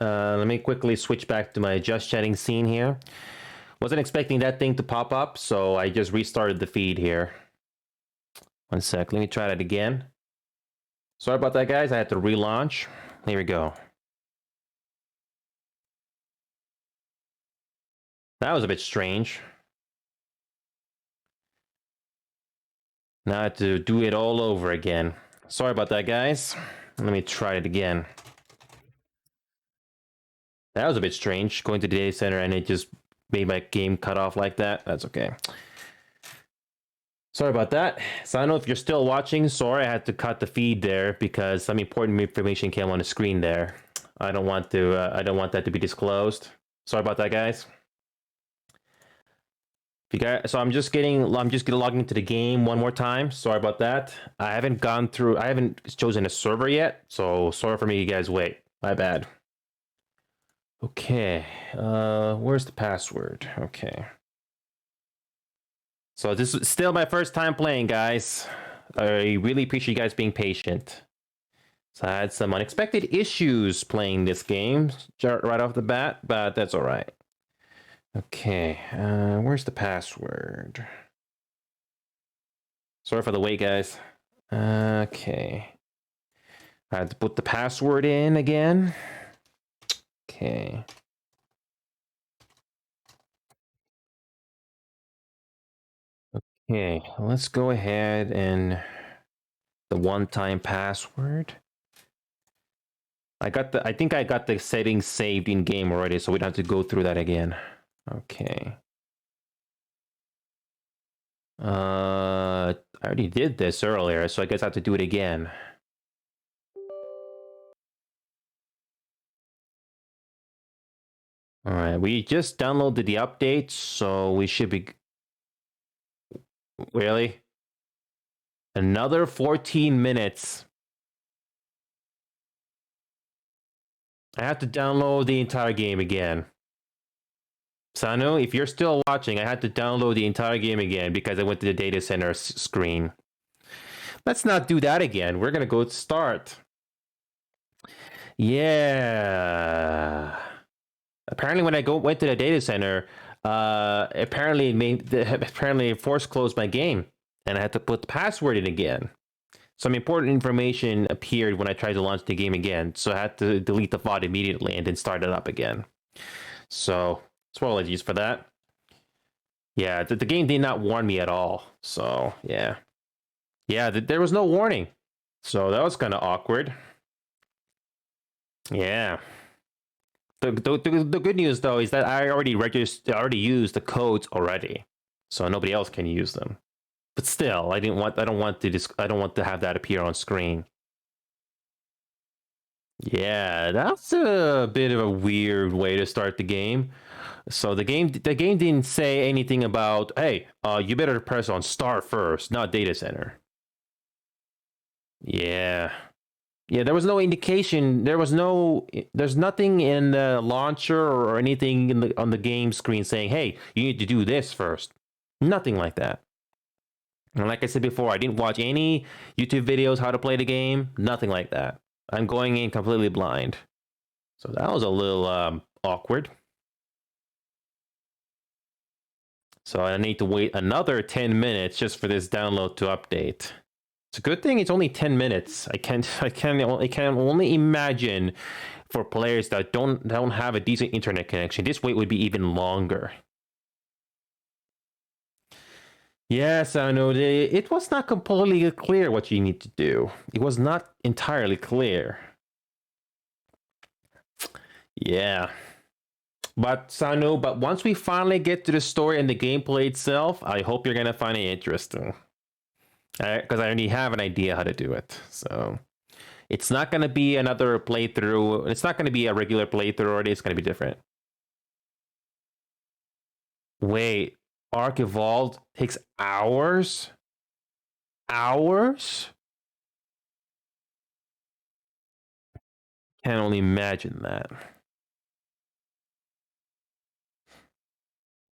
Let me quickly switch back to my just chatting scene here. Wasn't expecting that thing to pop up, so I just restarted the feed here. One sec, let me try that again. Sorry about that, guys. I had to relaunch. Here we go. That was a bit strange. Now I have to do it all over again. Sorry about that, guys. Let me try it again. That was a bit strange, going to the data center and it just made my game cut off like that. That's okay. Sorry about that. So I don't know if you're still watching. Sorry, I had to cut the feed there because some important information came on the screen there. I don't want that to be disclosed. Sorry about that, guys. So I'm just gonna log into the game one more time. Sorry about that. I haven't chosen a server yet, so sorry for me, you guys wait. My bad. Okay, where's the password? Okay. So this is still my first time playing, guys. I really appreciate you guys being patient. So I had some unexpected issues playing this game right off the bat, but that's all right. Okay, where's the password? Sorry for the wait, guys. Okay. I had to put the password in again. Okay. Okay, let's go ahead and the one-time password. I think I got the settings saved in game already, so we don't have to go through that again. Okay. I already did this earlier, so I guess I have to do it again. All right, we just downloaded the update, so we should be... Really? Another 14 minutes. I have to download the entire game again. Sanu, if you're still watching, I had to download the entire game again because I went to the data center screen. Let's not do that again. We're gonna go start. Yeah. Apparently, when I went to the data center, apparently Force closed my game, and I had to put the password in again. Some important information appeared when I tried to launch the game again, so I had to delete the VOD immediately and then start it up again. So, apologies for that. Yeah, the game did not warn me at all. So, yeah. Yeah, there was no warning. So, that was kind of awkward. Yeah. The good news, though, is that I already used the codes already. So, nobody else can use them. But still, I don't want to have that appear on screen. Yeah, that's a bit of a weird way to start the game. So the game didn't say anything about, hey, you better press on start first, not data center. Yeah. Yeah, there was no indication. There's nothing in the launcher or anything on the game screen saying, hey, you need to do this first. Nothing like that. And like I said before, I didn't watch any YouTube videos how to play the game. Nothing like that. I'm going in completely blind. So that was a little awkward. So I need to wait another 10 minutes just for this download to update. It's a good thing it's only 10 minutes. I can only imagine for players that don't have a decent internet connection, this wait would be even longer. Yes, I know. It was not completely clear what you need to do. It was not entirely clear. Yeah. But Sanu, once we finally get to the story and the gameplay itself, I hope you're gonna find it interesting. Because I already have an idea how to do it. So it's not gonna be another playthrough. It's not gonna be a regular playthrough already. It's gonna be different. Wait, Arc Evolved takes hours? Hours? Can only imagine that.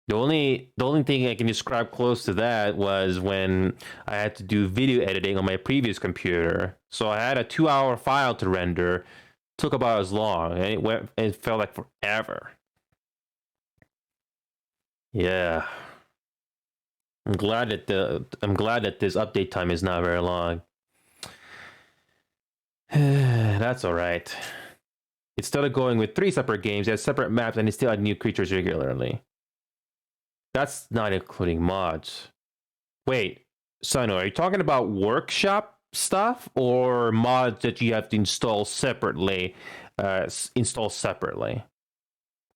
The only thing I can describe close to that was when I had to do video editing on my previous computer. So I had a 2-hour file to render. took about as long, and it felt like forever. Yeah. I'm glad that this update time is not very long. That's all right. It started going with 3 separate games, it has separate maps, and it still had new creatures regularly. That's not including mods. Wait, Sano, are you talking about workshop stuff or mods that you have to install separately?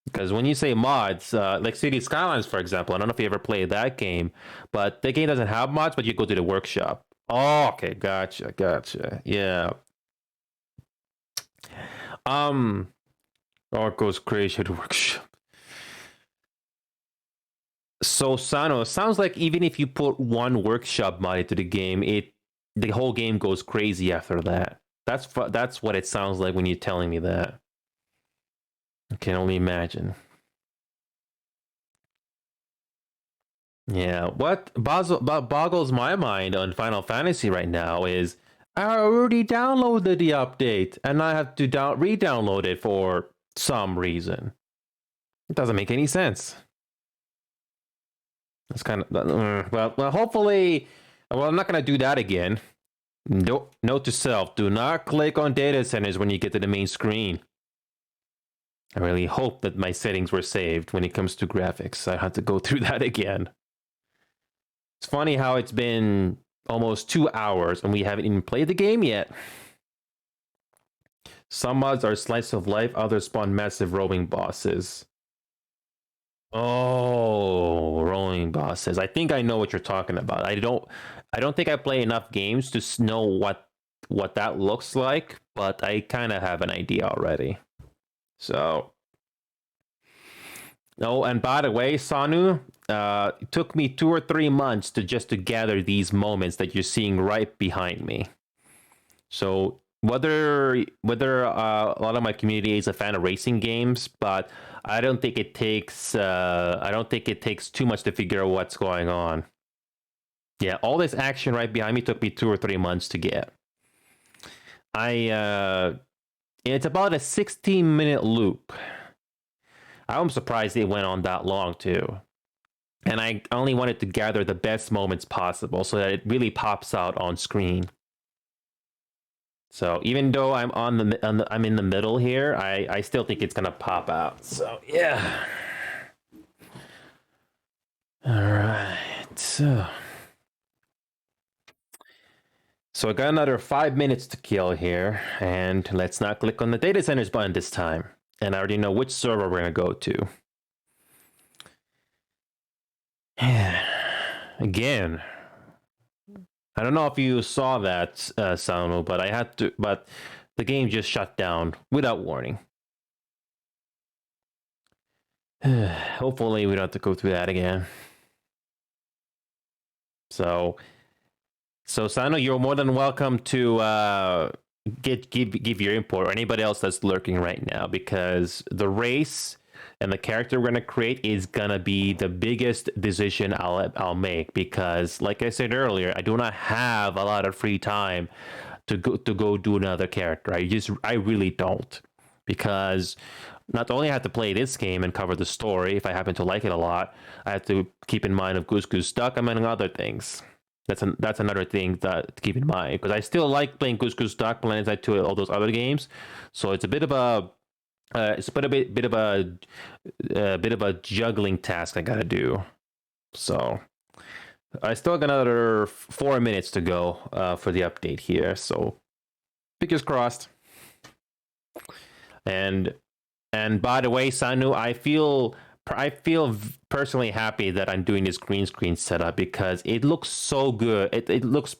Because when you say mods, like City Skylines, for example, I don't know if you ever played that game, but the game doesn't have mods, but you go to the workshop. Oh, okay, gotcha. Yeah. Orco's Creation Workshop. So Sano, sounds like even if you put one workshop mod into the game, the whole game goes crazy after that. That's what it sounds like when you're telling me that. I can only imagine. Yeah, what boggles my mind on Final Fantasy right now is I already downloaded the update and I have to re-download it for some reason. It doesn't make any sense. It's kind of well. Hopefully, I'm not gonna do that again. Note to self: do not click on data centers when you get to the main screen. I really hope that my settings were saved when it comes to graphics. I had to go through that again. It's funny how it's been almost 2 hours and we haven't even played the game yet. Some mods are slice of life, others spawn massive roaming bosses. Oh, rolling bosses. I think I know what you're talking about. I don't think I play enough games to know what that looks like, but I kind of have an idea already. So, oh, and by the way, Sanu, it took me 2 or 3 months to gather these moments that you're seeing right behind me. So whether a lot of my community is a fan of racing games, but I don't think it takes too much to figure out what's going on. Yeah, all this action right behind me took me 2 or 3 months to get. It's about a 16-minute loop. I'm surprised it went on that long too. And I only wanted to gather the best moments possible so that it really pops out on screen. So even though I'm I'm in the middle here, I still think it's gonna pop out. So yeah. All right. So I got another 5 minutes to kill here, and let's not click on the data centers button this time. And I already know which server we're gonna go to. Again, I don't know if you saw that, Sano, but but the game just shut down without warning. Hopefully we don't have to go through that again. So Sano, you're more than welcome to give your input, or anybody else that's lurking right now, because the race and the character we're gonna create is gonna be the biggest decision I'll make, because like I said earlier, I do not have a lot of free time to go do another character. I really don't, because not only I have to play this game and cover the story if I happen to like it a lot, I have to keep in mind of Goose Goose Duck among other things. That's another thing that to keep in mind, because I still like playing Goose Goose Duck, Planet 2, all those other games. So it's a bit of a bit of a juggling task I gotta do. So I still got another 4 minutes to go for the update here. So fingers crossed. And by the way, Sanu, I feel personally happy that I'm doing this green screen setup, because it looks so good. It looks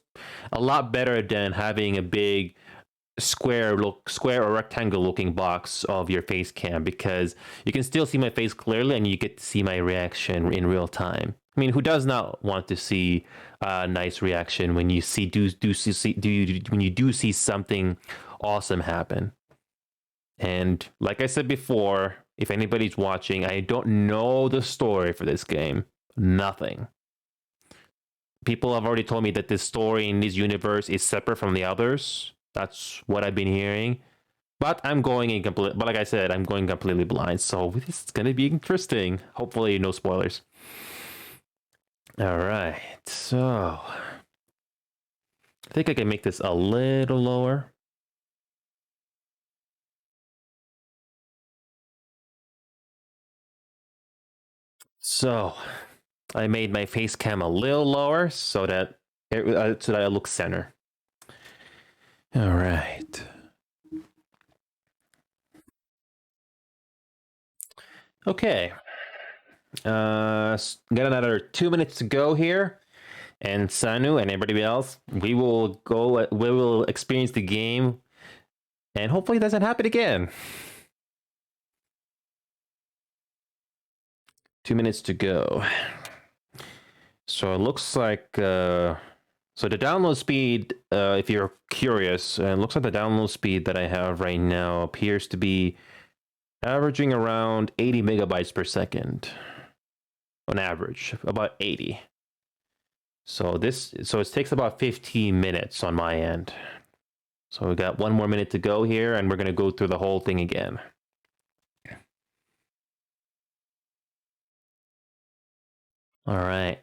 a lot better than having a big square or rectangle looking box of your face cam, because you can still see my face clearly and you get to see my reaction in real time. I mean, who does not want to see a nice reaction when you when you do see something awesome happen? And like I said before, if anybody's watching, I don't know the story for this game. Nothing. People have already told me that this story in this universe is separate from the others. That's what I've been hearing. But I'm going in complete. But like I said, I'm going completely blind, so this is gonna be interesting. Hopefully, no spoilers. All right, so I think I can make this a little lower. So I made my face cam a little lower so that I look center. All right. Okay. Got another 2 minutes to go here, and Sanu and everybody else, we will go. We will experience the game, and hopefully, it doesn't happen again. 2 minutes to go. So it looks like. So the download speed, if you're curious, it looks like the download speed that I have right now appears to be averaging around 80 megabytes per second. On average, about 80. So it takes about 15 minutes on my end. So we got 1 more minute to go here, and we're gonna go through the whole thing again. All right.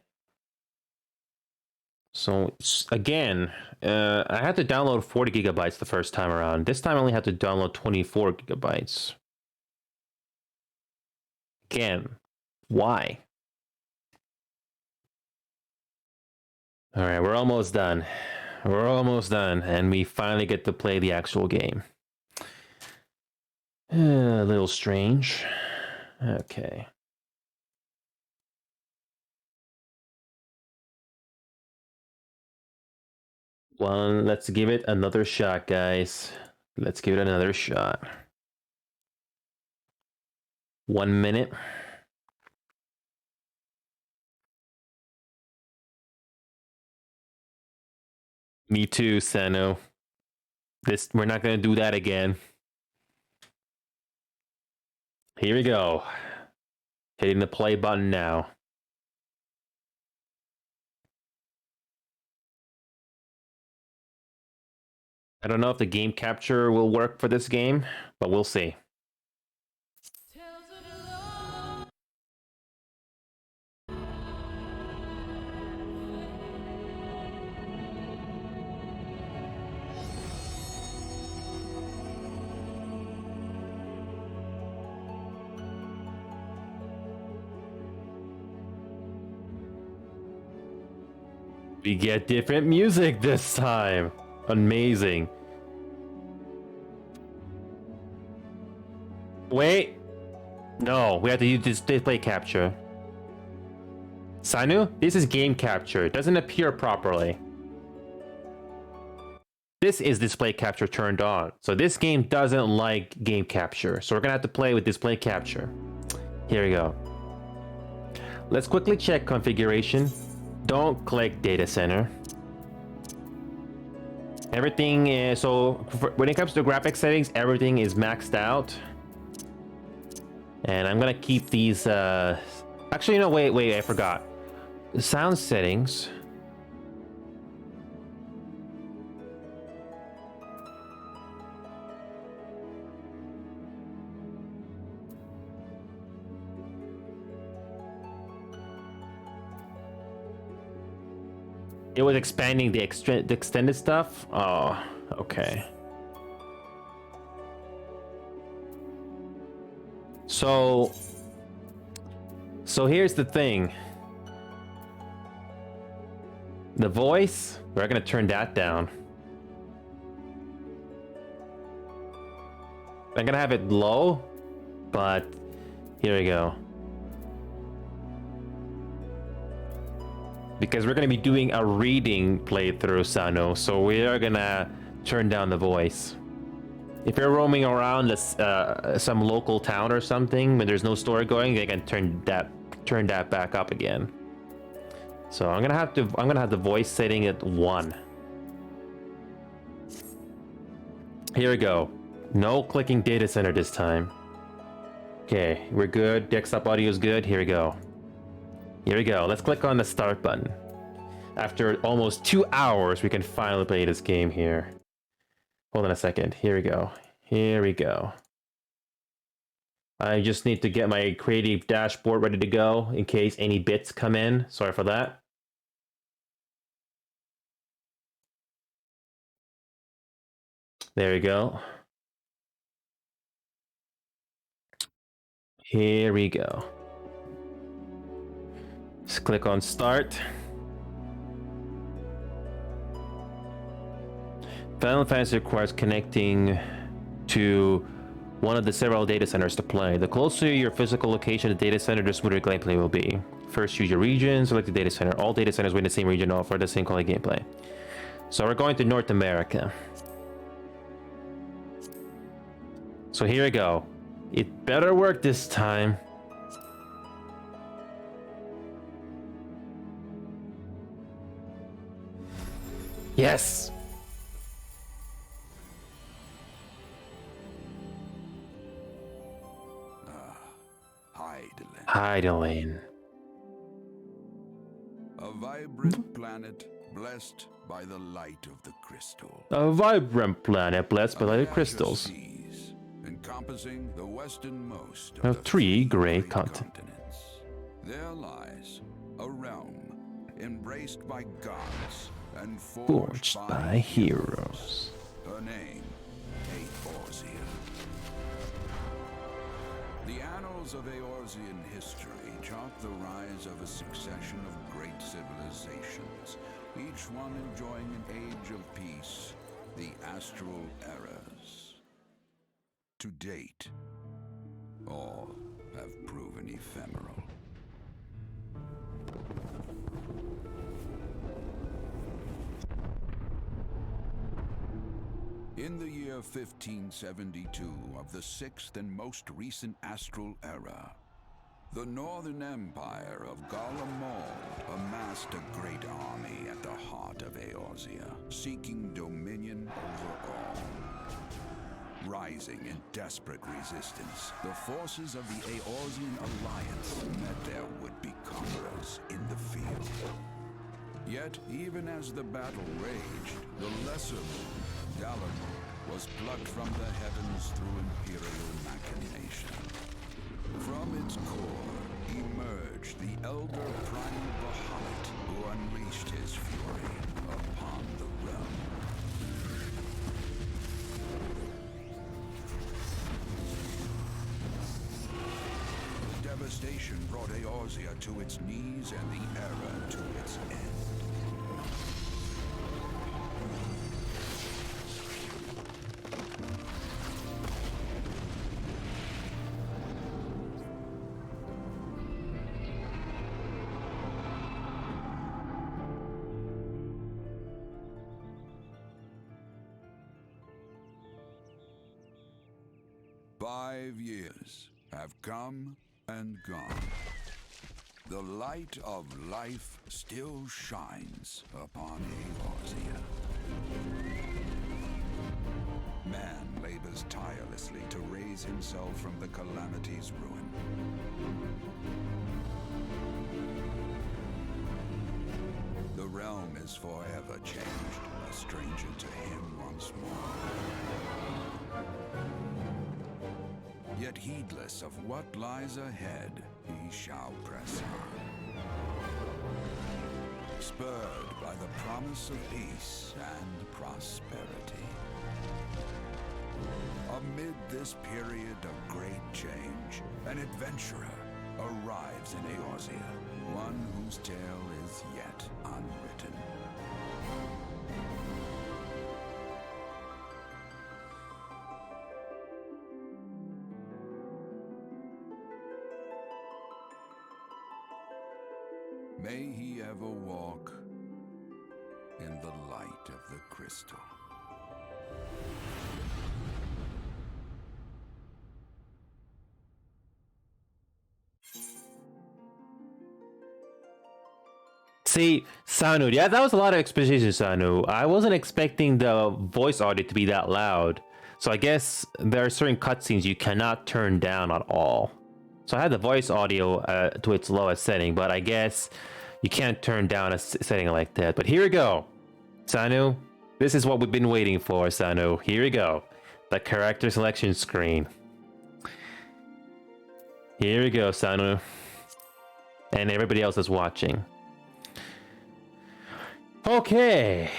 So again, I had to download 40 gigabytes the first time around. This time I only had to download 24 gigabytes. Again, why? All right, we're almost done. We're almost done, and we finally get to play the actual game. A little strange. Okay. Let's give it another shot, guys. Let's give it another shot. 1 minute. Me too, Seno. We're not gonna do that again. Here we go. Hitting the play button now. I don't know if the game capture will work for this game, but we'll see. We get different music this time. Amazing. Wait. No, we have to use this display capture. Sanu, this is game capture. It doesn't appear properly. This is display capture turned on. So this game doesn't like game capture. So we're gonna have to play with display capture. Here we go. Let's quickly check configuration. Don't click data center. Everything is, so when it comes to graphics settings, everything is maxed out. And I'm gonna keep these, actually, no, wait, I forgot. The sound settings. It was expanding the extended stuff? Oh, okay. So here's the thing. The voice, we're gonna turn that down. I'm gonna have it low, but here we go. Because we're gonna be doing a reading playthrough, Sano, so we are gonna turn down the voice. If you're roaming around this, some local town or something when there's no story going, they can turn that back up again. So I'm gonna have the voice setting at 1. Here we go. No clicking data center this time. Okay, we're good. Desktop audio is good. Here we go. Here we go. Let's click on the start button. After almost 2 hours, we can finally play this game here. Hold on a second. Here we go. Here we go. I just need to get my creative dashboard ready to go in case any bits come in. Sorry for that. There we go. Here we go. Just click on start. Final Fantasy requires connecting to one of the several data centers to play. The closer your physical location to the data center, the smoother gameplay will be. First, choose your region, select the data center. All data centers within the same region offer the same quality gameplay. So we're going to North America. So here we go. It better work this time. Yes! Hydaelyn. A vibrant planet blessed by the light of the crystal. A vibrant planet blessed by the crystals. Seas, encompassing the westernmost Of the three great continents. There lies a realm embraced by gods and Forged by heroes. Her name, Eorzea. The annals of Eorzean history chart the rise of a succession of great civilizations, each one enjoying an age of peace, the astral eras. To date, all have proven ephemeral. In the year 1572 of the sixth and most recent astral era, the Northern Empire of Garlemald amassed a great army at the heart of Eorzea, seeking dominion over all. Rising in desperate resistance, the forces of the Eorzean Alliance met their would-be conquerors in the field. Yet, even as the battle raged, the lesser moon, Galamond, was plucked from the heavens through imperial machination. From its core emerged the elder primal Bahamut, who unleashed his fury upon the realm. The devastation brought Eorzea to its knees and the era to its end. 5 years have come and gone. The light of life still shines upon Eorzea. Man labors tirelessly to raise himself from the calamity's ruin. The realm is forever changed, a stranger to him once more. Yet heedless of what lies ahead, he shall press on. Spurred by the promise of peace and prosperity. Amid this period of great change, an adventurer arrives in Eorzea, one whose tale is yet unwritten. May he ever walk in the light of the crystal. See, Sanu, yeah, that was a lot of exposition, Sanu. I wasn't expecting the voice audio to be that loud. So I guess there are certain cutscenes you cannot turn down at all. So I had the voice audio to its lowest setting, but I guess you can't turn down a setting like that. But here we go. Sanu, this is what we've been waiting for, Sanu. Here we go. the character selection screen. Here we go, Sanu. And everybody else is watching. Okay,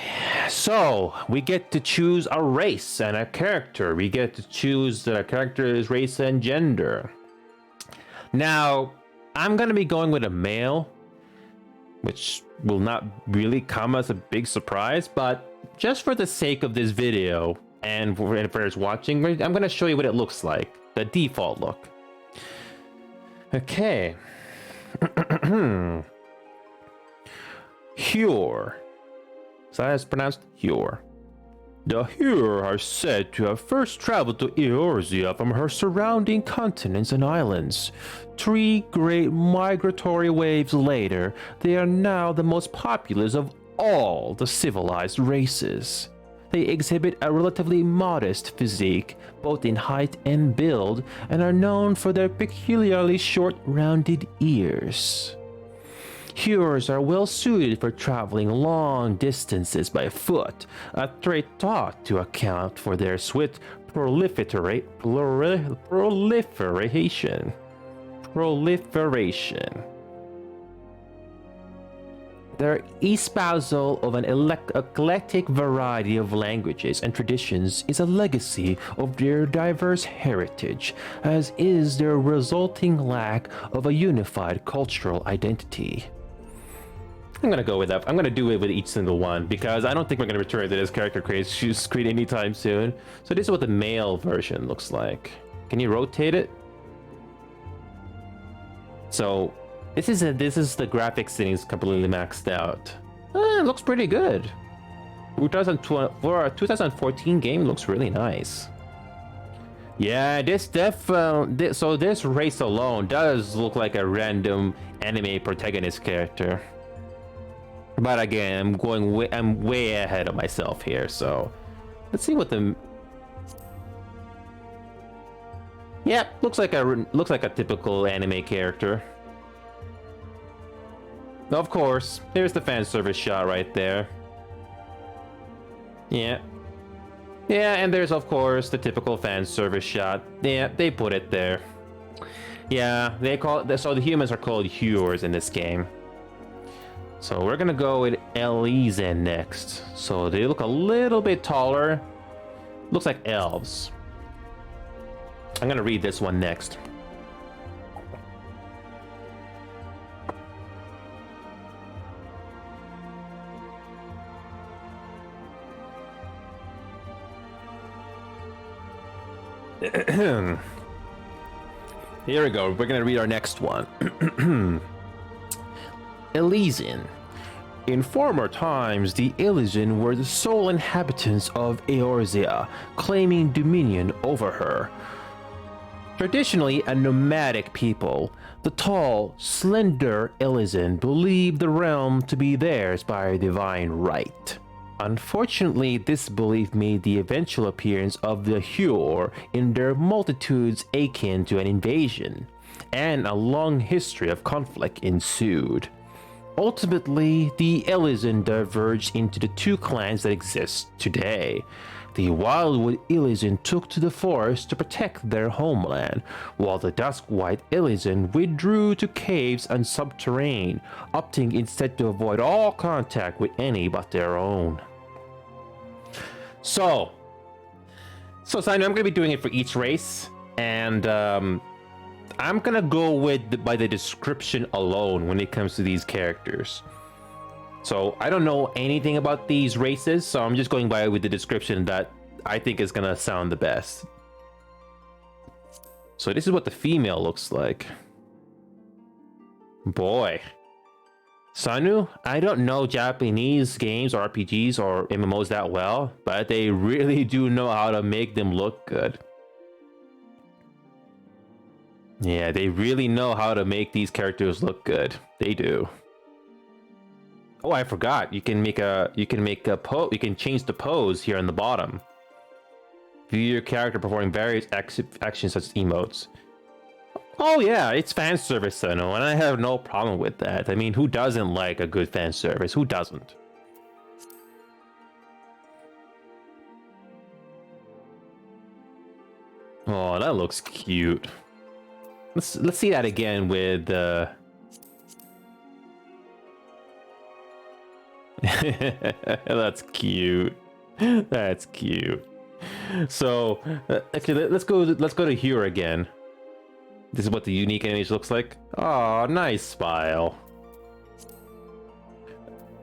so we get to choose a race and a character. We get to choose the character's race and gender. Now, I'm going to be going with a male, which will not really come as a big surprise, but just for the sake of this video and for those watching, I'm going to show you what it looks like, the default look. Okay. Hure. So that's pronounced Hure. The Hure are said to have first traveled to Eorzea from her surrounding continents and islands. 3 great migratory waves later, they are now the most populous of all the civilized races. They exhibit a relatively modest physique, both in height and build, and are known for their peculiarly short, rounded ears. Hures are well suited for traveling long distances by foot, a trait thought to account for their swift proliferation. Their espousal of an eclectic variety of languages and traditions is a legacy of their diverse heritage, as is their resulting lack of a unified cultural identity. I'm gonna go with that. I'm gonna do it with each single one because I don't think we're gonna return to this character screen anytime soon. So this is what the male version looks like. Can you rotate it? So this is the graphics settings completely maxed out. It looks pretty good. For a 2014 game, it looks really nice. Yeah, so this race alone does look like a random anime protagonist character. But again, I'm way ahead of myself here, so let's see what the... Yeah, looks like a typical anime character. Of course, there's the fan service shot right there. Yeah. Yeah, and there's of course the typical fan service shot. Yeah, they put it there. Yeah, so the humans are called Hures in this game. So we're gonna go with Elizen next. So they look a little bit taller. Looks like elves. I'm gonna read this one next. Here we go. We're gonna read our next one. Elizen. In former times, the Elizen were the sole inhabitants of Eorzea, claiming dominion over her. Traditionally a nomadic people, the tall, slender Elizen believed the realm to be theirs by divine right. Unfortunately, this belief made the eventual appearance of the Hure in their multitudes akin to an invasion, and a long history of conflict ensued. Ultimately, the Elizen diverged into the 2 clans that exist today. The Wildwood Elizen took to the forest to protect their homeland, while the Duskwhite Elizen withdrew to caves and subterrane, opting instead to avoid all contact with any but their own. So Simon, I'm going to be doing it for each race, and I'm gonna go by the description alone when it comes to these characters. So I don't know anything about these races, so I'm just going with the description that I think is gonna sound the best. So this is what the female looks like. Boy. Sanu, I don't know Japanese games or RPGs or MMOs that well, but they really do know how to make them look good. Yeah, they really know how to make these characters look good. They do. Oh, I forgot. You can change the pose here on the bottom. View your character performing various actions such as emotes. Oh yeah, it's fan service, I know, and I have no problem with that. I mean, who doesn't like a good fan service? Who doesn't? Oh, that looks cute. Let's see that again with that's cute. That's cute. So actually, let's go to here again. This is what the unique image looks like. Oh, nice smile.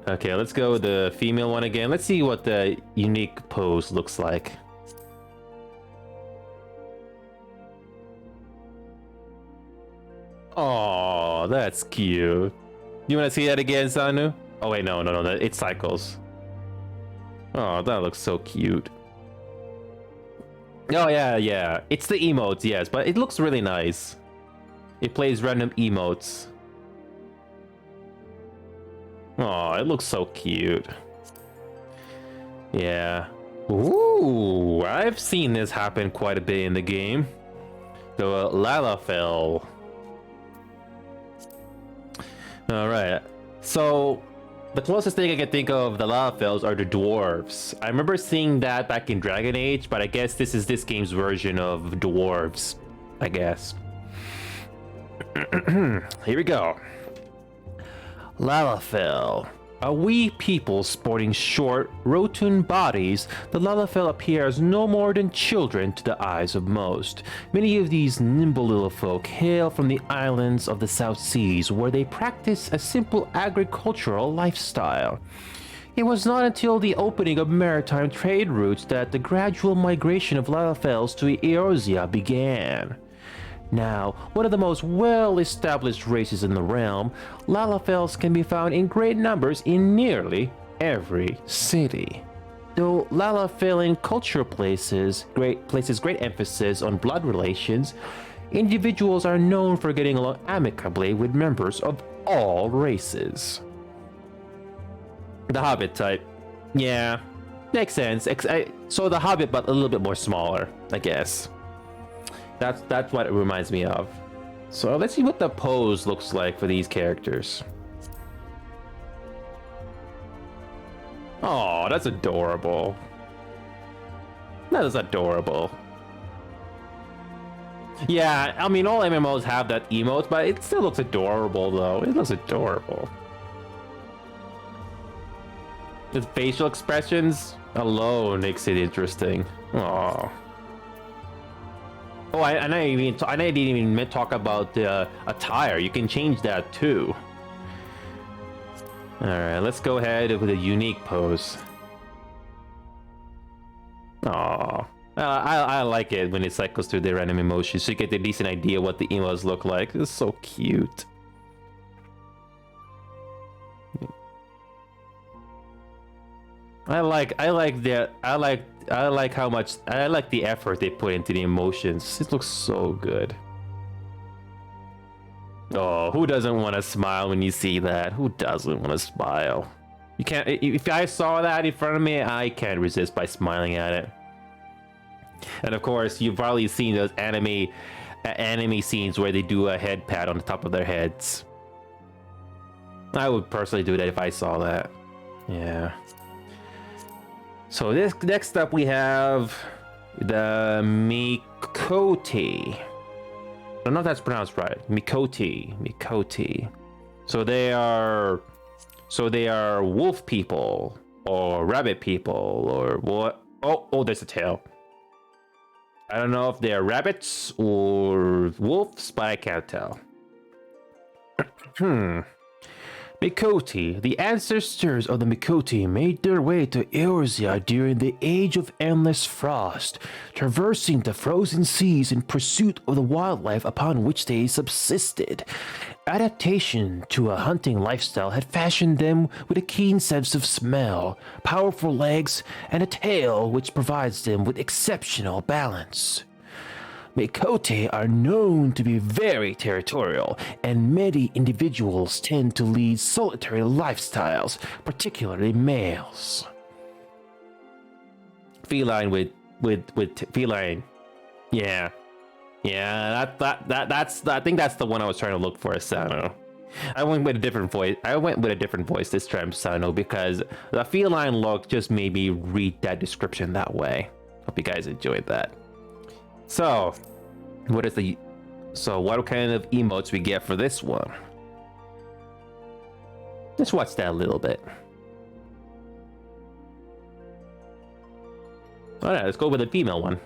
Okay, let's go with the female one again. Let's see what the unique pose looks like. Oh, that's cute. You want to see that again, Sanu? Oh wait, no, it cycles. Oh, that looks so cute. Oh yeah. It's the emotes, yes, but it looks really nice. It plays random emotes. Oh, it looks so cute. Yeah. Ooh, I've seen this happen quite a bit in the game. The Lalafell. Alright, so the closest thing I can think of the Lalafells are the dwarves. I remember seeing that back in Dragon Age, but I guess this is this game's version of dwarves, I guess. Here we go. Lalafell. A wee people sporting short, rotund bodies, the Lalafell appear as no more than children to the eyes of most. Many of these nimble little folk hail from the islands of the South Seas, where they practice a simple agricultural lifestyle. It was not until the opening of maritime trade routes that the gradual migration of Lalafells to Eorzea began. Now, one of the most well-established races in the realm, Lalafells can be found in great numbers in nearly every city. Though Lalafellian culture places great emphasis on blood relations, individuals are known for getting along amicably with members of all races. The Hobbit type. Yeah, makes sense. So the Hobbit, but a little bit more smaller, I guess. That's what it reminds me of. So let's see what the pose looks like for these characters. Oh, that's adorable. That is adorable. Yeah, I mean, all MMOs have that emote, but it still looks adorable, though. It looks adorable. The facial expressions alone makes it interesting. Aww. Oh, I didn't even talk about the attire. You can change that too. All right, let's go ahead with a unique pose. Aww. I like it when it cycles through the random emotions, so you get a decent idea what the emos look like. It's so cute. I like the effort they put into the emotions. It looks so good. Oh, who doesn't want to smile when you see that? Who doesn't want to smile? You can't. If I saw that in front of me, I can't resist by smiling at it. And of course, you've probably seen those anime scenes where they do a head pat on the top of their heads. I would personally do that if I saw that. Yeah. So this next up we have the Mikoti. I don't know if that's pronounced right. Mikoti. So they are wolf people or rabbit people or what? Oh, there's a tail. I don't know if they're rabbits or wolves, but I can't tell. Mikoti. The ancestors of the Mikoti made their way to Eorzea during the Age of Endless Frost, traversing the frozen seas in pursuit of the wildlife upon which they subsisted. Adaptation to a hunting lifestyle had fashioned them with a keen sense of smell, powerful legs, and a tail which provides them with exceptional balance. Mikoti are known to be very territorial, and many individuals tend to lead solitary lifestyles, particularly males. Feline with feline. Yeah. That's I think that's the one I was trying to look for, Sano. I went with a different voice this time, Sano, because the feline look just made me read that description that way. Hope you guys enjoyed that. So, what is the... So, what kind of emotes we get for this one? Let's watch that a little bit. Alright, let's go with the female one.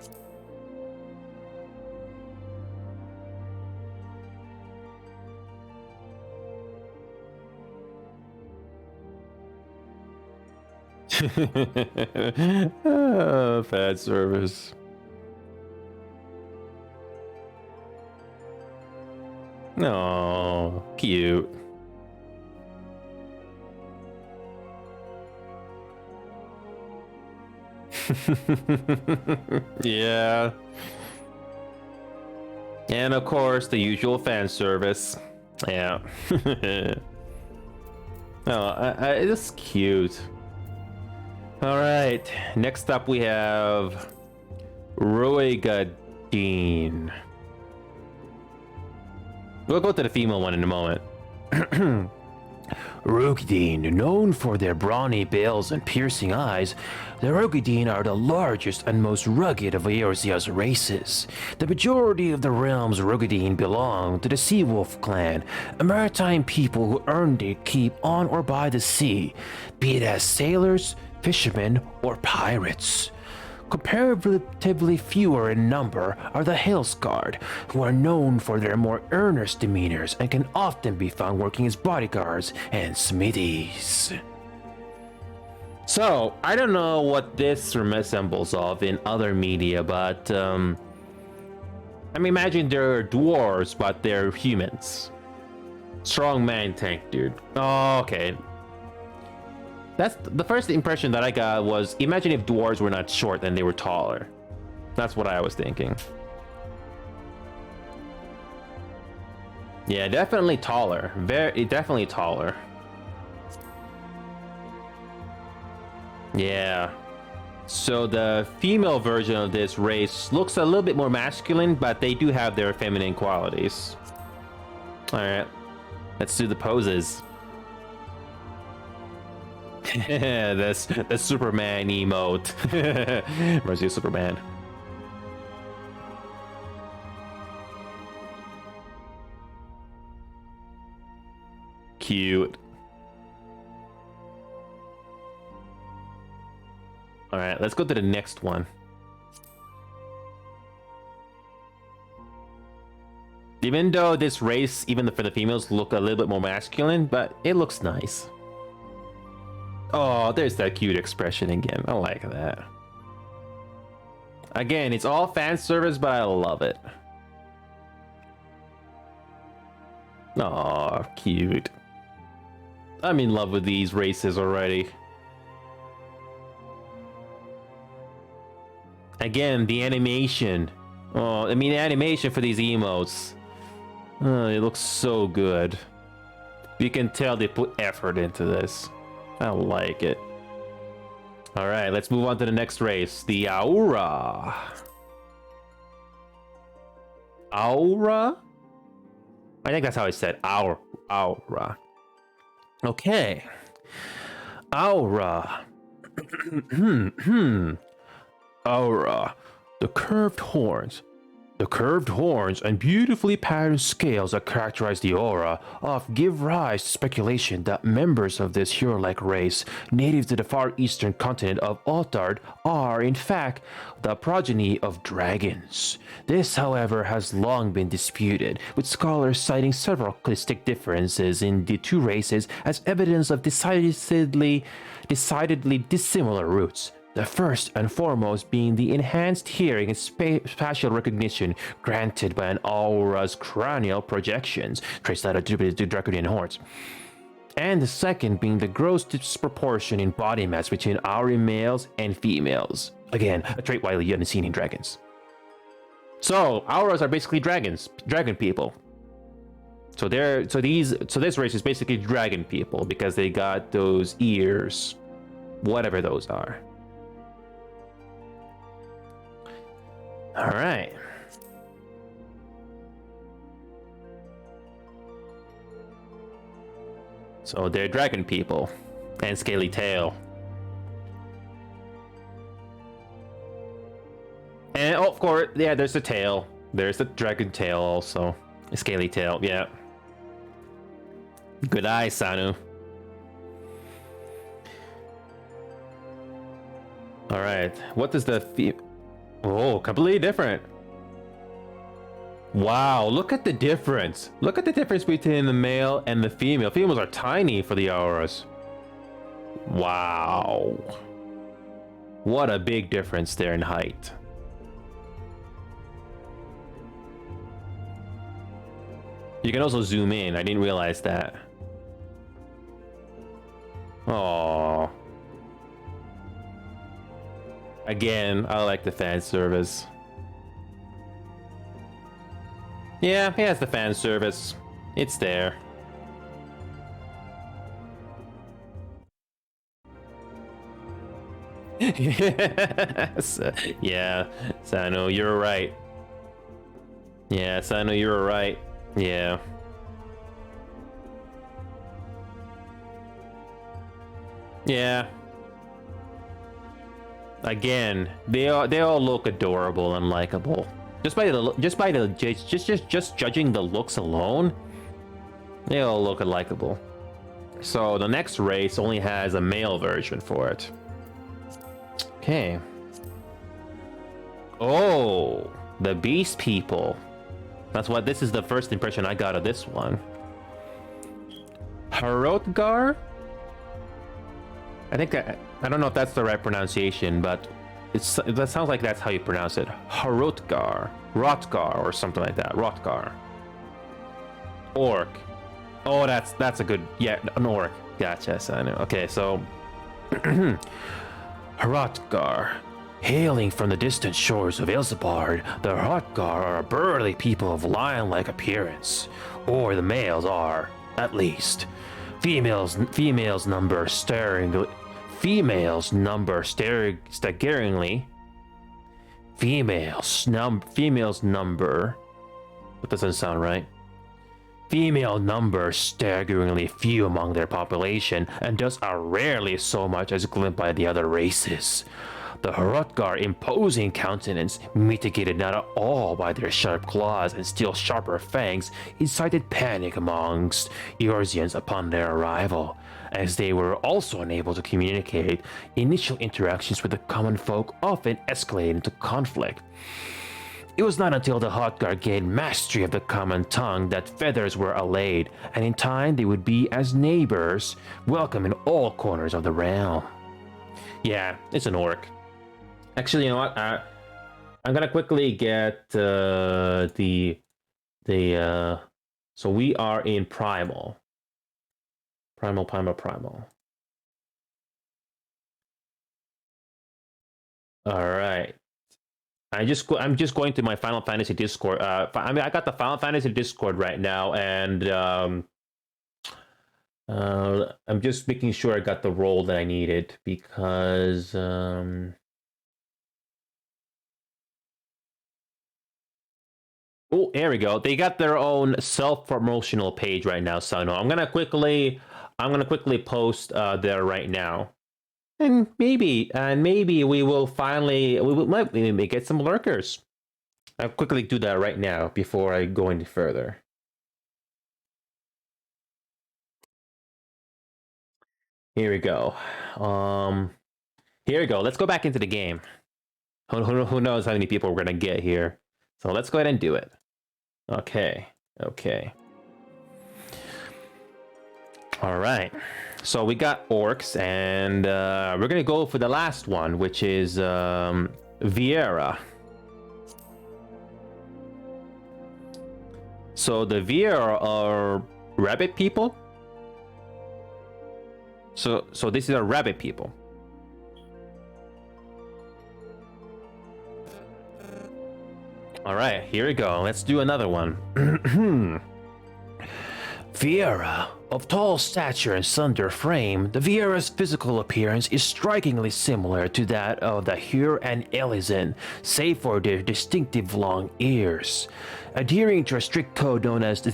Bad service. Oh, cute. Yeah. And of course, the usual fan service. Yeah. Oh, it's cute. All right. Next up, we have Roigadine. We'll go to the female one in a moment. Roigadine, known for their brawny bills and piercing eyes, the Roigadine are the largest and most rugged of Eorzea's races. The majority of the realm's Roigadine belong to the Seawolf clan, a maritime people who earned their keep on or by the sea, be it as sailors, fishermen, or pirates. Comparatively fewer in number are the Hillsguard, who are known for their more earnest demeanors and can often be found working as bodyguards and smithies. So, I don't know what this resembles of in other media, but I mean, imagine they're dwarves, but they're humans. Strong man tank, dude. Oh, okay. That's the first impression that I got was, imagine if dwarves were not short and they were taller. That's what I was thinking. Yeah, definitely taller. Definitely taller. Yeah. So the female version of this race looks a little bit more masculine, but they do have their feminine qualities. All right, let's do the poses. That's the Superman emote. Mercy Superman. Cute. All right, let's go to the next one. Even though this race, even for the females, look a little bit more masculine, but it looks nice. Oh, there's that cute expression again. I like that. Again, it's all fan service, but I love it. Oh, cute. I'm in love with these races already. Again, the animation. Oh, I mean, the animation for these emotes. Oh, it looks so good. You can tell they put effort into this. I like it. All right, let's move on to the next race, the Aura. Aura? I think that's how I said Aura. Okay. Aura. Aura. The curved horns. The curved horns and beautifully patterned scales that characterize the aura give rise to speculation that members of this hero-like race, native to the far eastern continent of Altard, are, in fact, the progeny of dragons. This, however, has long been disputed, with scholars citing several stylistic differences in the two races as evidence of decidedly dissimilar roots. The first and foremost being the enhanced hearing and spatial recognition granted by an aura's cranial projections, traced out attributed to draconian horns. And the second being the gross disproportion in body mass between aura males and females. Again, a trait widely unseen in dragons. So, auras are basically dragons, dragon people. So this race is basically dragon people because they got those ears, whatever those are. All right. So they're dragon people and scaly tail. And oh, of course. Yeah, there's the tail. There's the dragon tail also. A scaly tail, yeah. Good eye, Sanu. Alright, what does the... Oh, completely different. Wow, look at the difference. Look at the difference between the male and the female. Females are tiny for the auras. Wow. What a big difference there in height. You can also zoom in. I didn't realize that. Oh. Again, I like the fan service. Yeah, he has the fan service. It's there. Yes. Yeah, Sano, you're right. Yeah, Sano, you're right. Yeah. Yeah. Again, they all look adorable and likable. Just judging the looks alone, they all look likable. So the next race only has a male version for it. Okay. Oh, the beast people. That's what this is the first impression I got of this one. Harotgar? I think I don't know if that's the right pronunciation, but that sounds like that's how you pronounce it. Harotgar, Rotgar, or something like that. Rotgar. Orc. Oh, that's a good, yeah, an orc. Gotcha, I know. Okay, so Harotgar. Hailing from the distant shores of Elsabard, the Harotgar are a burly people of lion-like appearance, or the males are, at least. Females number staggeringly. Females number. That doesn't sound right. Female number staggeringly few among their population, and thus are rarely so much as glimpsed by the other races. The Harotgar imposing countenance, mitigated not at all by their sharp claws and still sharper fangs, incited panic amongst Eorzeans upon their arrival. As they were also unable to communicate, initial interactions with the common folk often escalated into conflict. It was not until the Harotgar gained mastery of the common tongue that feathers were allayed, and in time they would be as neighbors, welcome in all corners of the realm. Yeah, it's an orc. Actually, you know what? I'm gonna quickly get so we are in primal. Primal. All right. I'm just going to my Final Fantasy Discord. I got the Final Fantasy Discord right now, and I'm just making sure I got the role that I needed because oh, there we go. They got their own self-promotional page right now, so I'm gonna quickly post there right now. And maybe we will finally might get some lurkers. I'll quickly do that right now before I go any further. Here we go. Here we go. Let's go back into the game. Who knows how many people we're gonna get here? So let's go ahead and do it. Okay. All right. So we got orcs, and we're gonna go for the last one, which is Viera. So the Viera are rabbit people. So this is a rabbit people. All right, here we go. Let's do another one. Viera. Of tall stature and slender frame, the Viera's physical appearance is strikingly similar to that of the Hyur and Elizen, save for their distinctive long ears. Adhering to a strict code known as the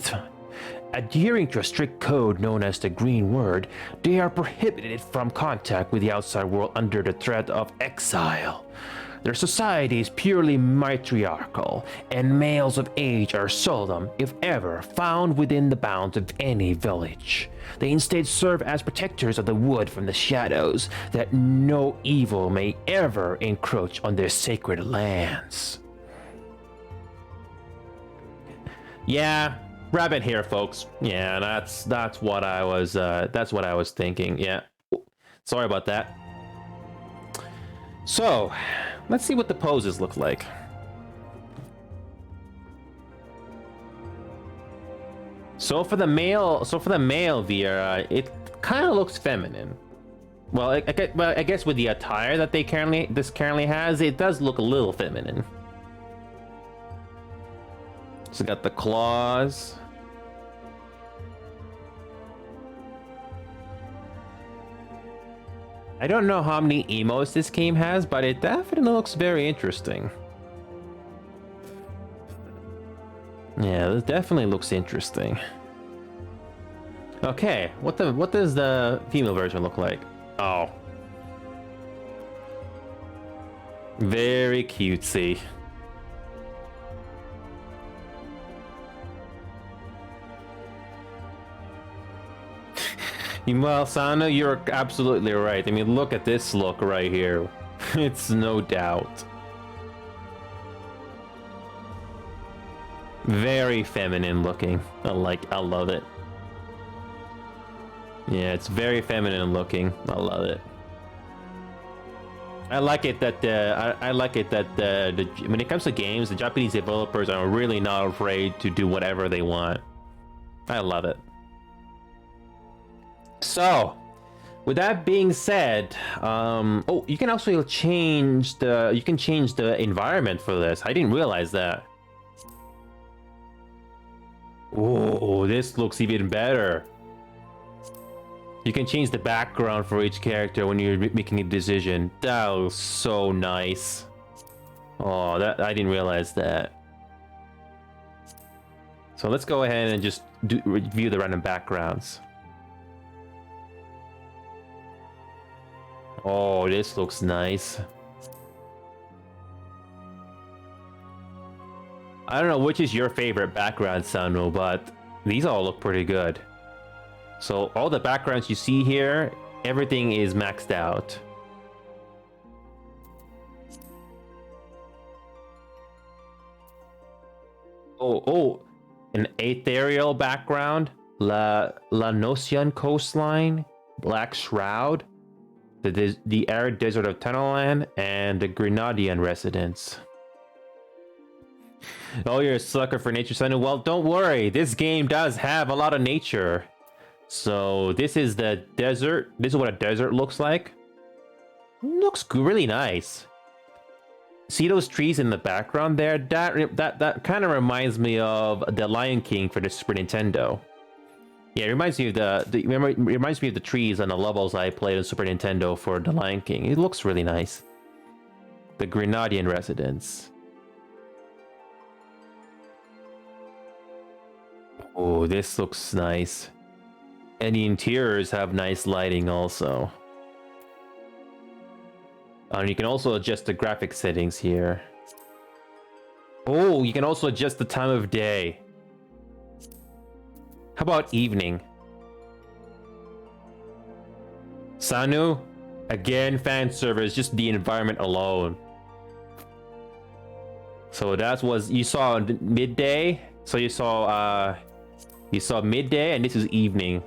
Green Word, they are prohibited from contact with the outside world under the threat of exile. Their society is purely matriarchal, and males of age are seldom, if ever, found within the bounds of any village. They instead serve as protectors of the wood from the shadows, that no evil may ever encroach on their sacred lands. Yeah, rabbit here, folks. Yeah, that's what I was thinking. Yeah, sorry about that. So, let's see what the poses look like. So for the male Vera, it kind of looks feminine. Well, I guess with the attire that this currently has, it does look a little feminine. So got the claws. I don't know how many emotes this game has, but it definitely looks very interesting. Yeah, this definitely looks interesting. Okay, what does the female version look like? Oh. Very cutesy. Well, Sana, you're absolutely right. I mean, look at this look right here. It's no doubt. Very feminine looking. I love it. Yeah, it's very feminine looking. I love it. I like it that when it comes to games, the Japanese developers are really not afraid to do whatever they want. I love it. So, with that being said, oh, you can also change the environment for this. I didn't realize that. Oh, this looks even better. You can change the background for each character when you're making a decision. That was so nice. Oh, I didn't realize that. So let's go ahead and just review the random backgrounds. Oh, this looks nice. I don't know which is your favorite background, Sanu, but these all look pretty good. So all the backgrounds you see here, everything is maxed out. Oh, an ethereal background, La Nocian coastline, Black Shroud, the arid desert of Tunnelland, and the Grenadian residence. Oh, you're a sucker for nature, Sanu. Well, don't worry. This game does have a lot of nature. So this is the desert. This is what a desert looks like. Looks really nice. See those trees in the background there? That kind of reminds me of the Lion King for the Super Nintendo. Yeah, it reminds me of it reminds me of the trees on the levels I played on Super Nintendo for the Lion King. It looks really nice. The Grenadian residence. Oh, this looks nice. And the interiors have nice lighting also. And you can also adjust the graphic settings here. Oh, you can also adjust the time of day. How about evening? Sanu, again, fan service, just the environment alone. So that was, you saw midday. So you saw midday, and this is evening.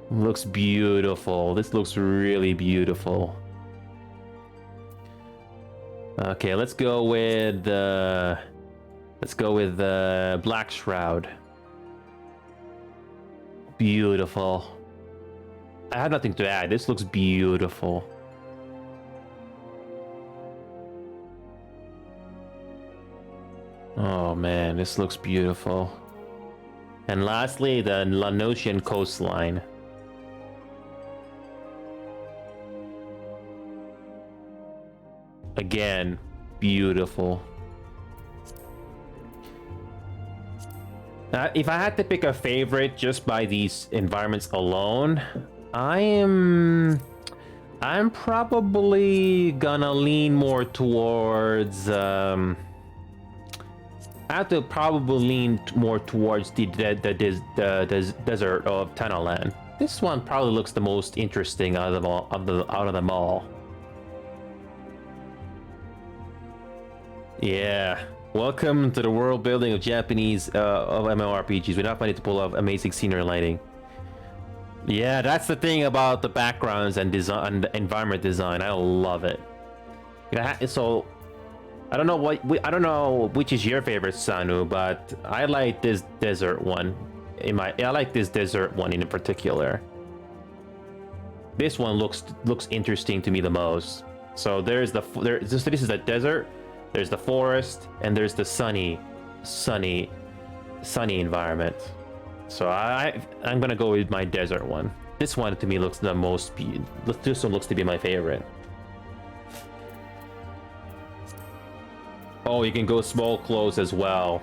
Looks beautiful. This looks really beautiful. Okay, let's go with the Black Shroud. Beautiful. I have nothing to add. This looks beautiful. Oh man, this looks beautiful. And lastly, the Lanosian coastline. Again, beautiful. If I had to pick a favorite just by these environments alone, I'm I'm probably gonna lean more towards. I have to probably lean more towards the desert of Tanaland. This one probably looks the most interesting out of them all. Out of them all. Yeah. Welcome to the world building of Japanese of MMORPGs. We're not finding to pull off amazing scenery lighting. Yeah, that's the thing about the backgrounds and design and environment design. I love it. So I don't know which is your favorite Sanu, but I like this desert one. I like this desert one in particular. This one looks interesting to me the most. So this is the desert. There's the forest, and there's the sunny environment. So I'm gonna go with my desert one. This one to me looks the most. This one looks to be my favorite. Oh, you can go small clothes as well.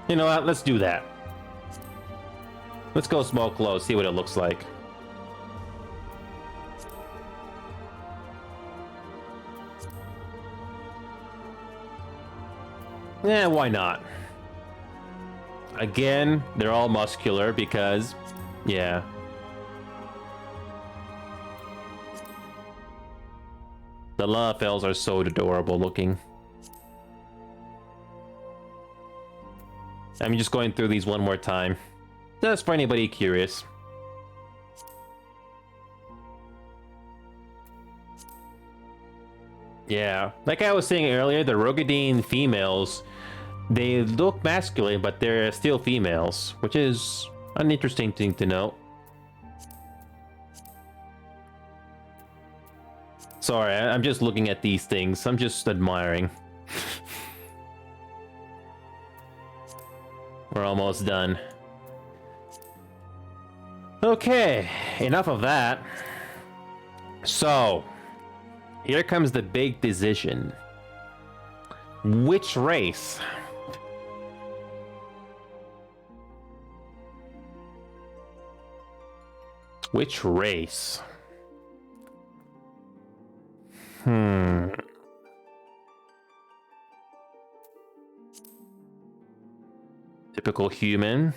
You know what? Let's do that. Let's go small clothes. See what it looks like. Yeah, why not? Again, they're all muscular because, yeah. The Lalafels are so adorable looking. I'm just going through these one more time. Just for anybody curious. Yeah, like I was saying earlier, the Rogadine females, they look masculine, but they're still females, which is an interesting thing to note. Sorry, I'm just looking at these things. I'm just admiring. We're almost done. Okay, enough of that. So, here comes the big decision. Which race? Which race? Typical human.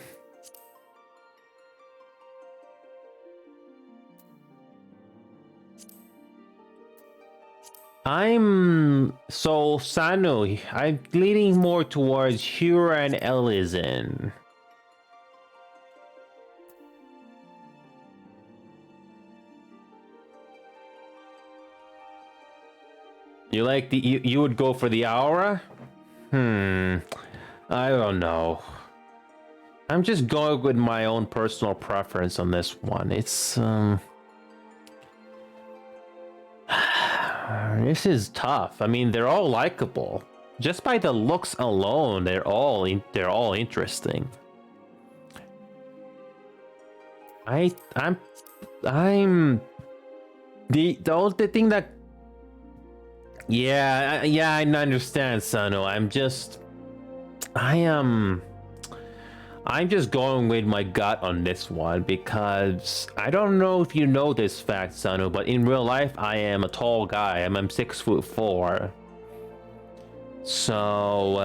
Sanu, I'm leaning more towards Hura and Elysin. You like you would go for the aura? I don't know. I'm just going with my own personal preference on this one. It's this is tough. I mean, they're all likable. Just by the looks alone, they're all interesting. I'm the only thing that yeah, I understand, Sano. I'm just going with my gut on this one because I don't know if you know this fact, Sano, but in real life I am a tall guy. I'm 6'4". So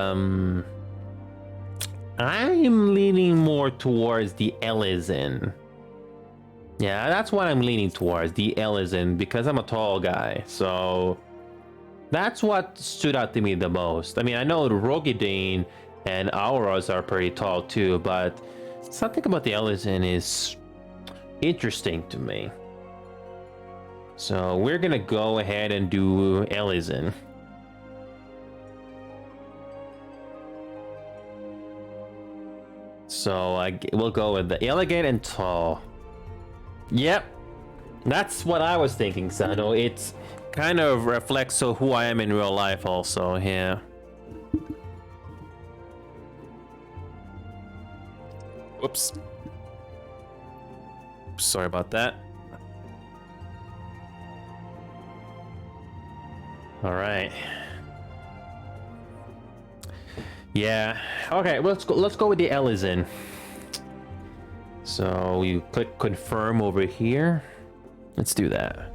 I'm leaning more towards the Elysin. Yeah, that's what I'm leaning towards, the Elysin, because I'm a tall guy. So that's what stood out to me the most. I mean, I know the Rogadine and Auras are pretty tall too, but something about the Elysin is interesting to me. So we're gonna go ahead and do Elysin. So we'll go with the elegant and tall. Yep, that's what I was thinking, Sano. It kind of reflects who I am in real life also, yeah. Whoops. Sorry about that. All right. Yeah. Okay, let's go with the Elysin. So you click confirm over here. Let's do that.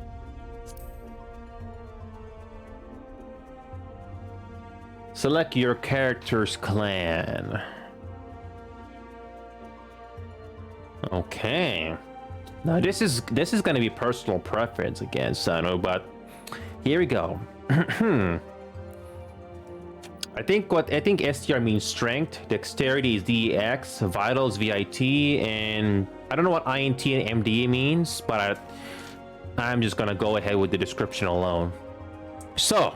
Select your character's clan. Okay. Now this is going to be personal preference again, Sano, but here we go. I think STR means strength, dexterity is DEX, vitals VIT, and I don't know what INT and MD means, but I'm just gonna go ahead with the description alone. So,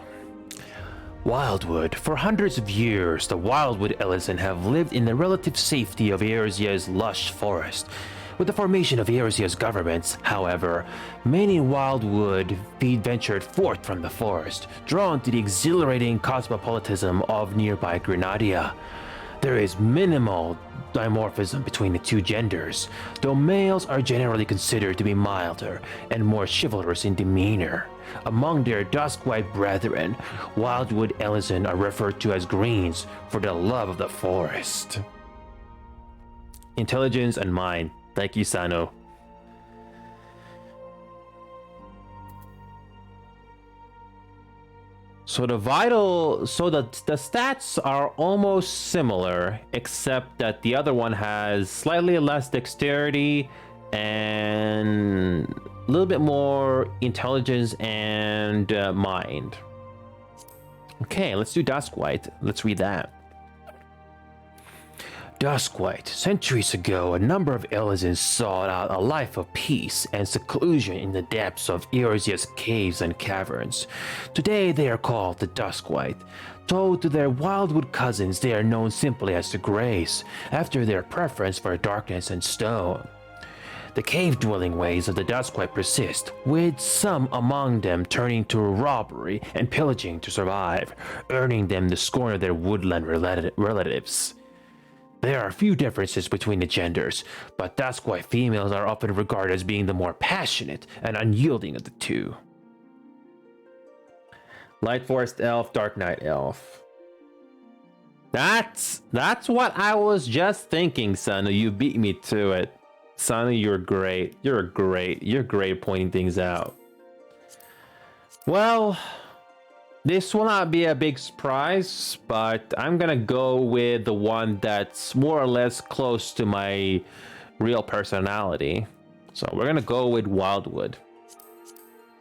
Wildwood. For hundreds of years, the Wildwood Ellison have lived in the relative safety of Eorzea's lush forest. With the formation of Eorzea's governments, however, many Wildwood ventured forth from the forest, drawn to the exhilarating cosmopolitanism of nearby Grenadia. There is minimal dimorphism between the two genders, though males are generally considered to be milder and more chivalrous in demeanor. Among their dusk-white brethren, Wildwood Ellison are referred to as Greens for their love of the forest. Intelligence and mind. Thank you, Sano. So the stats are almost similar, except that the other one has slightly less dexterity and a little bit more intelligence and mind. Okay, let's do Duskwhite. Let's read that. Duskwhite. Centuries ago, a number of Elizons sought out a life of peace and seclusion in the depths of Eorzea's caves and caverns. Today, they are called the Duskwhite. Told to their Wildwood cousins, they are known simply as the Greys, after their preference for darkness and stone. The cave-dwelling ways of the Duskwhite persist, with some among them turning to robbery and pillaging to survive, earning them the scorn of their woodland relatives. There are few differences between the genders, but Duskwhite females are often regarded as being the more passionate and unyielding of the two. Light Forest Elf, Dark Night Elf. That's what I was just thinking, Sanu. You beat me to it. Sanu, you're great. You're great pointing things out. Well, this will not be a big surprise, but I'm gonna go with the one that's more or less close to my real personality. So we're gonna go with Wildwood.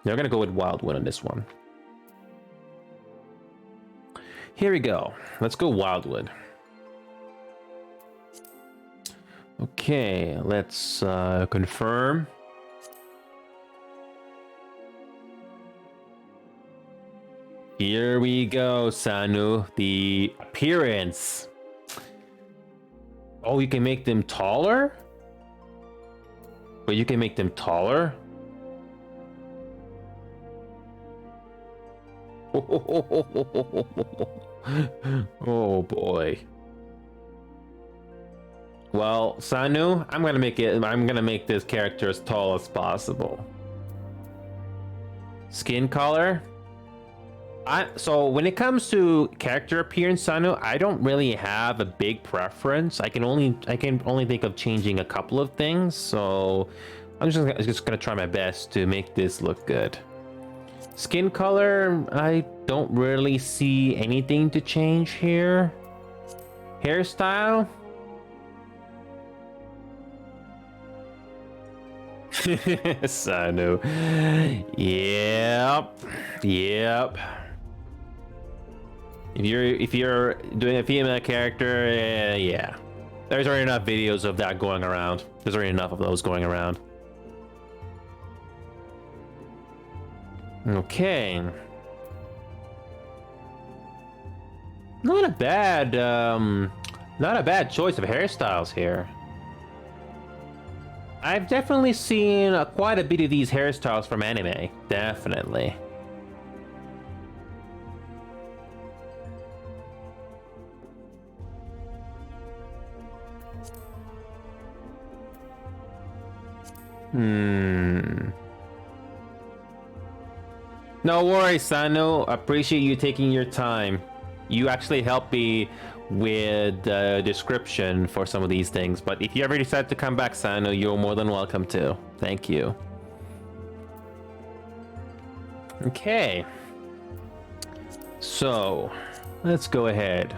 They're gonna go with Wildwood on this one. Here we go. Let's go Wildwood. Okay, let's confirm. Here we go, Sanu. The appearance. Oh, you can make them taller? But you can make them taller? Oh boy. Well, Sanu, I'm gonna make this character as tall as possible. Skin color? So when it comes to character appearance, Sanu, I don't really have a big preference. I can only think of changing a couple of things. So I'm just gonna try my best to make this look good. Skin color, I don't really see anything to change here. Hairstyle. Sanu. Yep. If you're doing a female character, yeah. There's already enough videos of that going around. There's already enough of those going around. Okay. Not a bad choice of hairstyles here. I've definitely seen quite a bit of these hairstyles from anime. Definitely. No worries, Sano. Appreciate you taking your time. You actually helped me with the description for some of these things. But if you ever decide to come back, Sano, you're more than welcome to. Thank you. Okay. So, let's go ahead.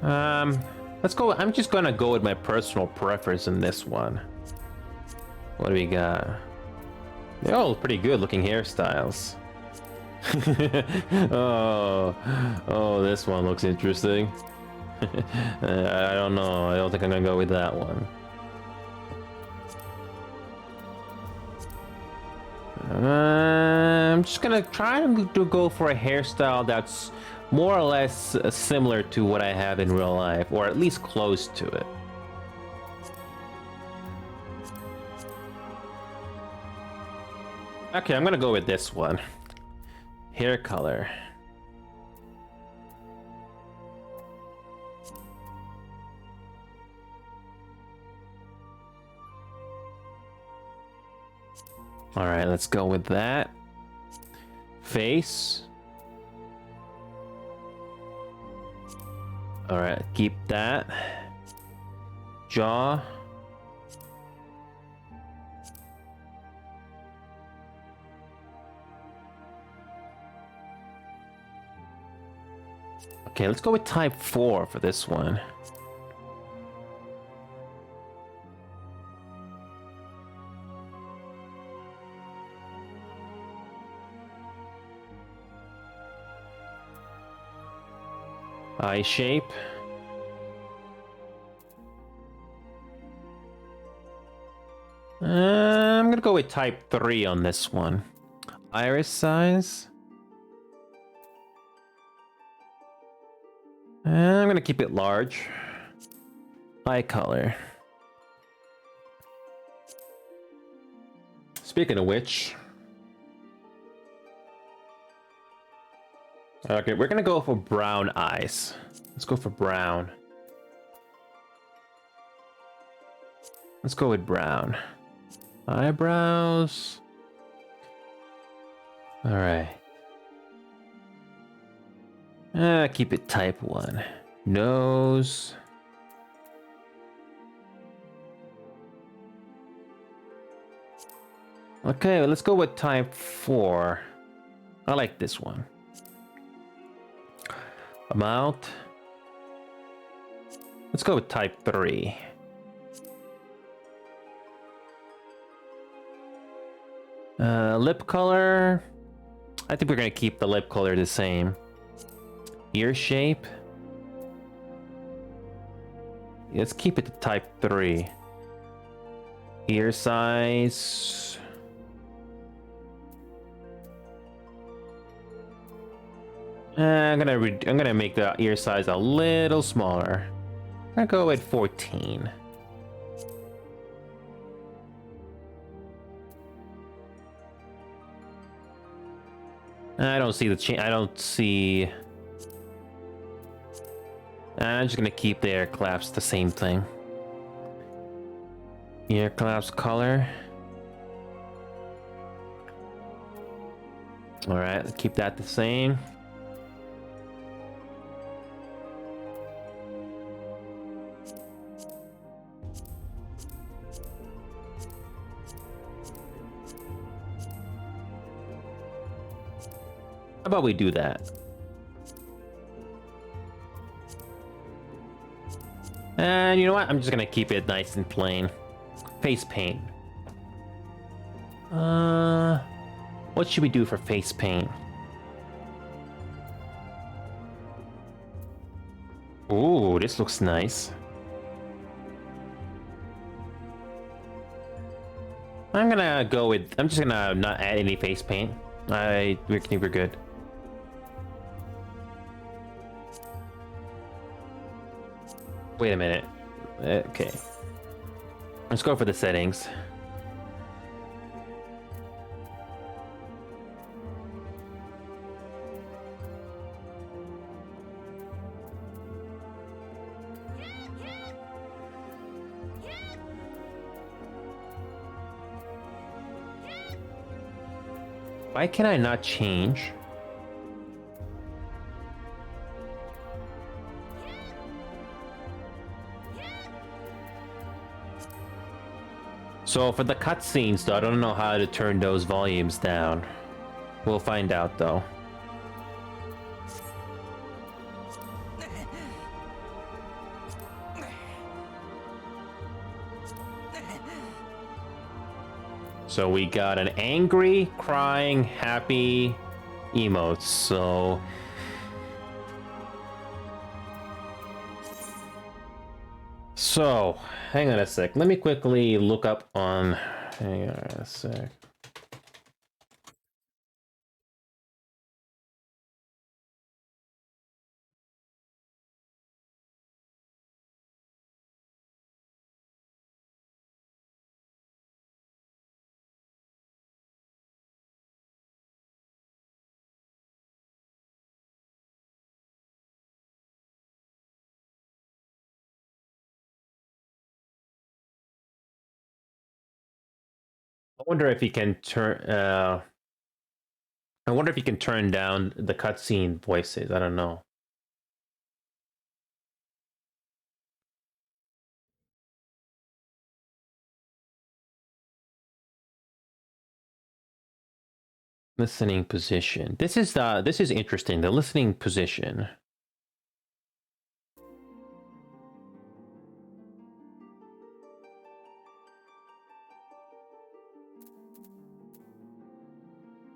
Let's go. I'm just gonna go with my personal preference in this one. What do we got? They're all pretty good looking hairstyles. oh, this one looks interesting. I don't know. I don't think I'm gonna go with that one. I'm just gonna try to go for a hairstyle that's more or less similar to what I have in real life, or at least close to it. Okay, I'm gonna go with this one. Hair color. All right, let's go with that. Face. All right, keep that. Jaw. Okay, let's go with type 4 for this one. Eye shape. I'm gonna go with type 3 on this one. Iris size. I'm gonna keep it large. Eye color. Speaking of which, okay, we're gonna go for brown eyes. Let's go for brown. Let's go with brown. Eyebrows. All right. Keep it type 1. Nose. Okay, let's go with type 4. I like this one. Mouth. Let's go with type 3. Lip color. I think we're gonna keep the lip color the same. Ear shape. Let's keep it to type 3. Ear size. I'm gonna make the ear size a little smaller. I'm gonna go with 14. I don't see the change. I don't see. I'm just gonna keep the ear claps the same thing. Ear claps color. All right, let's keep that the same. How about we do that? And you know what? I'm just gonna keep it nice and plain. Face paint. What should we do for face paint? Ooh, this looks nice. I'm just gonna not add any face paint. We think we're good. Wait a minute. Okay. Let's go for the settings. Why can I not change? So for the cutscenes, though, I don't know how to turn those volumes down. We'll find out, though. So we got an angry, crying, happy emotes. So, hang on a sec. Let me quickly look up on... Hang on a sec. I wonder if he can turn... I wonder if you can turn down the cutscene voices. I don't know. Listening position. This is interesting. The listening position.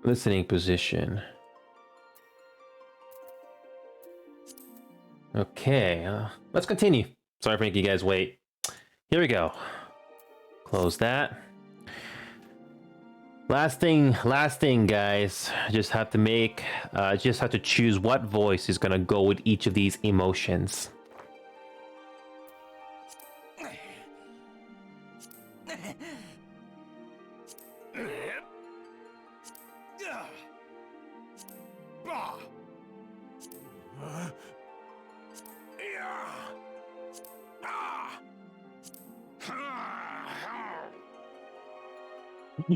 Listening position. Okay, let's continue. Sorry for making you guys wait. Here we go. Close that. Last thing, guys. Just have to choose what voice is gonna go with each of these emotions.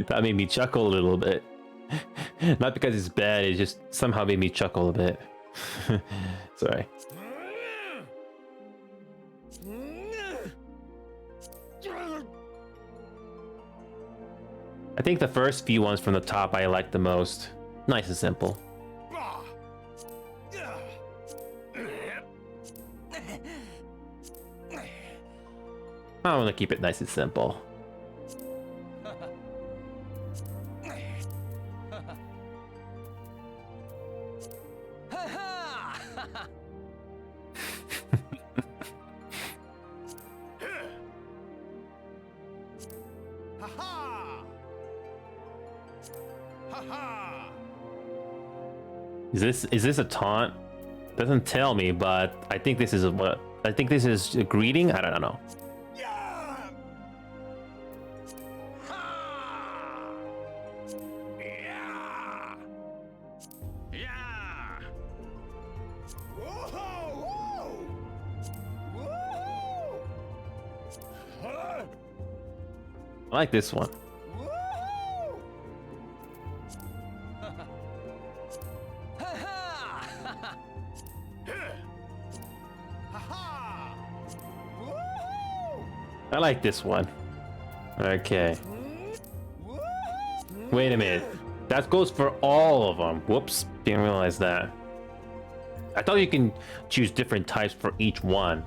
That made me chuckle a little bit. Not because it's bad, it just somehow made me chuckle a bit. Sorry. I think the first few ones from the top I like the most. Nice and simple. I want to keep it nice and simple. Is this a taunt? Doesn't tell me, but I think this is a greeting. I don't know. I like this one. I like this one. Okay. Wait a minute. That goes for all of them. Whoops. Didn't realize that. I thought you can choose different types for each one.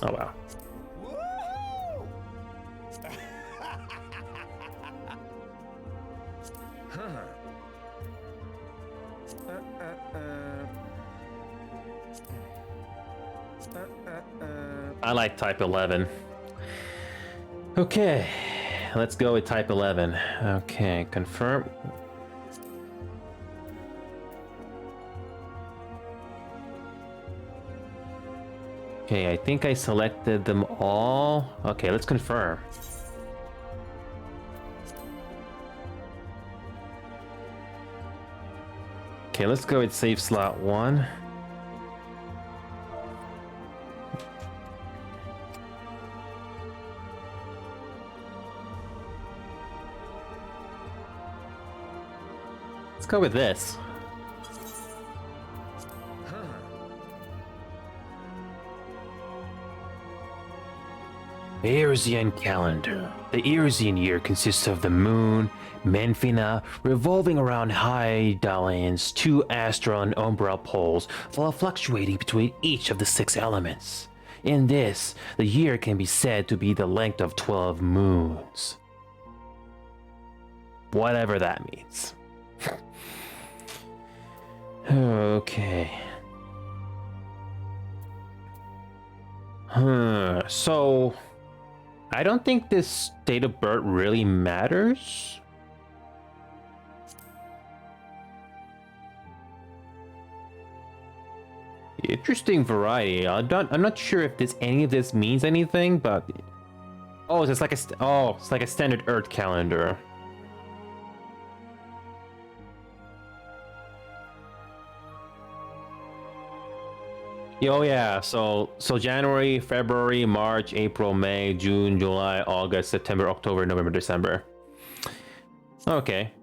Oh, wow. I like type 11. Okay, let's go with type 11. Okay, confirm. Okay, I think I selected them all. Okay, let's confirm. Okay, let's go with save slot 1. Let's go with this. Earsian calendar. The Earsian year consists of the moon, Menfina, revolving around Hydalen's 2 Astra and Umbra poles, while fluctuating between each of the 6 elements. In this, the year can be said to be the length of 12 moons. Whatever that means. Okay. So I don't think this date of birth really matters. Interesting variety. I'm not sure if any of this means anything, but it's like a standard Earth calendar. Oh yeah, so January, February, March, April, May, June, July, August, September, October, November, December. Okay.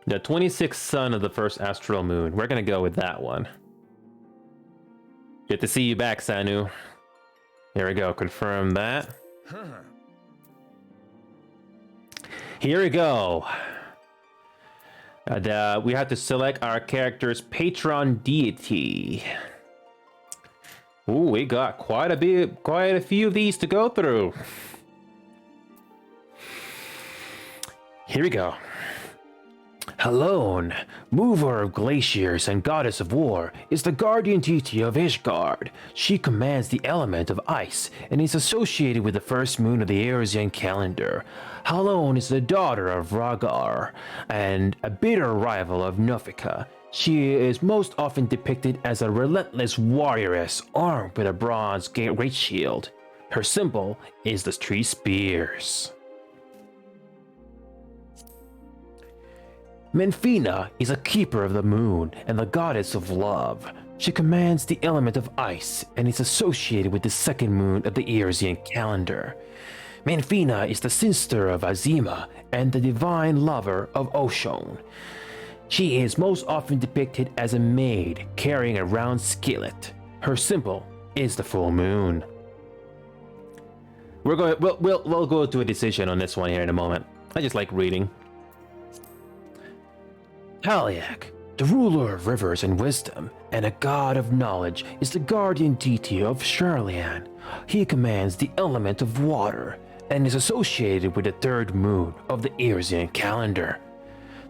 The 26th sun of the first astral moon. We're gonna go with that one. Good to see you back, Sanu. Here we go, confirm that. Here we go. We have to select our character's patron deity. Ooh, we got quite a few of these to go through. Here we go. Halone, mover of glaciers and goddess of war, is the guardian deity of Ishgard. She commands the element of ice and is associated with the first moon of the Arisian calendar. Halone is the daughter of Ragar and a bitter rival of Nufika. She is most often depicted as a relentless warrioress armed with a bronze great shield. Her symbol is the three spears. Menfina is a keeper of the moon and the goddess of love. She commands the element of ice and is associated with the second moon of the Arisian calendar. Menfina is the sister of Azima and the divine lover of Oshon. She is most often depicted as a maid carrying a round skillet. Her symbol is the full moon. We'll go to a decision on this one here in a moment. I just like reading. Taliak, the ruler of rivers and wisdom, and a god of knowledge, is the guardian deity of Sharlian. He commands the element of water, and is associated with the third moon of the Arisian calendar.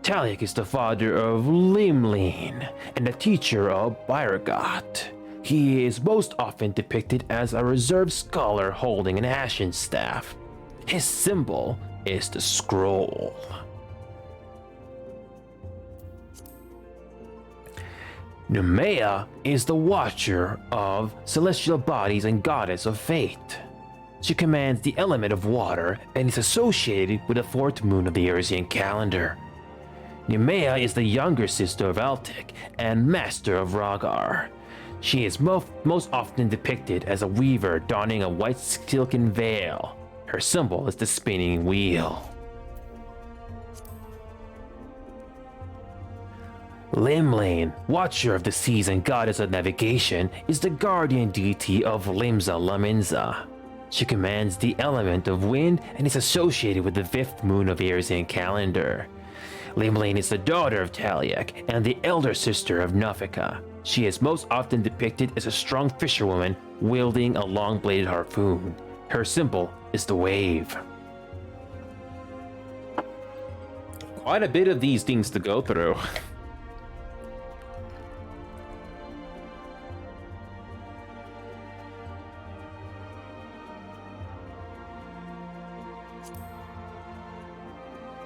Taliak is the father of Limlin, and the teacher of Byragot. He is most often depicted as a reserved scholar holding an ashen staff. His symbol is the scroll. Nimaya is the watcher of celestial bodies and goddess of fate. She commands the element of water and is associated with the fourth moon of the Arisian calendar. Nimaya is the younger sister of Altic and master of Ragar. She is most often depicted as a weaver donning a white silken veil. Her symbol is the spinning wheel. Limlane, watcher of the seas and goddess of navigation, is the guardian deity of Limsa Laminza. She commands the element of wind and is associated with the fifth moon of the Arisian calendar. Limlane is the daughter of Taliak and the elder sister of Nufika. She is most often depicted as a strong fisherwoman wielding a long-bladed harpoon. Her symbol is the wave. Quite a bit of these things to go through.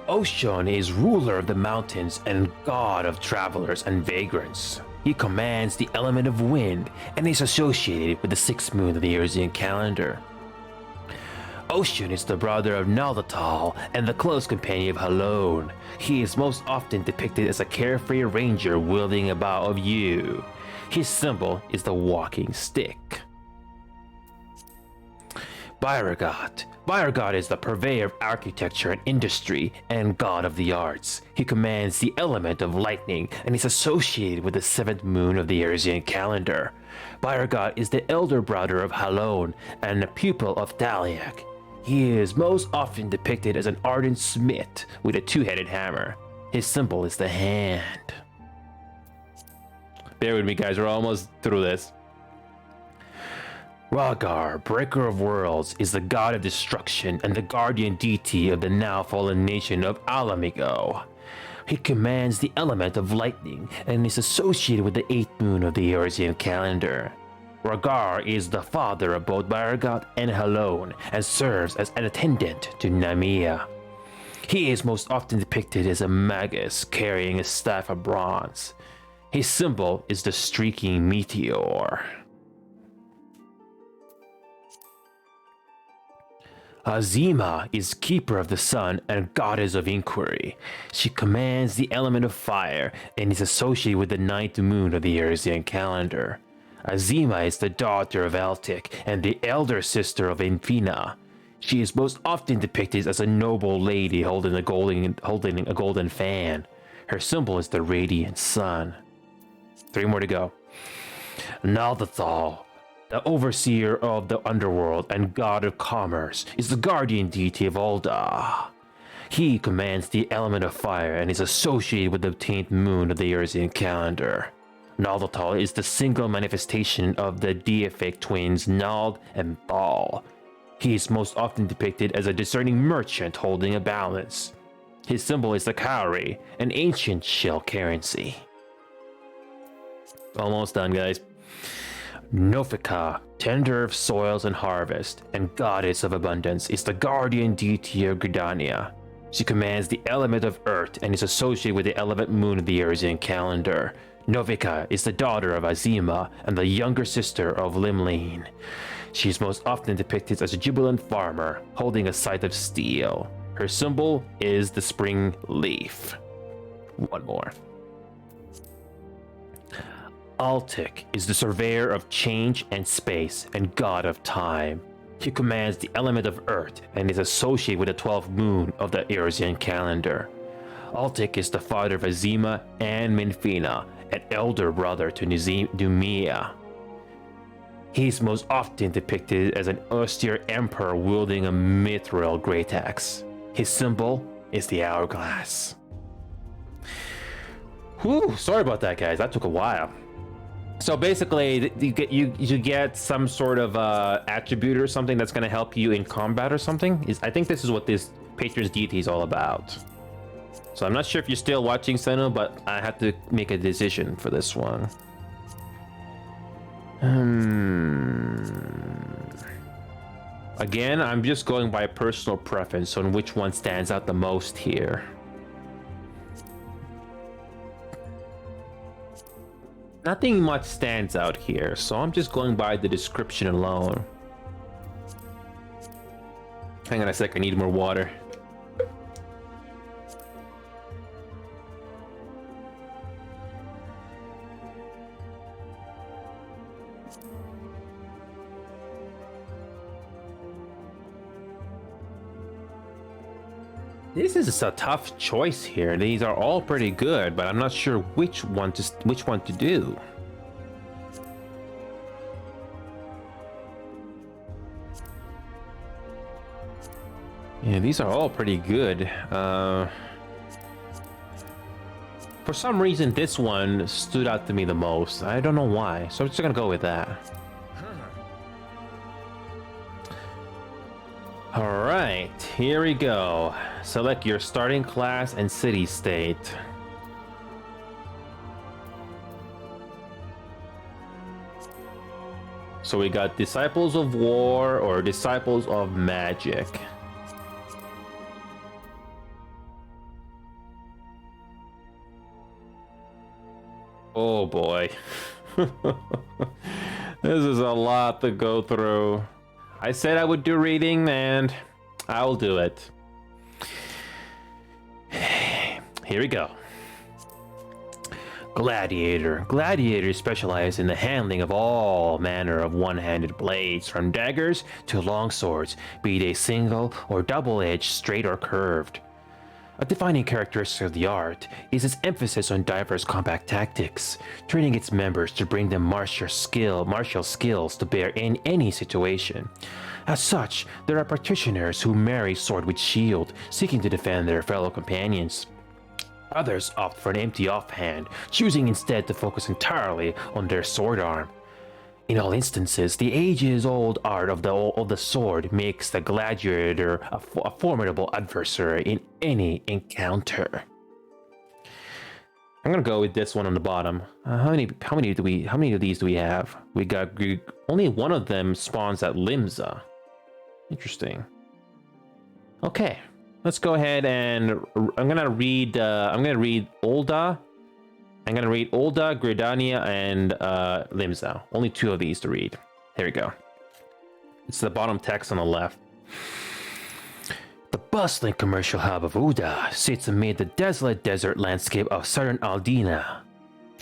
Oshon is ruler of the mountains and god of travelers and vagrants. He commands the element of wind and is associated with the sixth moon of the Arisian calendar. Ocean is the brother of Naldatal and the close companion of Halone. He is most often depicted as a carefree ranger wielding a bow of yew. His symbol is the walking stick. Byragot. Byragot is the purveyor of architecture and industry and god of the arts. He commands the element of lightning and is associated with the seventh moon of the Arisian calendar. Byragot is the elder brother of Halone and a pupil of Taliak. He is most often depicted as an ardent smith with a two-headed hammer. His symbol is the hand. Bear with me, guys, we're almost through this. Ragar, Breaker of Worlds, is the god of destruction and the guardian deity of the now fallen nation of Alamigo. He commands the element of lightning and is associated with the 8th moon of the Eurasian calendar. Ragar is the father of both Baragat and Halone and serves as an attendant to Nimaya. He is most often depicted as a magus carrying a staff of bronze. His symbol is the streaking meteor. Azima is keeper of the sun and goddess of inquiry. She commands the element of fire and is associated with the 9th moon of the Eurasian calendar. Azima is the daughter of Altic and the elder sister of Infina. She is most often depicted as a noble lady holding a golden fan. Her symbol is the radiant sun. 3 more to go. Naldathal, the overseer of the underworld and god of commerce, is the guardian deity of Ulda. He commands the element of fire and is associated with the 10th moon of the Eurasian calendar. Naldathal is the single manifestation of the deific twins Nald and Thal. He is most often depicted as a discerning merchant holding a balance. His symbol is the cowrie, an ancient shell currency. Almost done, guys. Nofika, tender of soils and harvest, and goddess of abundance, is the guardian deity of Gridania. She commands the element of earth and is associated with the 11th moon of the Eurasian calendar. Novika is the daughter of Azima and the younger sister of Limline. She is most often depicted as a jubilant farmer holding a scythe of steel. Her symbol is the spring leaf. 1 more. Altic is the surveyor of change and space and god of time. He commands the element of earth and is associated with the 12th moon of the Eurasian calendar. Altic is the father of Azima and Minfina, an elder brother to Nimaya. He is most often depicted as an austere emperor wielding a mithril great axe. His symbol is the hourglass. Whew, sorry about that, guys. That took a while. So basically, you get some sort of attribute or something that's going to help you in combat or something. I think this is what this Patron's Deity is all about. So I'm not sure if you're still watching, Seno, but I had to make a decision for this one. Again, I'm just going by personal preference on which one stands out the most here. Nothing much stands out here, so I'm just going by the description alone. Hang on a sec, I need more water. This is a tough choice here. These are all pretty good, but I'm not sure which one to do. Yeah, these are all pretty good. For some reason, this one stood out to me the most. I don't know why, so I'm just gonna go with that. Alright, here we go. Select your starting class and city-state. So we got Disciples of War or Disciples of Magic. Oh boy. This is a lot to go through. I said I would do reading, and I will do it. Here we go. Gladiator. Gladiators specialize in the handling of all manner of one-handed blades, from daggers to long swords, be they single or double-edged, straight or curved. A defining characteristic of the art is its emphasis on diverse combat tactics, training its members to bring them martial skills to bear in any situation. As such, there are practitioners who marry sword with shield, seeking to defend their fellow companions. Others opt for an empty offhand, choosing instead to focus entirely on their sword arm. In all instances, the ages-old art of the sword makes the gladiator a formidable adversary in any encounter. I'm gonna go with this one on the bottom. How many of these do we have? We got only one of them spawns at Limsa. Interesting. Okay, let's go ahead and I'm gonna read Olda. I'm gonna read Olda, Gridania, and Limsa. Only two of these to read. Here we go. It's the bottom text on the left. The bustling commercial hub of Uda sits amid the desolate desert landscape of southern Aldina.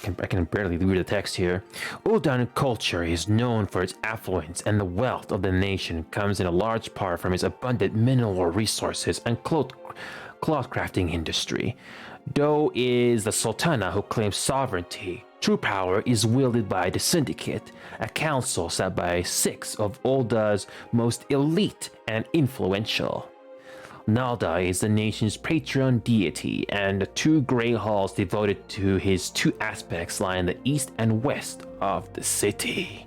I can barely read the text here. Udan culture is known for its affluence, and the wealth of the nation comes in a large part from its abundant mineral resources and cloth crafting industry. Do is the Sultana who claims sovereignty. True power is wielded by the Syndicate, a council set by 6 of Ulda's most elite and influential. Nalda is the nation's patron deity, and the 2 Grey Halls devoted to his 2 aspects lie in the east and west of the city.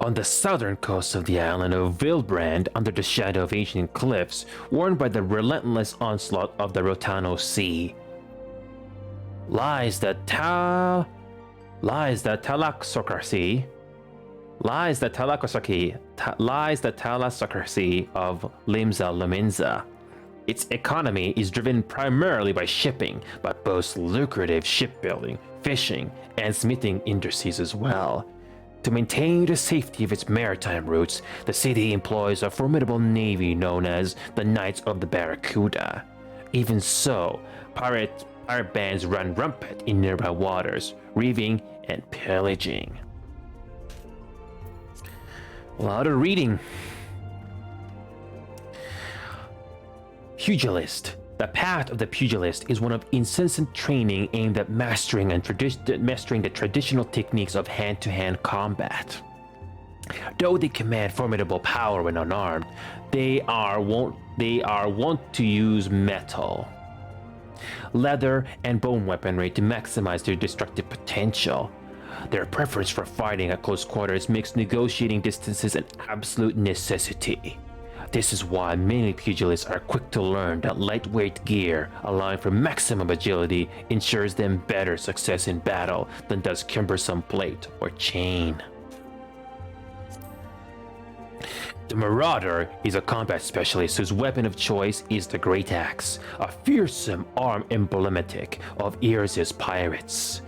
On the southern coast of the island of Vilbrand, under the shadow of ancient cliffs, warned by the relentless onslaught of the Rotano Sea, lies the Talaksocracy of Limsa Lominsa. Its economy is driven primarily by shipping, but boasts lucrative shipbuilding, fishing, and smithing industries as well. To maintain the safety of its maritime routes, the city employs a formidable navy known as the Knights of the Barracuda. Even so, pirate bands run rampant in nearby waters, reaving and pillaging. A lot of reading. Pugilist. The path of the pugilist is one of incessant training aimed at mastering the traditional techniques of hand-to-hand combat. Though they command formidable power when unarmed, they are wont to use metal, leather, and bone weaponry to maximize their destructive potential. Their preference for fighting at close quarters makes negotiating distances an absolute necessity. This is why many pugilists are quick to learn that lightweight gear, allowing for maximum agility, ensures them better success in battle than does cumbersome plate or chain. The Marauder is a combat specialist whose weapon of choice is the Great Axe, a fearsome arm emblematic of Irz's pirates.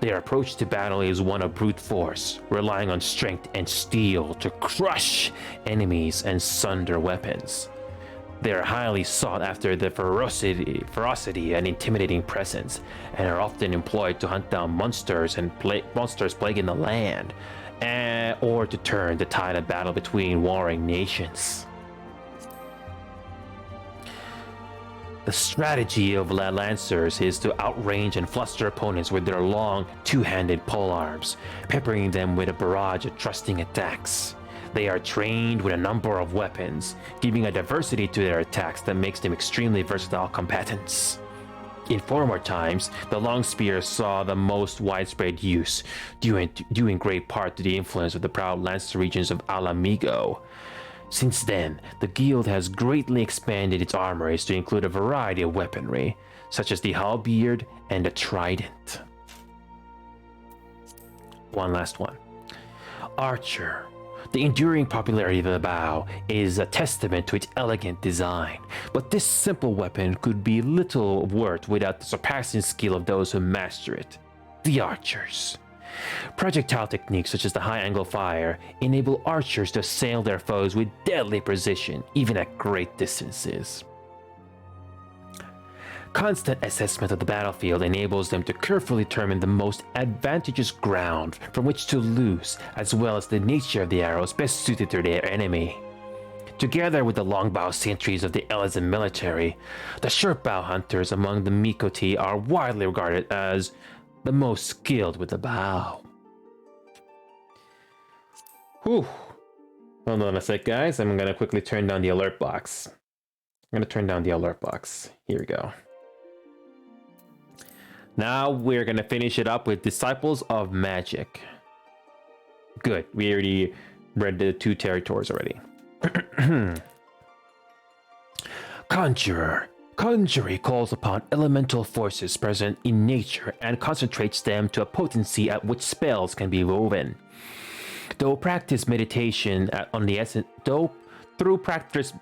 Their approach to battle is one of brute force, relying on strength and steel to crush enemies and sunder weapons. They are highly sought after their ferocity and intimidating presence, and are often employed to hunt down monsters plaguing the land, or to turn the tide of battle between warring nations. The strategy of lancers is to outrange and fluster opponents with their long, two-handed polearms, peppering them with a barrage of thrusting attacks. They are trained with a number of weapons, giving a diversity to their attacks that makes them extremely versatile combatants. In former times, the long spear saw the most widespread use, due in great part to the influence of the proud lancer regions of Alamigo. Since then, the guild has greatly expanded its armories to include a variety of weaponry, such as the halberd and the trident. One last one. Archer. The enduring popularity of the bow is a testament to its elegant design, but this simple weapon could be little worth without the surpassing skill of those who master it. The archers. Projectile techniques such as the high-angle fire enable archers to assail their foes with deadly precision, even at great distances. Constant assessment of the battlefield enables them to carefully determine the most advantageous ground from which to loose, as well as the nature of the arrows best suited to their enemy. Together with the longbow sentries of the Elizan military, the shortbow hunters among the Mikoti are widely regarded as the most skilled with the bow. Whew. Hold on a sec, guys. I'm going to quickly turn down the alert box. Here we go. Now we're gonna finish it up with Disciples of Magic. Good. We already read the 2 territories already. Conjurer. Conjuring calls upon elemental forces present in nature and concentrates them to a potency at which spells can be woven. Though practice meditation on the essence, through practice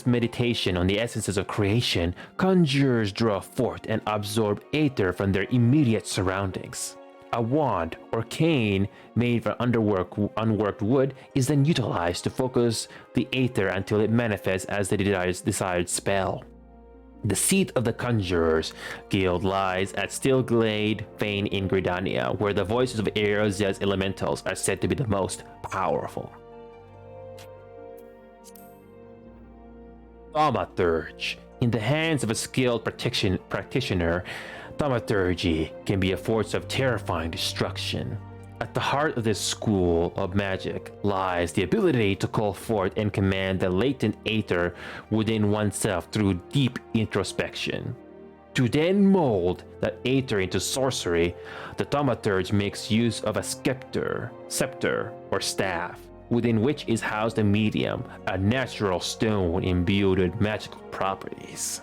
meditation on the essences of creation, conjurers draw forth and absorb aether from their immediate surroundings. A wand or cane made from unworked wood is then utilized to focus the aether until it manifests as the desired spell. The seat of the Conjurers Guild lies at Stillglade Fane in Gridania, where the voices of Eorzea elementals are said to be the most powerful. Thaumaturge. In the hands of a skilled practitioner, thaumaturgy can be a force of terrifying destruction. At the heart of this school of magic lies the ability to call forth and command the latent aether within oneself through deep introspection. To then mold that aether into sorcery, the thaumaturge makes use of a scepter, or staff, within which is housed a medium, a natural stone imbued with magical properties.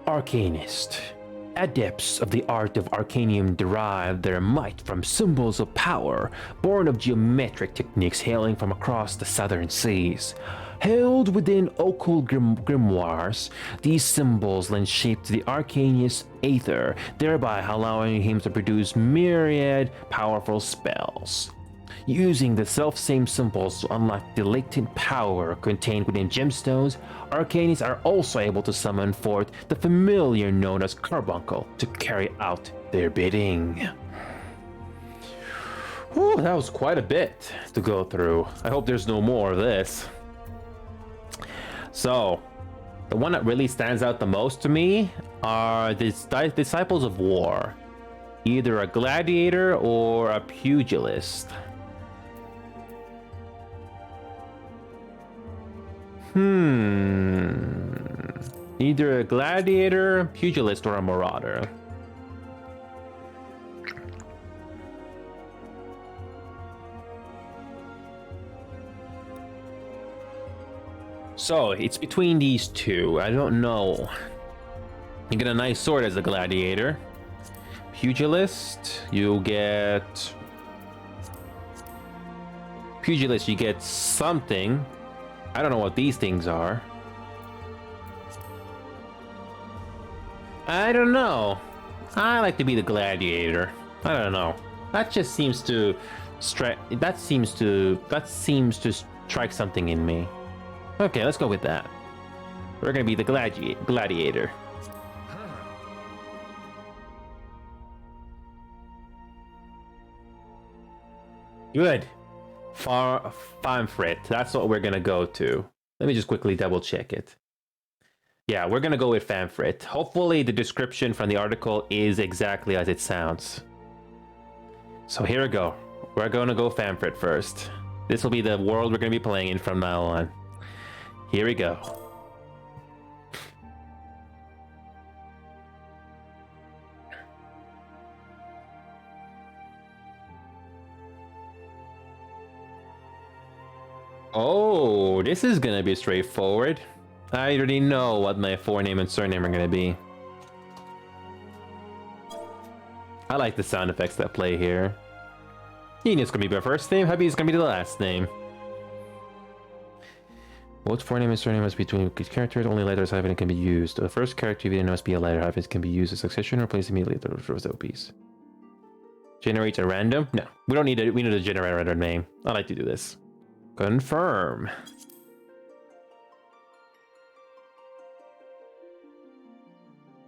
Arcanist. Adepts of the art of arcanium derive their might from symbols of power, born of geometric techniques hailing from across the southern seas. Held within occult grimoires, these symbols lend shape to the arcanist's aether, thereby allowing him to produce myriad powerful spells. Using the self-same symbols to unlock the latent power contained within gemstones, arcanists are also able to summon forth the familiar known as carbuncle to carry out their bidding. Whew, that was quite a bit to go through. I hope there's no more of this. So, the one that really stands out the most to me are the Disciples of War. Either a gladiator or a pugilist. Either a gladiator, pugilist, or a marauder. So, it's between these two. I don't know. You get a nice sword as a gladiator. Pugilist, you get... Pugilist, you get something. I don't know what these things are. I don't know. I like to be the gladiator. I don't know. That just seems to strike. That seems to strike something in me. Okay, let's go with that. We're gonna be the gladiator. Good. Famfrit. That's what we're gonna go to. Let me just quickly double check it. Yeah, we're gonna go with Famfrit. Hopefully the description from the article is exactly as it sounds. So here we go. We're gonna go Famfrit first. This will be the world we're gonna be playing in from now on. Here we go. Oh, this is gonna be straightforward. I already know what my forename and surname are gonna be. I like the sound effects that play here. Enid's gonna be my first name, Hubby's gonna be the last name. Both forename and surname must be between characters, only letters hyphen can be used. The first character even must be a letter hyphen can be used as succession or placed immediately after the first piece. Generates a random? No, we don't need it. We need to generate a random name. I like to do this. Confirm.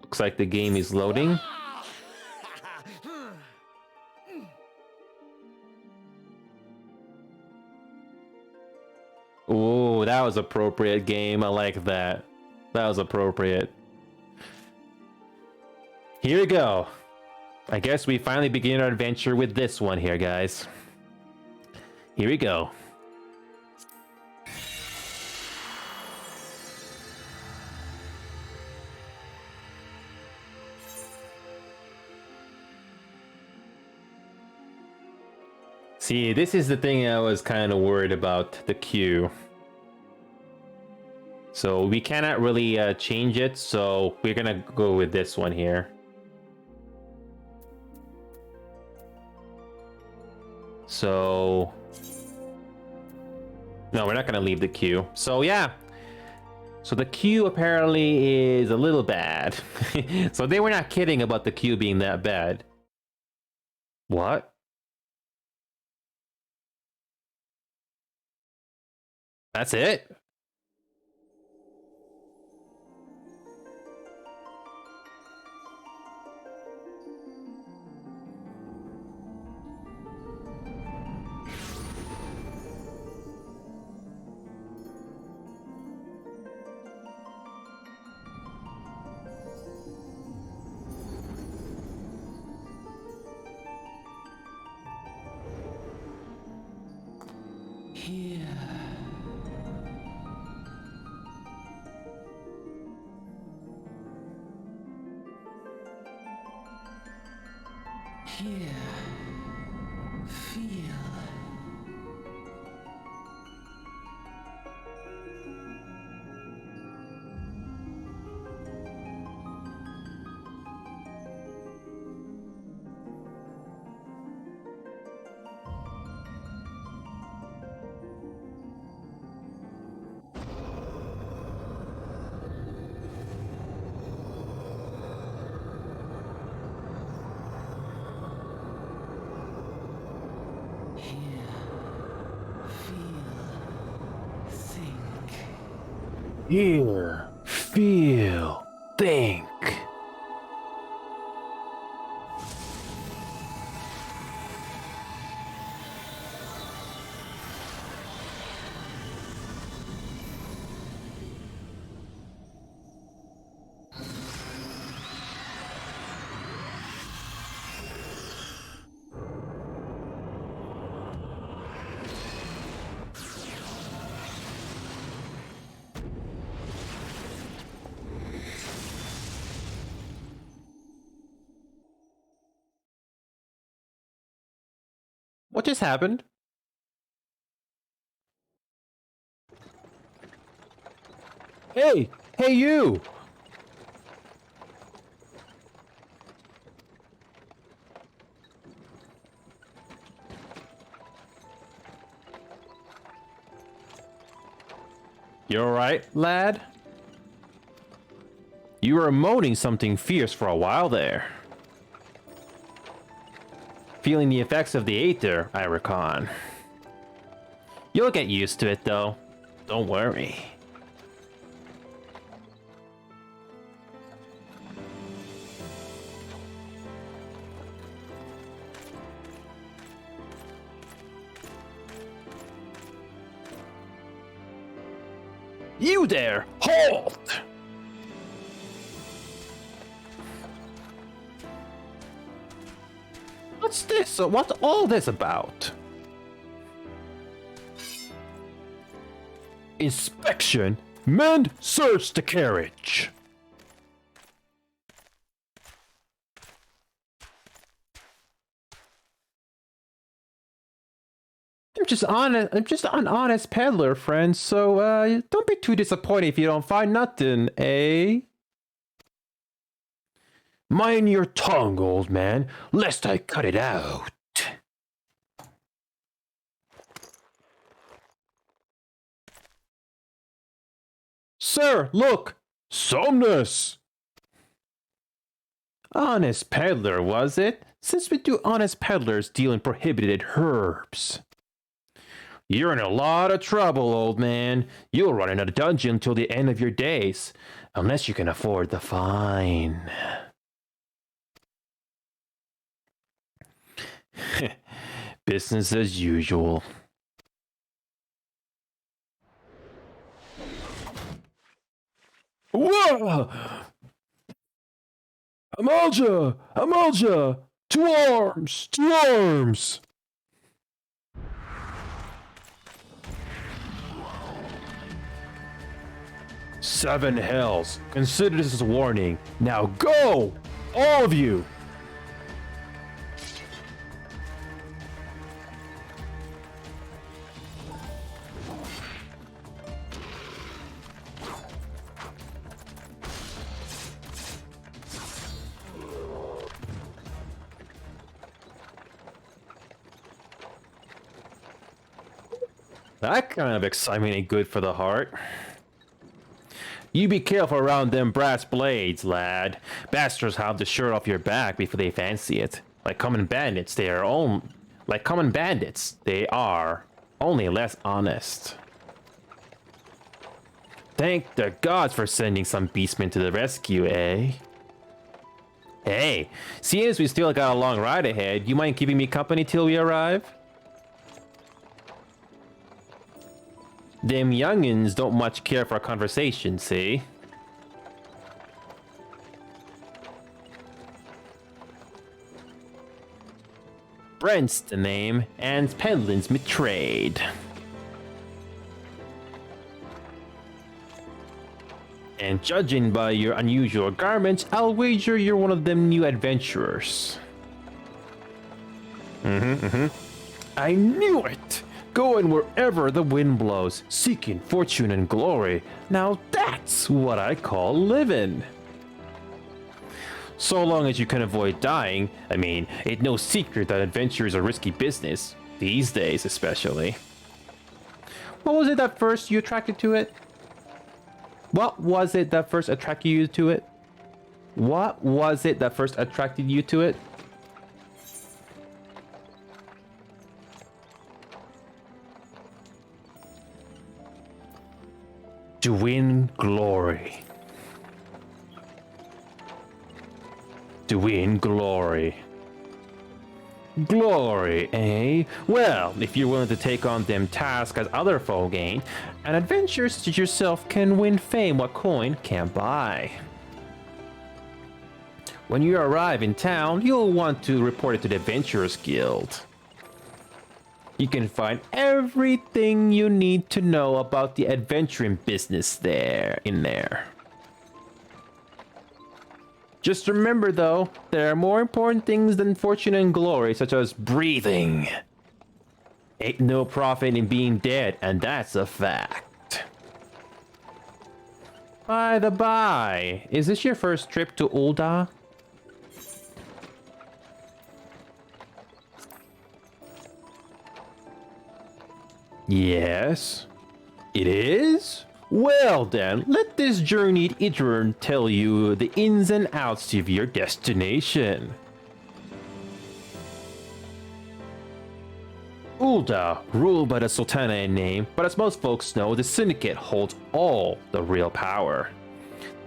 Looks like the game is loading. Ooh, that was appropriate game. I like that. That was appropriate. Here we go. I guess we finally begin our adventure with this one here, guys. Here we go. See, this is the thing I was kind of worried about, the queue. So we cannot really change it, so we're gonna go with this one here. So... no, we're not gonna leave the queue. So yeah. So the queue apparently is a little bad. So they were not kidding about the queue being that bad. What? That's it? Here, feel. Hear, feel, think. What just happened? Hey! Hey, you! You alright, lad? You were moaning something fierce for a while there. Feeling the effects of the Aether, I reckon. You'll get used to it, though. Don't worry. You there! Halt! What's this? What's all this about? Inspection. Mend, search the carriage. I'm just an honest peddler, friend, so don't be too disappointed if you don't find nothing, eh? Mind your tongue, old man, lest I cut it out. Sir, look! Somnus! Honest peddler, was it? Since we do honest peddlers deal in prohibited herbs. You're in a lot of trouble, old man. You'll run in a dungeon till the end of your days, unless you can afford the fine. Business as usual. Whoa! Amalja! Amalja! To arms! To arms! Seven hells. Consider this as a warning. Now go! All of you! That kind of excitement ain't good for the heart. You be careful around them brass blades, lad. Bastards have the shirt off your back before they fancy it. Like common bandits, they are only less honest. Thank the gods for sending some beastmen to the rescue, eh? Hey, seeing as we still got a long ride ahead, you mind keeping me company till we arrive? Them youngins don't much care for a conversation, see? Brent's the name, and Pedlin's me trade. And judging by your unusual garments, I'll wager you're one of them new adventurers. I knew it! Going wherever the wind blows, seeking fortune and glory. Now that's what I call living. So long as you can avoid dying, I mean, it's no secret that adventure is a risky business, these days especially. What was it that first you attracted to it? What was it that first attracted you to it? What was it that first attracted you to it? To win glory. To win glory. Glory, eh? Well, if you're willing to take on them tasks as other folk ain't, an adventurer such as yourself can win fame what coin can't buy. When you arrive in town, you'll want to report it to the Adventurers Guild. You can find everything you need to know about the adventuring business in there. Just remember though, there are more important things than fortune and glory, such as breathing. Ain't no profit in being dead, and that's a fact. By the by, is this your first trip to Ul'dah? Yes, it is? Well then, let this journeyed iterer tell you the ins and outs of your destination. Ul'dah, ruled by the Sultana in name, but as most folks know, the Syndicate holds all the real power.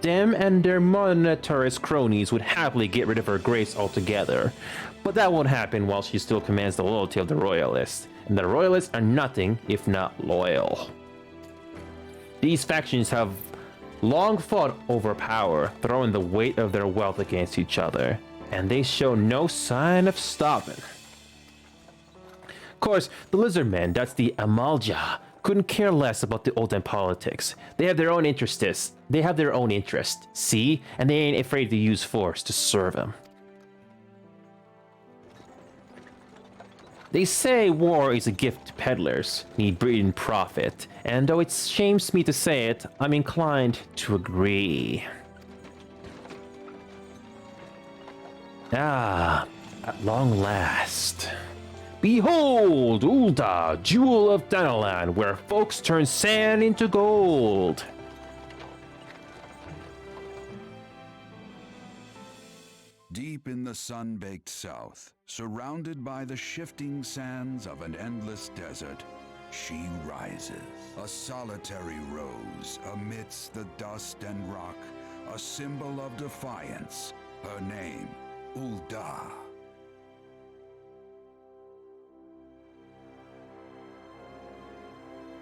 Them and their monetarist cronies would happily get rid of her grace altogether, but that won't happen while she still commands the loyalty of the Royalists, and the Royalists are nothing if not loyal. These factions have long fought over power, throwing the weight of their wealth against each other, and they show no sign of stopping. Of course, the Lizardmen, that's the Amalja, couldn't care less about the Ul'dah politics. They have their own interests. See? And they ain't afraid to use force to serve them. They say war is a gift to peddlers, need breed and profit, and though it shames me to say it, I'm inclined to agree. Ah, at long last. Behold, Ul'dah, jewel of Danalan, where folks turn sand into gold. Deep in the sun-baked south, surrounded by the shifting sands of an endless desert, she rises. A solitary rose amidst the dust and rock, a symbol of defiance. Her name, Ul'dah.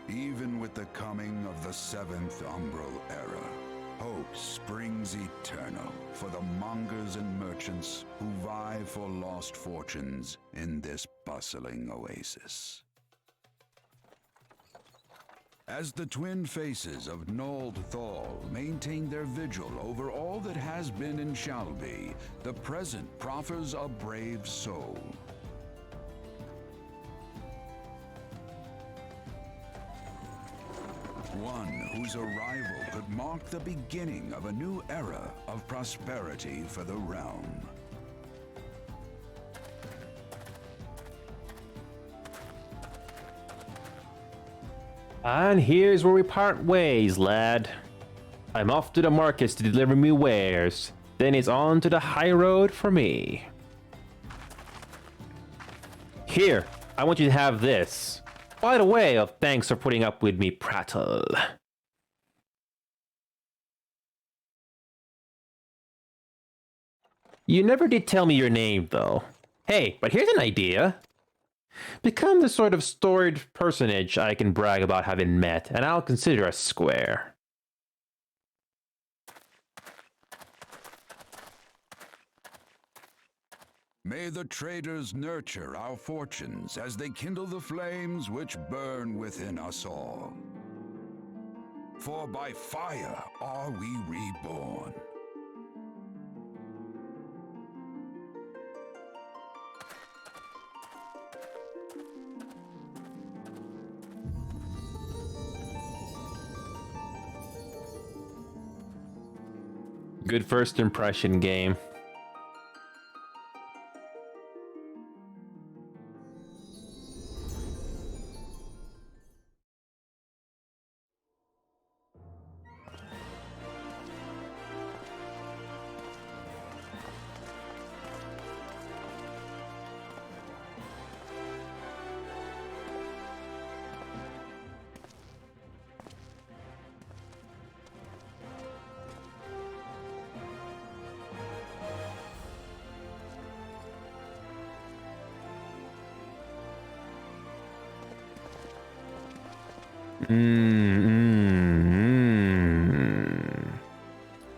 Even with the coming of the seventh umbral era, hope springs eternal for the mongers and merchants who vie for lost fortunes in this bustling oasis. As the twin faces of Nold Thal maintain their vigil over all that has been and shall be, the present proffers a brave soul. One whose arrival could mark the beginning of a new era of prosperity for the realm. And here's where we part ways, lad. I'm off to the markets to deliver me wares. Then it's on to the high road for me. Here, I want you to have this. By the way, of thanks for putting up with me prattle. You never did tell me your name, though. Hey, but here's an idea. Become the sort of storied personage I can brag about having met, and I'll consider us square. May the traders nurture our fortunes as they kindle the flames which burn within us all. For by fire are we reborn. Good first impression game.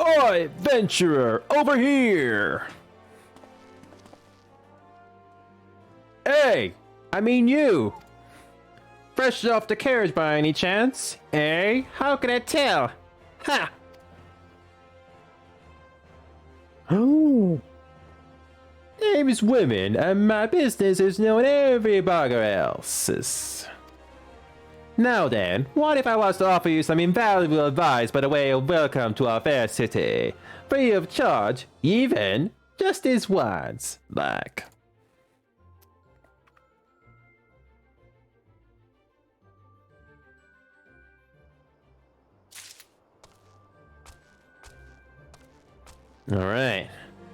Oi, adventurer, over here! Hey, I mean you! Fresh off the carriage by any chance? Eh? How can I tell? Ha! Oh. Name is Women, and my business is known every bugger else's. Now then, what if I was to offer you some invaluable advice by the way of welcome to our fair city? Free of charge, even just this once, like. Alright.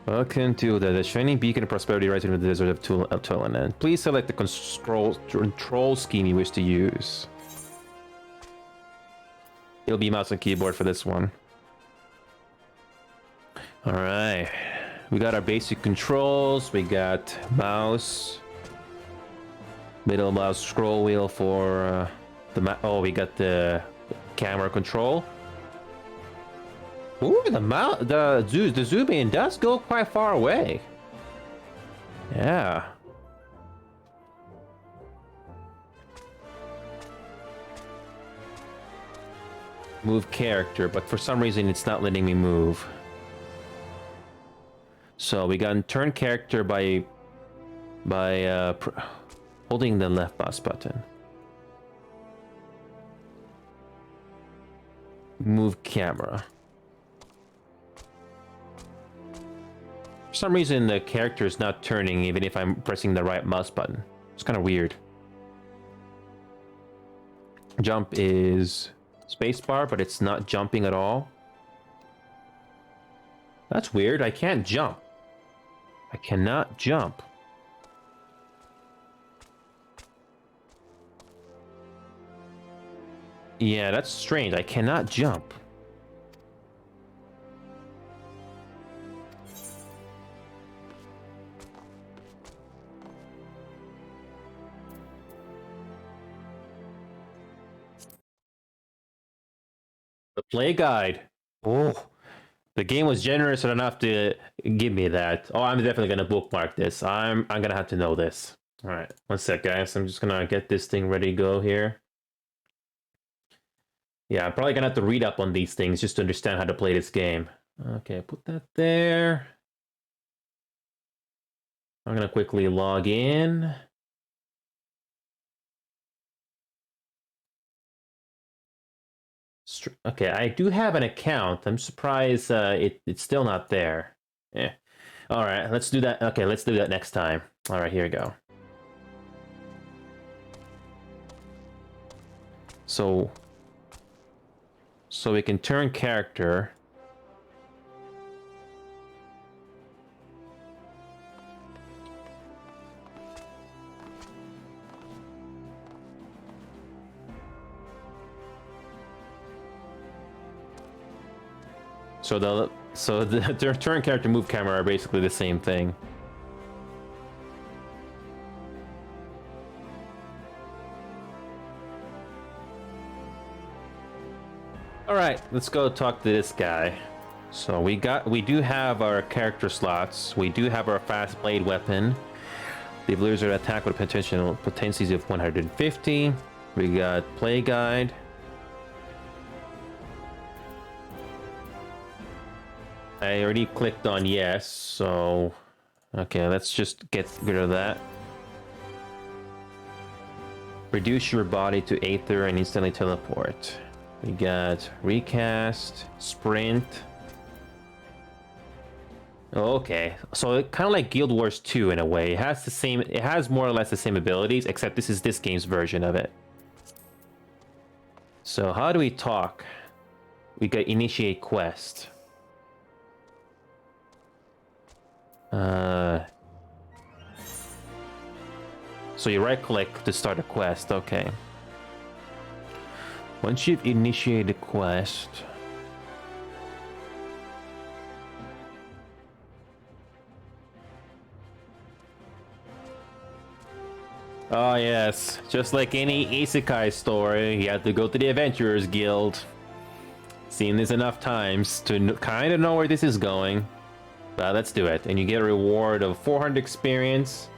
Welcome to the shining beacon of prosperity rising in the desert of Tulan. Please select the control scheme you wish to use. It'll be mouse and keyboard for this one. Alright. We got our basic controls. We got mouse. Middle mouse scroll wheel for oh, we got the camera control. Ooh, the zoom in does go quite far away. Yeah. Move character, but for some reason it's not letting me move. So we got turn character by holding the left mouse button. Move camera. For some reason the character is not turning even if I'm pressing the right mouse button. It's kind of weird. Jump is spacebar, but it's not jumping at all. That's weird. I can't jump. I cannot jump. Yeah, that's strange. I cannot jump. The play guide. Oh, the game was generous enough to give me that. Oh, I'm definitely gonna bookmark this. I'm gonna have to know this. All right, one sec, guys. I'm just gonna get this thing ready to go here. Yeah, I'm probably gonna have to read up on these things just to understand how to play this game. Okay, put that there. I'm gonna quickly log in. Okay, I do have an account. I'm surprised it's still not there. Yeah. All right, let's do that. Okay, let's do that next time. All right, here we go. So we can turn character. So the turn character move camera are basically the same thing. All right, let's go talk to this guy. So we do have our character slots. We do have our fast blade weapon. The blizzard attack with potential potencies of 150. We got play guide. I already clicked on yes, so okay, let's just get rid of that. Reduce your body to Aether and instantly teleport. We got recast, sprint. Okay, so it kind of like Guild Wars 2 in a way. It has more or less the same abilities, except this is this game's version of it. So how do we talk? We got initiate quest. So you right click to start a quest, okay. Once you've initiated a quest, oh yes, just like any isekai story, you have to go to the Adventurers Guild. Seen this enough times to kind of know where this is going. But let's do it. And you get a reward of 400 experience.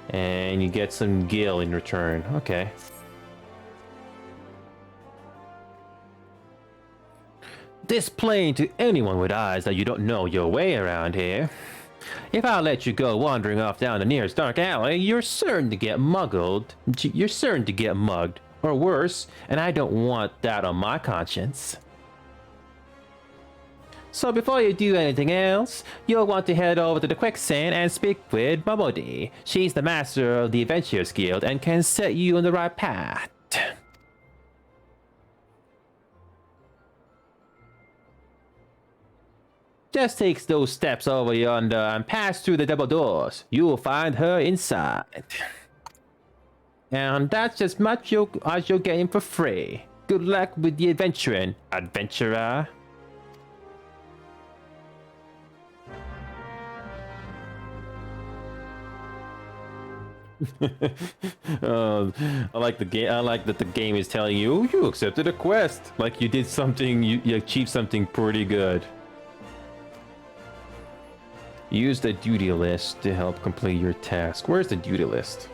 And you get some gil in return. Okay. Displain to anyone with eyes that you don't know your way around here. If I let you go wandering off down the nearest dark alley, you're certain to get muggled. You're certain to get mugged. Or worse, and I don't want that on my conscience. So before you do anything else, you'll want to head over to the quicksand and speak with Momodi. She's the master of the Adventurers Guild and can set you on the right path. Just take those steps over yonder and pass through the double doors. You'll find her inside. And that's as much as you're getting for free. Good luck with the adventuring, adventurer. I like the game. I like that the game is telling you, you accepted a quest. Like you did something, you achieved something pretty good. Use the duty list to help complete your task. Where's the duty list?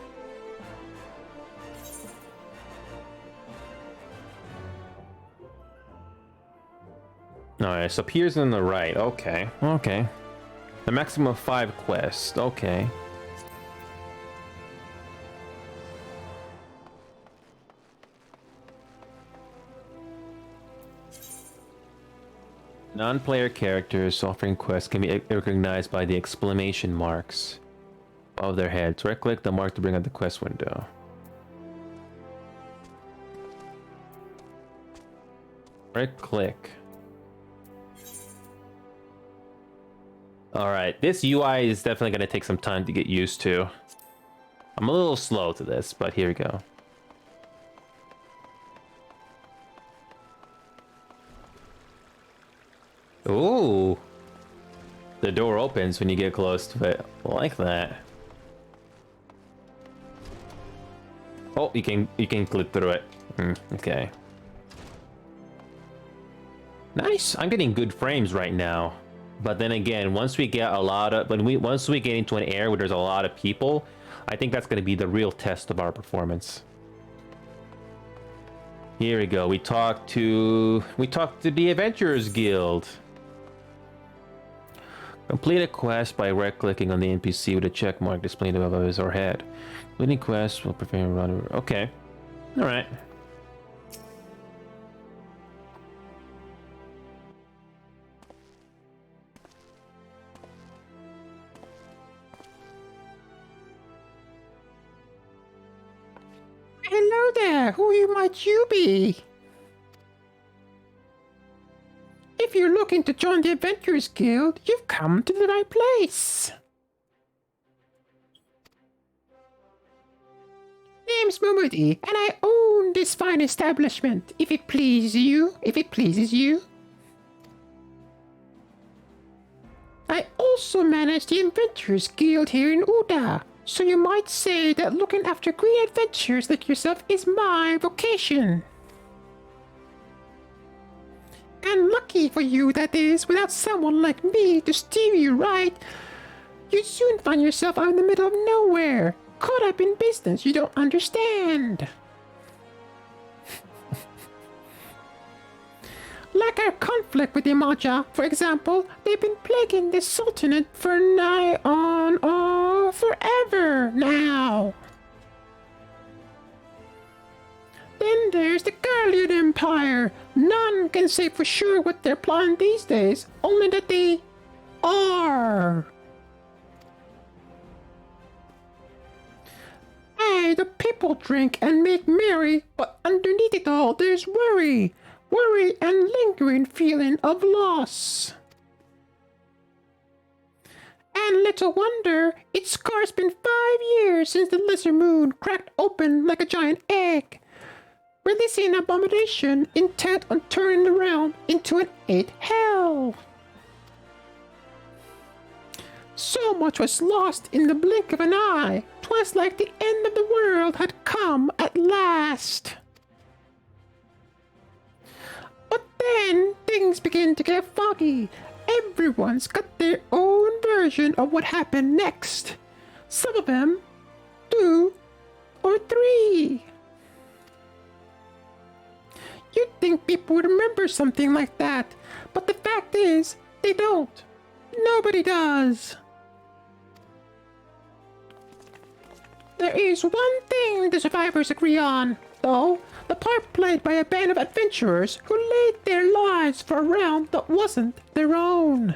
Alright, so appears on the right. Okay, okay. A maximum of 5 quests. Okay. Non-player characters offering quests can be recognized by the exclamation marks above their heads. Right-click the mark to bring up the quest window. Right-click. Alright, this UI is definitely going to take some time to get used to. I'm a little slow to this, but here we go. Ooh. The door opens when you get close to it. I like that. Oh, you can clip through it. Okay. Nice. I'm getting good frames right now. But then again, once we get once we get into an area where there's a lot of people, I think that's going to be the real test of our performance. Here we go. We talked to the Adventurers Guild. Complete a quest by right-clicking on the NPC with a check mark displayed above his or head. Completing quests will prepare a run. Okay. Alright. Hello there, might you be? If you're looking to join the Adventurers Guild, you've come to the right place. Name's Mumudi, and I own this fine establishment, if it pleases you. I also manage the Adventurers Guild here in Uda, so you might say that looking after great adventurers like yourself is my vocation. And lucky for you, that is, without someone like me to steer you right, you'd soon find yourself out in the middle of nowhere, caught up in business you don't understand. Like our conflict with Nimaya, for example, they've been plaguing the Sultanate for nigh on forever now. Then there's the Garlean Empire. None can say for sure what they're planning these days, only that they are. Aye, the people drink and make merry, but underneath it all there's worry and lingering feeling of loss. And little wonder, it's scarce been 5 years since the lesser moon cracked open like a giant egg, releasing an abomination intent on turning the realm into an 8th hell. So much was lost in the blink of an eye. 'Twas like the end of the world had come at last. But then things begin to get foggy. Everyone's got their own version of what happened next. Some of them 2 or 3. You'd think people would remember something like that, but the fact is, they don't. Nobody does. There is one thing the survivors agree on, though, the part played by a band of adventurers who laid their lives for a realm that wasn't their own.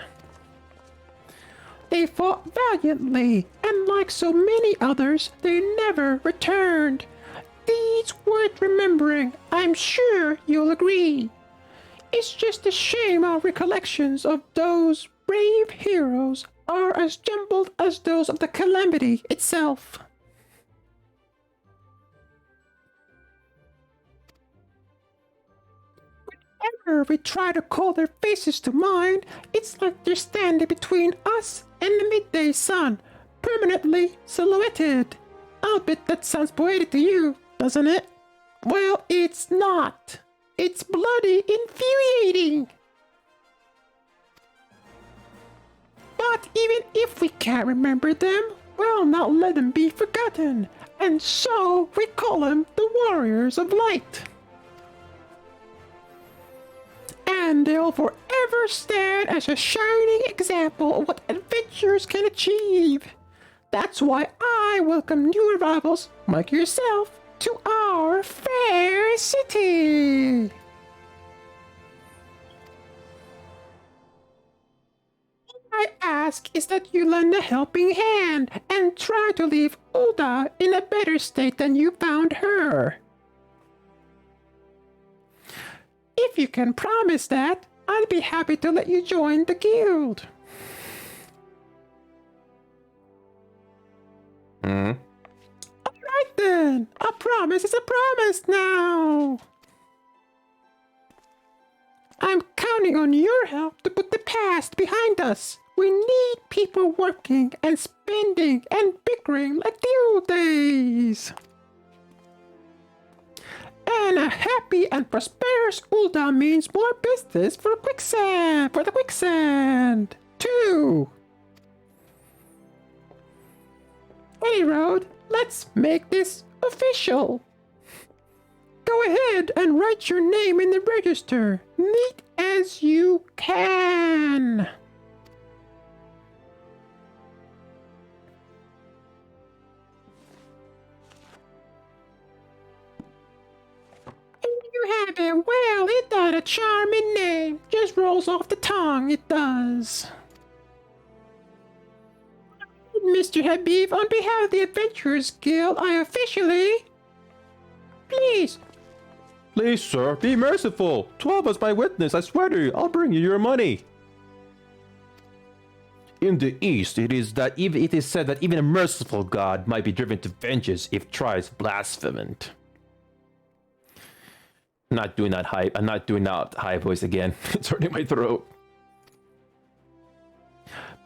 They fought valiantly, and like so many others, they never returned. Deeds worth remembering, I'm sure you'll agree. It's just a shame our recollections of those brave heroes are as jumbled as those of the calamity itself. Whenever we try to call their faces to mind, it's like they're standing between us and the midday sun, permanently silhouetted. I'll bet that sounds poetic to you, doesn't it? Well, it's not. It's bloody infuriating. But even if we can't remember them, we'll not let them be forgotten. And so we call them the Warriors of Light. And they'll forever stand as a shining example of what adventurers can achieve. That's why I welcome new arrivals, like yourself, to our fair city. All I ask is that you lend a helping hand and try to leave Uda in a better state than you found her. If you can promise that, I'd be happy to let you join the guild. Alright then, a promise is a promise now. I'm counting on your help to put the past behind us. We need people working and spending and bickering like the old days. And a happy and prosperous Ulda means more business for the quicksand, too. Any road, let's make this official. Go ahead and write your name in the register, neat as you can. You have it. Well, it got a charming name. Just rolls off the tongue, it does. Mr. Habib, on behalf of the Adventurers Guild, I officially... please. Please, sir, be merciful. 12 is my witness. I swear to you, I'll bring you your money. In the East, it is said that even a merciful god might be driven to vengeance if tries blaspheming. I'm not doing that high voice again. It's hurting my throat.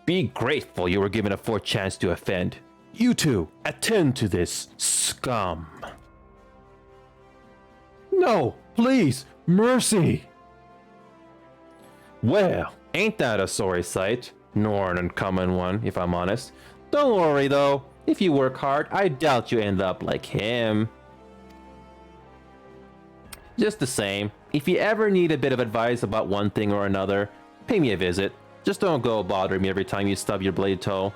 Be grateful you were given a fourth chance to offend. You two, attend to this scum. No, please, mercy. Well, ain't that a sorry sight? Nor an uncommon one, if I'm honest. Don't worry though, if you work hard, I doubt you end up like him. Just the same, if you ever need a bit of advice about one thing or another, pay me a visit. Just don't go bother me every time you stub your blade toe.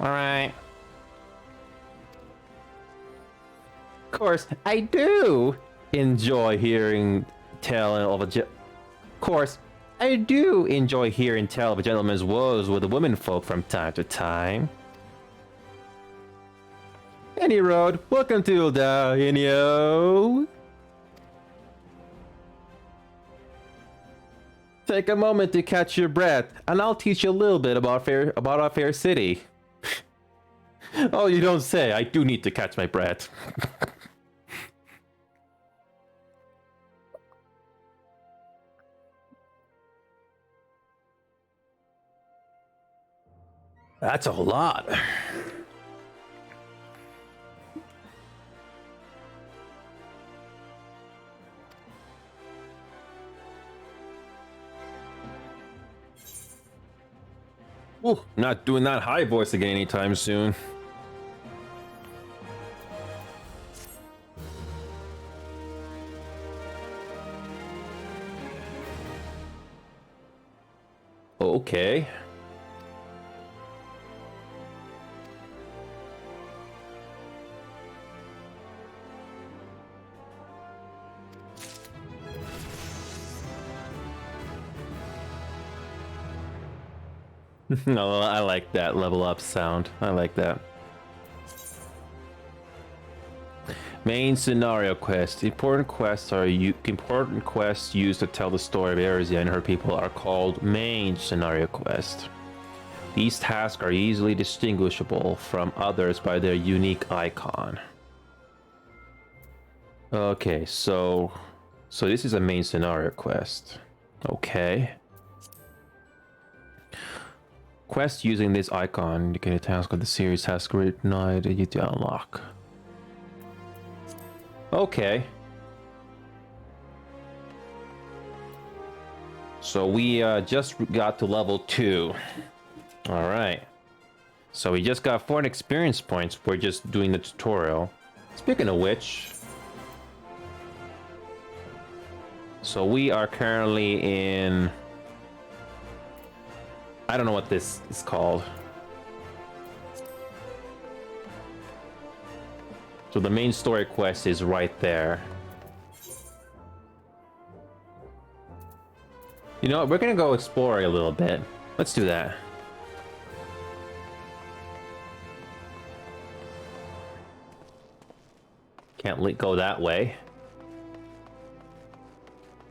Alright. Of course, I do enjoy hearing tell of a gentleman's woes with the womenfolk from time to time. Any road, welcome to Inyo. Take a moment to catch your breath, and I'll teach you a little bit about our fair city. Oh, you don't say. I do need to catch my breath. That's a lot. Ooh, not doing that high voice again anytime soon. Okay. No, I like that level up sound. I like that. Main scenario quest. Important quests used to tell the story of Erisia and her people are called main scenario quest. These tasks are easily distinguishable from others by their unique icon. Okay, so this is a main scenario quest. Okay. Quest using this icon, you get a task of the series task night you to unlock. Okay. So we just got to level 2. Alright. So we just got 4 experience points. We're just doing the tutorial. Speaking of which, so we are currently in... I don't know what this is called. So the main story quest is right there. You know what? We're gonna go explore a little bit. Let's do that. Can't go that way.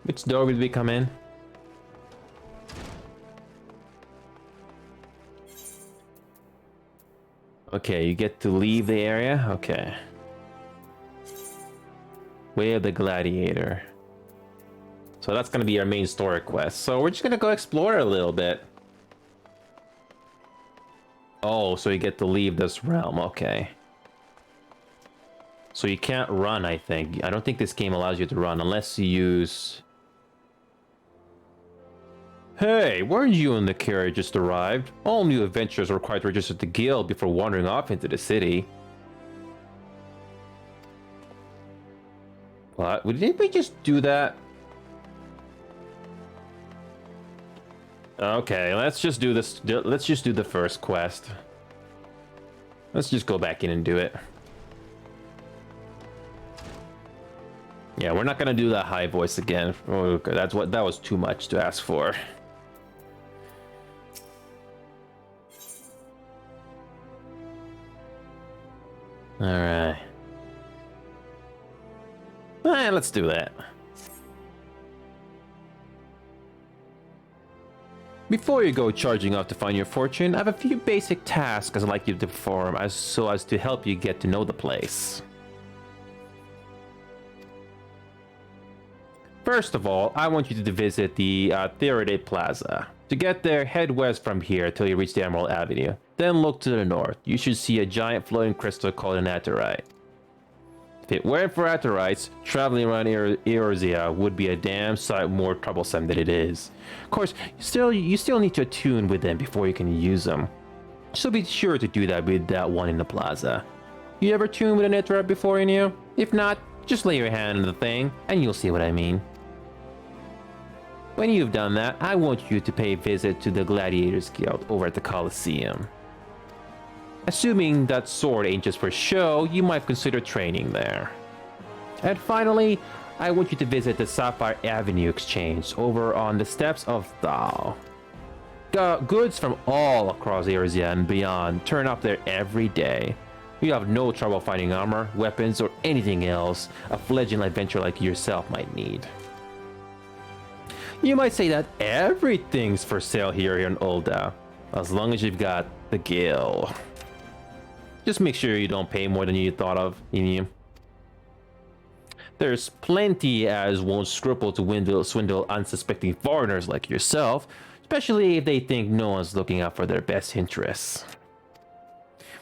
Which door will we come in? Okay, you get to leave the area? Okay. Way of the Gladiator. So that's gonna be our main story quest. So we're just gonna go explore a little bit. Oh, so you get to leave this realm, okay. So you can't run, I think. I don't think this game allows you to run unless you use... Hey, weren't you in the carriage just arrived? All new adventurers are required to register at the guild before wandering off into the city. What? Didn't we just do that? Okay, let's just do this. Let's just do the first quest. Let's just go back in and do it. Yeah, we're not gonna do that high voice again. Okay, that was too much to ask for. Alright. Let's do that. Before you go charging off to find your fortune, I have a few basic tasks I'd like you to perform so as to help you get to know the place. First of all, I want you to visit the Theodate Plaza. To get there, head west from here till you reach the Emerald Avenue. Then look to the north. You should see a giant floating crystal called an Aterite. If it weren't for Aterites, traveling around Eorzea would be a damn sight more troublesome than it is. Of course, you still need to attune with them before you can use them. So be sure to do that with that one in the plaza. You ever tuned with an Aterite before, you? If not, just lay your hand on the thing, and you'll see what I mean. When you've done that, I want you to pay a visit to the Gladiators Guild over at the Coliseum. Assuming that sword ain't just for show, you might consider training there. And finally, I want you to visit the Sapphire Avenue Exchange over on the steps of Thal. Goods from all across Eorzea and beyond turn up there every day. You have no trouble finding armor, weapons, or anything else a fledgling adventurer like yourself might need. You might say that everything's for sale here in Ul'dah, as long as you've got the Gil. Just make sure you don't pay more than you thought of, There's plenty as won't scruple to swindle unsuspecting foreigners like yourself, especially if they think no one's looking out for their best interests.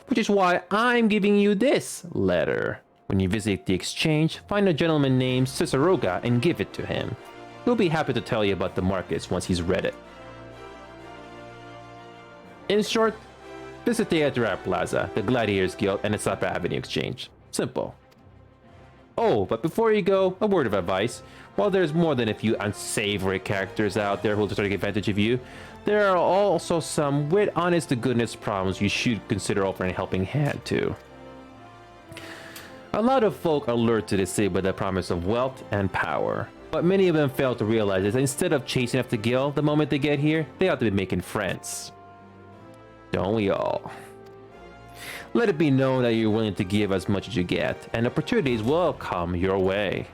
Which is why I'm giving you this letter. When you visit the exchange, find a gentleman named Ciceroga and give it to him. He'll be happy to tell you about the markets once he's read it. In short, visit the Aterite Plaza, the Gladiators Guild, and the Sapphire Avenue Exchange. Simple. Oh, but before you go, a word of advice. While there's more than a few unsavory characters out there who'll take advantage of you, there are also some with honest-to-goodness problems you should consider offering a helping hand to. A lot of folk are lured to the city by the promise of wealth and power, but many of them fail to realize that instead of chasing after Gil the moment they get here, they ought to be making friends. Don't we all? Let it be known that you're willing to give as much as you get, and opportunities will come your way.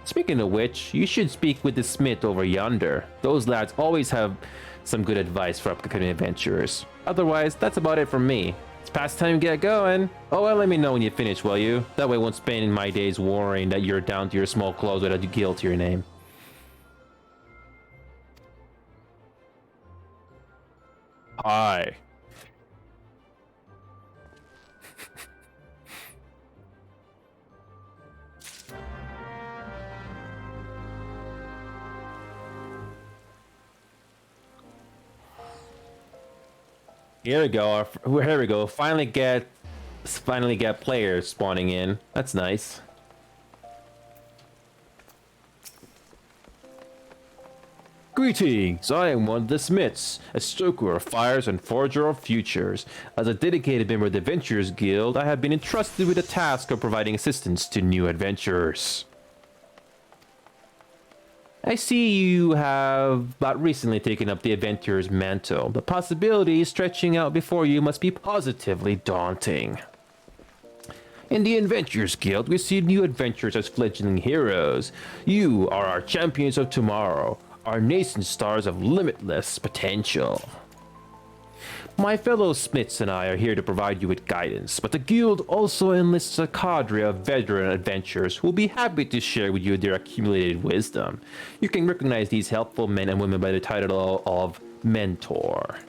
Speaking of which, you should speak with the smith over yonder. Those lads always have some good advice for upcoming adventurers. Otherwise, that's about it from me. It's past time to get going. Oh, well, let me know when you finish, will you? That way I won't spend my days worrying that you're down to your small clothes without a Gil to your name. Hi. Here we go. Here we go. Finally get players spawning in. That's nice. Greetings, I am one of the smiths, a stoker of fires and forger of futures. As a dedicated member of the Adventurers Guild, I have been entrusted with the task of providing assistance to new adventurers. I see you have but recently taken up the adventurer's mantle. The possibilities stretching out before you must be positively daunting. In the Adventurers Guild, we see new adventurers as fledgling heroes. You are our champions of tomorrow, our nascent stars of limitless potential. My fellow smiths and I are here to provide you with guidance, but the guild also enlists a cadre of veteran adventurers who will be happy to share with you their accumulated wisdom. You can recognize these helpful men and women by the title of Mentor.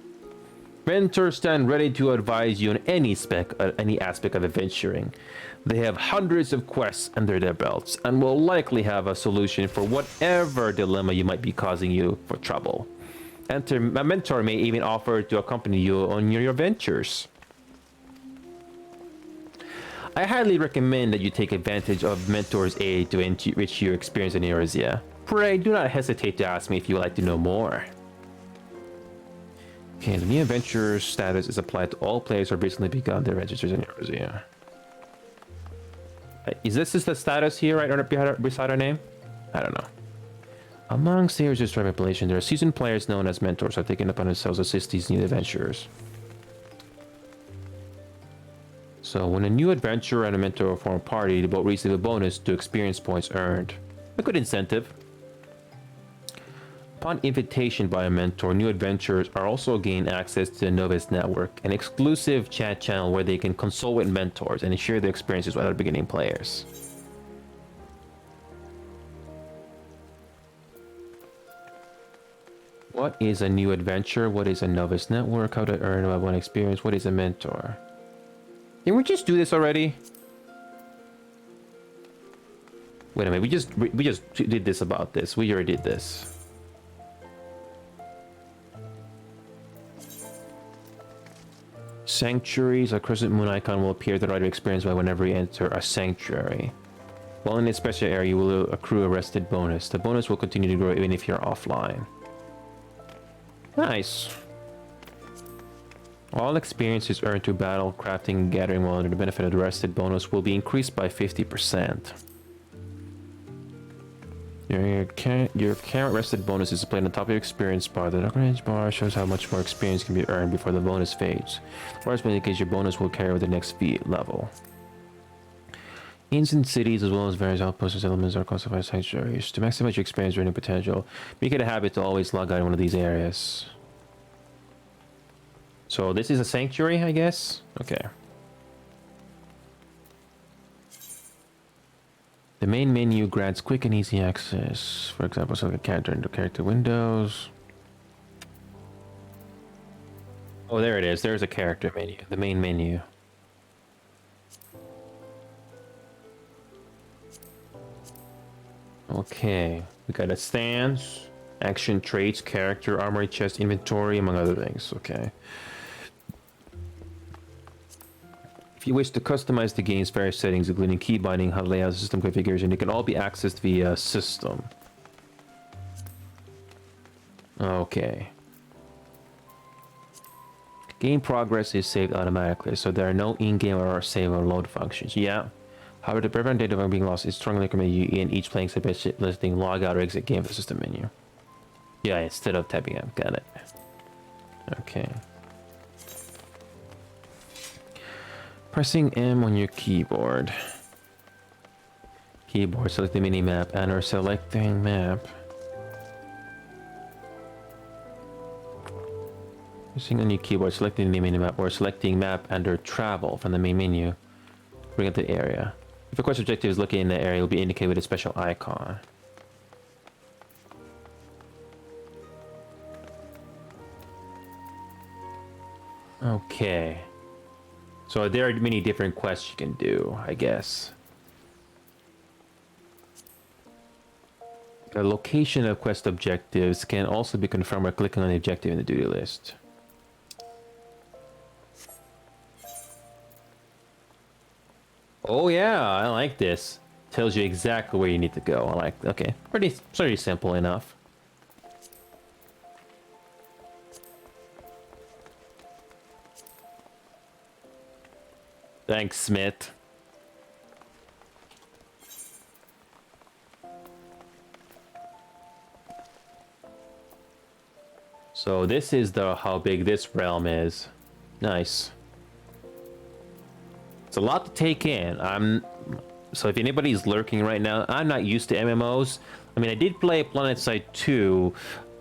Mentors stand ready to advise you on any aspect of adventuring. They have hundreds of quests under their belts and will likely have a solution for whatever dilemma you might be causing you for trouble. A mentor may even offer to accompany you on your ventures. I highly recommend that you take advantage of Mentor's aid to enrich your experience in Eorzea. Pray do not hesitate to ask me if you would like to know more. Okay, the new adventure status is applied to all players who have recently begun their adventures in Eorzea. Is this the status here, right beside our name? I don't know. Among Eorzea's population, there are seasoned players known as mentors who have taken upon themselves to assist these new adventurers. So when a new adventurer and a mentor form a party, they both receive a bonus to experience points earned. A good incentive. Upon invitation by a mentor, new adventurers are also gain access to the Novice Network, an exclusive chat channel where they can consult with mentors and share their experiences with other beginning players. What is a new adventure? What is a Novice Network? How to earn about one experience? What is a mentor? Didn't we just do this already? Wait a minute, we just did this about this. We already did this. Sanctuaries, a crescent moon icon will appear at the right of experience by whenever you enter a sanctuary. While in a special area, you will accrue a rested bonus. The bonus will continue to grow even if you're offline. Nice. All experiences earned through battle, crafting, and gathering while under the benefit of the rested bonus will be increased by 50%. Your current rested bonus is displayed on top of your experience bar. The orange bar shows how much more experience can be earned before the bonus fades. The bar indicates your bonus will carry with the next level. Inns and cities, as well as various outposts and settlements, are classified as sanctuaries. To maximize your experience earning potential, make it a habit to always log out in one of these areas. So this is a sanctuary, I guess? Okay. The main menu grants quick and easy access. For example, select a character into character windows. Oh, there it is. There's a character menu. The main menu. Okay. We got a stance, action traits, character, armory chest, inventory, among other things. Okay. If you wish to customize the game's various settings, including key binding, HUD layout, system configuration, they can all be accessed via system. Okay. Game progress is saved automatically, so there are no in-game or save or load functions. Yeah. However, to prevent data from being lost, it's strongly recommended you in each playing session listing log out or exit game of the system menu. Yeah, instead of tapping out. Got it. Okay. Pressing M on your keyboard. Keyboard, select the mini-map and or selecting map. Pressing on your keyboard, selecting the mini-map or selecting map under travel from the main menu. Bring up the area. If a quest objective is located in the area, it will be indicated with a special icon. Okay. So there are many different quests you can do, I guess. The location of quest objectives can also be confirmed by clicking on the objective in the duty list. Oh yeah, I like this. Tells you exactly where you need to go. I like, okay, pretty simple enough. Thanks, Smith. So this is how big this realm is. Nice. It's a lot to take in. So if anybody's lurking right now, I'm not used to MMOs. I mean, I did play PlanetSide 2.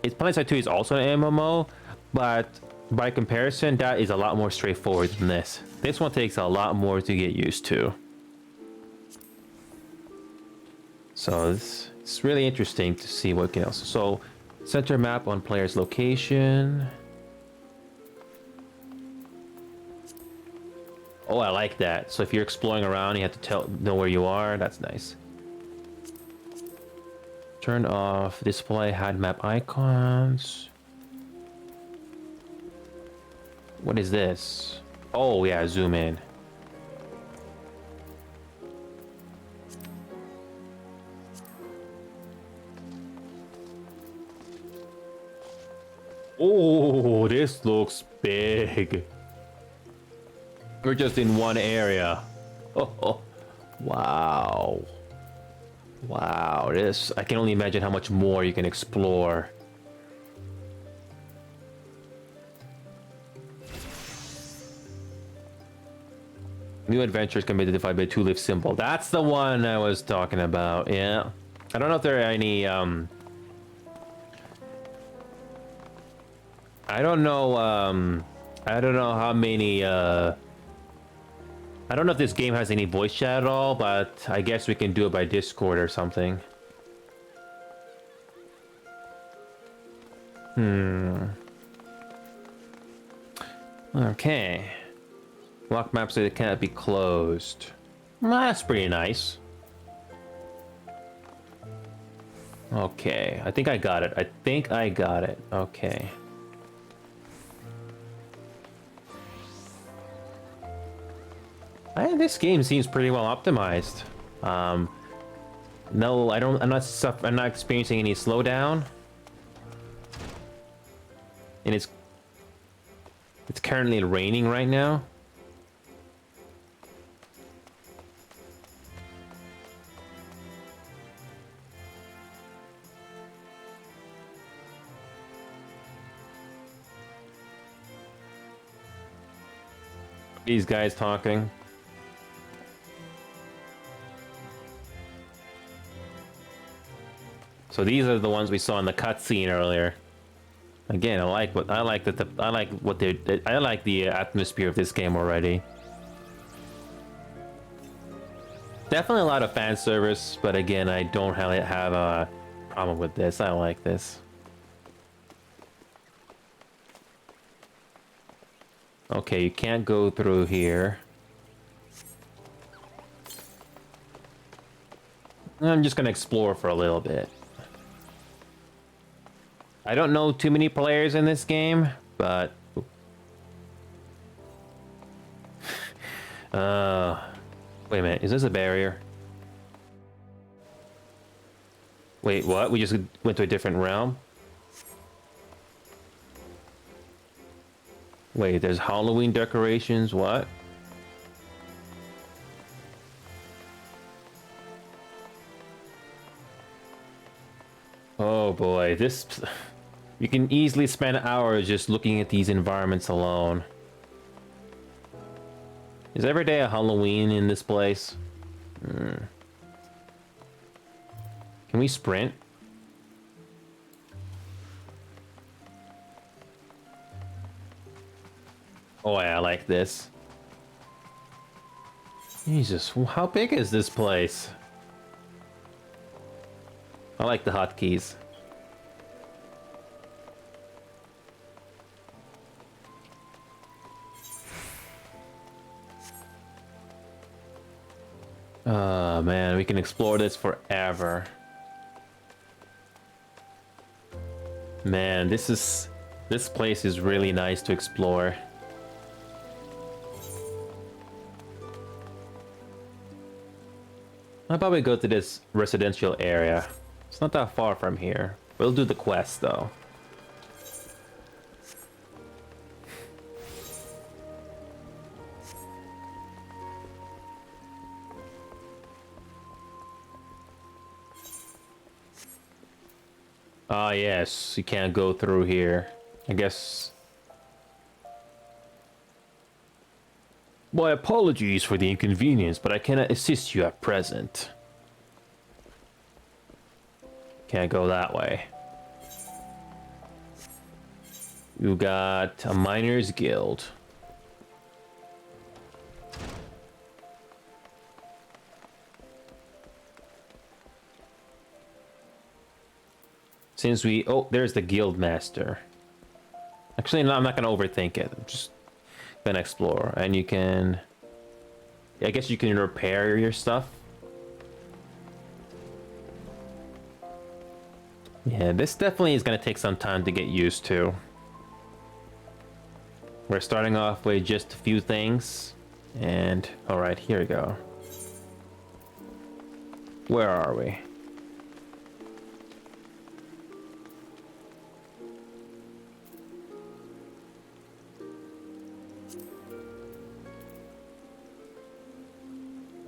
PlanetSide 2 is also an MMO, but by comparison, that is a lot more straightforward than this. This one takes a lot more to get used to. So it's really interesting to see what can else. So center map on player's location. Oh, I like that. So if you're exploring around, you have to know where you are. That's nice. Turn off display HUD map icons. What is this? Oh yeah, zoom in. Oh, this looks big. We're just in one area. Oh, wow. Wow, I can only imagine how much more you can explore. New adventures can be identified by a two-leaf symbol. That's the one I was talking about. Yeah. I don't know if there are any I don't know how many I don't know if this game has any voice chat at all, but I guess we can do it by Discord or something. Okay. Lock maps so they cannot be closed. Well, that's pretty nice. Okay, I think I got it. Okay. This game seems pretty well optimized. No, I'm not experiencing any slowdown. And it's currently raining right now. These guys talking. So these are the ones we saw in the cutscene earlier. Again, I like the atmosphere of this game already. Definitely a lot of fan service, but again, I don't have a problem with this. I like this. Okay, you can't go through here. I'm just gonna explore for a little bit. I don't know too many players in this game, but wait a minute, is this a barrier? Wait, what? We just went to a different realm? Wait, there's Halloween decorations, what? Oh boy, this... You can easily spend hours just looking at these environments alone. Is every day a Halloween in this place? Can we sprint? Oh yeah, I like this. Jesus, how big is this place? I like the hotkeys. Oh man, we can explore this forever. Man, this place is really nice to explore. I'll probably go to this residential area. It's not that far from here. We'll do the quest though. Ah, yes, you can't go through here. I guess... My apologies for the inconvenience, but I cannot assist you at present. Can't go that way. You got a Miners Guild. Since we... Oh, there's the guild master. Actually, no, I'm not gonna overthink it. I'm just gonna explore. And you can... I guess you can repair your stuff. Yeah, this definitely is gonna take some time to get used to. We're starting off with just a few things. And... Alright, here we go. Where are we?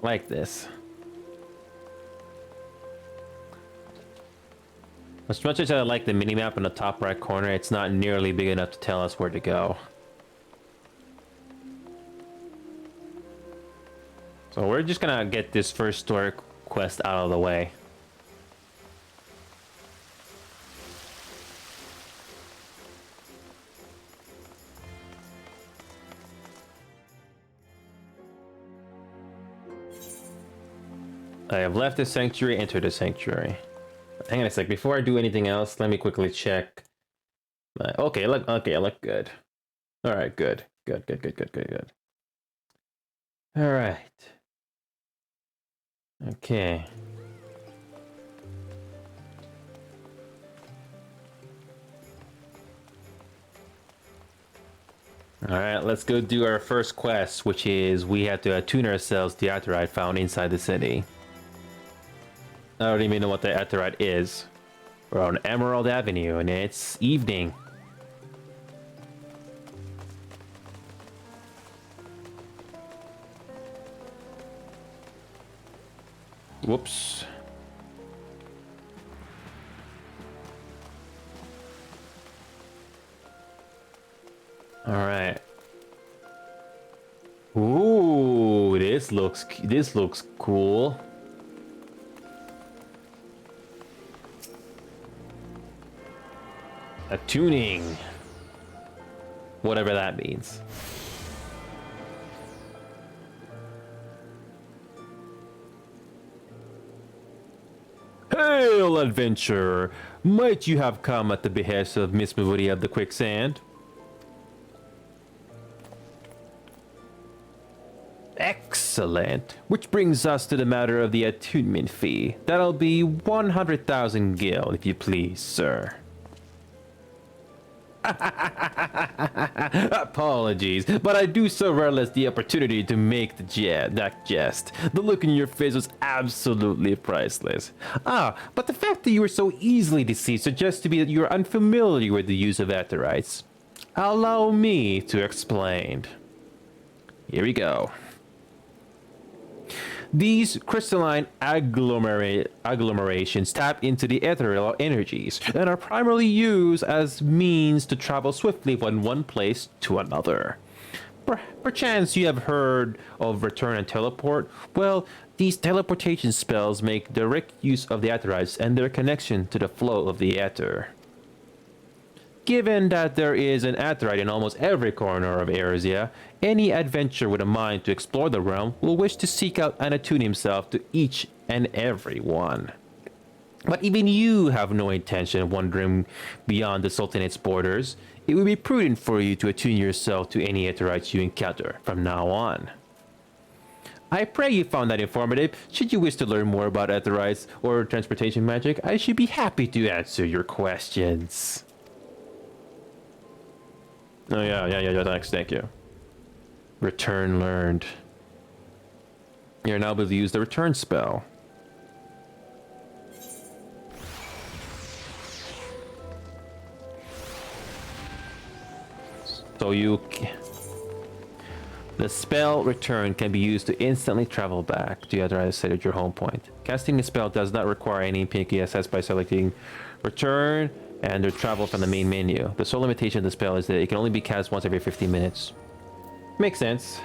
Like this. As much as I like the minimap in the top right corner, it's not nearly big enough to tell us where to go. So we're just gonna get this first story quest out of the way. I have left the sanctuary, entered the sanctuary. Hang on a sec. Before I do anything else, let me quickly check. Okay, I look good. All right, good. Good. All right. Okay. All right, let's go do our first quest, which is we have to attune ourselves to the Aetheryte found inside the city. I don't even know what the Aetheryte is. We're on Emerald Avenue, and it's evening. Whoops. All right. Ooh, this looks cool. Attuning. Whatever that means. Hail, adventurer! Might you have come at the behest of Miss Moody of the Quicksand? Excellent. Which brings us to the matter of the attunement fee. That'll be 100,000 gil, if you please, sir. Apologies, but I do so relish the opportunity to make that jest. The look in your face was absolutely priceless. But the fact that you were so easily deceived suggests to me that you are unfamiliar with the use of Aetherites. Allow me to explain. Here we go. These crystalline agglomerations tap into the ethereal energies and are primarily used as means to travel swiftly from one place to another. Perchance you have heard of return and teleport? Well, these teleportation spells make direct use of the Aetherites and their connection to the flow of the Aether. Given that there is an Aetherite in almost every corner of Erzia, any adventurer with a mind to explore the realm will wish to seek out and attune himself to each and every one. But even you have no intention of wandering beyond the Sultanate's borders. It would be prudent for you to attune yourself to any Aetherites you encounter from now on. I pray you found that informative. Should you wish to learn more about Aetherites or transportation magic, I should be happy to answer your questions. Oh, yeah, thank you. Return learned. You're now able to use the return spell. So the spell return can be used to instantly travel back to the other side of your home point. Casting the spell does not require any PKSS by selecting return and their travel from the main menu. The sole limitation of the spell is that it can only be cast once every 15 minutes. Makes sense.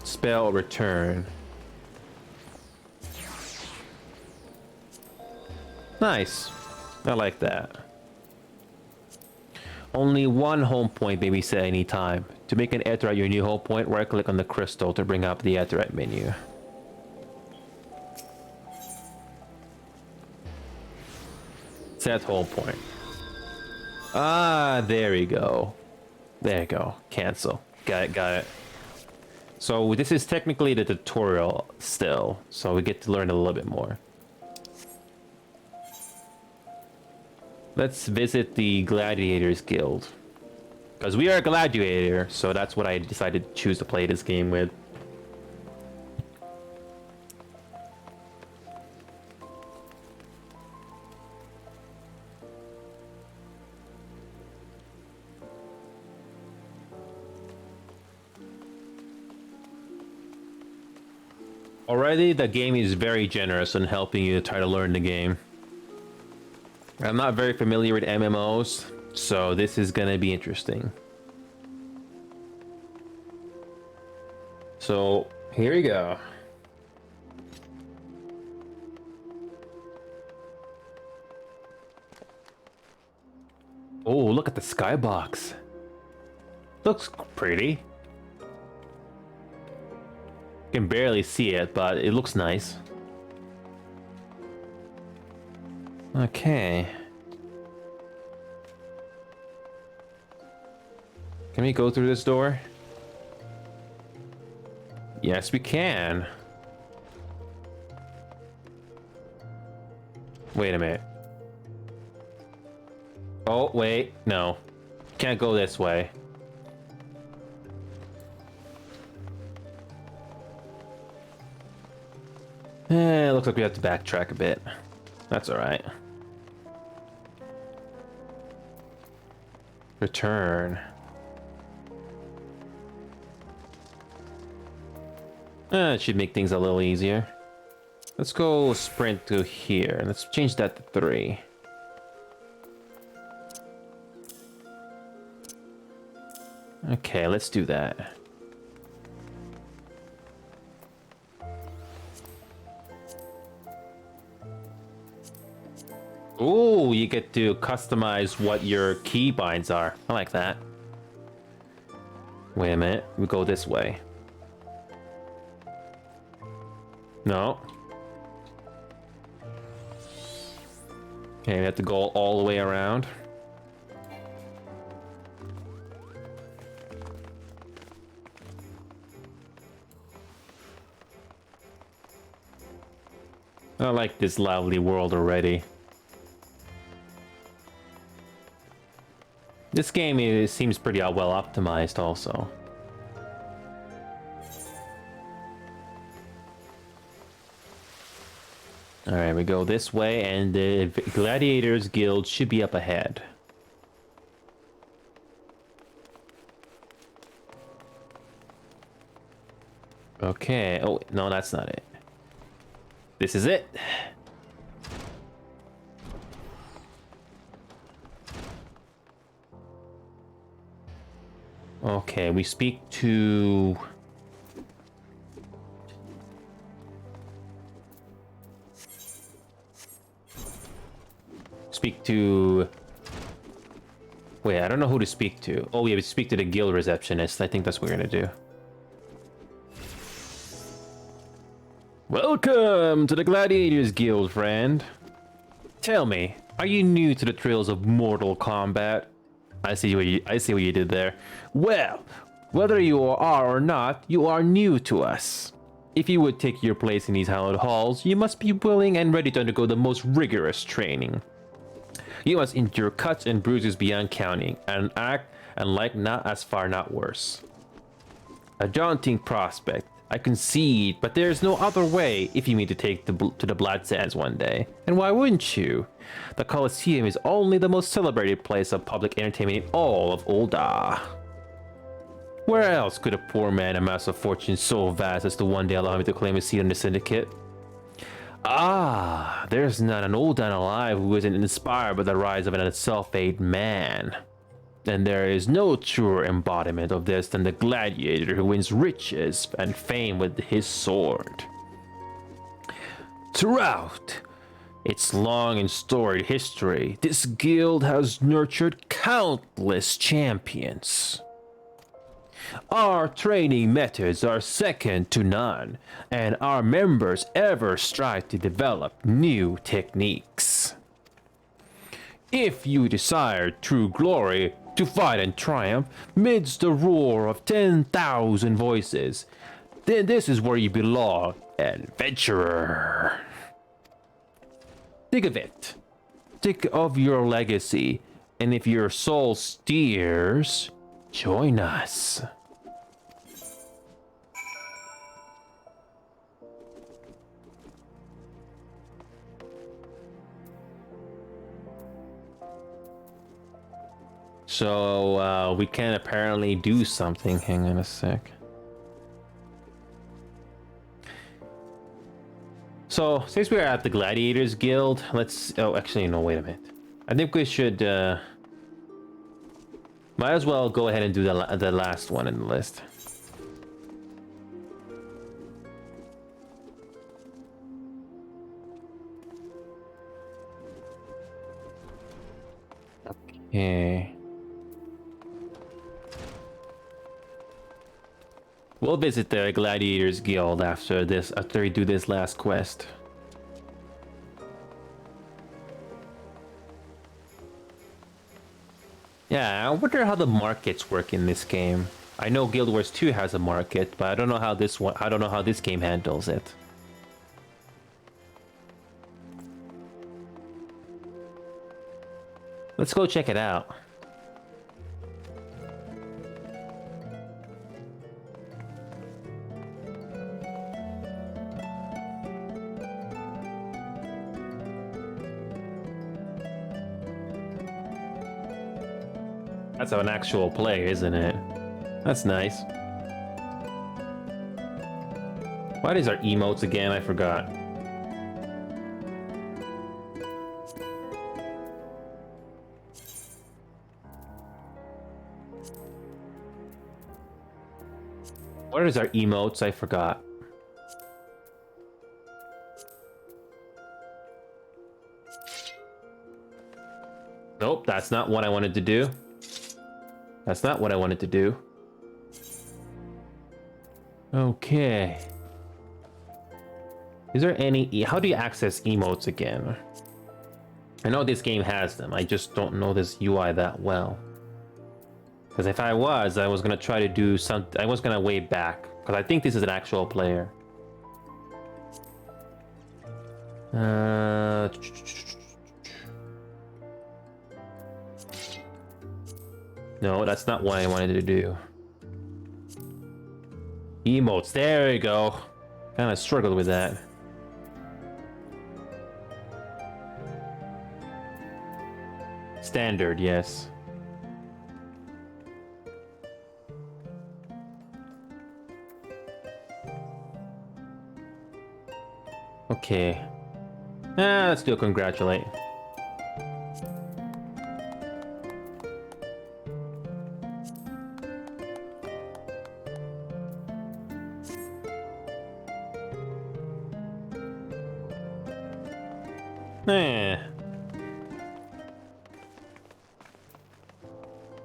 Spell return. Nice. I like that. Only one home point may be set any time. To make an Aetherite your new home point, right click on the crystal to bring up the Aetherite menu. Set home point. There we go. There you go. Cancel. Got it. So this is technically the tutorial still, so we get to learn a little bit more. Let's visit the Gladiators Guild. Because we are a gladiator, so that's what I decided to choose to play this game with. Already, the game is very generous in helping you try to learn the game. I'm not very familiar with MMOs, so this is gonna be interesting. So here you go. Oh, look at the skybox. Looks pretty. Can barely see it, but it looks nice. Okay. Can we go through this door? Yes, we can. Wait a minute. Oh, wait. No. Can't go this way. Looks like we have to backtrack a bit. That's alright. Return. It should make things a little easier. Let's go sprint to here. Let's change that to 3. Okay, let's do that. Ooh, you get to customize what your keybinds are. I like that. Wait a minute, we go this way. No. Okay, we have to go all the way around. I like this lively world already. This game seems pretty well optimized also. Alright, we go this way, and the Gladiators Guild should be up ahead. Okay, oh, no, that's not it. This is it. Okay, we speak to... Wait, I don't know who to speak to. Oh, yeah, we speak to the guild receptionist. I think that's what we're gonna do. Welcome to the Gladiators Guild, friend. Tell me, are you new to the thrills of Mortal Kombat? I see what you did there. Well, whether you are or not, you are new to us. If you would take your place in these hallowed halls, you must be willing and ready to undergo the most rigorous training. You must endure cuts and bruises beyond counting, and act and like not as far, not worse. A daunting prospect, I concede, but there's no other way if you mean to take to the Blood Sands one day. And why wouldn't you? The Colosseum is only the most celebrated place of public entertainment in all of Ul'dah. Where else could a poor man amass a fortune so vast as to one day allow me to claim a seat on the syndicate? Ah, there's not an Ul'dah alive who isn't inspired by the rise of an self-made man. And there is no truer embodiment of this than the gladiator who wins riches and fame with his sword. Throughout its long and storied history, this guild has nurtured countless champions. Our training methods are second to none, and our members ever strive to develop new techniques. If you desire true glory, to fight and triumph midst the roar of 10,000 voices, then this is where you belong, adventurer. Think of it. Think of your legacy, and if your soul steers, join us. So, we can apparently do something. Hang on a sec. So, since we're at the Gladiators Guild, let's... Oh, actually, no, wait a minute. I think we should, might as well go ahead and do the last one in the list. Yeah. We'll visit the Gladiators Guild after we do this last quest. Yeah, I wonder how the markets work in this game. I know Guild Wars 2 has a market, but I don't know how this game handles it. Let's go check it out. That's an actual player, isn't it? That's nice. What is our emotes again? I forgot. What is our emotes? I forgot. Nope, that's not what I wanted to do. That's not what I wanted to do. Okay. Is there any... How do you access emotes again? I know this game has them. I just don't know this UI that well. Because if I was going to try to do something... I was going to way back. Because I think this is an actual player. No, that's not what I wanted to do. Emotes, there we go. Kind of struggled with that. Standard, yes. Okay. Let's do a congratulate.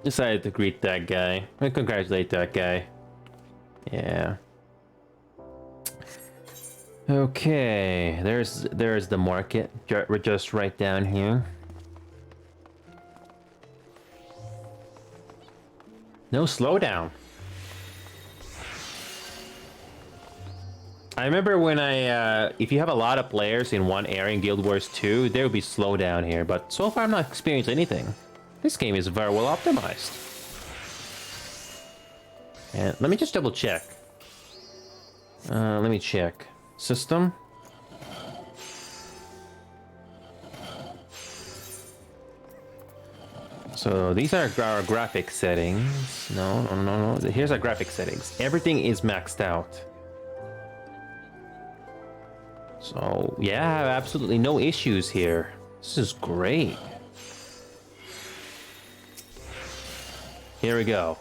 Decided to greet that guy and congratulate that guy. Yeah. Okay, there's the market. We're just right down here. No slowdown. I remember when if you have a lot of players in one area in Guild Wars 2, there will be slowdown here, but so far I'm not experiencing anything. This game is very well optimized. And let me just double check. Let me check. System. So these are our graphic settings. No. Here's our graphic settings. Everything is maxed out. So yeah, absolutely no issues here. This is great. Here we go.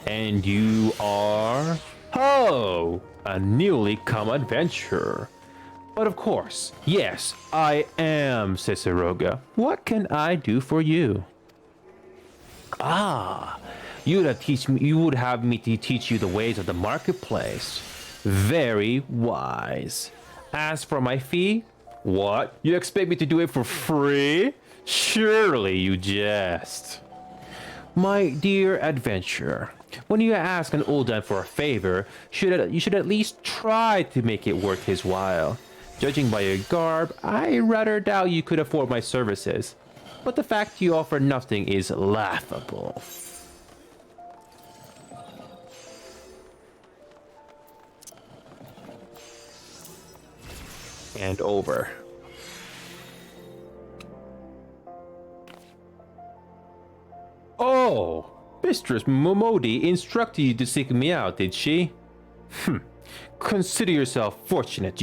And you are... Oh! A newly come adventurer. But of course, yes, I am Ciceroga. What can I do for you? Ah, you would have me to teach you the ways of the marketplace. Very wise. As for my fee, what? You expect me to do it for free? Surely you jest. My dear adventurer, when you ask an old man for a favor, you should at least try to make it worth his while. Judging by your garb, I rather doubt you could afford my services. But the fact you offer nothing is laughable. And over. Oh, Mistress Momodi instructed you to seek me out, did she? Consider yourself fortunate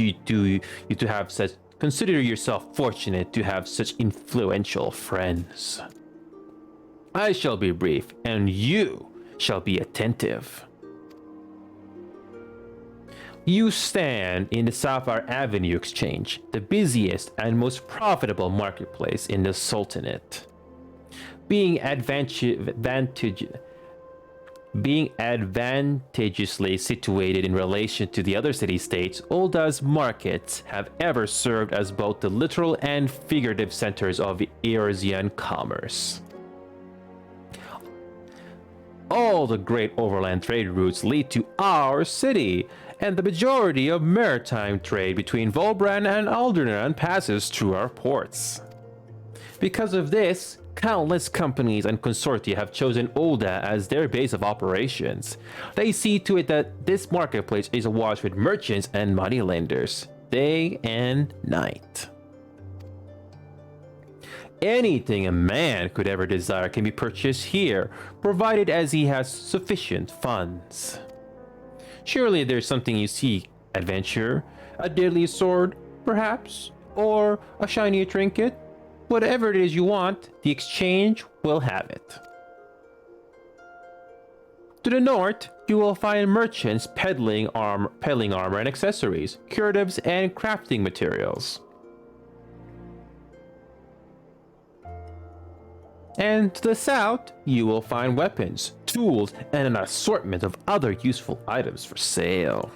Consider yourself fortunate to have such influential friends. I shall be brief, and you shall be attentive. You stand in the Sapphire Avenue Exchange, the busiest and most profitable marketplace in the Sultanate. Being advantageously situated in relation to the other city-states, Ulda's markets have ever served as both the literal and figurative centers of Eurasian commerce. All the great overland trade routes lead to our city, and the majority of maritime trade between Volbran and Alderaan passes through our ports. Because of this, countless companies and consortia have chosen Ulda as their base of operations. They see to it that this marketplace is awash with merchants and moneylenders, day and night. Anything a man could ever desire can be purchased here, provided as he has sufficient funds. Surely there's something you seek, adventure, a deadly sword, perhaps, or a shiny trinket. Whatever it is you want, the exchange will have it. To the north, you will find merchants peddling armor and accessories, curatives, and crafting materials. And to the south, you will find weapons, tools, and an assortment of other useful items for sale.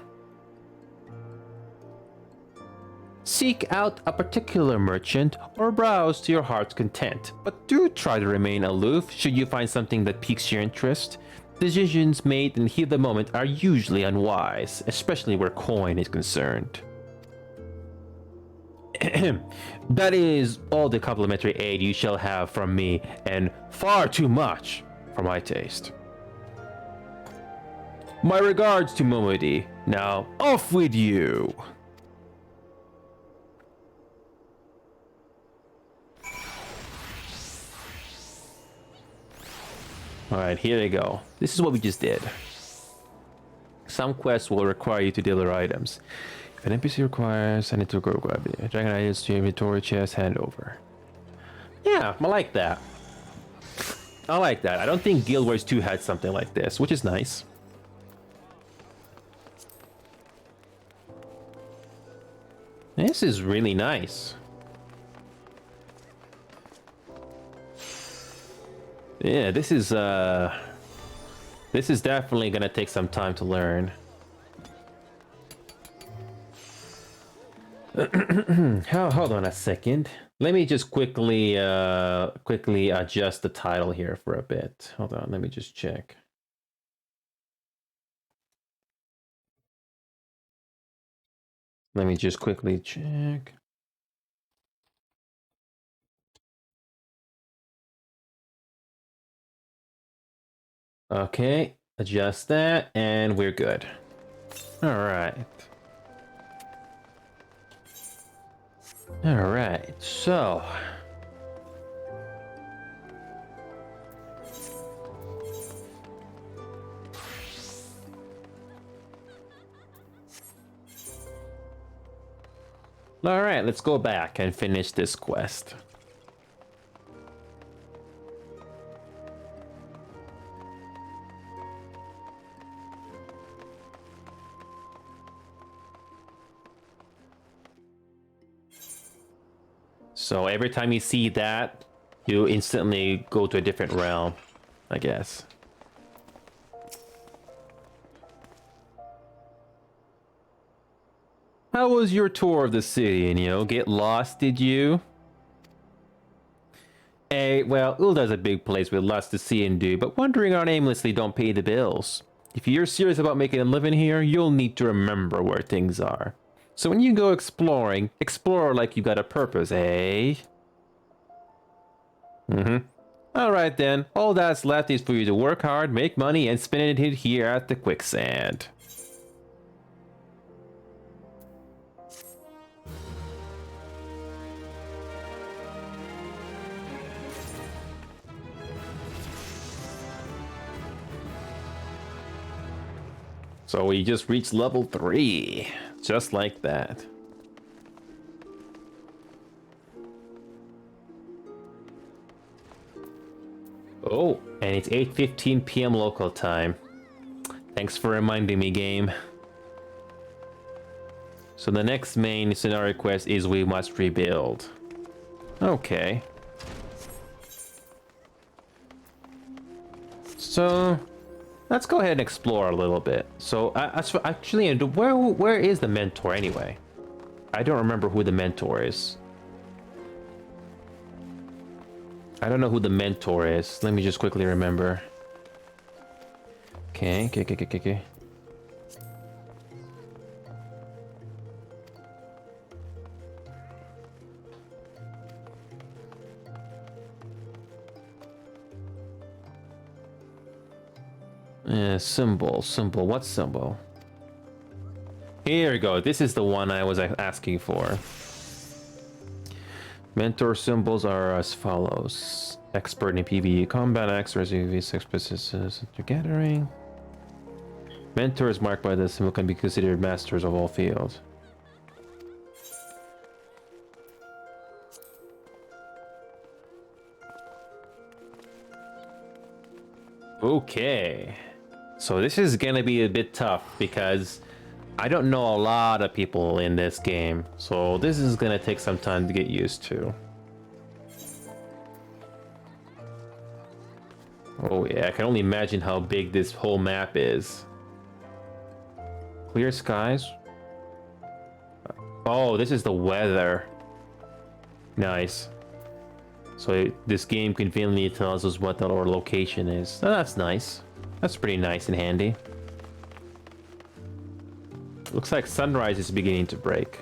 Seek out a particular merchant or browse to your heart's content, but do try to remain aloof should you find something that piques your interest. Decisions made in the heat of the moment are usually unwise, especially where coin is concerned. That is all the complimentary aid you shall have from me, and far too much for my taste. My regards to Momodi. Now, off with you! Alright, here we go. This is what we just did. Some quests will require you to deliver items. If an NPC requires, I need to go grab it. Dragon items to your inventory chest, hand over. Yeah, I like that. I like that. I don't think Guild Wars 2 had something like this, which is nice. This is really nice. Yeah, this is definitely gonna take some time to learn. Hold on a second. Let me just quickly adjust the title here for a bit. Hold on, let me just check. Let me just quickly check. Okay, adjust that, and we're good. All right. All right, so. All right, let's go back and finish this quest. So every time you see that, you instantly go to a different realm, I guess. How was your tour of the city, Neo? Get lost, did you? Hey, well, Ulda's a big place with lots to see and do, but wandering around aimlessly don't pay the bills. If you're serious about making a living here, you'll need to remember where things are. So when you go exploring, explore like you got a purpose, eh? Alright then, all that's left is for you to work hard, make money, and spend it here at the quicksand. So we just reached level 3, just like that. Oh, and it's 8:15 p.m. local time. Thanks for reminding me, game. So the next main scenario quest is we must rebuild. Okay. So let's go ahead and explore a little bit. So actually, where is the mentor anyway? I don't remember who the mentor is. I don't know who the mentor is. Let me just quickly remember. Okay. Symbol. What symbol? Here we go. This is the one I was asking for. Mentor symbols are as follows. Expert in PvE combat, experts in V6 businesses gathering. Mentors marked by the symbol can be considered masters of all fields. Okay. So this is gonna be a bit tough because I don't know a lot of people in this game. So this is gonna take some time to get used to. Oh yeah, I can only imagine how big this whole map is. Clear skies. Oh, this is the weather. Nice. So this game conveniently tells us what our location is. Oh, that's nice. That's pretty nice and handy. Looks like sunrise is beginning to break.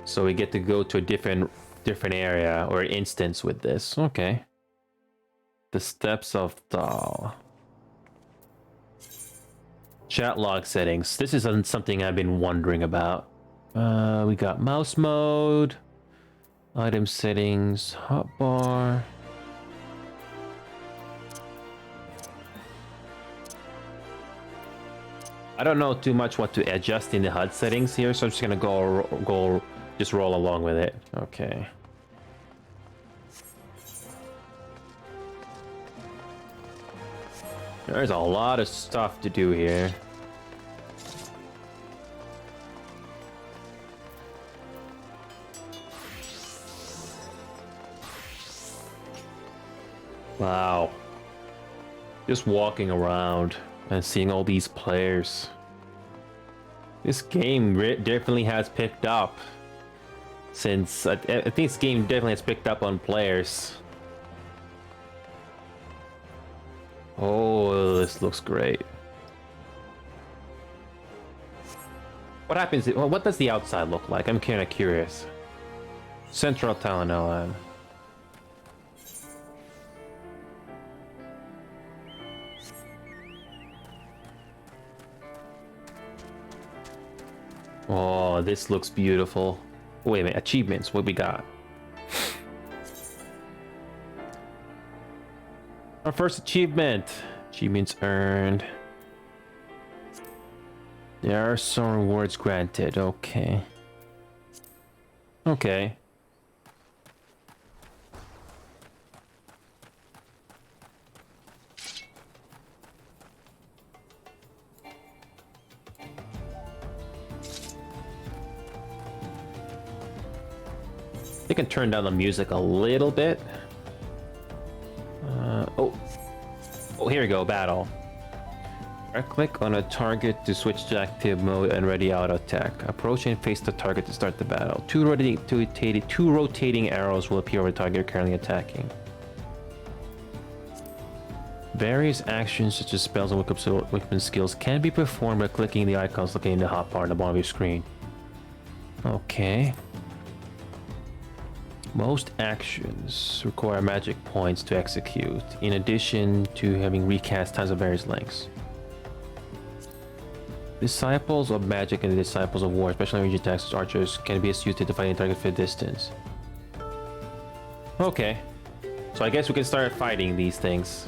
So we get to go to a different area or instance with this. Okay. The Steps of Dal. Chat log settings. This is something I've been wondering about. We got mouse mode, item settings, hotbar. I don't know too much what to adjust in the HUD settings here, so I'm just gonna just roll along with it. Okay. There's a lot of stuff to do here. Wow. Just walking around and seeing all these players. This game definitely has picked up since I think this game definitely has picked up on players. Oh, this looks great. What happens? What does the outside look like? I'm kind of curious. Central Talonella. Oh, this looks beautiful. Wait a minute, achievements, what we got? Our first achievement. Achievements earned. There are some rewards granted, okay. Okay. I can turn down the music a little bit. Oh, here we go, battle. Right click on a target to switch to active mode and ready auto attack. Approach and face the target to start the battle. Two rotating arrows will appear over the target you're currently attacking. Various actions such as spells and weapon skills can be performed by clicking the icons located in the hotbar on the bottom of your screen. Okay. Most actions require magic points to execute, in addition to having recast times of various lengths. Disciples of magic and the disciples of war, especially range attacks, archers, can be used to define a target for distance. Okay, so I guess we can start fighting these things.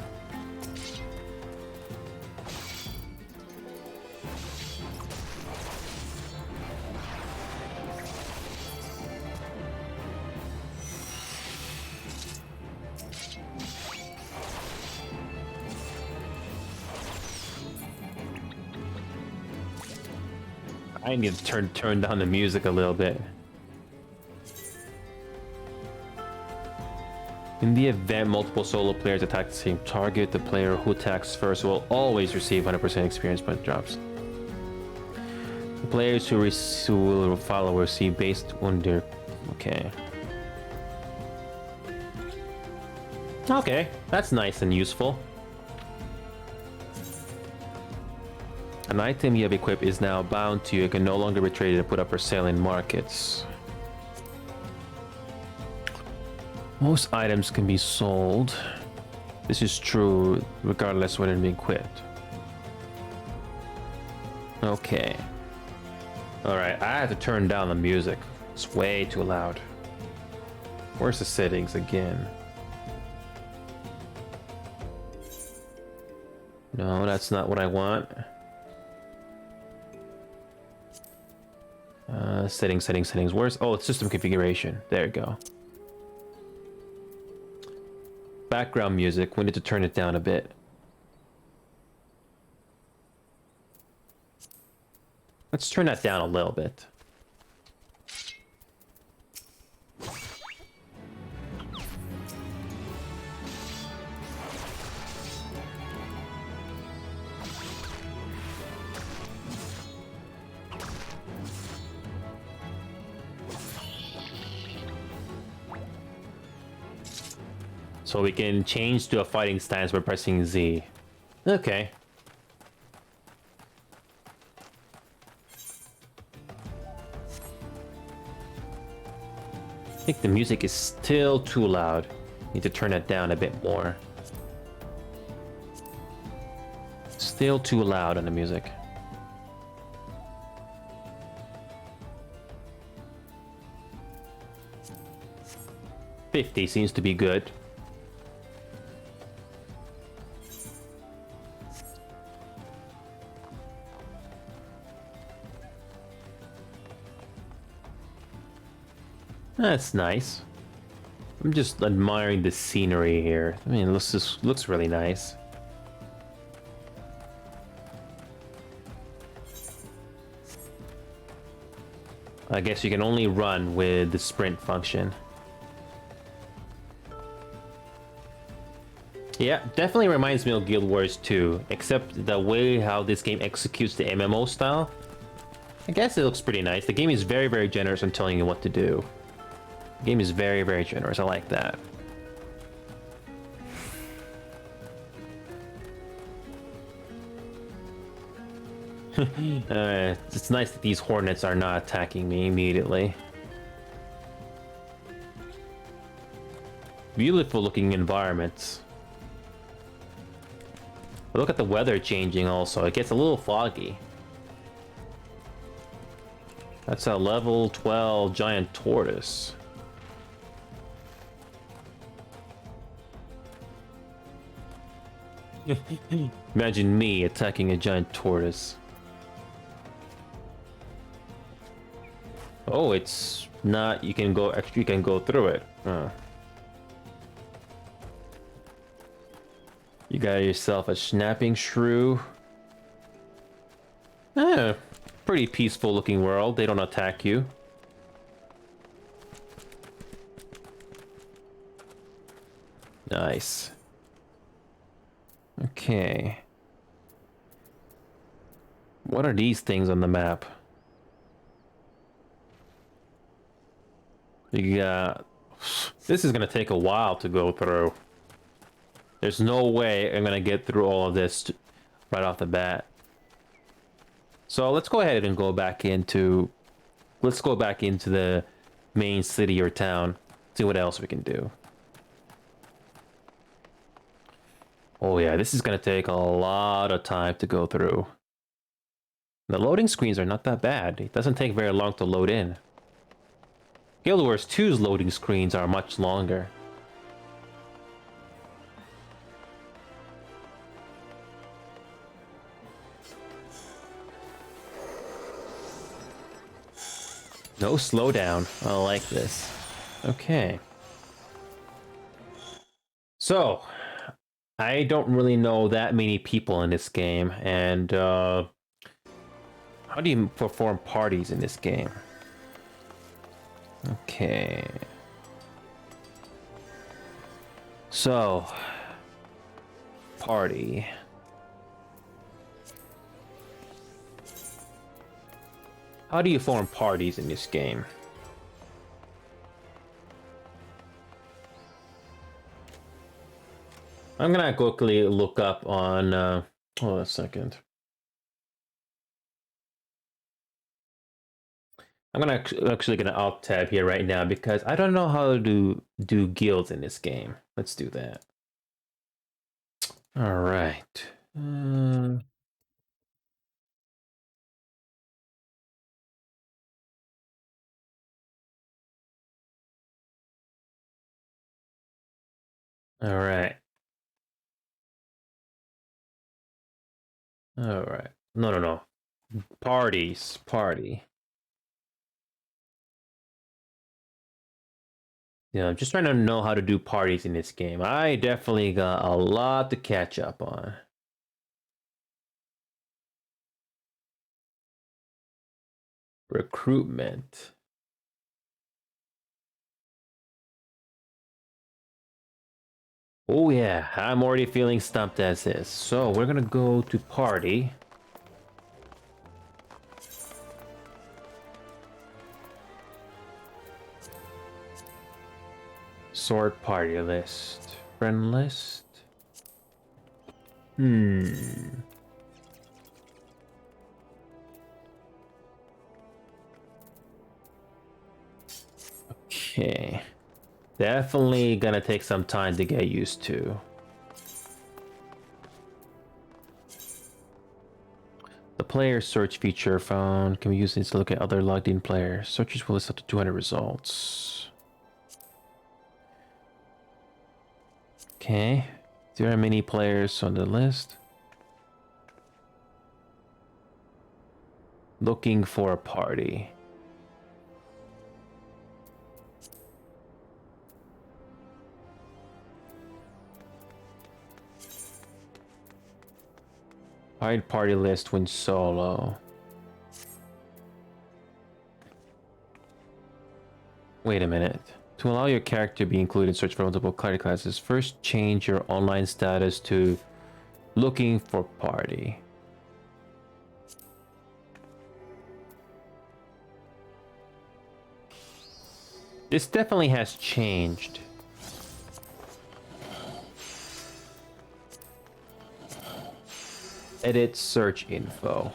I need to turn down the music a little bit. In the event multiple solo players attack the same target, the player who attacks first will always receive 100% experience point drops. The players who will follow receive based on their... Okay. Okay, that's nice and useful. An item you have equipped is now bound to you and can no longer be traded and put up for sale in markets. Most items can be sold. This is true regardless whether they're equipped. Okay. Alright, I have to turn down the music. It's way too loud. Where's the settings again? No, that's not what I want. Settings. Where's... Oh, it's system configuration. There you go. Background music. We need to turn it down a bit. Let's turn that down a little bit. So we can change to a fighting stance by pressing Z. Okay. I think the music is still too loud. Need to turn it down a bit more. Still too loud on the music. $50 seems to be good. That's nice. I'm just admiring the scenery here. I mean, it looks really nice. I guess you can only run with the sprint function. Yeah, definitely reminds me of Guild Wars 2, except the way how this game executes the MMO style. I guess it looks pretty nice. The game is very, very generous in telling you what to do. The game is very, very generous. I like that. It's nice that these hornets are not attacking me immediately. Beautiful looking environments. Look at the weather changing also. It gets a little foggy. That's a level 12 giant tortoise. Imagine me attacking a giant tortoise. Oh, it's not... You can go through it. You got yourself a snapping shrew. Pretty peaceful looking world. They don't attack you. Nice. Okay. What are these things on the map? You got... This is gonna take a while to go through. There's no way I'm gonna get through all of this right off the bat. So let's go ahead and go back into... Let's go back into the main city or town. See what else we can do. Oh yeah, this is gonna take a lot of time to go through. The loading screens are not that bad. It doesn't take very long to load in. Guild Wars 2's loading screens are much longer. No slowdown. I like this. Okay. So, I don't really know that many people in this game, and How do you perform parties in this game? Okay. So, party. How do you form parties in this game? I'm gonna quickly look up on. Hold on a second. I'm gonna actually gonna alt tab here right now because I don't know how to do guilds in this game. Let's do that. All right. All right. All right. No, no, no. Parties. Party. Yeah, I'm just trying to know how to do parties in this game. I definitely got a lot to catch up on. Recruitment. Oh yeah, I'm already feeling stumped as is. So we're gonna go to party. Sort party list. Friend list. Okay. Definitely gonna take some time to get used to. The player search feature found can be used to look at other logged in players. Searches will list up to 200 results. Okay. There are many players on the list. Looking for a party. Hide party list when solo. Wait a minute. To allow your character to be included in search for multiple party classes, first change your online status to looking for party. This definitely has changed. Edit search info.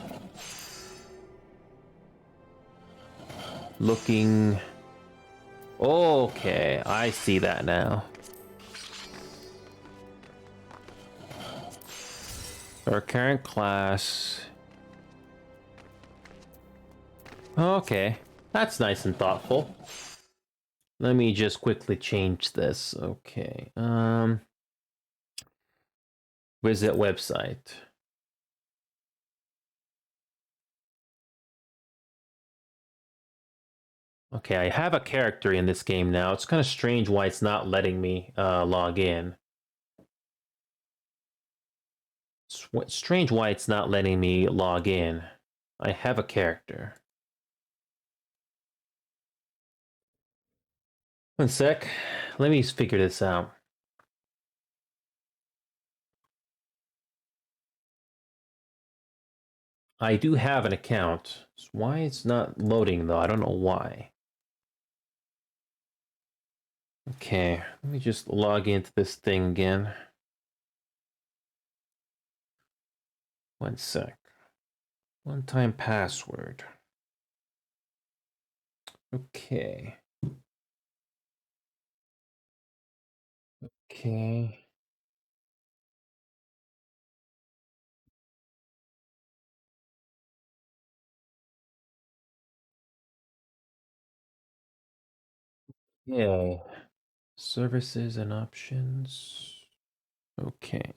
Looking. Okay, I see that now. Our current class. Okay, that's nice and thoughtful. Let me just quickly change this. Okay. Visit website. Okay, I have a character in this game now. It's kind of strange why it's not letting me log in. Strange why it's not letting me log in. I have a character. One sec. Let me figure this out. I do have an account. Why it's not loading though? I don't know why. Okay, let me just log into this thing again. One sec. One time password. Okay. Okay. Yeah. Services and options. Okay.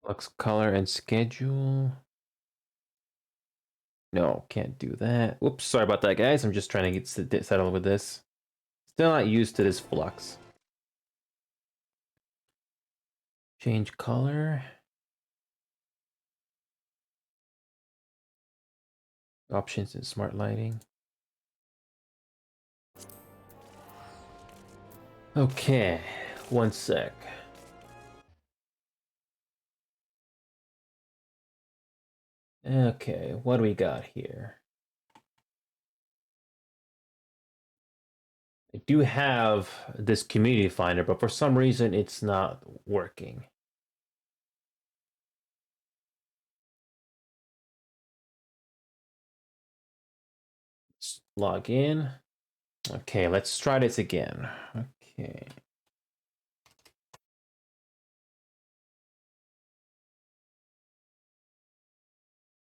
Lux color and schedule. No, can't do that. Oops, sorry about that, guys. I'm just trying to get settled with this. Still not used to this flux. Change color. Options in smart lighting. Okay, one sec. Okay, what do we got here? I do have this community finder, but for some reason it's not working. Let's log in. Okay, let's try this again. Okay.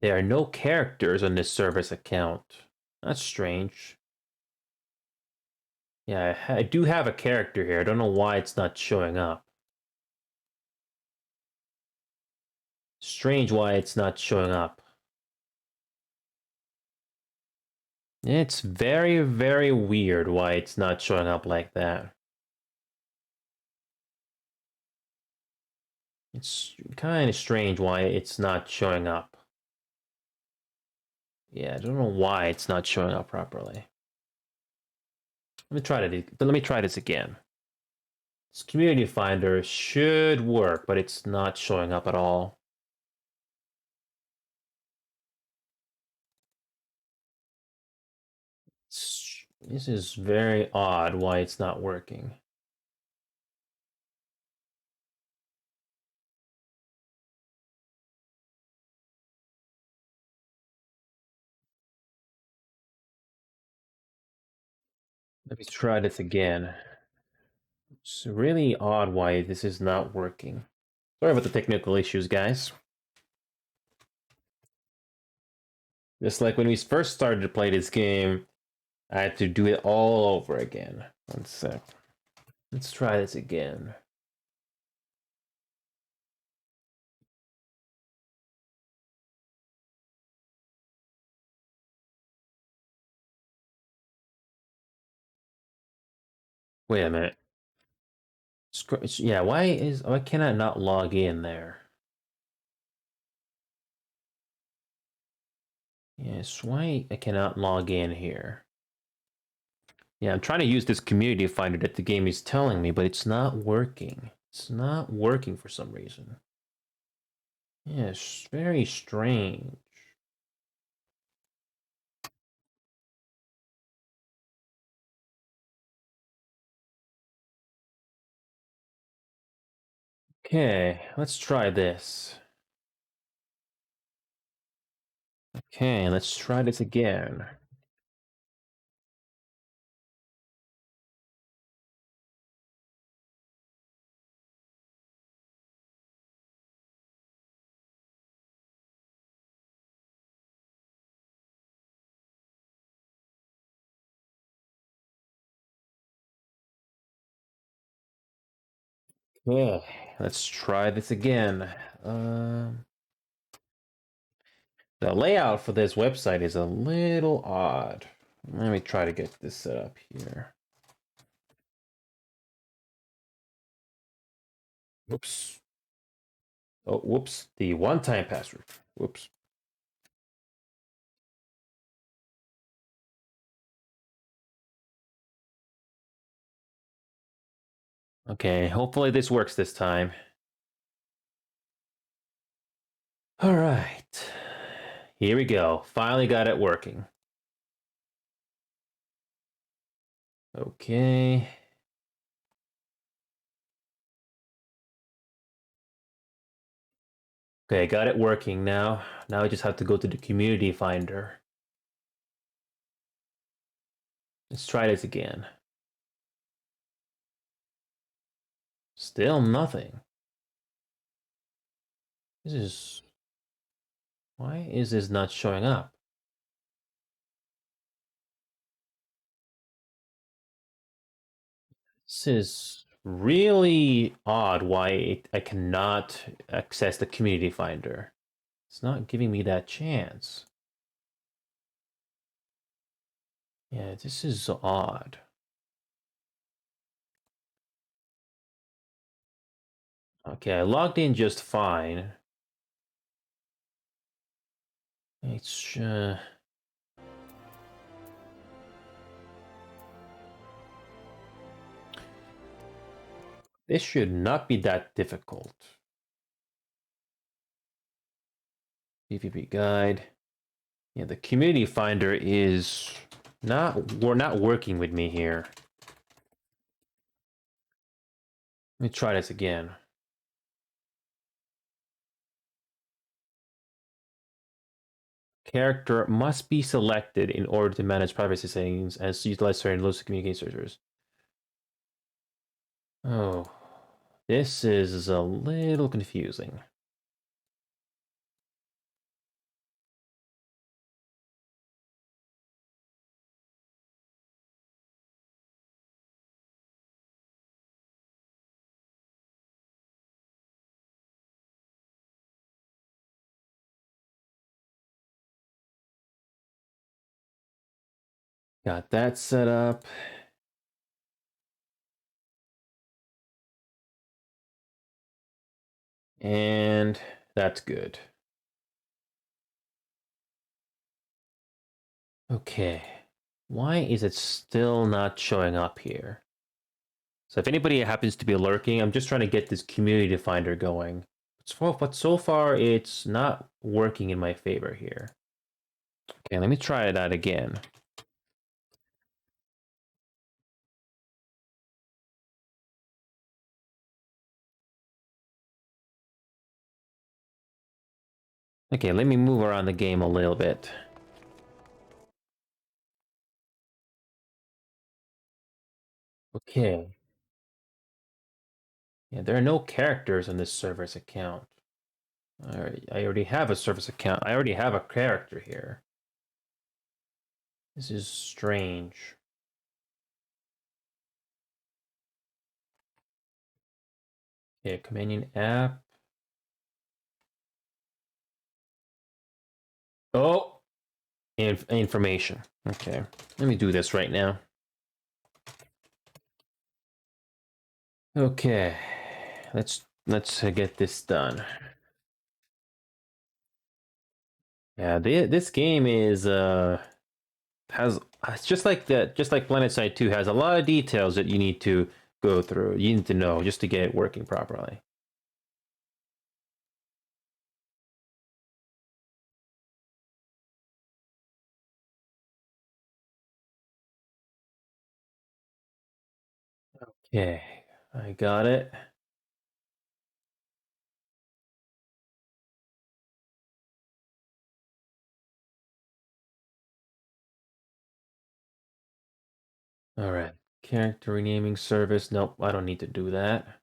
There are no characters on this service account. That's strange. Yeah, I do have a character here. I don't know why it's not showing up. Strange why it's not showing up. It's very, very weird why it's not showing up like that. It's kind of strange why it's not showing up. Yeah, I don't know why it's not showing up properly. Let me try this again. This community finder should work, but it's not showing up at all. This is very odd why it's not working. Let me try this again. It's really odd why this is not working. Sorry about the technical issues, guys. Just like when we first started to play this game, I had to do it all over again. One sec. Let's try this again. Wait a minute. Yeah, why can I not log in there? Yes, why I cannot log in here? Yeah, I'm trying to use this community finder that the game is telling me, but it's not working. It's not working for some reason. Yeah, it's very strange. Okay, let's try this. Okay, let's try this again. Okay, let's try this again. Um, the layout for this website is a little odd. Let me try to get this set up here. Whoops. Oh, whoops. The one-time password. Whoops. Okay, hopefully this works this time. All right. Here we go. Finally got it working. Okay. Okay, got it working now. Now I just have to go to the community finder. Let's try this again. Still nothing. This is... Why is this not showing up? This is really odd why I cannot access the community finder. It's not giving me that chance. Yeah, this is odd. Okay, I logged in just fine. It's this should not be that difficult. PvP guide. Yeah, the community finder is we're not working with me here. Let me try this again. Character must be selected in order to manage privacy settings and utilize certain loose communication servers. Oh, this is a little confusing. Got that set up. And that's good. Okay. Why is it still not showing up here? So if anybody happens to be lurking, I'm just trying to get this community finder going. But so far, it's not working in my favor here. Okay, let me try that again. Okay, let me move around the game a little bit. Okay. Yeah, there are no characters on this server's account. Alright, I already have a service account. I already have a character here. This is strange. Okay, companion app. Oh, information. Okay, let me do this right now. Okay, let's get this done. Yeah, this game is has it's just like Planet Side 2 has a lot of details that you need to go through. You need to know just to get it working properly. Okay, I got it. All right. Character renaming service. Nope, I don't need to do that.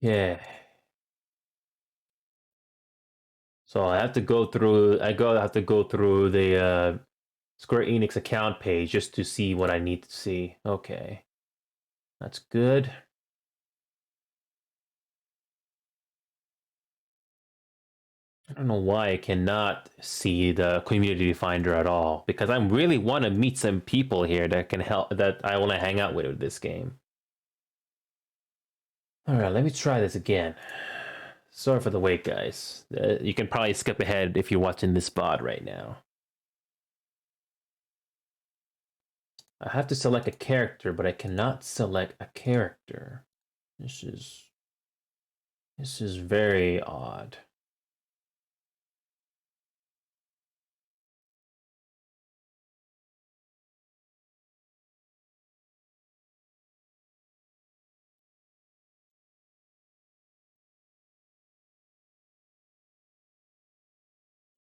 Yeah. So I have to go through I have to go through the Square Enix account page just to see what I need to see. Okay. That's good. I don't know why I cannot see the community finder at all because I really want to meet some people here that can help that I want to hang out with this game. All right, let me try this again. Sorry for the wait, guys. You can probably skip ahead if you're watching this spot right now. I have to select a character, but I cannot select a character. This is very odd.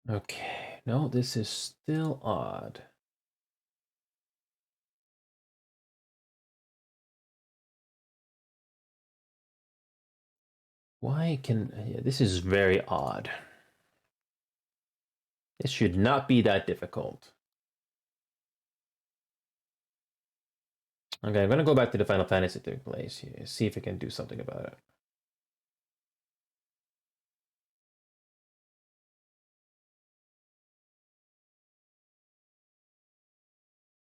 Okay, no, this is still odd. Why can yeah, this is very odd. This should not be that difficult. Okay, I'm gonna go back to the Final Fantasy third place here, see if I can do something about it.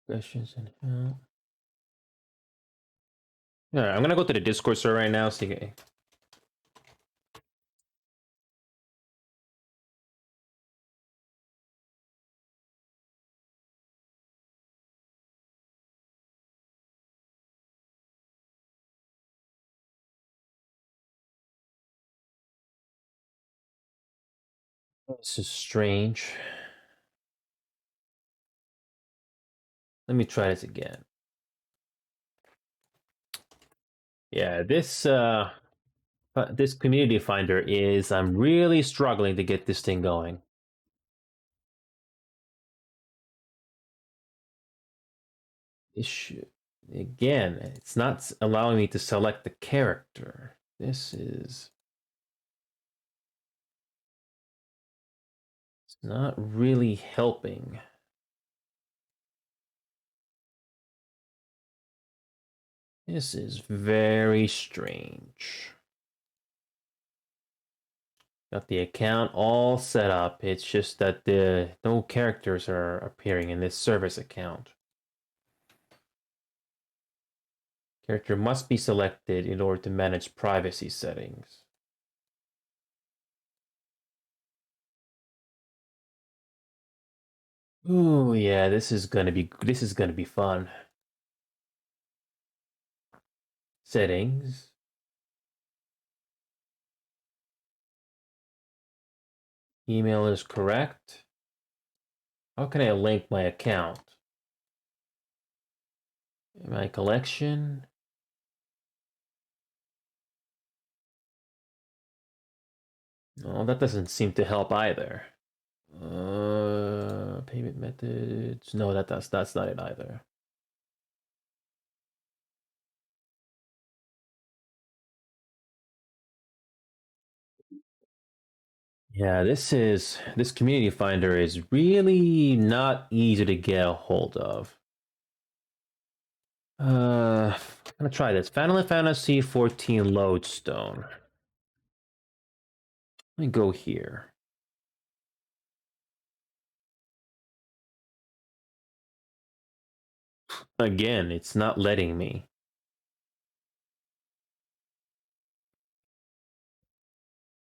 Questions and all right, I'm gonna go to the Discord server right now. See, this is strange. Let me try this again. Yeah, this community finder is. I'm really struggling to get this thing going. Issue again. It's not allowing me to select the character. This is. It's not really helping. This is very strange. Got the account all set up. It's just that the no characters are appearing in this service account. Character must be selected in order to manage privacy settings. Ooh, yeah, this is gonna be fun. Settings. Email is correct. How can I link my account? My collection. Oh, that doesn't seem to help either. Payment methods. No, that's not it either. Yeah, this community finder is really not easy to get a hold of. I'm gonna try this. Final Fantasy 14 Lodestone. Let me go here. Again, it's not letting me.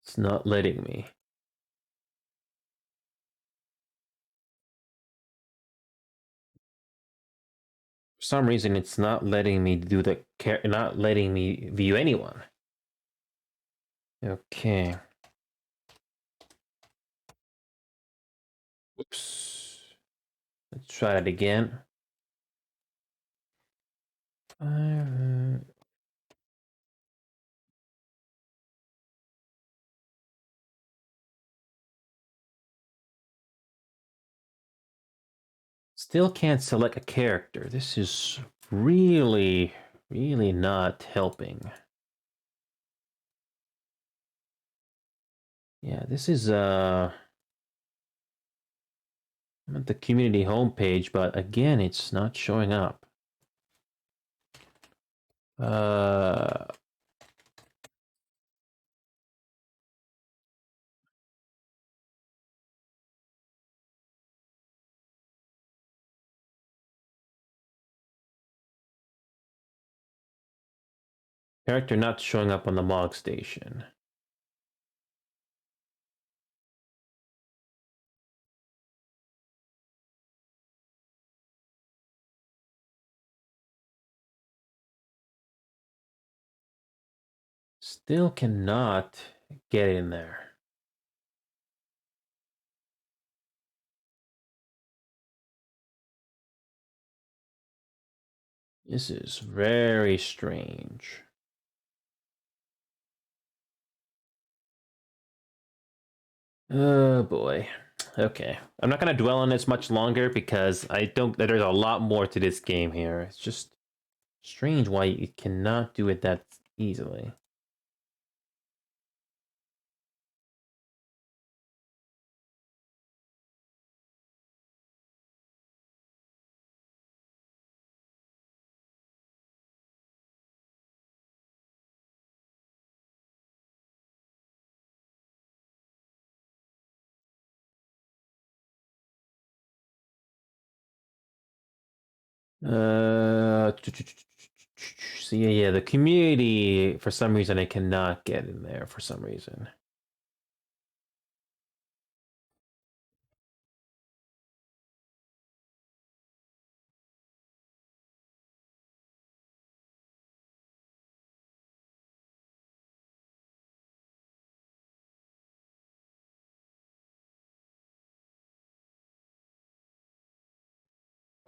It's not letting me. For some reason, it's not letting me do not letting me view anyone. Okay. Oops. Let's try it again. Still can't select a character. This is really, really not helping. Yeah, this is I'm at the community homepage, but again, it's not showing up. Uh, Character not showing up on the log station. Still cannot get in there. This is very strange. Oh boy. Okay. I'm not gonna dwell on this much longer because I don't there's a lot more to this game here. It's just strange why you cannot do it that easily. So yeah, the community, for some reason, I cannot get in there for some reason.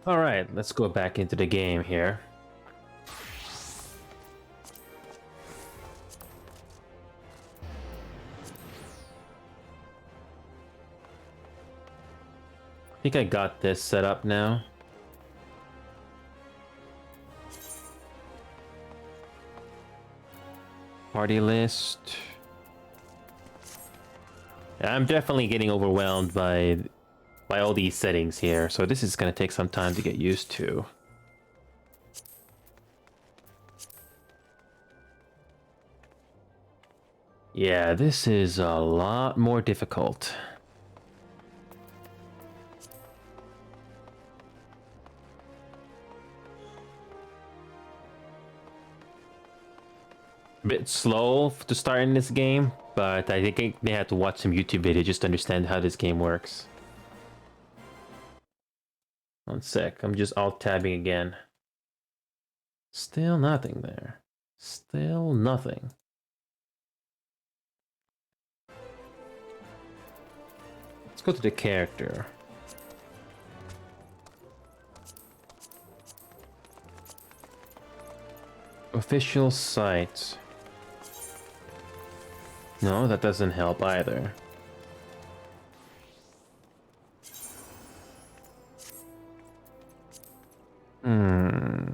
All right, let's go back into the game here. I think I got this set up now. Party list. I'm definitely getting overwhelmed by all these settings here, so this is going to take some time to get used to. Yeah, this is a lot more difficult. A bit slow to start in this game, but I think they have to watch some YouTube video just to understand how this game works. One sec, I'm just alt-tabbing again. Still nothing there. Still nothing. Let's go to the character. Official site. No, that doesn't help either. Hmm.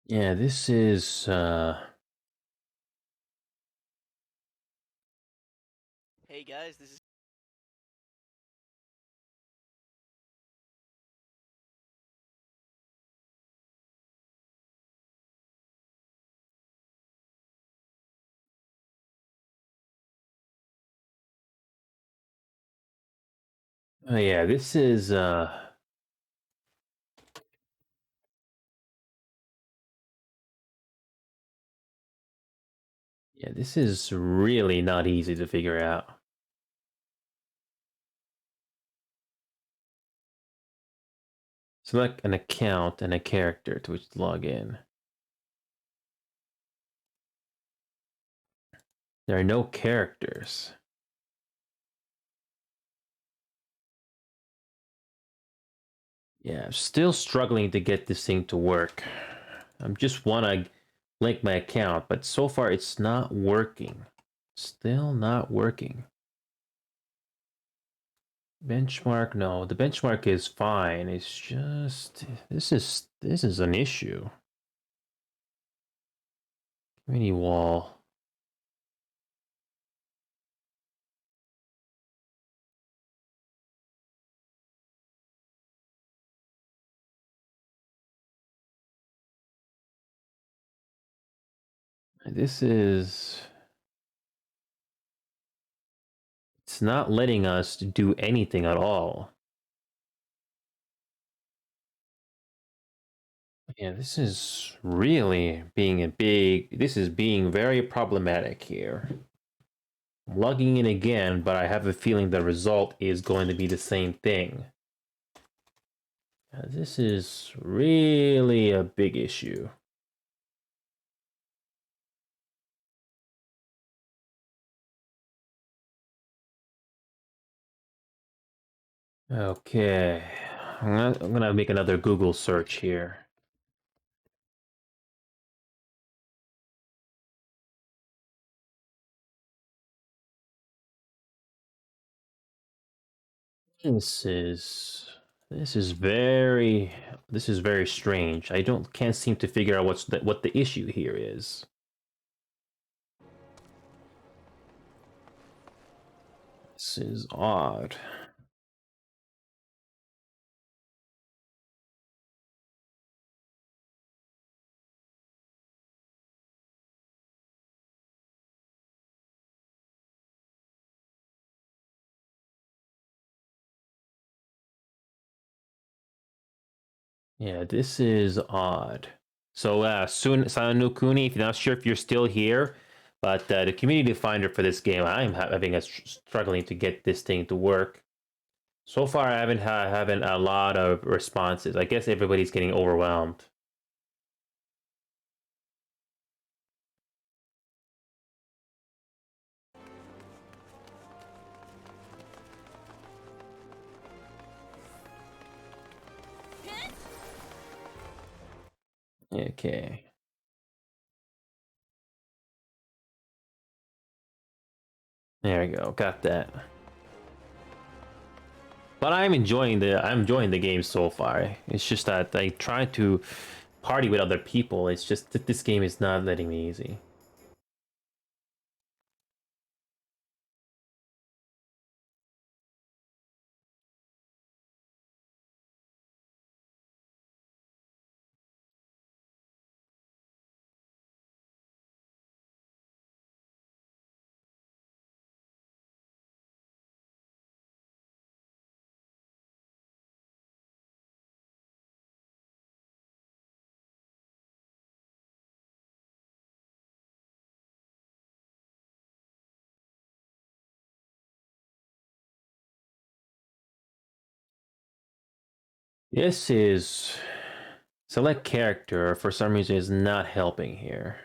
Yeah, this is Hey guys, this is oh yeah, this is yeah, this is really not easy to figure out. Select an account and a character to which to log in. There are no characters. Yeah, I'm still struggling to get this thing to work. I just want to link my account, but so far it's not working. Still not working. Benchmark, no, the benchmark is fine. It's just this is an issue. Mini wall. This is it's not letting us do anything at all. Yeah, this is really being this is being very problematic here. I'm logging in again, but I have a feeling the result is going to be the same thing. This is really a big issue. Okay, I'm gonna make another Google search here. This is this is very this is very strange. I can't seem to figure out what the issue here is. This is odd. Yeah, this is odd. So soon, Sanukuni, if you're not sure if you're still here, but the community finder for this game, I'm having a struggling to get this thing to work. So far, I haven't having a lot of responses. I guess everybody's getting overwhelmed. Okay. There we go. Got that. But I'm enjoying the game so far. It's just that I try to party with other people. It's just that this game is not letting me easy. This is select character for some reason is not helping here.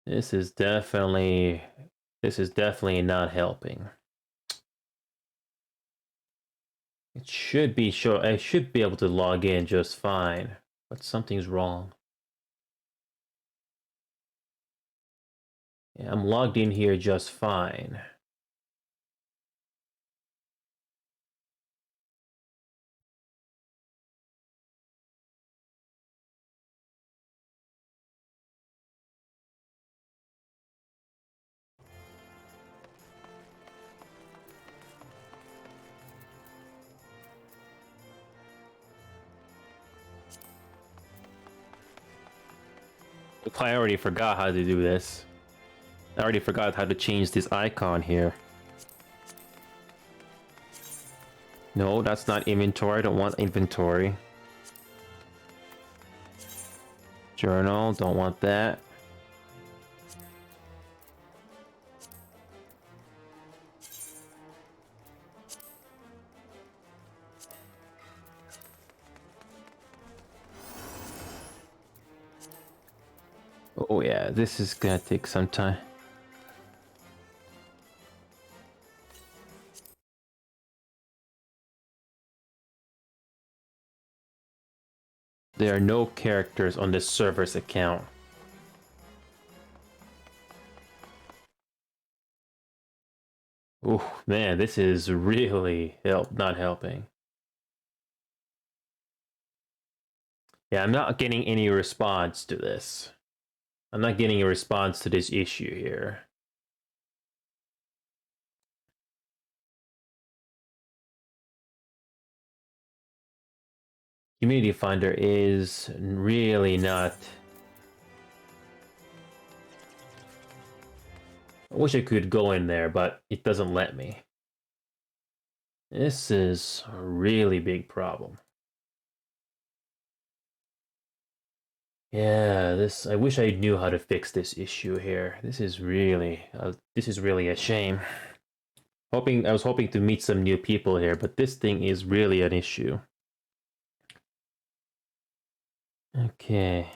This is definitely not helping. It should be sure I should be able to log in just fine, but something's wrong. Yeah, I'm logged in here just fine. I already forgot how to do this. I already forgot how to change this icon here. No, that's not inventory. I don't want inventory. Journal, don't want that. Oh yeah, this is gonna take some time. There are no characters on this server's account. Oh man, this is really not helping. Yeah, I'm not getting any response to this. I'm not getting a response to this issue here. Community Finder is really not. I wish I could go in there, but it doesn't let me. This is a really big problem. Yeah, I wish I knew how to fix this issue here. This is really a shame. I was hoping to meet some new people here, but this thing is really an issue. Okay.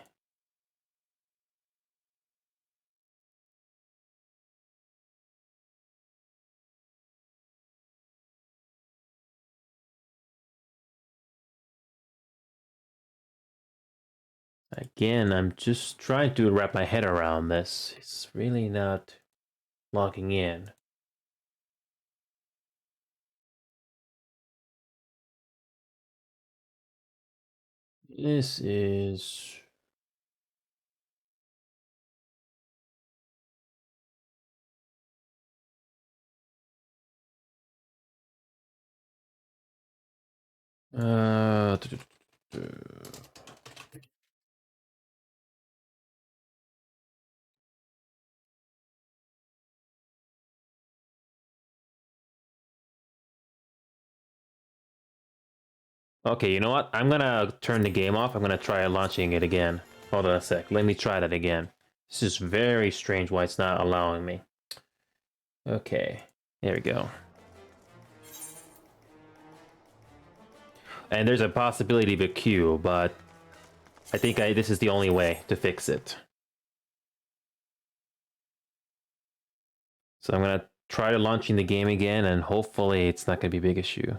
Again, I'm just trying to wrap my head around this. It's really not logging in. This is. Uh, Okay, you know what? I'm gonna turn the game off. I'm gonna try launching it again. Hold on a sec. Let me try that again. This is very strange why it's not allowing me. Okay, there we go. And there's a possibility of a queue, but I think this is the only way to fix it. So I'm gonna try to launching the game again, and hopefully it's not gonna be a big issue.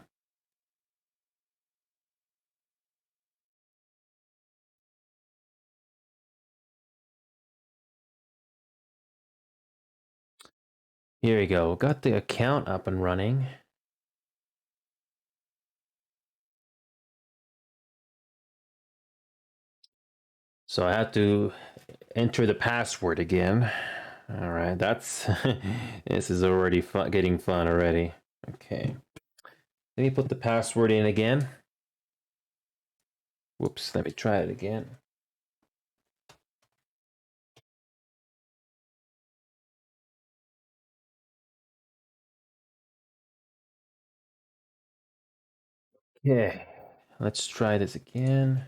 Here we go. Got the account up and running. So I have to enter the password again. All right, that's this is already fun, getting fun already. Okay, let me put the password in again. Whoops, let me try it again. Okay, let's try this again.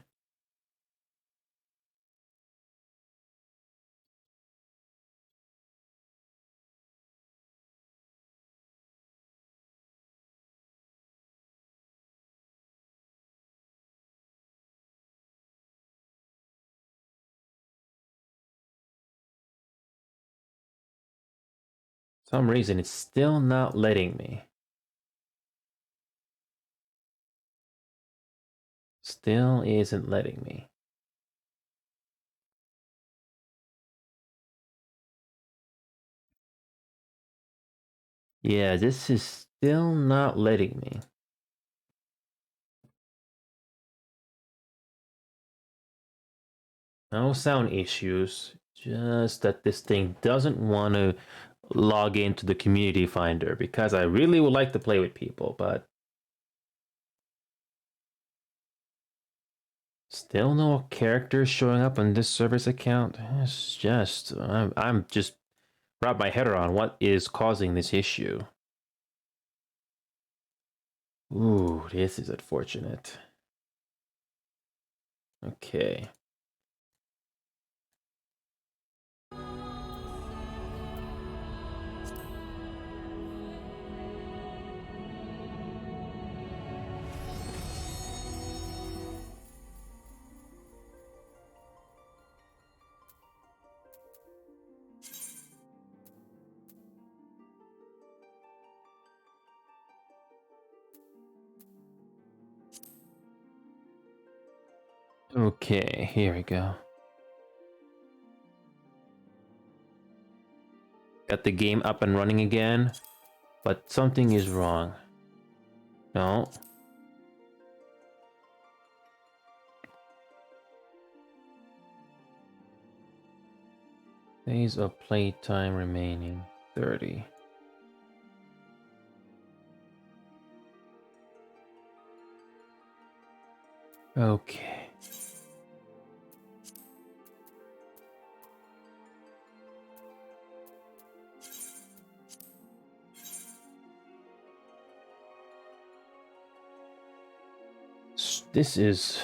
For some reason, it's still not letting me. Still isn't letting me. Yeah, this is still not letting me. No sound issues, just that this thing doesn't want to log into the community finder because I really would like to play with people, but still no characters showing up on this server's account. It's just, I'm just wrap my head around what is causing this issue. Ooh, this is unfortunate. Okay. Okay, here we go. Got the game up and running again, but something is wrong. No. Days of playtime remaining 30. Okay. This is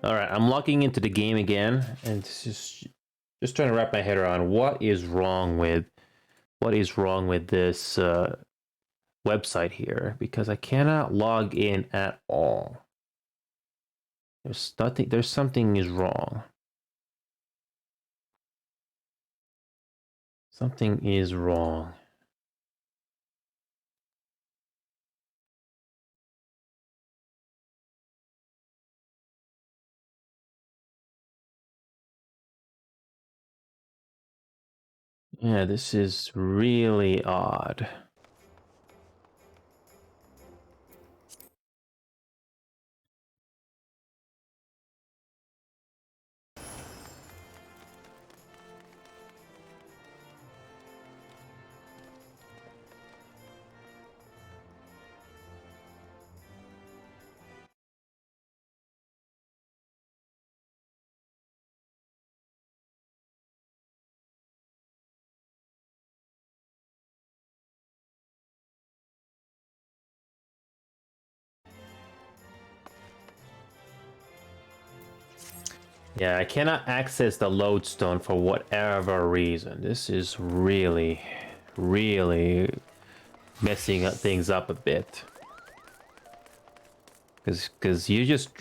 all right. I'm logging into the game again, and this is just trying to wrap my head around what is wrong with this website here because I cannot log in at all. There's nothing. There's something is wrong. Something is wrong. Yeah, this is really odd. Yeah, I cannot access the lodestone for whatever reason. This is really, really messing things up a bit. Because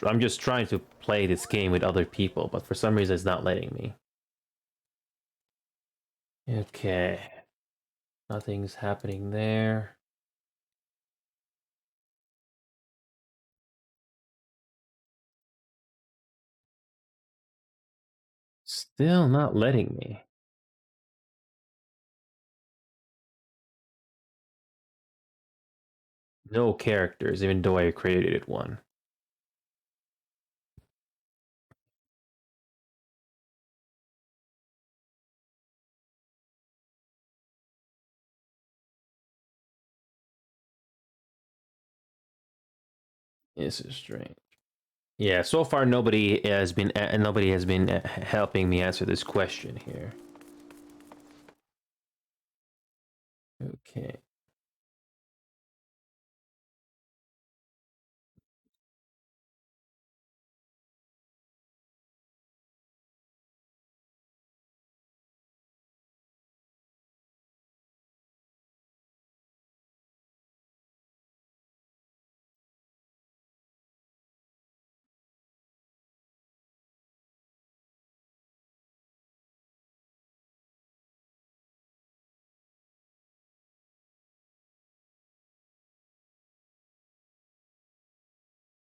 I'm just trying to play this game with other people, but for some reason it's not letting me. Okay. Nothing's happening there. Still not letting me. No characters, even though I created one. This is strange. Yeah, so far nobody has been helping me answer this question here. Okay.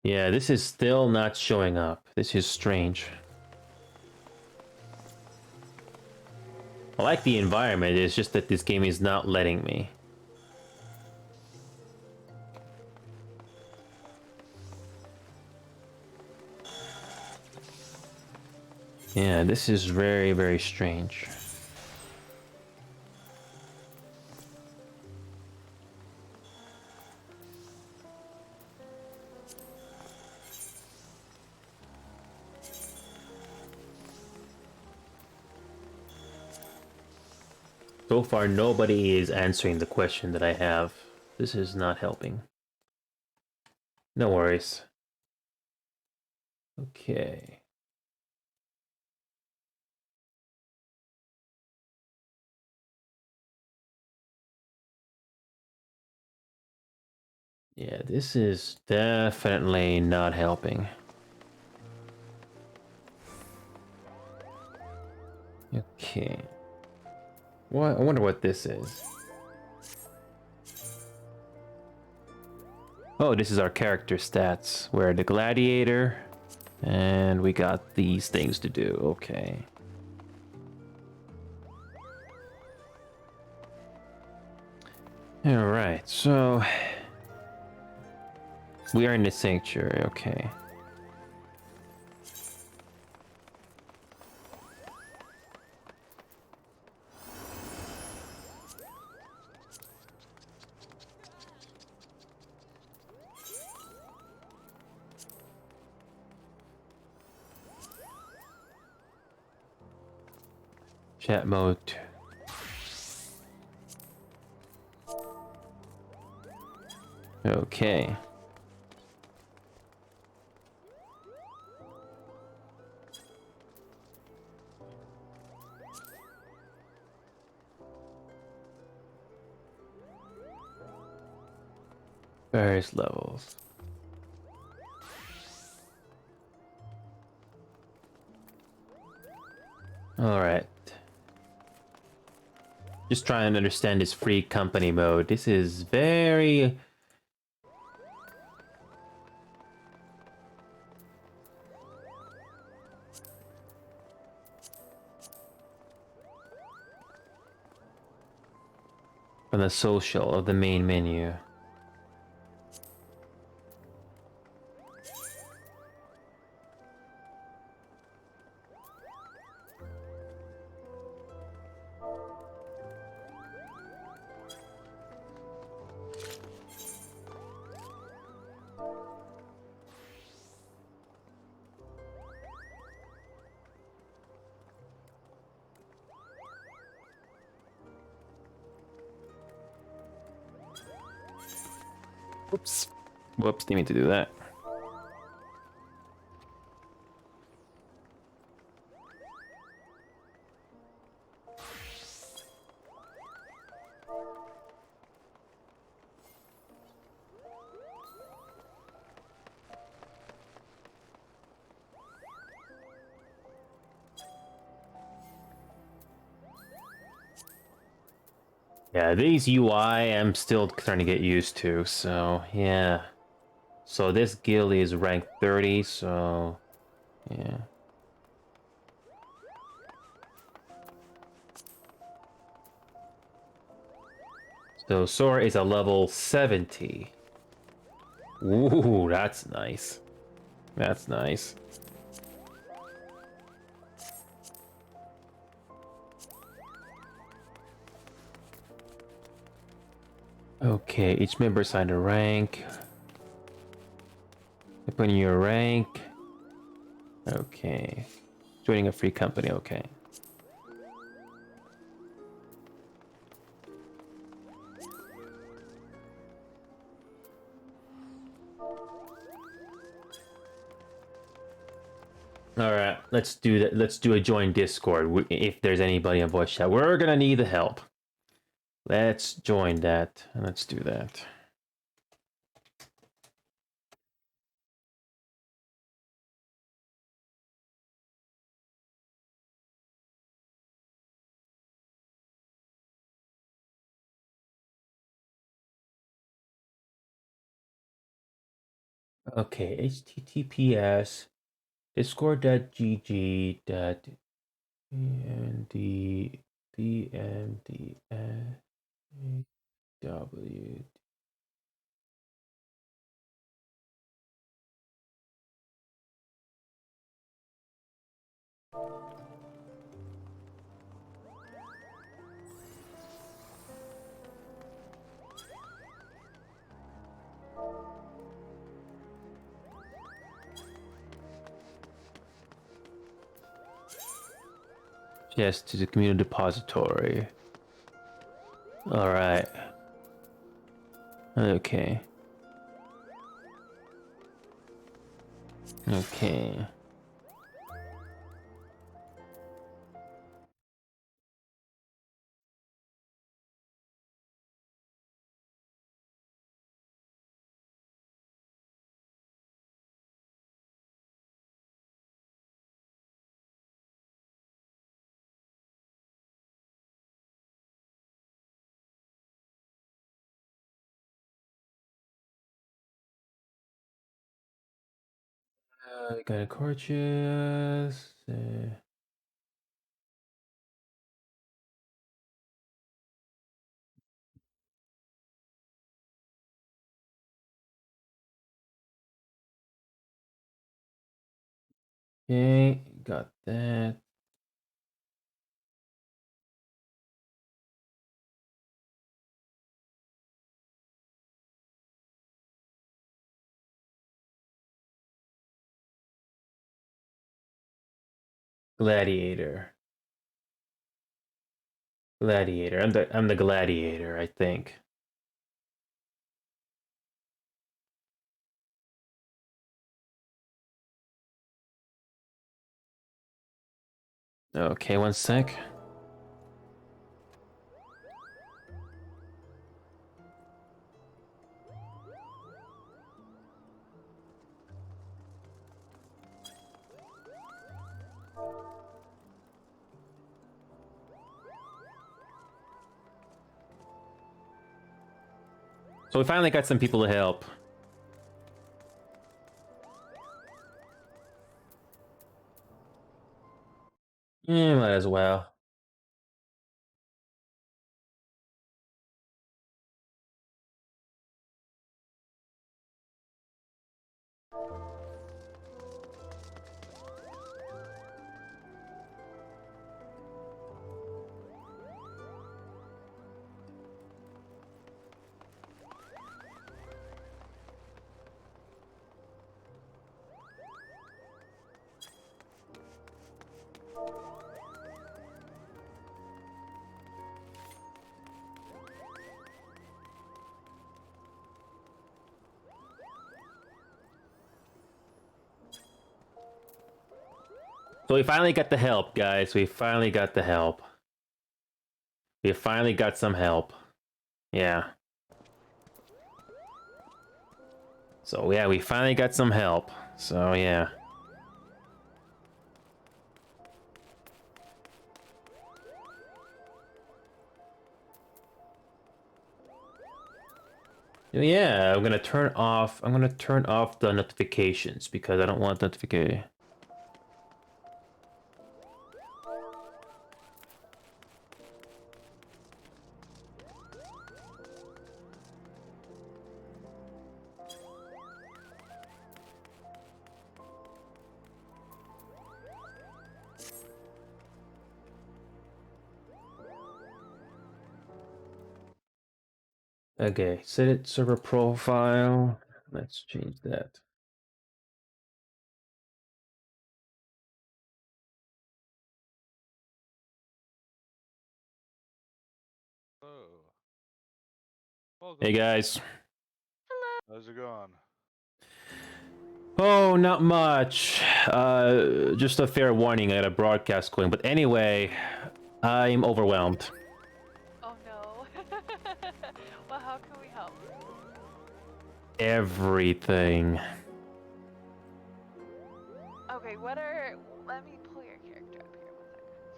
Yeah, this is still not showing up. This is strange. I like the environment, it's just that this game is not letting me. Yeah, this is very, very strange. So far, nobody is answering the question that I have. This is not helping. No worries. Okay. Yeah, this is definitely not helping. Okay. What? I wonder what this is. Oh, this is our character stats. We're the gladiator, and we got these things to do. Okay. All right, so we are in the sanctuary. Okay. Chat mode. Okay. Various levels. All right. Just trying to understand this free company mode. This is very... From the social of the main menu. Whoops. Whoops, didn't mean to do that. Yeah, these UI I'm still trying to get used to, so yeah. So this guild is rank 30, so yeah. So Sora is a level 70. Ooh, that's nice. That's nice. Okay, each member assigned a rank. Put in your rank. Okay. Joining a free company, okay. All right, let's do that. Let's do a join Discord. If there's anybody on voice chat, we're gonna need the help. Let's join that. Let's do that. Okay, https discord.gg.dmdw. Yes, to the community depository. All right. Okay. Okay. Got a courteous. Okay, got that. Gladiator. Gladiator. I'm the gladiator, I think. Okay, one sec. So we finally got some people to help. Might as well. So we finally got the help, guys. We finally got the help. We finally got some help. Yeah. So yeah, we finally got some help. So yeah. Yeah, I'm gonna turn off. I'm gonna turn off the notifications because I don't want notification. Okay, set it server profile. Let's change that. Hello. Welcome. Hey guys. How's it going? Oh, not much. Just a fair warning. I got a broadcast going. But anyway, I'm overwhelmed. Oh no. Well, how can we help? Everything. Okay, let me pull your character up here 1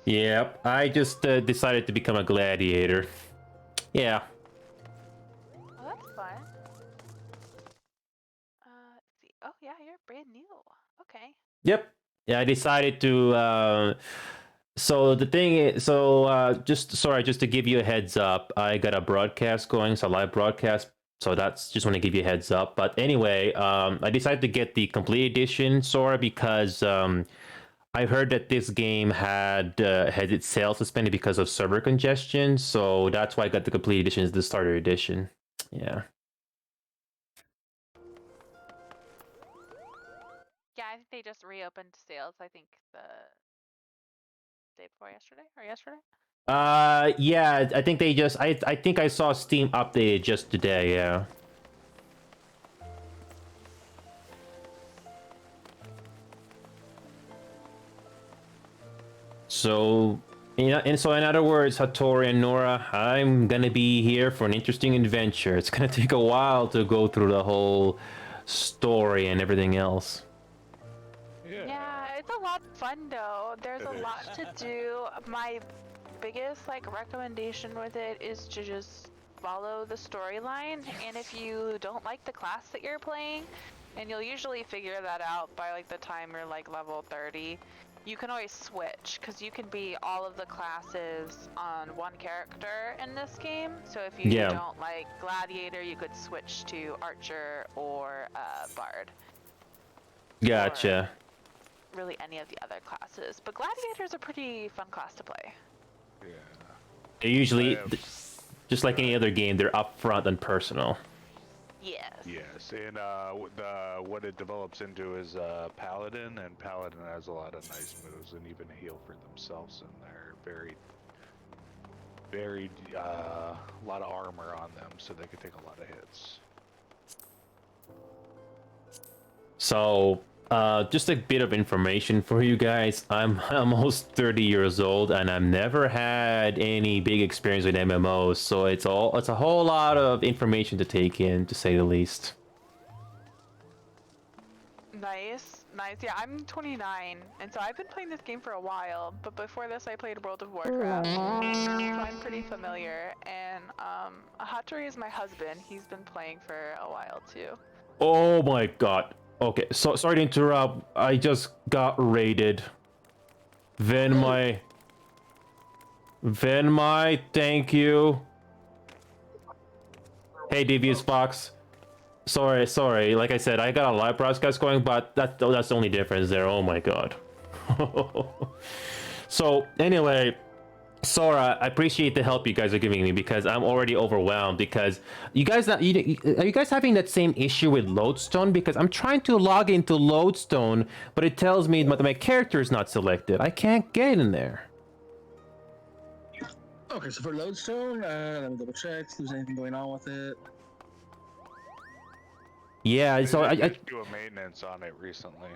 second. Yep, I just decided to become a gladiator. Yeah. Oh, that's fun. Let's see. Oh yeah, you're brand new. Okay. Yep. Yeah, I decided to. So the thing is, just to give you a heads up, I got a broadcast going, so live broadcast. So that's just want to give you a heads up. But anyway, I decided to get the complete edition, Sora, because I heard that this game had its sales suspended because of server congestion. So that's why I got the complete edition, is the starter edition. Yeah. Yeah, I think they just reopened sales. I think the day before yesterday or yesterday. Yeah, I think they just I think I saw Steam updated just today, yeah. So, and so in other words, Hattori and Nora, I'm gonna be here for an interesting adventure. It's gonna take a while to go through the whole story and everything else. Yeah, it's a lot of fun though. There's a lot to do. My biggest recommendation with it is to just follow the storyline, and if you don't like the class that you're playing, and you'll usually figure that out by the time you're level 30, you can always switch, because you can be all of the classes on one character in this game. So if you don't like Gladiator, you could switch to Archer or Bard. Gotcha. Or really any of the other classes. But Gladiator is a pretty fun class to play. Yeah. They usually, just like any other game, they're upfront and personal. Yes. Yes, and what it develops into is Paladin, and Paladin has a lot of nice moves and even heal for themselves, and they're very lot of armor on them, so they can take a lot of hits. So, just a bit of information for you guys. I'm almost 30 years old, and I've never had any big experience with MMOs. So it's a whole lot of information to take in, to say the least. Nice, nice. Yeah, I'm 29, and so I've been playing this game for a while. But before this, I played World of Warcraft, so I'm pretty familiar. And Hattori is my husband. He's been playing for a while too. Oh my god. Okay, so sorry to interrupt. I just got raided. Venmai, thank you. Hey, Devious Fox. Sorry. Like I said, I got a live broadcast going, but that's the only difference there. Oh my god. So anyway, Sora, I appreciate the help you guys are giving me, because I'm already overwhelmed. Because you guys, are you guys having that same issue with Lodestone? Because I'm trying to log into Lodestone, but it tells me that my character is not selected. I can't get in there. Okay, so for Lodestone, let me double check if there's anything going on with it. Yeah, so I do a maintenance on it recently.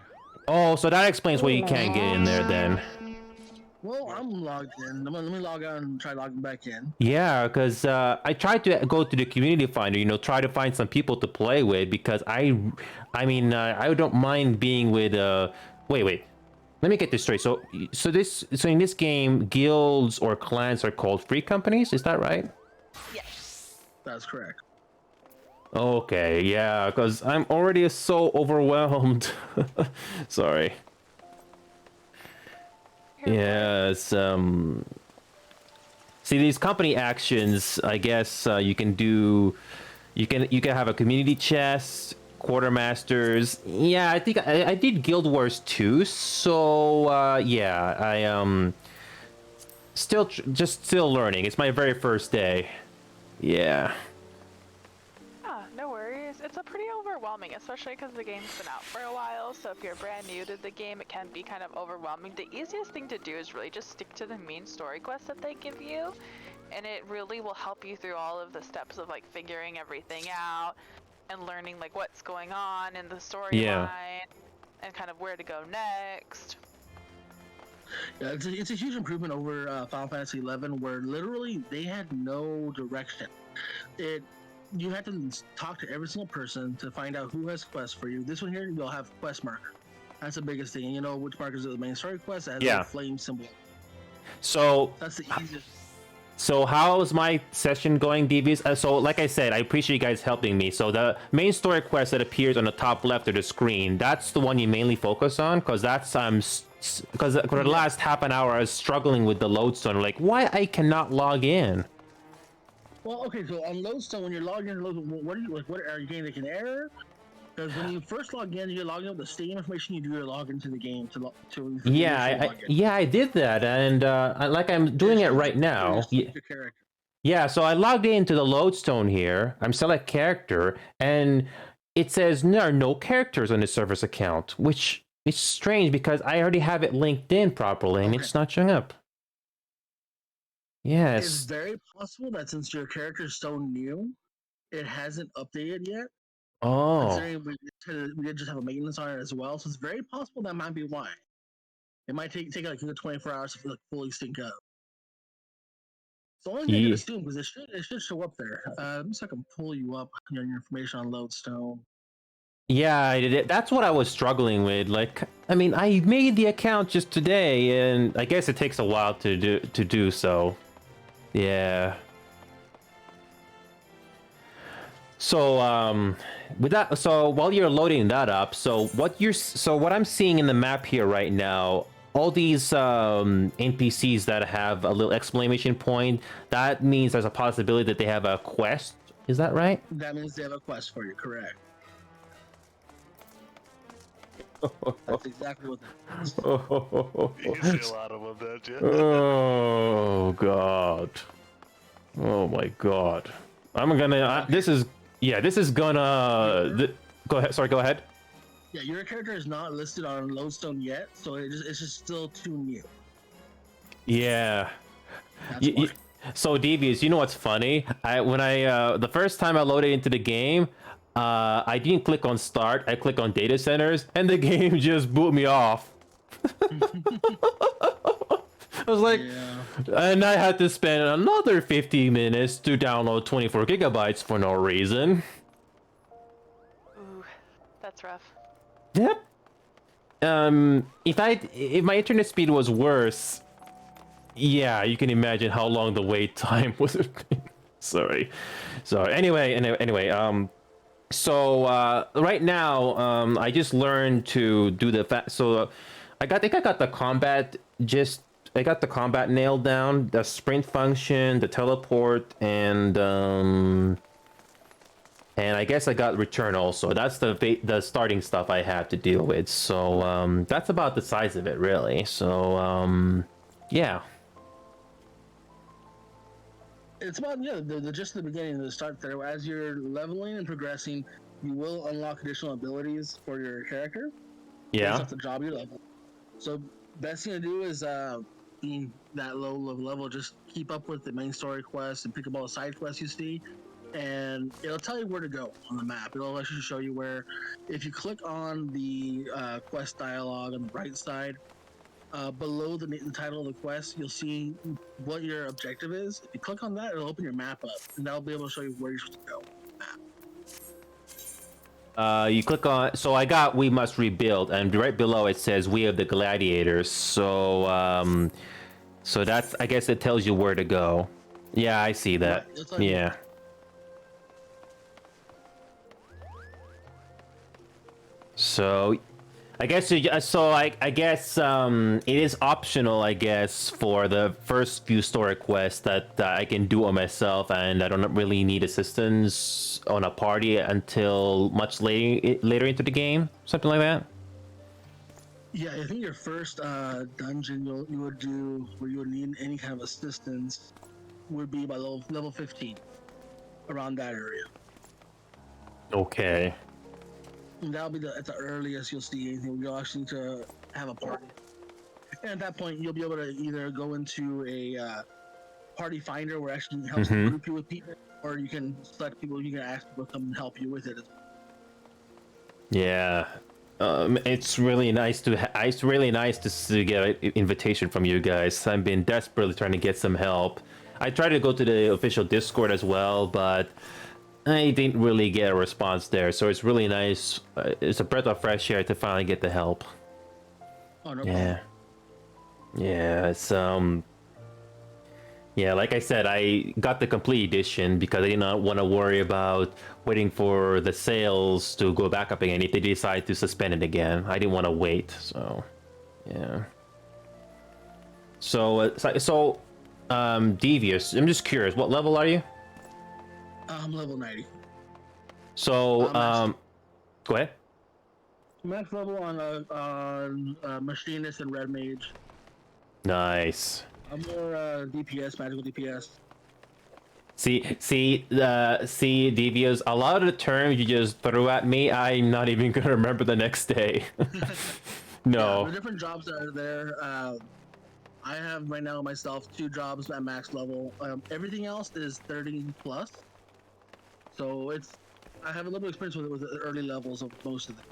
Oh, so that explains why you can't get in there then. Well, I'm logged in. Let me log out and try logging back in. Yeah, because I tried to go to the community finder, try to find some people to play with, because I don't mind being with. Wait. Let me get this straight. So in this game, guilds or clans are called free companies. Is that right? Yes. That's correct. Okay, yeah, because I'm already so overwhelmed. Sorry. Here for it. Yeah, it's see these company actions. I guess you can do. You can have a community chest, quartermasters. Yeah, I think I did Guild Wars too. So yeah, I still learning. It's my very first day. Yeah. Ah, no worries. It's a pretty overwhelming, especially because the game's been out for a while, so if you're brand new to the game, it can be kind of overwhelming. The easiest thing to do is really just stick to the main story quest that they give you, and it really will help you through all of the steps of like figuring everything out and learning like what's going on in the Yeah. storyline and kind of where to go next. Yeah, it's a huge improvement over Final Fantasy 11, where literally they had no direction. It You had to talk to every single person to find out who has quests for you. This one here, you'll have quest marker. That's the biggest thing. You know which markers are the main story quest. That has Yeah. a flame symbol. So That's the easiest. So how's my session going, Devious? So like I said, I appreciate you guys helping me. So the main story quest that appears on the top left of the screen, that's the one you mainly focus on, because that's because for the last half an hour I was struggling with the lodestone. Like, why I cannot log in? Well, okay, so on Lodestone, when you're logging in, what are you like? What are you getting like an error? Because when you first log in, you're logging up the same information you do to log into the game to Yeah, I did that, and like I'm doing it right now. Your character. Yeah, so I logged into the lodestone here. I'm select character, and it says there are no characters on the server's account, which is strange because I already have it linked in properly, and it's not showing up. It's Yes. very possible that since your character is so new, it hasn't updated yet. Oh. Considering we did just have a maintenance on it as well, so it's very possible that might be why. It might take like 24 hours to like, fully sync up. So only thing I can assume because it should show up there. Let me see if I can pull you up your information on Lodestone. Yeah, I did it. That's what I was struggling with. Like, I mean, I made the account just today, and I guess it takes a while to do so. Yeah. So with that, so while you're loading that up, so what I'm seeing in the map here right now, all these NPCs that have a little exclamation point, that means there's a possibility that they have a quest. Is that right? That means they have a quest for you, correct? That's exactly what that is. You see a lot of them, don't you? Oh god. Oh my god. I'm gonna. This is gonna. Go ahead. Sorry. Go ahead. Yeah, your character is not listed on Lodestone yet, so it's just still too new. Yeah. That's why. So Devious, you know what's funny? The first time I loaded into the game, I didn't click on start. I clicked on data centers, and the game just boot me off. I was like, and I had to spend another 50 minutes to download 24 gigabytes for no reason. Ooh, that's rough. Yep. If my internet speed was worse, yeah, you can imagine how long the wait time would have been. Sorry. Anyway, so right now, I just learned to do I think I got the combat nailed down, the sprint function, the teleport, and I guess I got return also. That's the starting stuff I have to deal with. So that's about the size of it, really. So yeah. It's about just the beginning, the start there. As you're leveling and progressing, you will unlock additional abilities for your character. Yeah. Based off the job you level. So best thing to do is being that low level, just keep up with the main story quests and pick up all the side quests you see, and it'll tell you where to go on the map. It'll actually show you where. If you click on the quest dialogue on the right side, below the title of the quest, you'll see what your objective is. If you click on that, it'll open your map up, and that'll be able to show you where you're supposed to go. You click on, so I got We Must Rebuild, and right below it says We of the Gladiators. So so that's, I guess it tells you where to go. Yeah, I see that. Right, Yeah. So, I guess I guess it is optional. I guess for the first few story quests that I can do on myself, and I don't really need assistance on a party until much later into the game, something like that. Yeah, I think your first dungeon you would do where you would need any kind of assistance would be by level 15, around that area. Okay. And that'll be at the earliest you'll see anything. You'll actually need to have a party. And at that point, you'll be able to either go into a party finder where it actually helps group you with people, or you can select people, you can ask people to come and help you with it. Yeah. It's really nice it's really nice to get an invitation from you guys. I've been desperately trying to get some help. I tried to go to the official Discord as well, but I didn't really get a response there. So it's really nice. It's a breath of fresh air to finally get the help. Oh, no Yeah. problem. Yeah, it's yeah, like I said, I got the complete edition because I did not want to worry about waiting for the sales to go back up again if they decide to suspend it again. I didn't want to wait, so yeah. So, Devious, I'm just curious, what level are you? I'm level 90. So, go ahead. Max level on Machinist and Red Mage. Nice. I'm more DPS, magical DPS. See, Devious, a lot of the terms you just threw at me, I'm not even gonna remember the next day. No. Yeah, the different jobs that are there. I have right now myself 2 jobs at max level. Everything else is 30 plus. So I have a little experience with the early levels of most of them.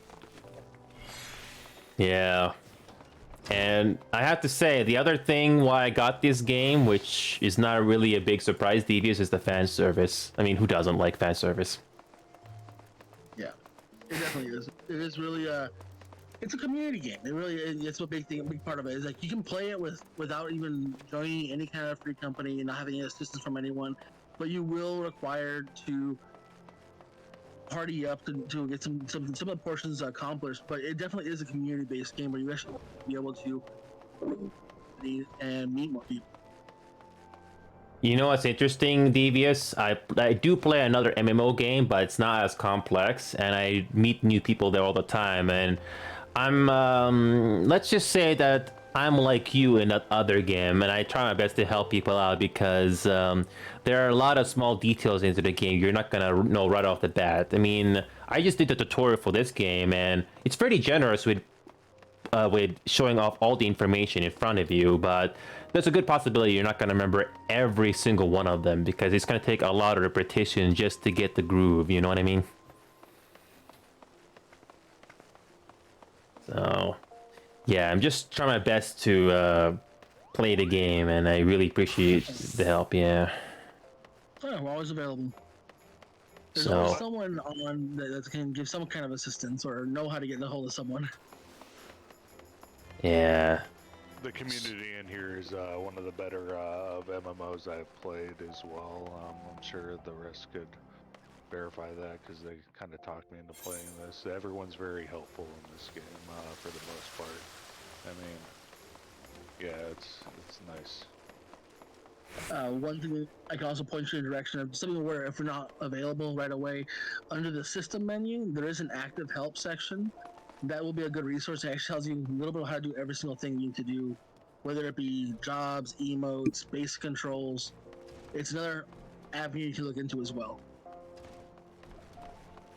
Yeah. And I have to say, the other thing why I got this game, which is not really a big surprise, Devious, is the fan service. I mean, who doesn't like fan service? Yeah, it definitely is. It is really it's a community game. It really it's a big part of it. Is like you can play it without even joining any kind of free company and not having any assistance from anyone, but you will require to party up to get some of the portions accomplished. But it definitely is a community-based game where you actually be able to and meet more people. You know what's interesting, Devious? I do play another MMO game, but it's not as complex, and I meet new people there all the time. And I'm let's just say that I'm like you in that other game, and I try my best to help people out because there are a lot of small details into the game you're not gonna know right off the bat. I mean, I just did the tutorial for this game, and it's pretty generous with showing off all the information in front of you, but there's a good possibility you're not going to remember every single one of them because it's going to take a lot of repetition just to get the groove, you know what I mean? So, yeah, I'm just trying my best to play the game, and I really appreciate the help, yeah. Oh, we're always available. There's So, always someone on that can give some kind of assistance or know how to get a hold of someone. yeah. The community in here is one of the better of MMOs I've played as well. I'm sure the rest could verify that because they kind of talked me into playing this. Everyone's very helpful in this game for the most part. I mean, yeah, it's nice. One thing I can also point you in the direction of something where if we're not available right away, under the system menu, there is an active help section. That will be a good resource. It actually tells you a little bit of how to do every single thing you need to do, whether it be jobs, emotes, basic controls. It's another avenue you can look into as well.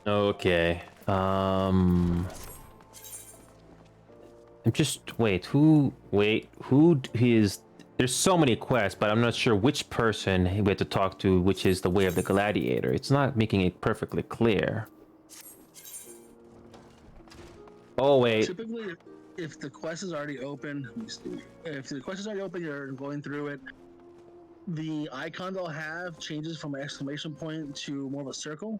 Okay. I'm just who is there's so many quests, but I'm not sure which person we have to talk to, which is the way of the gladiator. It's not making it perfectly clear. Oh wait. Typically, if the quest is already open, let me see. If the quest is already open, you're going through it. The icon they'll have changes from an exclamation point to more of a circle.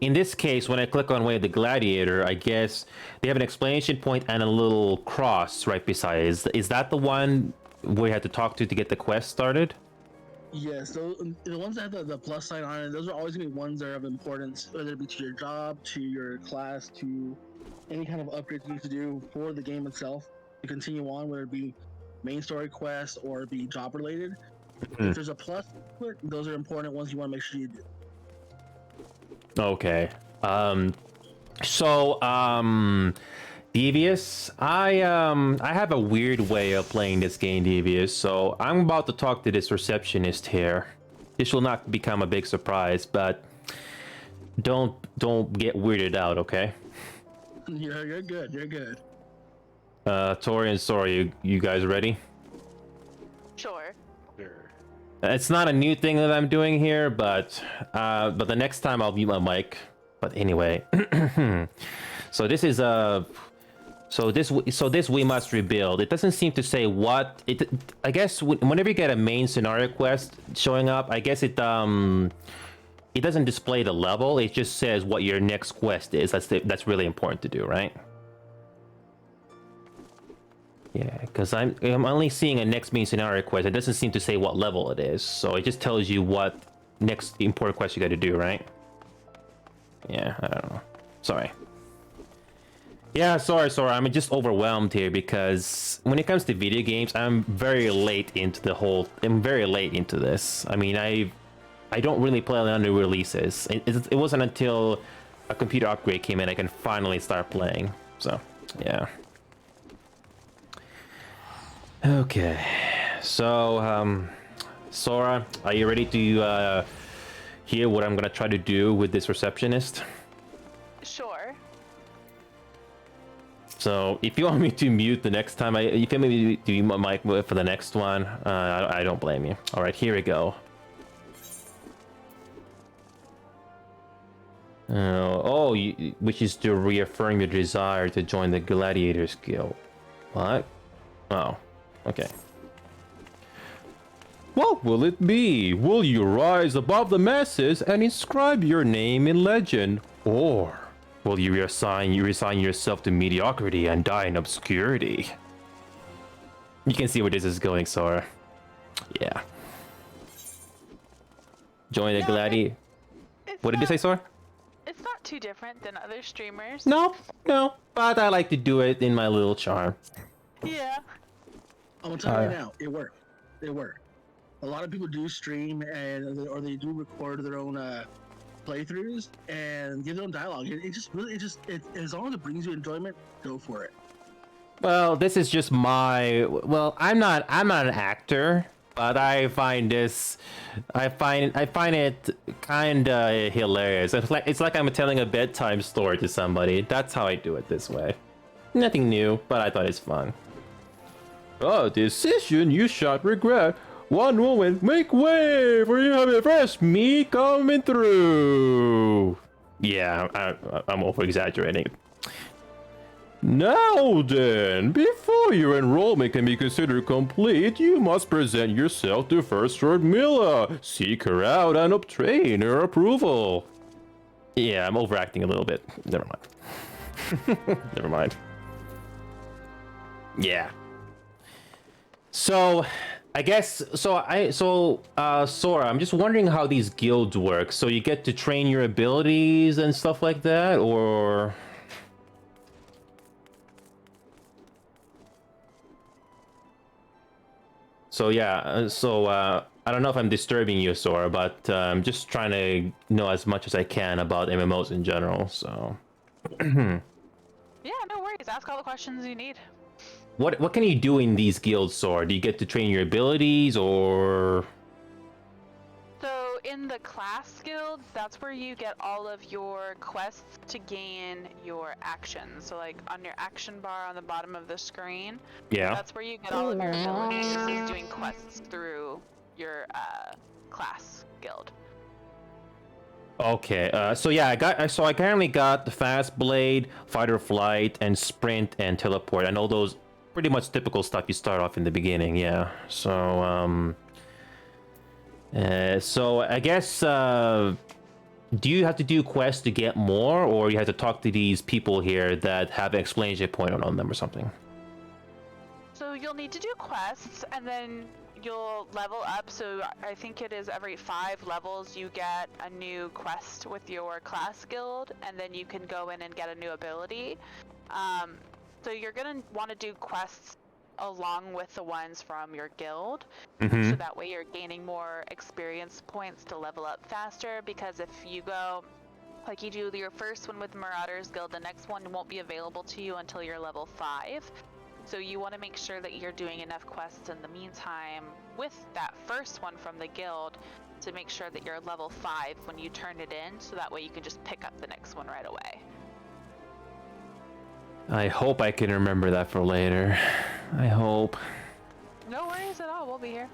In this case, when I click on Way of the Gladiator, I guess they have an exclamation point and a little cross right beside it. Is that the one we had to talk to get the quest started? Yes, the ones that have the plus sign on it, those are always going to be ones that are of importance, whether it be to your job, to your class, to any kind of upgrade you need to do for the game itself to continue on, whether it be main story quest or be job related. If there's a plus to it, those are important ones you want to make sure you do. Okay. Devious, I have a weird way of playing this game, Devious, so I'm about to talk to this receptionist here. This will not become a big surprise, but don't get weirded out, okay? You're good. You're good. Tori and Sora, you guys ready? Sure. Sure. It's not a new thing that I'm doing here, but the next time I'll mute my mic. But anyway, so this is this we must rebuild. It doesn't seem to say what it. I guess whenever you get a main scenario quest showing up, I guess it doesn't display the level. It just says what your next quest is. That's really important to do, right? Yeah, because I'm only seeing a next main scenario quest. It doesn't seem to say what level it is, so it just tells you what next important quest you got to do, right? Yeah, I don't know. Sorry. Yeah, sorry. I'm just overwhelmed here because when it comes to video games, I'm very late into this. I mean, I don't really play on new releases. It wasn't until a computer upgrade came in I can finally start playing. So, yeah. Okay. So, Sora, are you ready to hear what I'm gonna try to do with this receptionist? Sure. So if you want me to mute the next time, if you want me to mute my mic for the next one, I don't blame you. All right, here we go. Which is to reaffirm your desire to join the Gladiators Guild. What? Oh, okay. What will it be? Will you rise above the masses and inscribe your name in legend? Or will you resign yourself to mediocrity and die in obscurity? You can see where this is going, Sora. Yeah. Join the Gladiator. What did you say, Sora? It's not too different than other streamers. No, but I like to do it in my little charm. Yeah. I'm gonna tell you right now, it worked. It worked. A lot of people do stream or they do record their own playthroughs and give their own dialogue. As long as it brings you enjoyment, go for it. Well, this is just I'm not an actor, but I find it kind of hilarious. It's like I'm telling a bedtime story to somebody. That's how I do it this way. Nothing new, but I thought it's fun. A decision you shan't regret. One moment, make way, for you have a fresh me coming through. Yeah, I'm over-exaggerating. Now then, before your enrollment can be considered complete, you must present yourself to First Lord Mila, seek her out, and obtain her approval. Yeah, I'm overacting a little bit. Never mind. Never mind. Yeah. So, I guess, Sora, I'm just wondering how these guilds work. So you get to train your abilities and stuff like that, or... So yeah, I don't know if I'm disturbing you, Sora, but I'm just trying to know as much as I can about MMOs in general, so... Yeah, no worries. Ask all the questions you need. What can you do in these guilds, Sora? Do you get to train your abilities, or... So in the class guilds, that's where you get all of your quests to gain your actions. So like on your action bar on the bottom of the screen, Yeah. that's where you get all of your abilities, is doing quests through your class guild. Okay, so yeah, I currently got the Fast Blade, Fighter Flight, and Sprint and Teleport. I know those pretty much typical stuff you start off in the beginning, yeah. So I guess, do you have to do quests to get more, or you have to talk to these people here that have an exclamation point on them or something? So you'll need to do quests, and then you'll level up. So I think it is every 5 levels you get a new quest with your class guild, and then you can go in and get a new ability. So you're gonna want to do quests along with the ones from your guild, so that way you're gaining more experience points to level up faster. Because if you go like you do your first one with Marauders Guild, the next one won't be available to you until you're level 5. So you want to make sure that you're doing enough quests in the meantime with that first one from the guild to make sure that you're level 5 when you turn it in, so that way you can just pick up the next one right away. I hope I can remember that for later. I hope. No worries at all, we'll be here.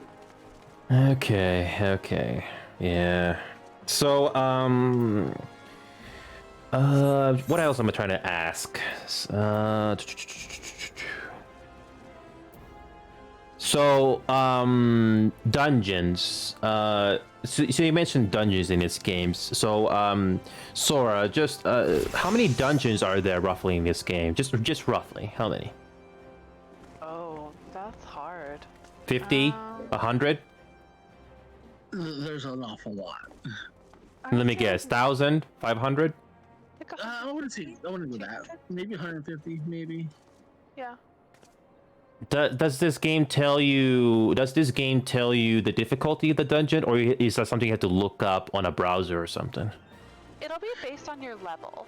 Okay. Yeah. So, what else am I trying to ask? Dungeons. So you mentioned dungeons in its games. So, Sora, just how many dungeons are there roughly in this game? Just roughly, how many? Oh, that's hard. 50? 100? There's an awful lot. Let me guess. 1,000? 500? I wouldn't do that. Maybe 150, maybe. Yeah. Does this game tell you the difficulty of the dungeon, or is that something you have to look up on a browser or something? It'll be based on your level.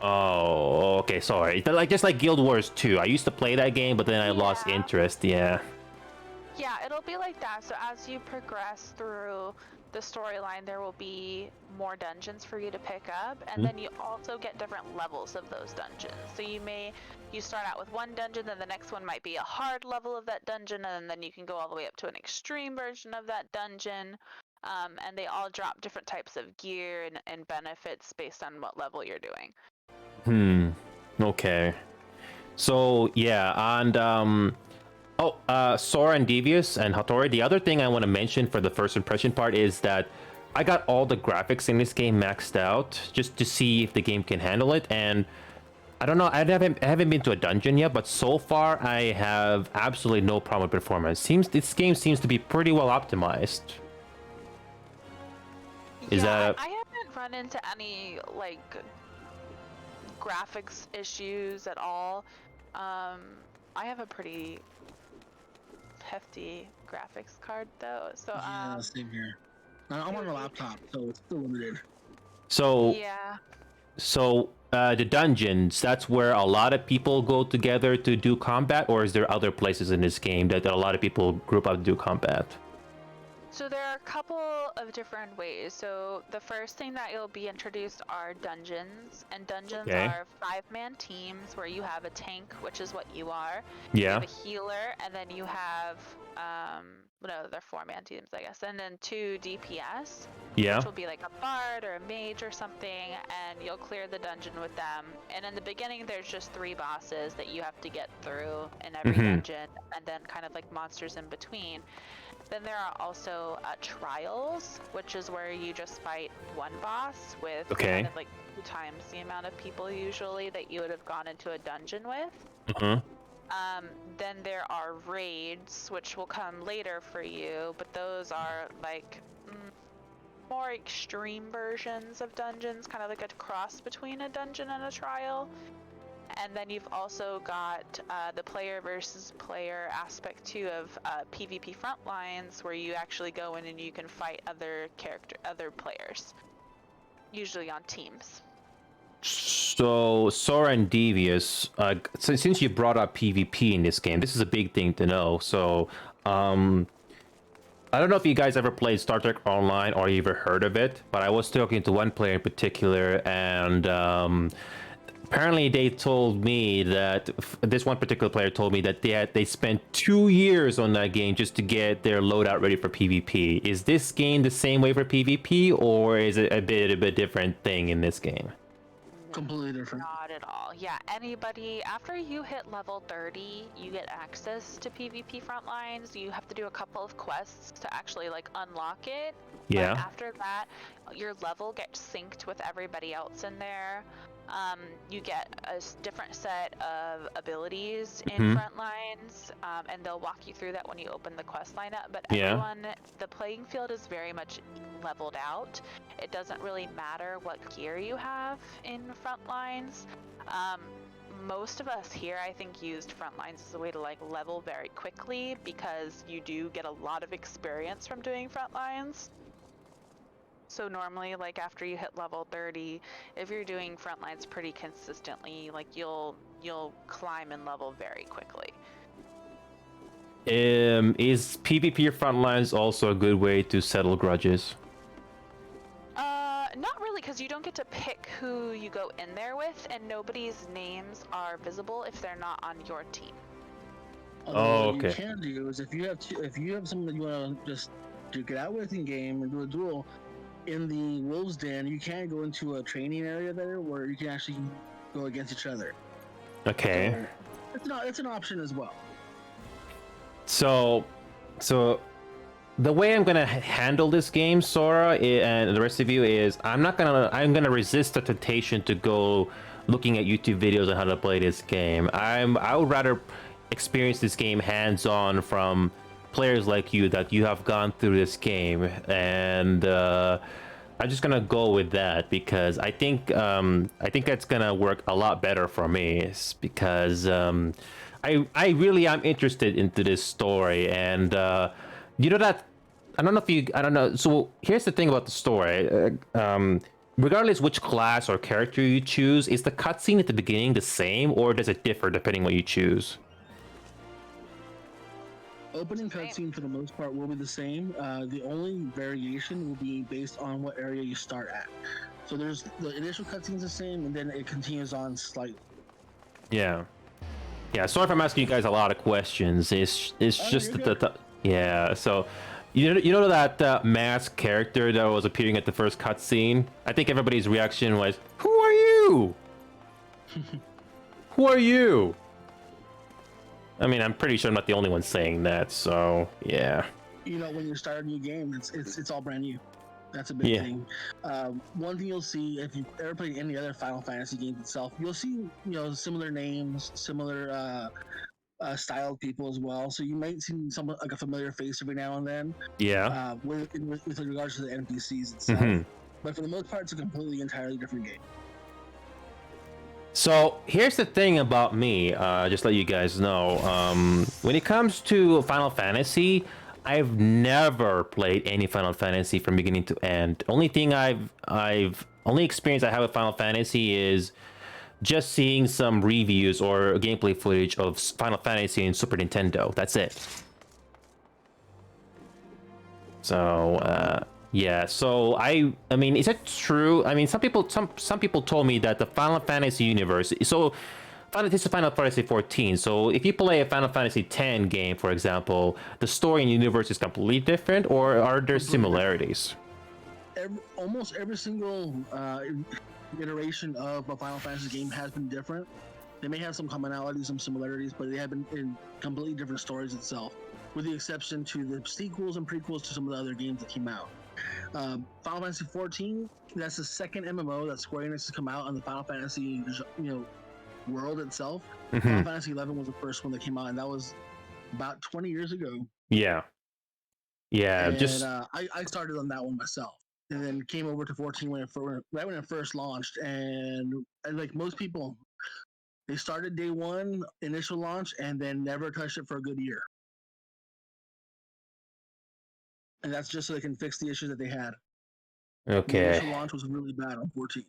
Oh, okay, sorry. Just like Guild Wars 2. I used to play that game, but then I lost interest. Yeah. Yeah, it'll be like that. So as you progress through the storyline, there will be more dungeons for you to pick up, and then you also get different levels of those dungeons. So you start out with one dungeon, then the next one might be a hard level of that dungeon, and then you can go all the way up to an extreme version of that dungeon. And they all drop different types of gear and benefits based on what level you're doing. Okay. So yeah, and Sora and Devious and Hattori. The other thing I want to mention for the first impression part is that I got all the graphics in this game maxed out just to see if the game can handle it. And I don't know, I haven't been to a dungeon yet, but so far I have absolutely no problem with performance. This game seems to be pretty well optimized. I haven't run into any like graphics issues at all. I have a pretty hefty graphics card though, so Yeah, same here. I'm on a laptop, so it's still limited. So yeah. So the dungeons, that's where a lot of people go together to do combat, or is there other places in this game that a lot of people group up to do combat? So there are a couple of different ways. So the first thing that you'll be introduced are dungeons, and dungeons are 5-man teams where you have a tank, which is what you are. Yeah. You have a healer, and then you have no, they're 4-man teams, I guess, and then 2 DPS. Yeah. Which will be like a bard or a mage or something, and you'll clear the dungeon with them. And in the beginning, there's just 3 bosses that you have to get through in every dungeon, and then kind of like monsters in between. Then there are also trials, which is where you just fight one boss with kind of like 2 times the amount of people usually that you would have gone into a dungeon with. Then there are raids, which will come later for you, but those are like more extreme versions of dungeons, kind of like a cross between a dungeon and a trial. And then you've also got the player versus player aspect too of PvP Frontlines, where you actually go in and you can fight other players, usually on teams. So Sora and Devious, since you brought up PvP in this game, this is a big thing to know. So I don't know if you guys ever played Star Trek Online or you ever heard of it, but I was talking to one player in particular, and apparently they told me that this one particular player told me that they spent 2 years on that game just to get their loadout ready for PvP. Is this game the same way for PvP, or is it a bit different thing in this game? Completely different. Not at all. Yeah, anybody, after you hit level 30, you get access to PvP Frontlines. You have to do a couple of quests to actually like unlock it. Yeah. But after that, your level gets synced with everybody else in there. You get a different set of abilities in Mhm. Frontlines, and they'll walk you through that when you open the quest lineup. But Yeah. everyone, the playing field is very much leveled out. It doesn't really matter what gear you have in Frontlines. Most of us here, I think, used Frontlines as a way to like level very quickly because you do get a lot of experience from doing Frontlines. So normally, like after you hit level 30, if you're doing Frontlines pretty consistently, like you'll climb and level very quickly. Is PvP Frontlines also a good way to settle grudges? Not really, because you don't get to pick who you go in there with, and nobody's names are visible if they're not on your team. Oh, What okay. you can do is if you have someone that you want to just duke it out with in game and do a duel, in the Wolves Den, you can go into a training area there where you can actually go against each other. Okay. So it's an option as well. So the way I'm gonna handle this game, Sora, and the rest of you, is I'm gonna resist the temptation to go looking at YouTube videos on how to play this game. I would rather experience this game hands-on from players like you that you have gone through this game, and I'm just gonna go with that because I think that's gonna work a lot better for me. It's because I really am interested into this story, and you know that I don't know. So here's the thing about the story. Regardless which class or character you choose, is the cutscene at the beginning the same, or does it differ depending what you choose? Opening cutscene for the most part will be the same. The only variation will be based on what area you start at. So there's the initial cutscene's the same, and then it continues on slightly. Yeah. Sorry if I'm asking you guys a lot of questions. It's just you're good. yeah. So you know that masked character that was appearing at the first cutscene? I think everybody's reaction was, "Who are you? Who are you?" I mean, I'm pretty sure I'm not the only one saying that. So yeah. You know, when you start a new game, it's all brand new. That's a big thing. One thing you'll see if you've ever played any other Final Fantasy games itself, you'll see similar names, similar styled people as well. So you might see someone like a familiar face every now and then. Yeah. With regards to the NPCs itself. Mhm. But for the most part, it's a completely entirely different game. So here's the thing about me, just let you guys know. When it comes to Final Fantasy, I've never played any Final Fantasy from beginning to end. Only thing only experience I have with Final Fantasy is just seeing some reviews or gameplay footage of Final Fantasy in Super Nintendo. That's it. So yeah, so I mean, is that true? I mean, some people told me that the Final Fantasy universe. So, this is Final Fantasy 14. So, if you play a Final Fantasy 10 game, for example, the story and universe is completely different, or are there similarities? Almost every single iteration of a Final Fantasy game has been different. They may have some commonalities, some similarities, but they have been in completely different stories itself, with the exception to the sequels and prequels to some of the other games that came out. Final Fantasy 14, that's the second MMO that Square Enix has come out on the Final Fantasy, world itself. Final Fantasy 11 was the first one that came out, and that was about 20 years ago. Yeah. And, I started on that one myself, and then came over to 14 right when it first launched. And like most people, they started day one, initial launch, and then never touched it for a good year. And that's just so they can fix the issues that they had. Okay. The initial launch was really bad on 14.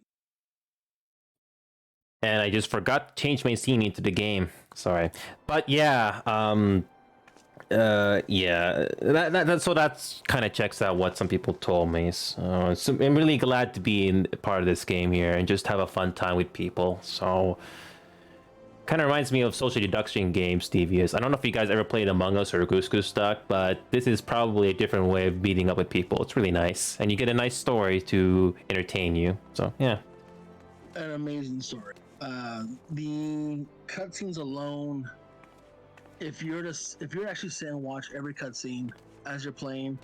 And I just forgot to change my scene into the game. Sorry. But yeah, so that's kind of checks out what some people told me. So I'm really glad to be in part of this game here and just have a fun time with people. So kind of reminds me of social deduction games, Devious. I don't know if you guys ever played Among Us or Goose Goose Duck, but this is probably a different way of meeting up with people. It's really nice, and you get a nice story to entertain you. So yeah, an amazing story. The cutscenes alone, if you're to actually sit and watch every cutscene as you're playing,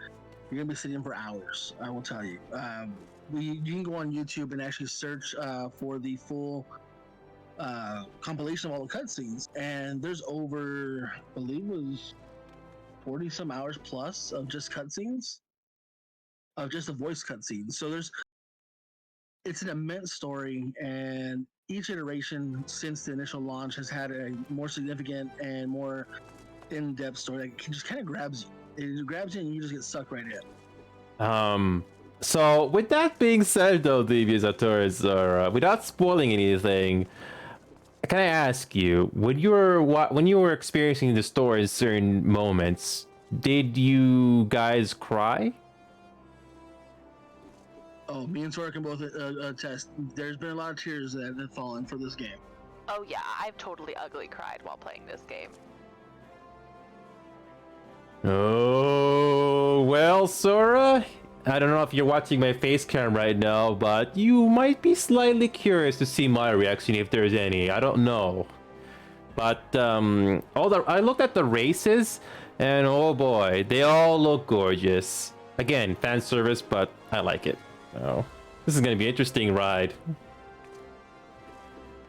you're gonna be sitting for hours. I will tell you. you can go on YouTube and actually search for the full compilation of all the cutscenes, and there's over, I believe, it was 40 some hours plus of just cutscenes, of just the voice cutscenes. So it's an immense story, and each iteration since the initial launch has had a more significant and more in-depth story that just kind of grabs you. It grabs you, and you just get sucked right in. So with that being said, though, Devious Torres, or without spoiling anything, can I ask you, when you were experiencing the story in certain moments, did you guys cry? Oh, me and Sora can both attest. There's been a lot of tears that have fallen for this game. Oh yeah, I've totally ugly cried while playing this game. Oh, well, Sora, I don't know if you're watching my face cam right now, but you might be slightly curious to see my reaction if there's any. I don't know. But I looked at the races, and oh boy, they all look gorgeous. Again, fan service, but I like it. So this is gonna be an interesting ride.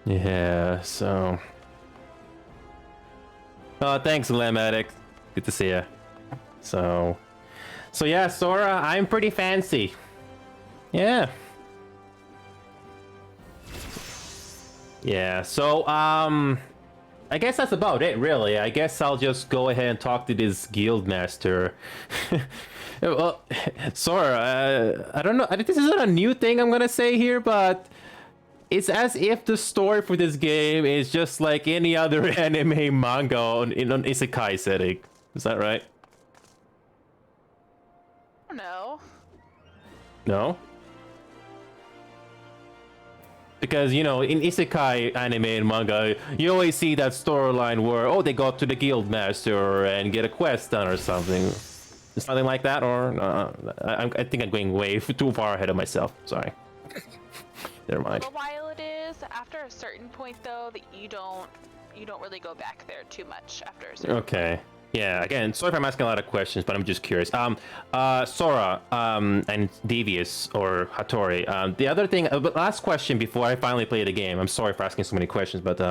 Yeah, so. Oh, thanks, Lamb Addict. Good to see ya. So yeah, Sora, I'm pretty fancy. Yeah. Yeah, so, I guess that's about it, really. I guess I'll just go ahead and talk to this guild master. Well, Sora, I don't know. This isn't a new thing I'm gonna say here, but it's as if the story for this game is just like any other anime manga in an isekai setting. Is that right? No. No? Because, you know, in isekai anime and manga, you always see that storyline where, oh, they go up to the guild master and get a quest done or something. Something like that, or I think I'm going way too far ahead of myself. Sorry. Never mind. For a while it is. After a certain point, though, that you don't really go back there too much after a certain Okay. Yeah, again, sorry if I'm asking a lot of questions, but I'm just curious. Sora, and Devious or Hattori, the other thing, last question before I finally play the game. I'm sorry for asking so many questions, but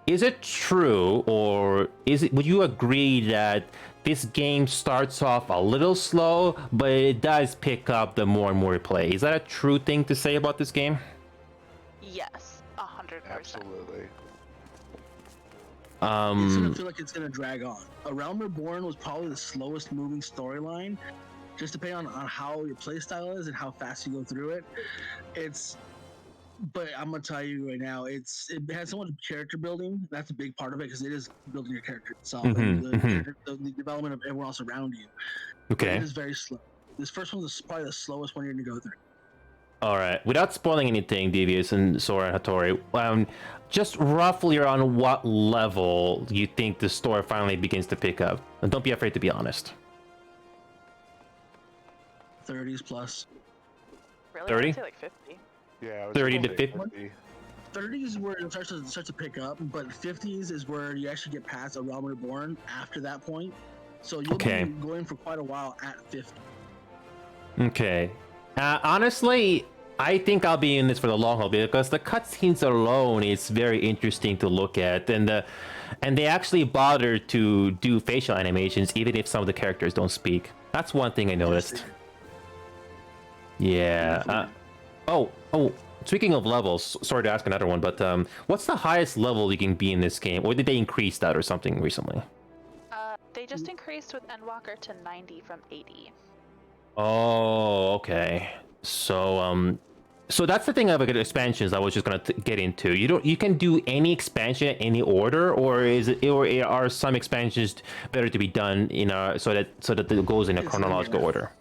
is it true, or would you agree that this game starts off a little slow, but it does pick up the more and more you play? Is that a true thing to say about this game? Yes, 100%. Absolutely. It's gonna feel like it's gonna drag on. A Realm Reborn was probably the slowest moving storyline, just depending on how your playstyle is and how fast you go through it. But I'm gonna tell you right now, it has so much character building. That's a big part of it because it is building your character itself and the development of everyone else around you. Okay. It is very slow. This first one is probably the slowest one you're gonna go through. All right. Without spoiling anything, Devious and Sora and Hattori, just roughly around what level you think the story finally begins to pick up? And don't be afraid to be honest. 30s plus. Really? 30? I'd say like 50. Yeah, I was 30 to gonna say 50? 30s is where it starts to pick up, but 50s is where you actually get past A Realm Reborn after that point. So you'll be going for quite a while at 50. Okay. Honestly, I think I'll be in this for the long haul because the cutscenes alone is very interesting to look at, and they actually bother to do facial animations even if some of the characters don't speak. That's one thing I noticed. Yeah. Oh. Speaking of levels, sorry to ask another one, but what's the highest level you can be in this game, or did they increase that or something recently? They just increased with Endwalker to 90 from 80. Oh, okay. So that's the thing about expansions I was just gonna get into. You can do any expansion in any order, or are some expansions better to be done in so that it goes in a chronological order?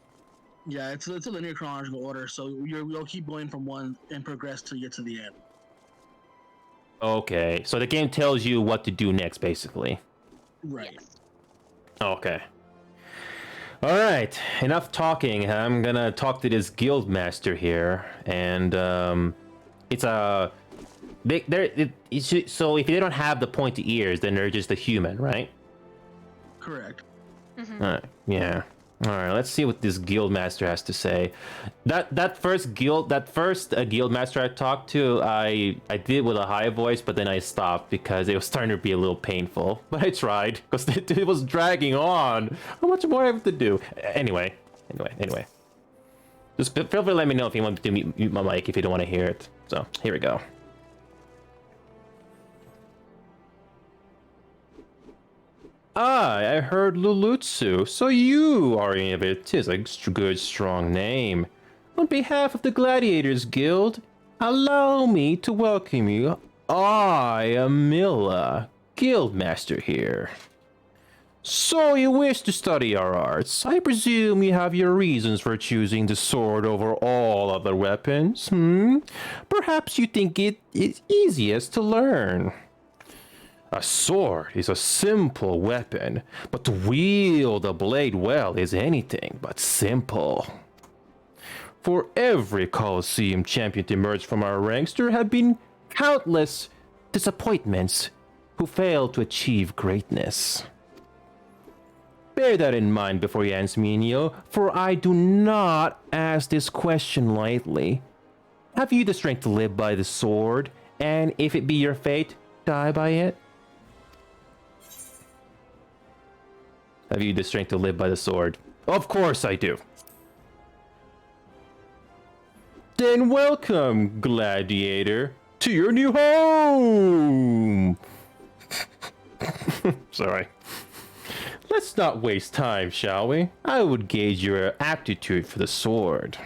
Yeah, it's a linear chronological order, so you'll keep going from one and progress till you get to the end. Okay, so the game tells you what to do next, basically. Right. Yes. Okay. All right, enough talking. I'm gonna talk to this guild master here, and it's a so if they don't have the pointy ears, then they're just a human, right? Correct. Mm-hmm. Yeah. All right, let's see what this guild master has to say. That first guild master I talked to, I did with a high voice, but then I stopped because it was starting to be a little painful. But I tried because it was dragging on. How much more I have to do? Anyway. Just feel free to let me know if you want to mute my mic if you don't want to hear it. So here we go. I heard Lulutsu, so you are in it. Tis a good, strong name. On behalf of the Gladiators Guild, allow me to welcome you. I am Milla, Guildmaster here. So you wish to study our arts. I presume you have your reasons for choosing the sword over all other weapons, Perhaps you think it is easiest to learn. A sword is a simple weapon, but to wield a blade well is anything but simple. For every Colosseum champion to emerge from our ranks, there have been countless disappointments who failed to achieve greatness. Bear that in mind before you answer me, Neo, for I do not ask this question lightly. Have you the strength to live by the sword, and if it be your fate, die by it? Have you the strength to live by the sword? Of course I do. Then welcome, Gladiator, to your new home! Sorry. Let's not waste time, shall we? I would gauge your aptitude for the sword.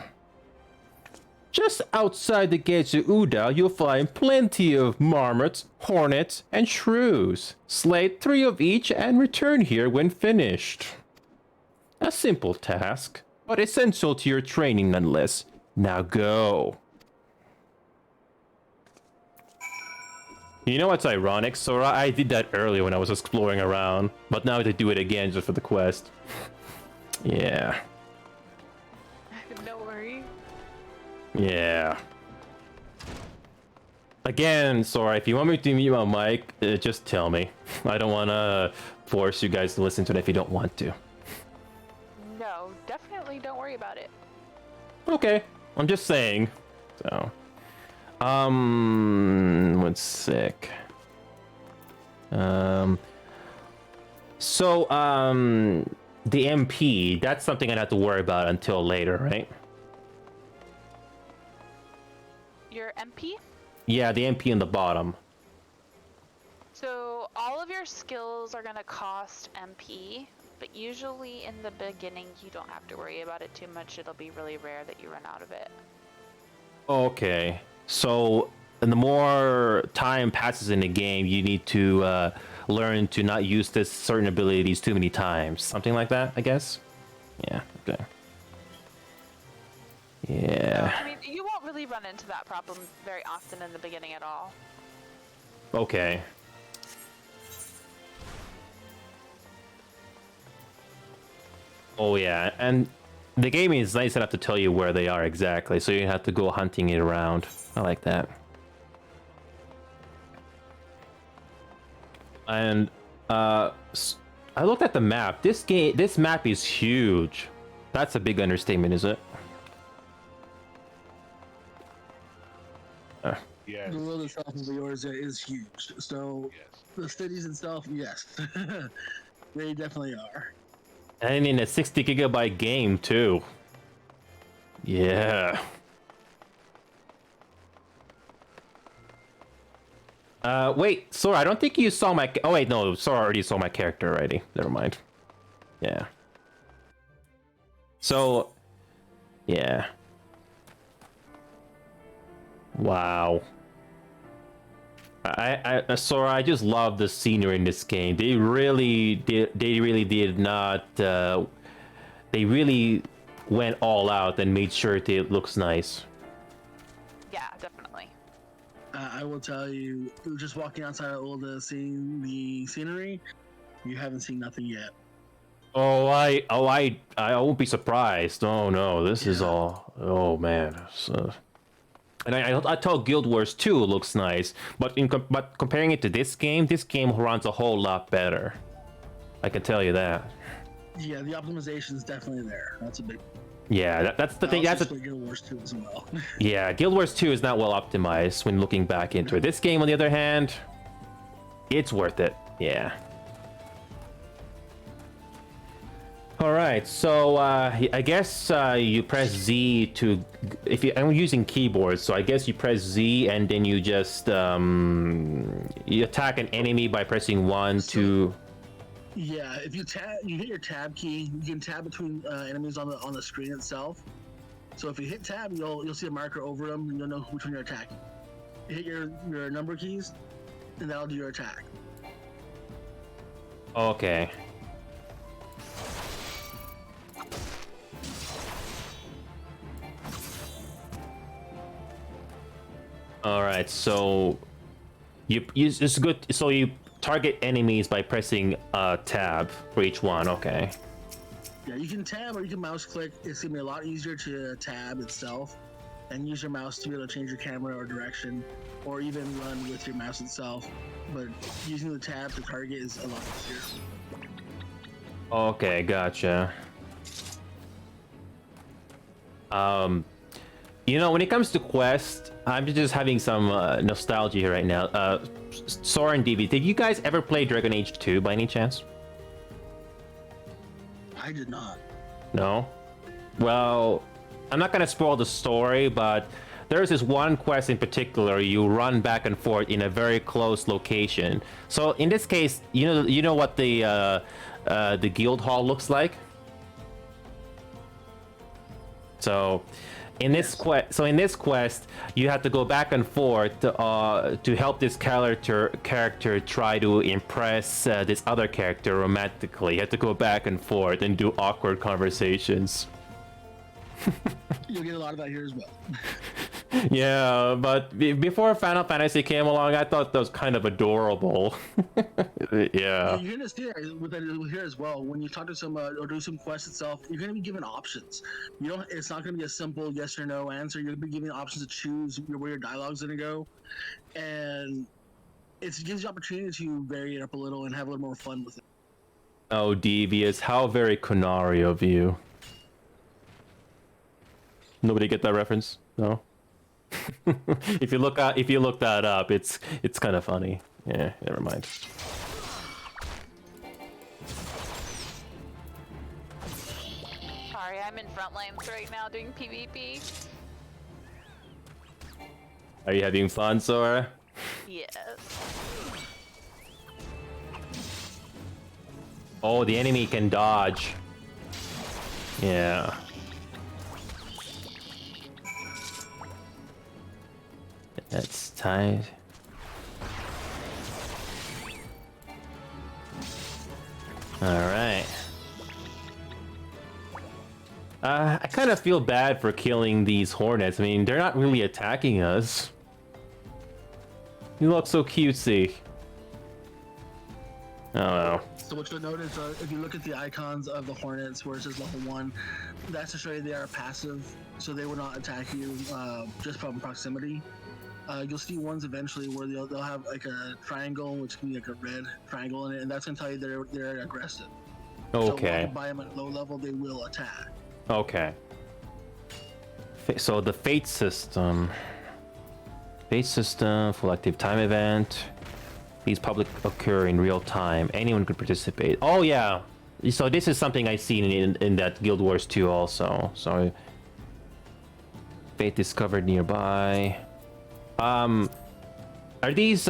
Just outside the gates of Uda, you'll find plenty of marmots, hornets, and shrews. Slay 3 of each and return here when finished. A simple task, but essential to your training nonetheless. Now go. You know what's ironic, Sora? I did that earlier when I was exploring around, but now to do it again just for the quest. Yeah. No worry. Yeah. Again, Sora, if you want me to mute my mic, just tell me. I don't want to force you guys to listen to it if you don't want to. No, definitely don't worry about it. Okay, I'm just saying. So, one sec. The MP, that's something I'd have to worry about until later, right? Your MP? Yeah, the MP in the bottom. So all of your skills are gonna cost MP, but usually in the beginning you don't have to worry about it too much. It'll be really rare that you run out of it. Okay, so and the more time passes in the game, you need to learn to not use this certain abilities too many times. Something like that, I guess? Yeah, okay. Yeah. I mean, you won't really run into that problem very often in the beginning at all. Okay. Oh yeah, and the game is nice enough to tell you where they are exactly, so you have to go hunting it around. I like that. And I looked at the map. This map is huge. That's a big understatement, is it? Yes. The world itself of Eorzea is huge. So Yes. the cities itself, yes, they definitely are. And in a 60 gigabyte game too. Yeah. Wait, Sora, I don't think you saw my... Oh wait, no, Sora already saw my character already. Never mind. Yeah. So, yeah. Wow. Sora, I just love the scenery in this game. They really did not, they really went all out and made sure it looks nice. Yeah, definitely. I will tell you, just walking outside of Ulda, seeing the scenery, you haven't seen nothing yet. I won't be surprised. Oh no, this is all. Oh man. So, and I thought Guild Wars 2 looks nice, but but comparing it to this game runs a whole lot better. I can tell you that. Yeah, the optimization is definitely there. That's a big. Yeah, that's the thing. That's Guild Wars 2 as well. Yeah, Guild Wars 2 is not well optimized when looking back into it. This game, on the other hand, it's worth it. Yeah. All right, so I guess you press Z to, I'm using keyboards, so I guess you press Z and then you just you attack an enemy by pressing 1, 2. Yeah, if you hit your tab key. You can tab between enemies on the screen itself. So if you hit tab, you'll see a marker over them, and you'll know which one you're attacking. You hit your number keys, and that'll do your attack. Okay. All right, so it's good. So you target enemies by pressing tab for each one. Okay. Yeah, you can tab or you can mouse click. It's gonna be a lot easier to tab itself, and use your mouse to be able to change your camera or direction, or even run with your mouse itself. But using the tab to target is a lot easier. Okay, gotcha. You know, when it comes to Quest, I'm just having some nostalgia here right now. Sora and DB, did you guys ever play Dragon Age 2 by any chance? I did not. No? Well, I'm not gonna spoil the story, but there's this one quest in particular. You run back and forth in a very close location. So in this case, you know what the guild hall looks like? So in this quest, you have to go back and forth to help this character try to impress this other character romantically. You have to go back and forth and do awkward conversations. You'll get a lot of that here as well. Yeah, but before Final Fantasy came along, I thought that was kind of adorable. Yeah. You're gonna see that with here as well. When you talk to some or do some quests itself, you're gonna be given options. It's not gonna be a simple yes or no answer. You're gonna be given options to choose where your dialogue's gonna go, and it gives you opportunity to vary it up a little and have a little more fun with it. Oh, Devious, how very Kunari of you. Nobody get that reference? No. If you look that up, it's kind of funny. Yeah, never mind. Sorry, I'm in front lines right now doing PvP. Are you having fun, Sora? Yes. Oh, the enemy can dodge. Yeah. That's tight. Alright. I kind of feel bad for killing these hornets. I mean, they're not really attacking us. You look so cutesy. Oh well. So what you'll notice, if you look at the icons of the hornets where it says level 1, that's to show you they are passive, so they will not attack you just from proximity. You'll see ones eventually where they'll have like a triangle, which can be like a red triangle in it, and that's gonna tell you they're aggressive. Okay. So by them at low level, they will attack. Okay. So the fate system. Fate system, full active time event. These public occur in real time. Anyone could participate. Oh yeah. So this is something I've seen in that Guild Wars 2 also. So fate discovered nearby. Are these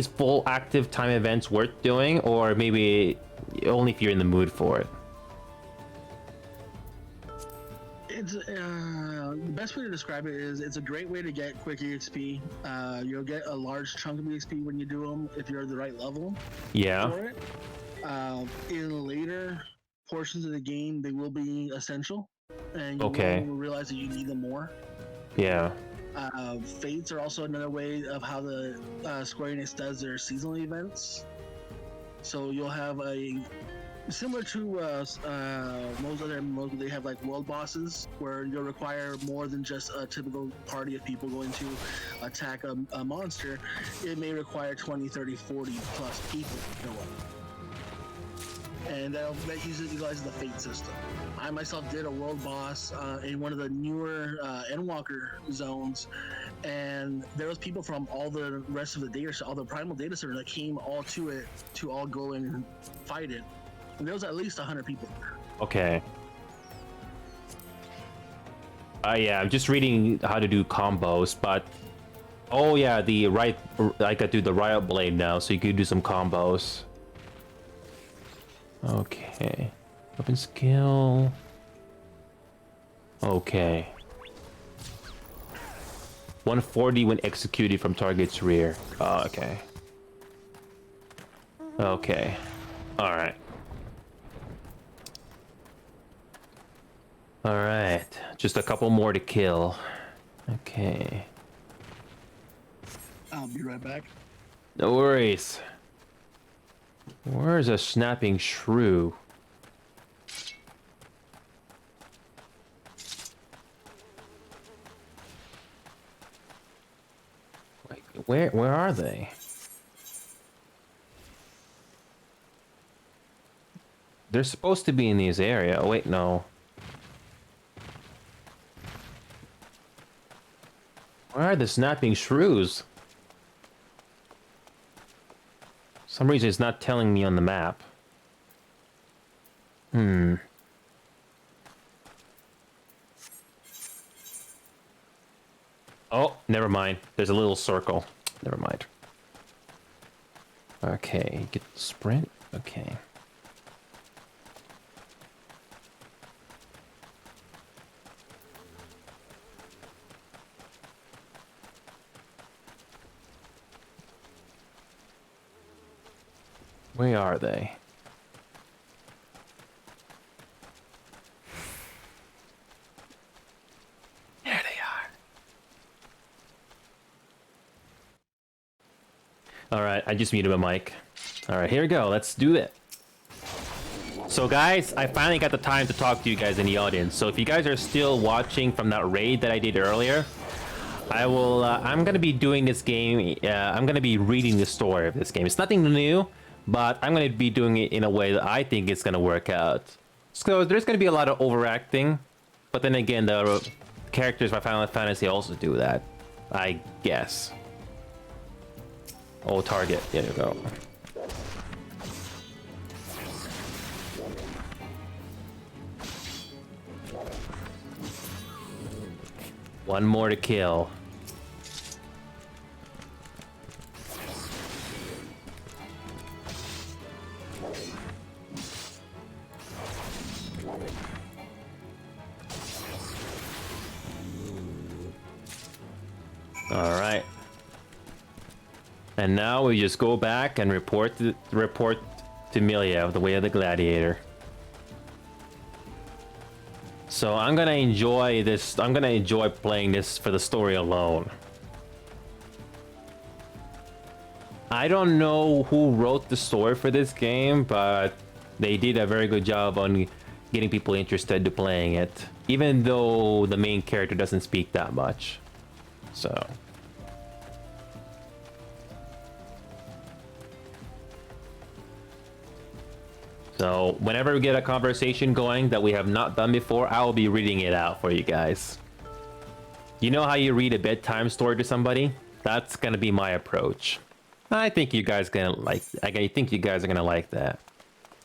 full active time events worth doing, or maybe only if you're in the mood for it? It's the best way to describe it is it's a great way to get quick EXP. You'll get a large chunk of EXP when you do them if you're at the right level. Yeah. For it. In later portions of the game, they will be essential, and you will realize that you need them more. Yeah. Fates are also another way of how the Square Enix does their seasonal events. So you'll have a similar to most other MMOs, they have like world bosses where you'll require more than just a typical party of people going to attack a monster. It may require 20, 30, 40 plus people to go up. and that utilizes the fate system. I myself did a world boss in one of the newer Endwalker zones, and there was people from all the rest of the data, all the primal data center that came all to it to all go and fight it. And there was at least 100 people there. Okay. Yeah, I'm just reading how to do combos, but oh yeah, I could do the riot blade now, so you could do some combos. Okay. Weapon skill. Okay. 140 when executed from target's rear. Oh, okay. Okay. Alright. Alright. Just a couple more to kill. Okay. I'll be right back. No worries. Where's a snapping shrew? Wait, where are they? They're supposed to be in this area. Oh wait, no. Where are the snapping shrews? For some reason it's not telling me on the map. Oh, never mind. There's a little circle. Never mind. Okay, get the sprint. Okay. Where are they? There they are. Alright, I just muted my mic. Alright, here we go. Let's do it. So guys, I finally got the time to talk to you guys in the audience. So if you guys are still watching from that raid that I did earlier, I'm gonna be doing this game, I'm gonna be reading the story of this game. It's nothing new, but I'm gonna be doing it in a way that I think it's gonna work out. So there's gonna be a lot of overacting, but then again, the characters by Final Fantasy also do that, I guess. Oh, target, there you go. One more to kill. All right. And now we just go back and report to Nimaya of the Way of the Gladiator. So I'm gonna enjoy this. I'm gonna enjoy playing this for the story alone. I don't know who wrote the story for this game, but they did a very good job on getting people interested to playing it, even though the main character doesn't speak that much. So whenever we get a conversation going that we have not done before, I will be reading it out for you guys. You know how you read a bedtime story to somebody? That's gonna be my approach. I think you guys gonna like. I think you guys are gonna like that.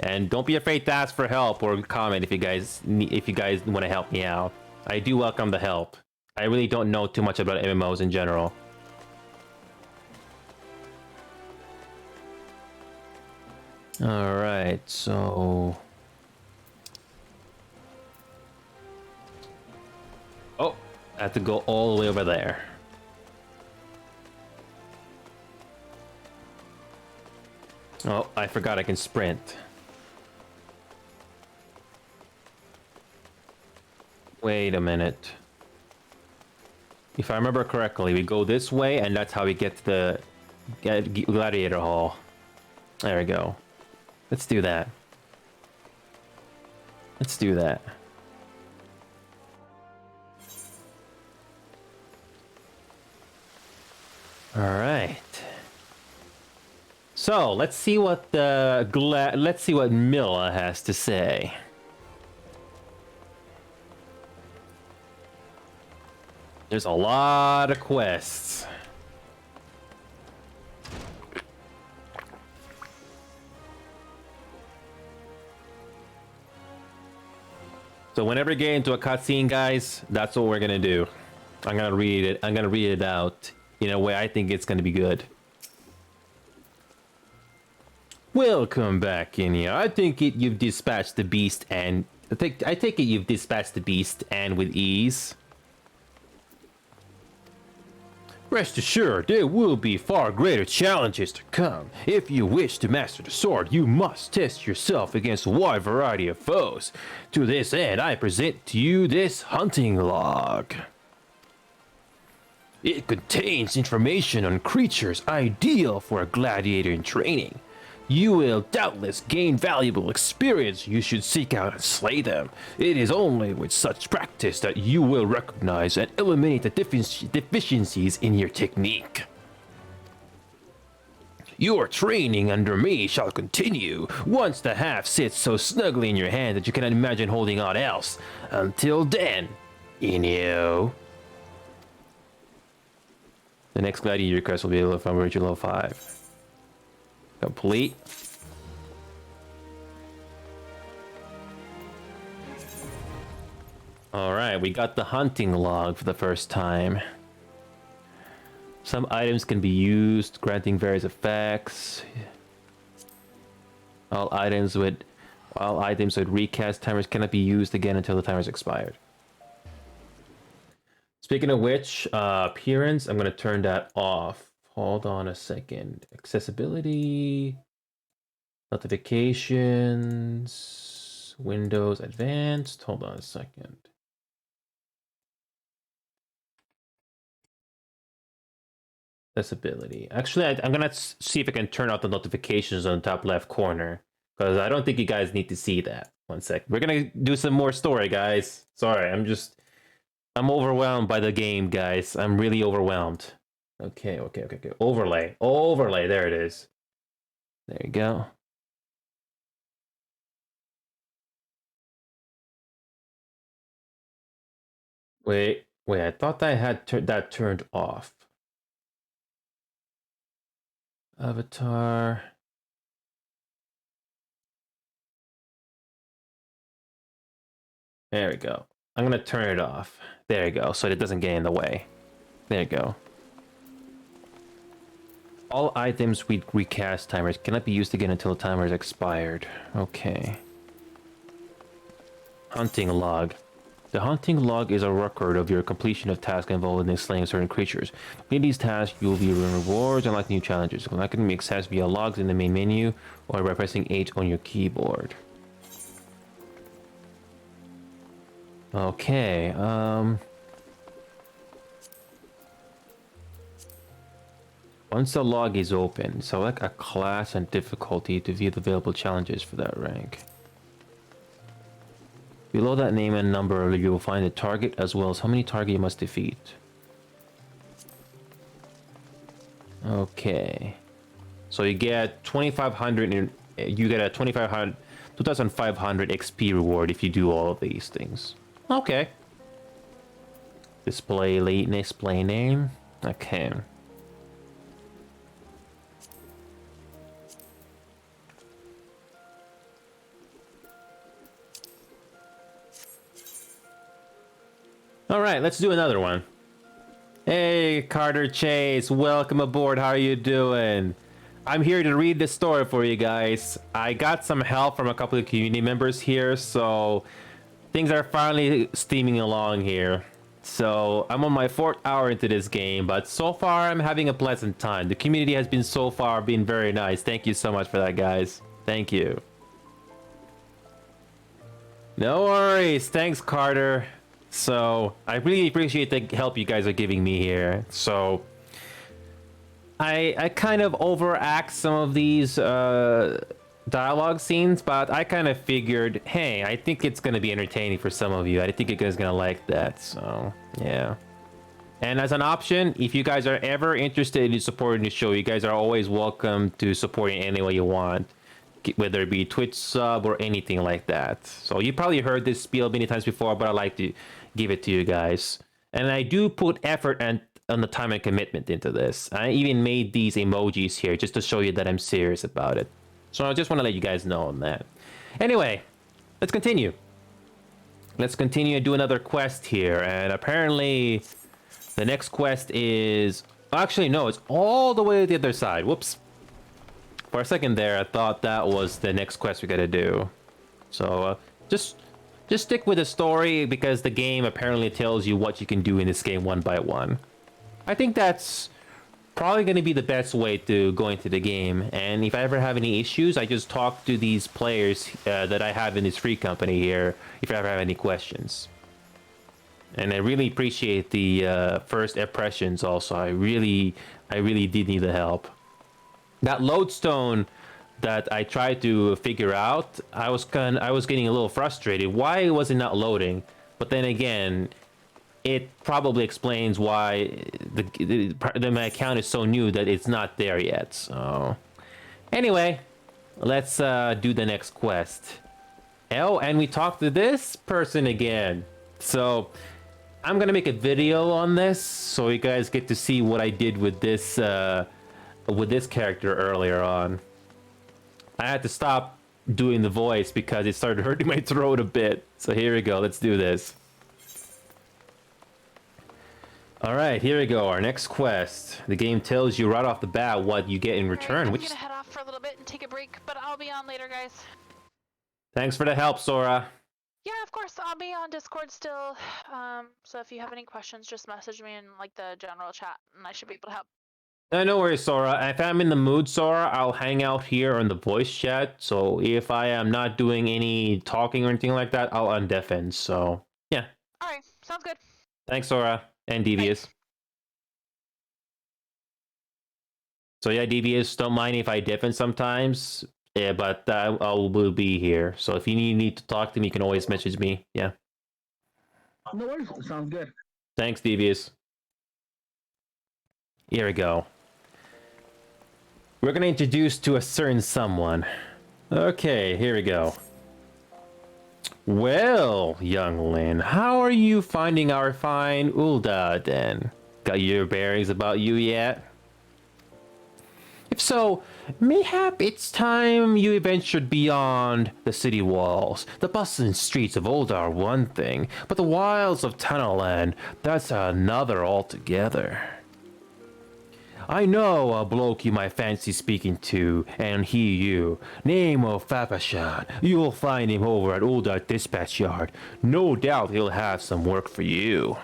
And don't be afraid to ask for help or comment if you guys want to help me out. I do welcome the help. I really don't know too much about MMOs in general. All right, so. Oh, I have to go all the way over there. Oh, I forgot I can sprint. Wait a minute. If I remember correctly, we go this way, and that's how we get to the Gladiator Hall. There we go. Let's do that. Let's do that. All right. So let's see what let's see what Milla has to say. There's a lot of quests. So whenever we get into a cutscene, guys, that's what we're gonna do. I'm gonna read it. I'm gonna read it out in a way I think it's gonna be good. Welcome back, Inya. I take it you've dispatched the beast and I take it you've dispatched the beast and with ease. Rest assured, there will be far greater challenges to come. If you wish to master the sword, you must test yourself against a wide variety of foes. To this end, I present to you this hunting log. It contains information on creatures ideal for a gladiator in training. You will doubtless gain valuable experience. You should seek out and slay them. It is only with such practice that you will recognize and eliminate the deficiencies in your technique. Your training under me shall continue once the haft sits so snugly in your hand that you cannot imagine holding on else. Until then, Inyo. The next gladiator quest will be from Level 5. Complete. Alright, we got the hunting log for the first time. Some items can be used, granting various effects. All items with recast timers cannot be used again until the timer is expired. Speaking of which, appearance, I'm going to turn that off. Hold on a second. Accessibility, notifications, Windows Advanced. Hold on a second. Accessibility. Actually, I'm gonna see if I can turn out the notifications on the top left corner, because I don't think you guys need to see that. One sec. We're gonna do some more story, guys. Sorry, I'm overwhelmed by the game, guys. I'm really overwhelmed. Okay. Overlay. There it is. There you go. Wait. I thought I had that turned off. Avatar. There we go. I'm gonna turn it off. There you go, so it doesn't get in the way. There you go. All items with recast timers cannot be used again until the timer is expired. Okay. Hunting log. The hunting log is a record of your completion of tasks involving slaying certain creatures. Completing these tasks, you will be given rewards and unlock new challenges. That can be accessed via logs in the main menu or by pressing H on your keyboard. Okay, once the log is open, select a class and difficulty to view the available challenges for that rank. Below that name and number, you will find the target as well as how many targets you must defeat. Okay. So you get 2,500 and you get a 2,500 XP reward if you do all of these things. Okay. Display name. Okay. All right, let's do another one. Hey, Carter Chase, welcome aboard. How are you doing? I'm here to read the story for you guys. I got some help from a couple of community members here, so things are finally steaming along here. So I'm on my 4th hour into this game, but so far I'm having a pleasant time. The community has been so far been very nice. Thank you so much for that, guys. Thank you. No worries. Thanks, Carter. So I really appreciate the help you guys are giving me here. So I kind of overact some of these dialogue scenes, but I kind of figured, hey, I think it's gonna be entertaining for some of you. I think you guys are gonna like that. So yeah. And as an option, if you guys are ever interested in supporting the show, you guys are always welcome to support in any way you want, whether it be Twitch sub or anything like that. So you probably heard this spiel many times before, but I like to give it to you guys. And I do put effort and on the time and commitment into this. I even made these emojis here just to show you that I'm serious about it. So I just want to let you guys know on that. Anyway, let's continue. Let's continue and do another quest here. And apparently the next quest is... Actually, no, it's all the way to the other side. Whoops. For a second there, I thought that was the next quest we gotta do. So just stick with the story because the game apparently tells you what you can do in this game one by one. I think that's probably going to be the best way to go into the game. And if I ever have any issues, I just talk to these players that I have in this free company here if I ever have any questions. And I really appreciate the first impressions also. I really did need the help. That lodestone that I tried to figure out, I was getting a little frustrated. Why was it not loading? But then again, it probably explains why my account is so new that it's not there yet. So anyway, let's do the next quest. Oh, and we talked to this person again. So I'm gonna make a video on this so you guys get to see what I did with this character earlier on. I had to stop doing the voice because it started hurting my throat a bit. So here we go. Let's do this. All right, here we go. Our next quest. The game tells you right off the bat what you get in return. I'm gonna head off for a little bit and take a break, but I'll be on later, guys. Thanks for the help, Sora. Yeah, of course. I'll be on Discord still. So if you have any questions, just message me in like the general chat, and I should be able to help. No worries, Sora. If I'm in the mood, Sora, I'll hang out here in the voice chat. So if I am not doing any talking or anything like that, I'll undeafen. So yeah. All right, sounds good. Thanks, Sora. And Devious. Thanks. So yeah, Devious, don't mind if I deafen sometimes. Yeah, but I will be here. So if you need to talk to me, you can always message me. Yeah. No worries. Sounds good. Thanks, Devious. Here we go. We're gonna introduce to a certain someone. Okay, here we go. Well, young Lin, how are you finding our fine Ulda then? Got your bearings about you yet? If so, mayhap it's time you ventured beyond the city walls. The bustling streets of Ulda are one thing, but the wilds of Tunnelland, that's another altogether. I know a bloke you might fancy speaking to, and he you. Name of Fapashan. You'll find him over at Ulda Dispatch Yard. No doubt he'll have some work for you.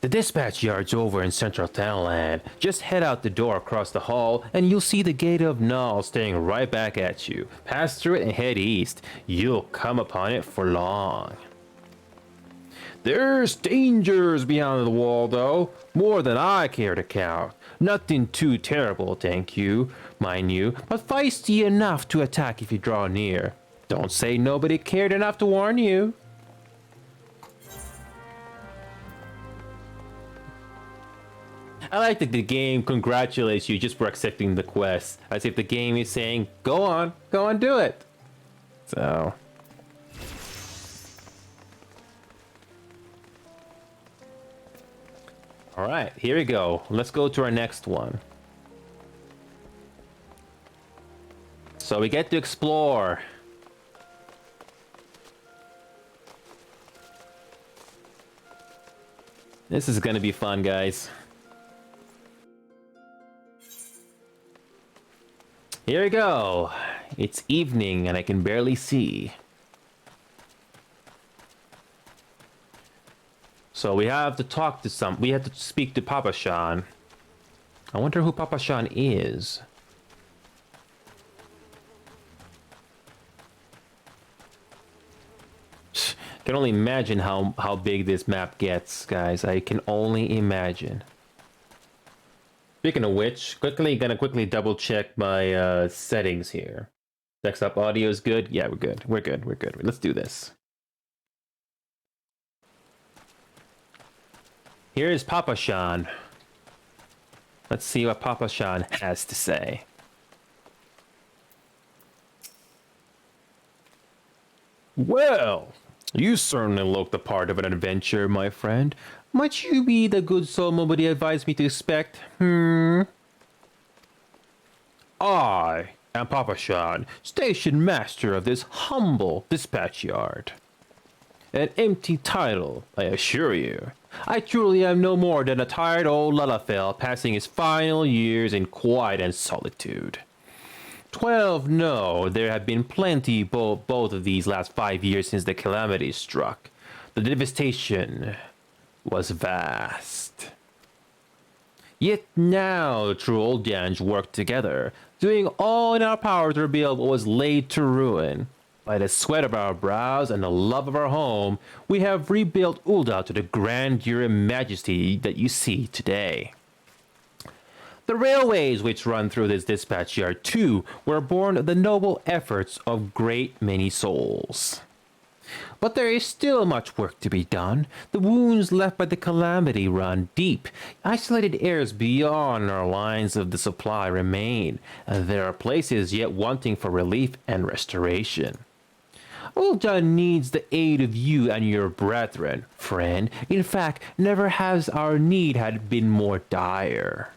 The dispatch yard's over in Central Townland. Just head out the door across the hall, and you'll see the Gate of Null staring right back at you. Pass through it and head east. You'll come upon it for long. There's dangers beyond the wall, though. More than I care to count. Nothing too terrible, thank you, mind you, but feisty enough to attack if you draw near. Don't say nobody cared enough to warn you. I like that the game congratulates you just for accepting the quest, as if the game is saying, go on, do it. So... Alright, here we go. Let's go to our next one. So we get to explore. This is gonna be fun, guys. Here we go. It's evening and I can barely see. So we have to we have to speak to Papa Shan. I wonder who Papa Shan is. Can only imagine how big this map gets, guys. I can only imagine. Speaking of which, gonna quickly double check my settings here. Desktop audio is good. Yeah, we're good. Let's do this. Here's Papa Sean. Let's see what Papa Sean has to say. Well, you certainly look the part of an adventurer, my friend. Might you be the good soul nobody advised me to expect? I am Papa Sean, station master of this humble dispatch yard. An empty title, I assure you. I truly am no more than a tired old Lalafell passing his final years in quiet and solitude. 12, no, there have been plenty both of these last 5 years since the calamity struck. The devastation was vast. Yet now the true old Yanj work together, doing all in our power to rebuild what was laid to ruin. By the sweat of our brows and the love of our home, we have rebuilt Ul'dah to the grandeur and majesty that you see today. The railways which run through this dispatch yard, too, were born of the noble efforts of great many souls. But there is still much work to be done. The wounds left by the calamity run deep. Isolated areas beyond our lines of the supply remain, and there are places yet wanting for relief and restoration. Ul'dah needs the aid of you and your brethren, friend. In fact, never has our need had been more dire.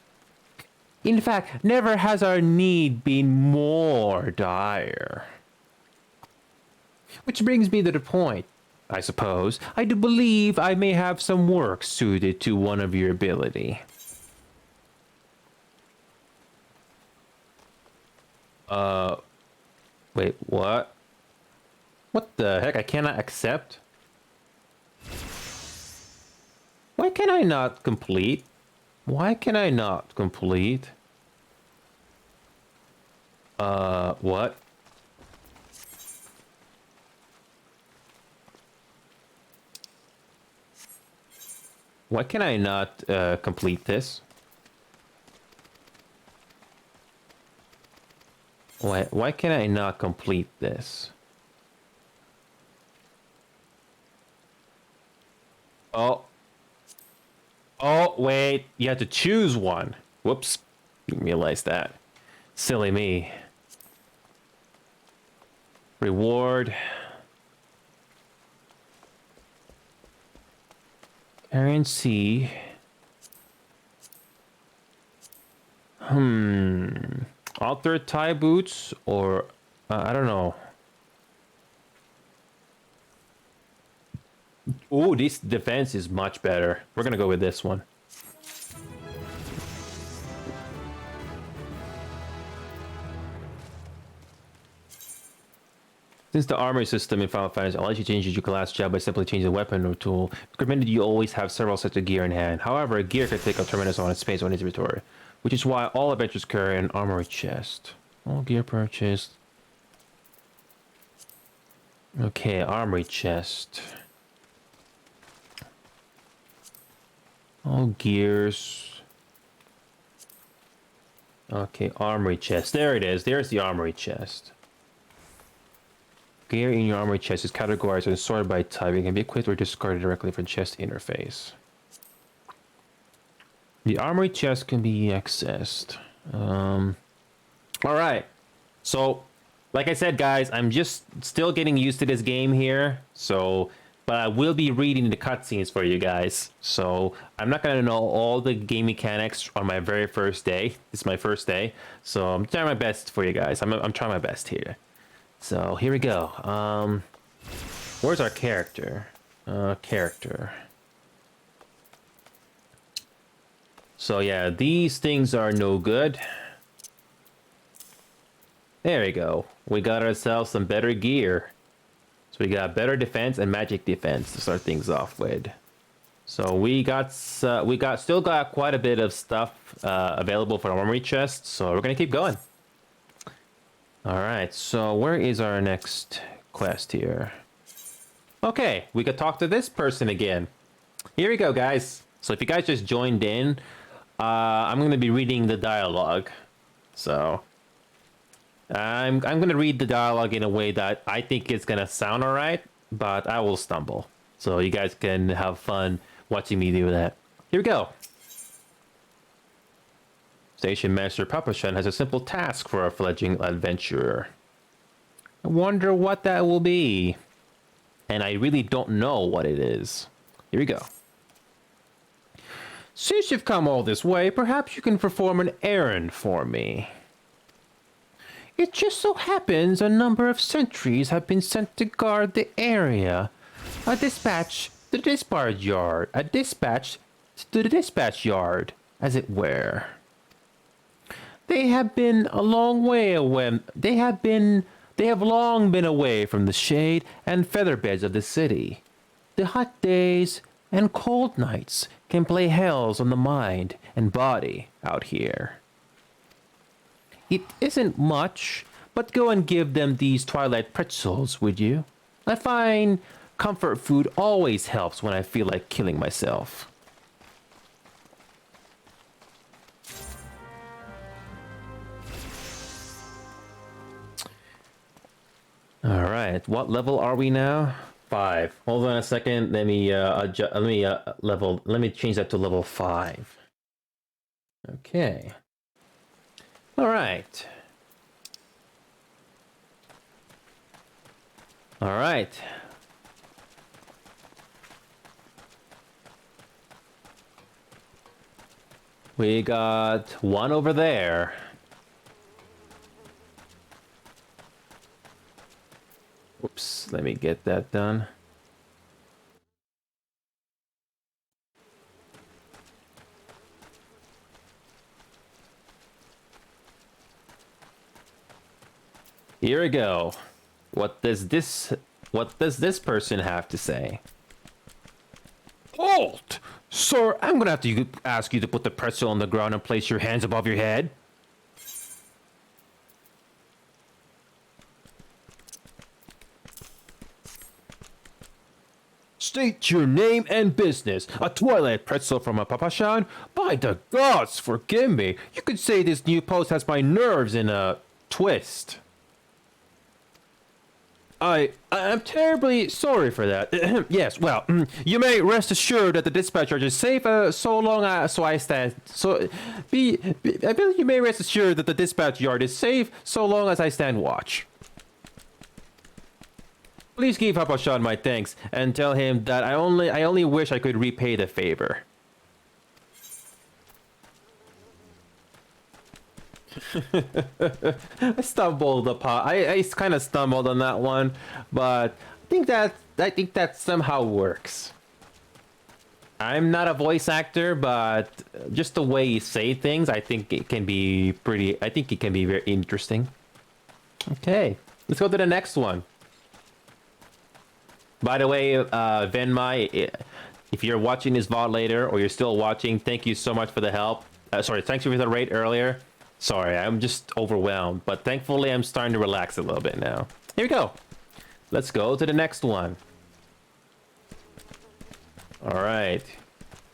Never has our need been more dire. Which brings me to the point, I suppose. I do believe I may have some work suited to one of your ability. Wait, what? What the heck? I cannot accept? Why can I not complete? Why can I not complete? What? Why can I not, complete this? Why can I not complete this? Oh. Oh, wait. You have to choose one. Whoops. Didn't realize that. Silly me. Reward. Currency. Alter tie boots or I don't know. Oh, this defense is much better. We're gonna go with this one. Since the armory system in Final Fantasy allows you to change your class job by simply changing the weapon or tool, it's recommended you always have several sets of gear in hand. However, gear can take a tremendous amount of space on its inventory, which is why all adventurers carry an armory chest. All gear purchased. Okay, armory chest. All gears. Okay, armory chest. There it is. There's the armory chest. Gear in your armory chest is categorized and sorted by type. It can be equipped or discarded directly from chest interface. The armory chest can be accessed. Alright. So, like I said, guys, I'm just still getting used to this game here. But I will be reading the cutscenes for you guys. So, I'm not going to know all the game mechanics on my very first day. This is my first day. So, I'm trying my best for you guys. I'm trying my best here. So, here we go. Where's our character? Character. So, yeah, these things are no good. There we go. We got ourselves some better gear. So we got better defense and magic defense to start things off with. So we still got quite a bit of stuff available for the armory chest. So we're gonna keep going. All right. So where is our next quest here? Okay, we could talk to this person again. Here we go, guys. So if you guys just joined in, I'm gonna be reading the dialogue. So. I'm gonna read the dialogue in a way that I think it's gonna sound alright, but I will stumble. So you guys can have fun watching me do that. Here we go. Station Master Papashan has a simple task for a fledgling adventurer. I wonder what that will be. And I really don't know what it is. Here we go. Since you've come all this way, perhaps you can perform an errand for me. It just so happens a number of sentries have been sent to guard the area. A dispatch to the dispatch yard. A dispatch to the dispatch yard, as it were. They have been a long way away. They have long been away from the shade and featherbeds of the city. The hot days and cold nights can play hells on the mind and body out here. It isn't much, but go and give them these twilight pretzels, would you? I find comfort food always helps when I feel like killing myself. All right, what level are we now? 5. Hold on a second. Let me Let me change that to level 5. Okay. All right. All right. We got one over there. Oops, let me get that done. Here we go. What does this person have to say? Halt! Sir, I'm gonna have to ask you to put the pretzel on the ground and place your hands above your head. State your name and business. A twilight pretzel from a Papashan? By the gods, forgive me. You could say this new post has my nerves in a twist. I'm terribly sorry for that. Yes, well, you may rest assured that the dispatcher is safe so long as I stand. I believe you may rest assured that the dispatch yard is safe so long as I stand watch. Please give Papashan my thanks and tell him that I only wish I could repay the favor. I stumbled upon. I kind of stumbled on that one, but I think that somehow works. I'm not a voice actor, but just the way you say things, I think it can be pretty. I think it can be very interesting. Okay, let's go to the next one. By the way, Venmai, if you're watching this VOD later or you're still watching, thank you so much for the help. Sorry, thanks for the raid earlier. Sorry, I'm just overwhelmed, but thankfully I'm starting to relax a little bit now. Here we go. Let's go to the next one. All right.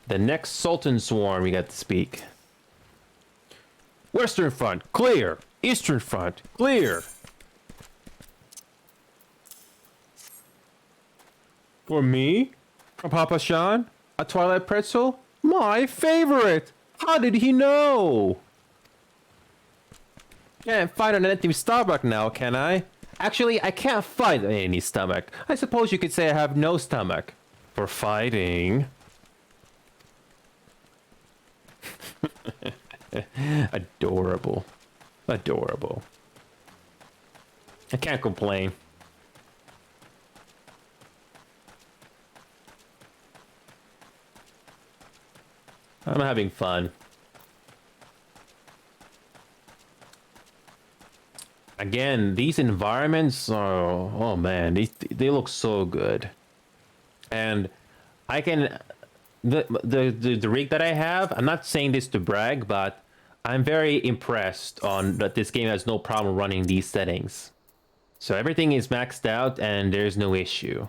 The next Sultan Swarm we got to speak. Western Front, clear. Eastern Front, clear. For me? From Papashan? A twilight pretzel? My favorite! How did he know? Can't find an empty stomach now, can I? Actually, I can't find any stomach. I suppose you could say I have no stomach. For fighting. Adorable. Adorable. I can't complain. I'm having fun. Again, these environments are, oh man, they look so good. And I can, the rig that I have, I'm not saying this to brag, but I'm very impressed on that this game has no problem running these settings. So everything is maxed out and there's no issue.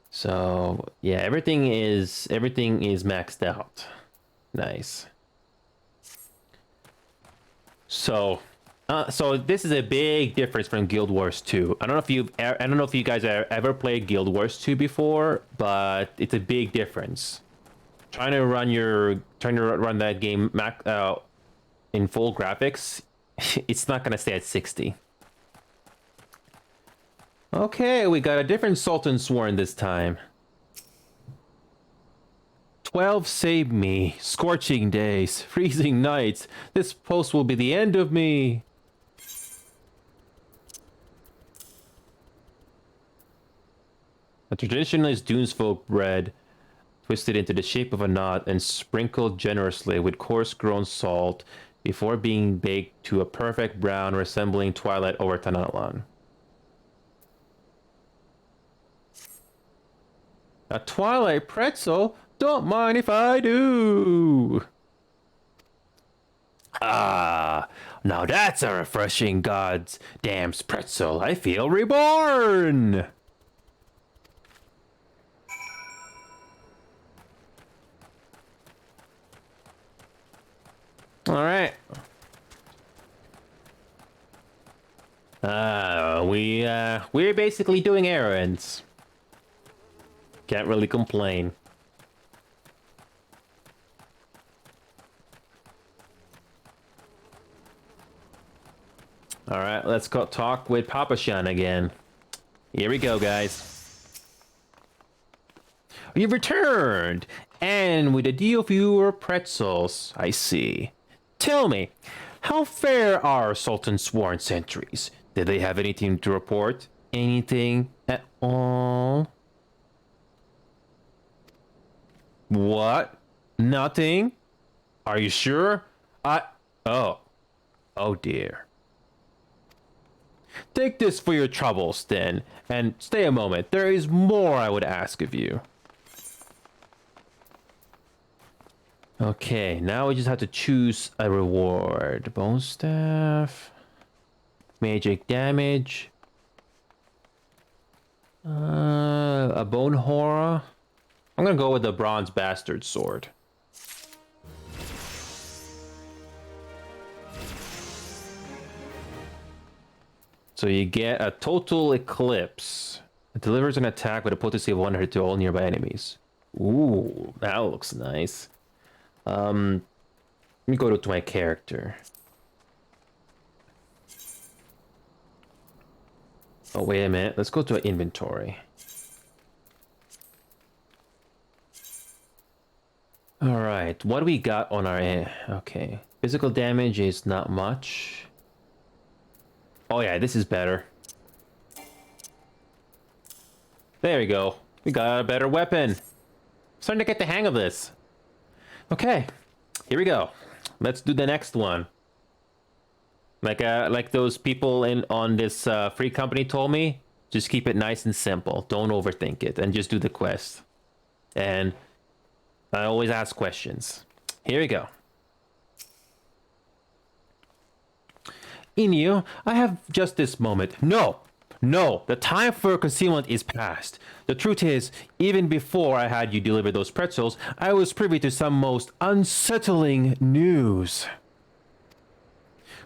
So yeah, everything is maxed out. Nice. So this is a big difference from Guild Wars 2. I don't know if you guys have ever played Guild Wars 2 before, but it's a big difference. trying to run that game in full graphics, it's not gonna stay at 60. Okay, we got a different Sultan Sworn this time. 12 saved me. Scorching days, freezing nights. This post will be the end of me. A traditionalist Dunesfolk bread, twisted into the shape of a knot and sprinkled generously with coarse-grown salt before being baked to a perfect brown resembling twilight over Tanalan. A twilight pretzel? Don't mind if I do. Ah, now that's a refreshing God's damn pretzel. I feel reborn. All right. We're basically doing errands. Can't really complain. All right, let's go talk with Papa Shan again. Here we go, guys. You've returned, and with a deal fewer pretzels. I see. Tell me, how fair are Sultan Sworn sentries? Did they have anything to report? Anything at all? What? Nothing? Are you sure? Oh. Oh dear. Take this for your troubles, then, and stay a moment. There is more I would ask of you. Okay, now we just have to choose a reward. Bone staff. Magic damage. A bone horror. I'm gonna go with the bronze bastard sword. So you get a total eclipse. It delivers an attack with a potency of 100 to all nearby enemies. Ooh, that looks nice. Let me go to my character. Oh, wait a minute. Let's go to inventory. All right, what do we got on our end? Okay, physical damage is not much. Oh yeah, this is better. There we go. We got a better weapon. Starting to get the hang of this. Okay, here we go. Let's do the next one. Like those people on this free company told me, just keep it nice and simple. Don't overthink it, and just do the quest. And I always ask questions. Here we go. Inu, I have just this moment. No, the time for concealment is past. The truth is, even before I had you deliver those pretzels, I was privy to some most unsettling news.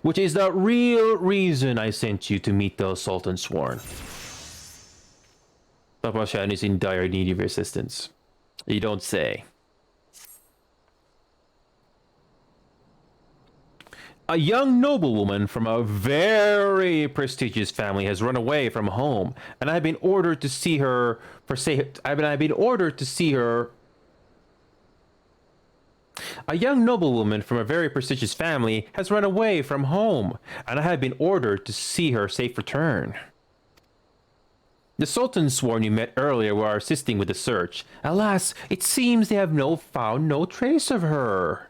Which is the real reason I sent you to meet those Sultan Sworn. Papa Shan is in dire need of your assistance. You don't say. A young noblewoman from a very prestigious family has run away from home, and I've been ordered to see her I've been ordered to see her. A young noblewoman from a very prestigious family has run away from home, and I have been ordered to see her safe return. The Sultan Sworn you met earlier were assisting with the search. Alas, it seems they have found no trace of her.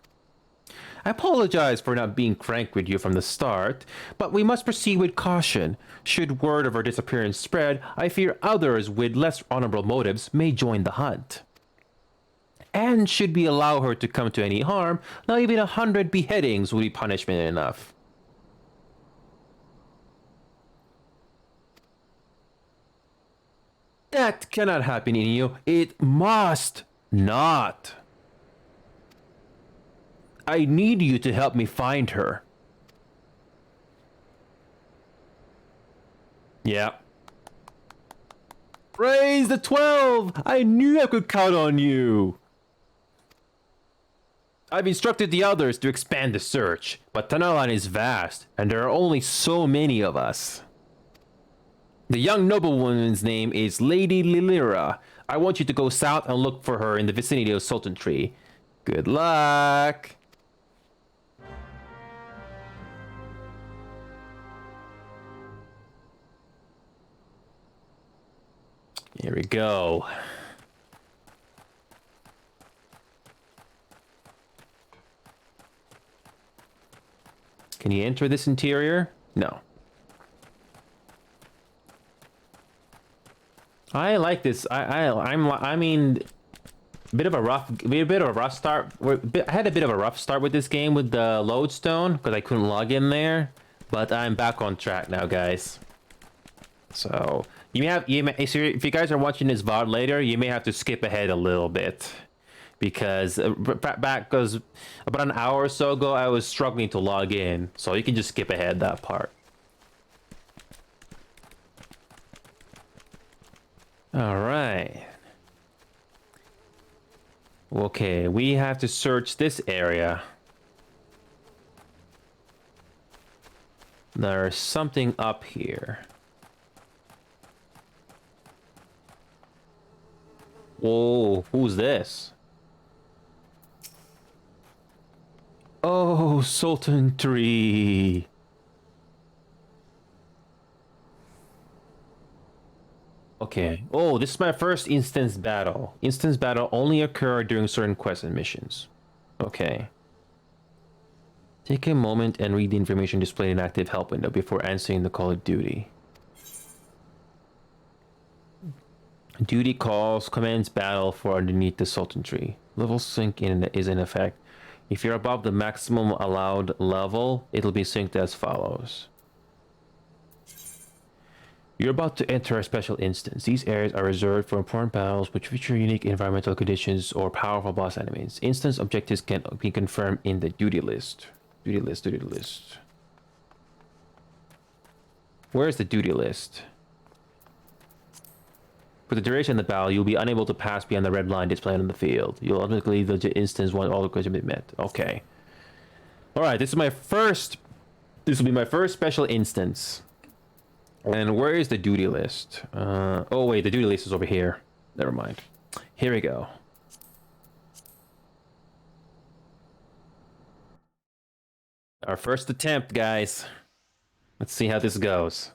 I apologize for not being frank with you from the start, but we must proceed with caution. Should word of her disappearance spread, I fear others with less honorable motives may join the hunt. And should we allow her to come to any harm, not even 100 beheadings would be punishment enough. That cannot happen, Inu. It must not. I need you to help me find her. Yeah. Praise the 12! I knew I could count on you! I've instructed the others to expand the search, but Tanalan is vast, and there are only so many of us. The young noblewoman's name is Lady Lilira. I want you to go south and look for her in the vicinity of Sultan Tree. Good luck! Here we go. Can you enter this interior? No. I like this. I mean, bit of a rough start. I had a bit of a rough start with this game with the lodestone because I couldn't log in there, but I'm back on track now, guys. So if you guys are watching this VOD later, you may have to skip ahead a little bit because because about an hour or so ago I was struggling to log in, so you can just skip ahead that part. All right. Okay, we have to search this area. There's something up here. Whoa, who's this? Oh, Sultan Tree. Okay. Oh, this is my first instance battle. Instance battle only occur during certain quests and missions. Okay. Take a moment and read the information displayed in active help window before answering the call of duty. Duty calls commands battle for underneath the Sultan Tree. Level sync is in effect. If you're above the maximum allowed level, it'll be synced as follows. You're about to enter a special instance. These areas are reserved for important battles which feature unique environmental conditions or powerful boss enemies. Instance objectives can be confirmed in the duty list. Duty list. Where's the duty list? For the duration of the battle, you'll be unable to pass beyond the red line displayed on the field. You'll ultimately leave the instance once all the questions have been met. Okay. Alright, this will be my first special instance. And where is the duty list? Oh wait, the duty list is over here. Never mind. Here we go. Our first attempt, guys. Let's see how this goes.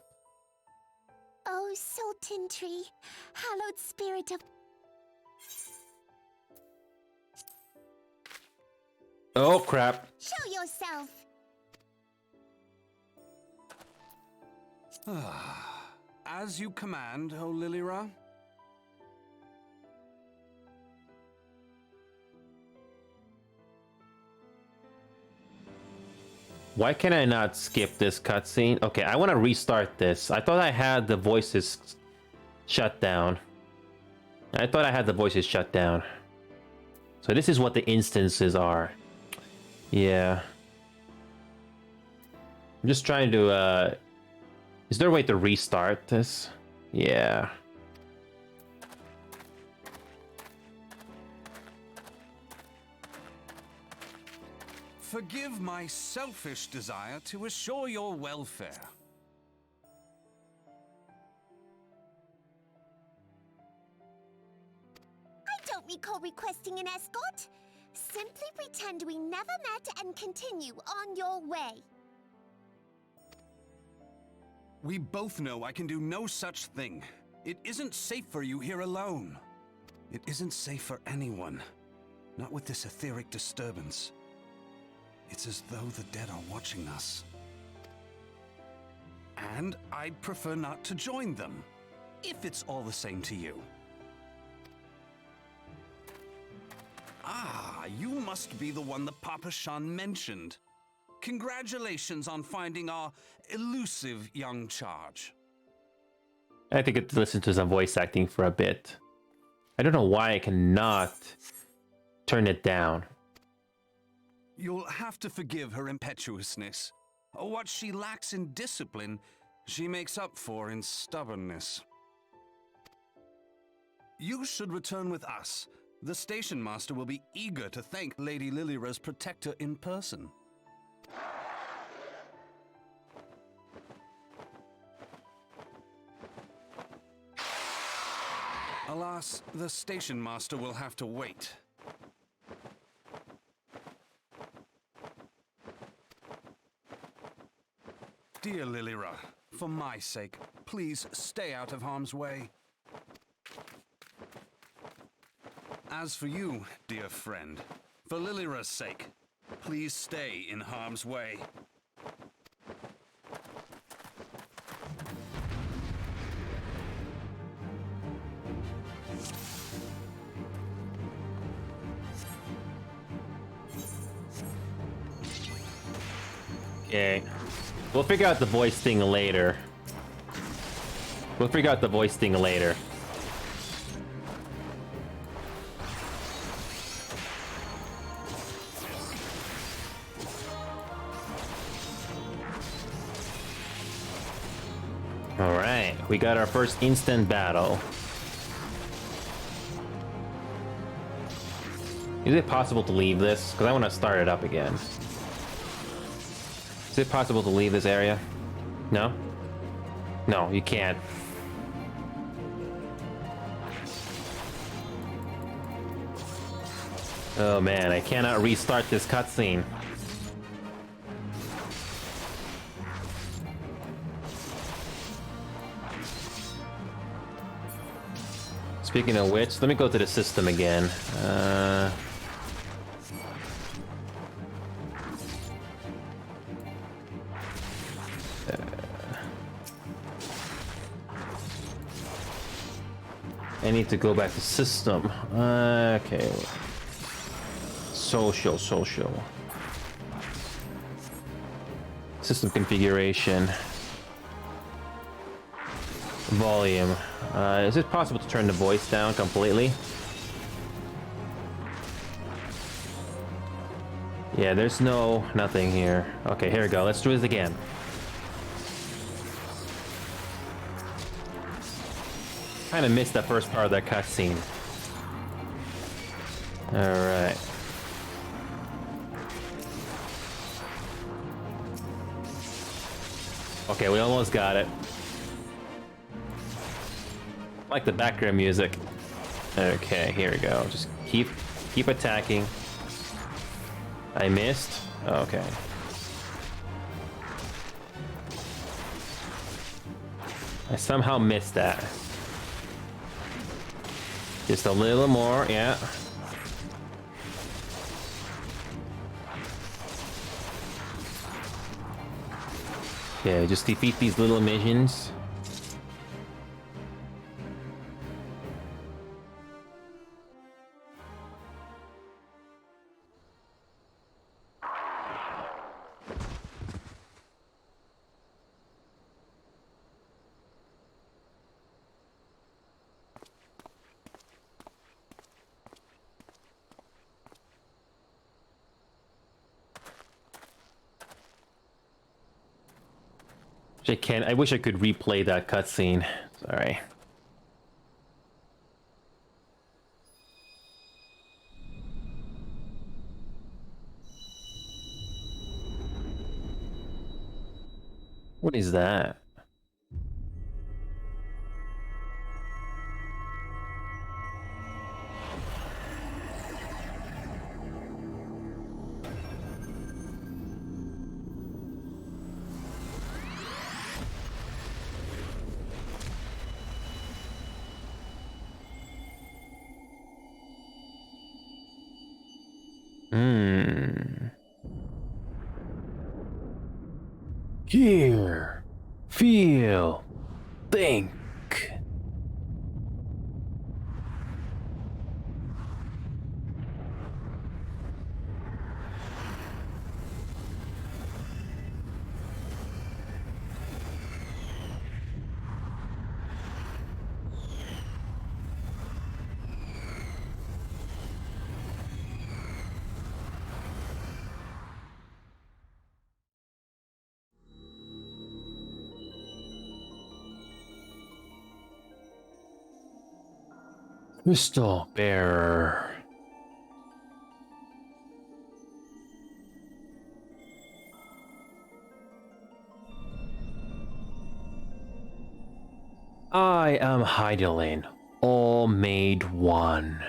Oh, Sultan Tree, hallowed spirit of... Oh crap. Show yourself! As you command, O Lilira. Why can I not skip this cutscene? Okay, I want to restart this. I thought I had the voices shut down. So this is what the instances are. Yeah. I'm just trying to, is there a way to restart this? Yeah. Forgive my selfish desire to assure your welfare. I don't recall requesting an escort. Simply pretend we never met and continue on your way. We both know I can do no such thing. It isn't safe for you here alone. It isn't safe for anyone. Not with this etheric disturbance. It's as though the dead are watching us. And I'd prefer not to join them, if it's all the same to you. Ah, you must be the one that Papa Shan mentioned. Congratulations on finding our elusive young charge. I think I get to listen to some voice acting for a bit. I don't know why I cannot turn it down. You'll have to forgive her impetuousness. What she lacks in discipline, she makes up for in stubbornness. You should return with us. The station master will be eager to thank Lady Lilira's protector in person. Alas, the station master will have to wait. Dear Lilira, for my sake, please stay out of harm's way. As for you, dear friend, for Lilira's sake, please stay in harm's way. Okay. We'll figure out the voice thing later. Alright, we got our first instant battle. Is it possible to leave this? Because I want to start it up again. Is it possible to leave this area? No? No, you can't. Oh man, I cannot restart this cutscene. Speaking of which, let me go to the system again. I need to go back to system. Okay. Social. System configuration. Volume. Is it possible to turn the voice down completely? Yeah, there's nothing here. Okay, here we go. Let's do this again. Kind of missed that first part of that cutscene. Alright. Okay, we almost got it. I like the background music. Okay, here we go. Just keep attacking. I missed? Okay. I somehow missed that. Just a little more, yeah. Yeah, just defeat these little missions. I wish I could replay that cutscene. Sorry. What is that? Hear, feel, think. Crystal Bearer. I am Heidelin, all made one.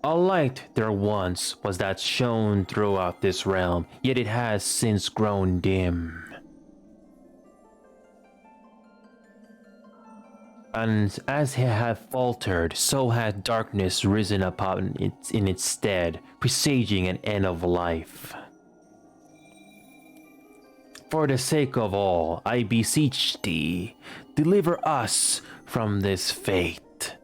A light there once was that shone throughout this realm, yet it has since grown dim. And as it hath faltered, so hath darkness risen upon it in its stead, presaging an end of life. For the sake of all, I beseech thee, deliver us from this fate.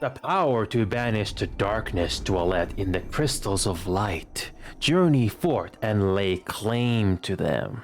The power to banish the darkness dwelleth in the crystals of light. Journey forth and lay claim to them.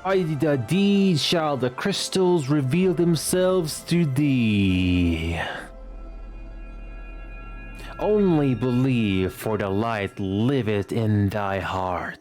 By the deed shall the crystals reveal themselves to thee. Only believe, for the light liveth in thy heart.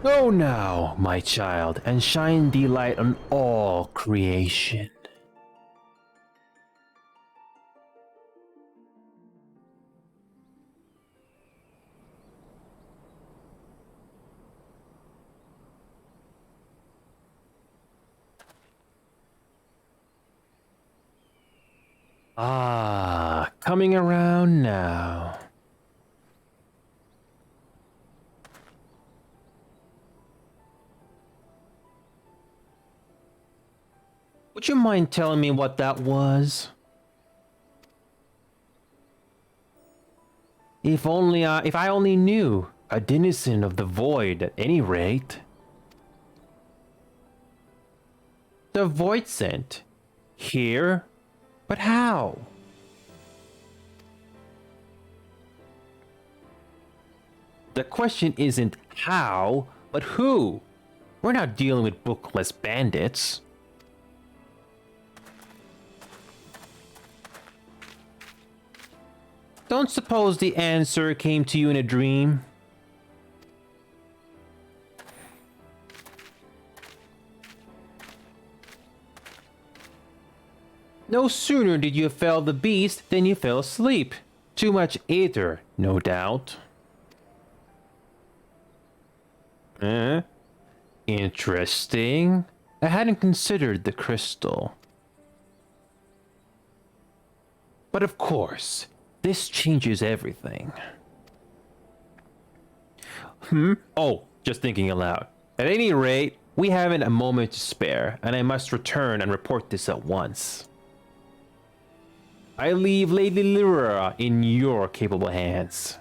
Go now, my child, and shine thee light on all creation. Ah, coming around now. Would you mind telling me what that was? If I only knew, a denizen of the void at any rate. The void scent? Here? But how? The question isn't how, but who. We're not dealing with bookless bandits. Don't suppose the answer came to you in a dream? No sooner did you fell the beast than you fell asleep. Too much ether, no doubt. Interesting. I hadn't considered the crystal. But of course, this changes everything. Oh, just thinking aloud. At any rate, we haven't a moment to spare, and I must return and report this at once. I leave Lady Lyra in your capable hands.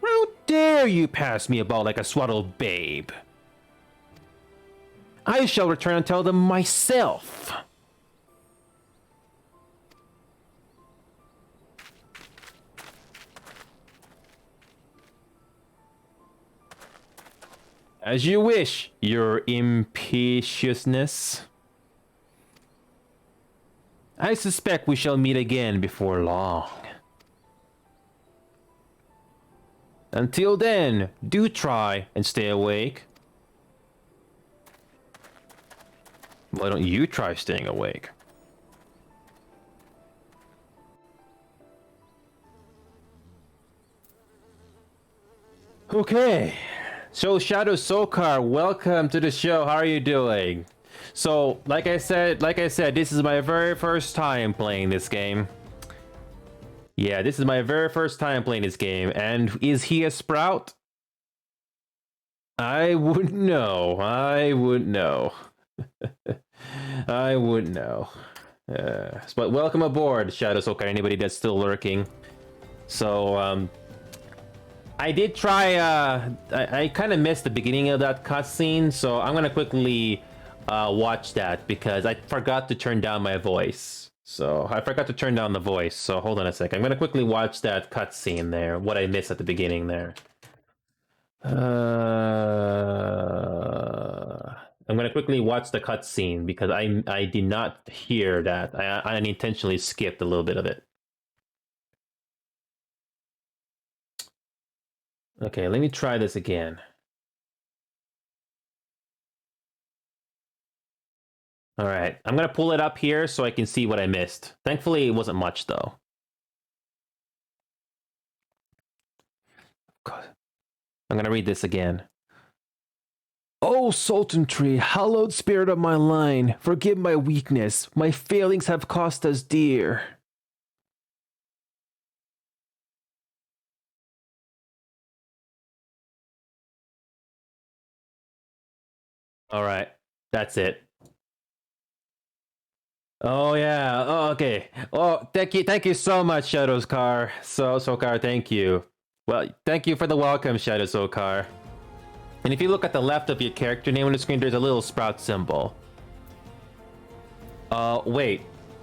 How dare you pass me about like a swaddled babe? I shall return and tell them myself. As you wish, your impetuousness. I suspect we shall meet again before long. Until then, do try and stay awake. Why don't you try staying awake? Okay. So Shadow Sokar, welcome to the show. How are you doing? So, like I said, this is my very first time playing this game. Yeah, this is my very first time playing this game. And is he a sprout? I wouldn't know. I wouldn't know. I wouldn't know. But welcome aboard, Shadow Soaker, anybody that's still lurking. So, I did try, I kind of missed the beginning of that cutscene, so I'm gonna quickly watch that because I forgot to turn down my voice. So, I forgot to turn down the voice, so hold on a sec. I'm gonna quickly watch that cutscene there, what I missed at the beginning there. I'm gonna quickly watch the cutscene because I did not hear that. I unintentionally skipped a little bit of it. Okay, let me try this again. All right, I'm gonna pull it up here so I can see what I missed. Thankfully, it wasn't much though. God. I'm gonna read this again. Oh, Sultan Tree, hallowed spirit of my line, forgive my weakness. My failings have cost us dear. All right, that's it. Oh yeah. Oh, okay. Oh, thank you so much, Shadow Sokar. Sokar, thank you. Well, thank you for the welcome, Shadow Sokar. And if you look at the left of your character name on the screen, there's a little sprout symbol. Wait.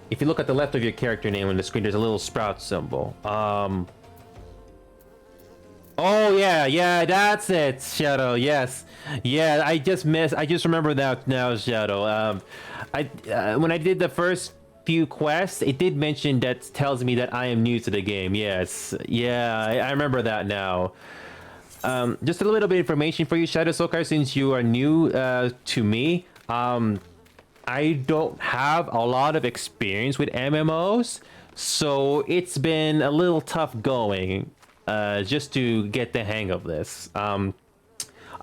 If you look at the left of your character name on the screen, there's a little sprout symbol. Oh yeah, that's it, Shadow. Yes, yeah. I just remember that now, Shadow. When I did the first few quests, it did mention that tells me that I am new to the game. Yes, yeah, I remember that now. Just a little bit of information for you, Shadow Sokar, since you are new to me. I don't have a lot of experience with MMOs, so it's been a little tough going just to get the hang of this. I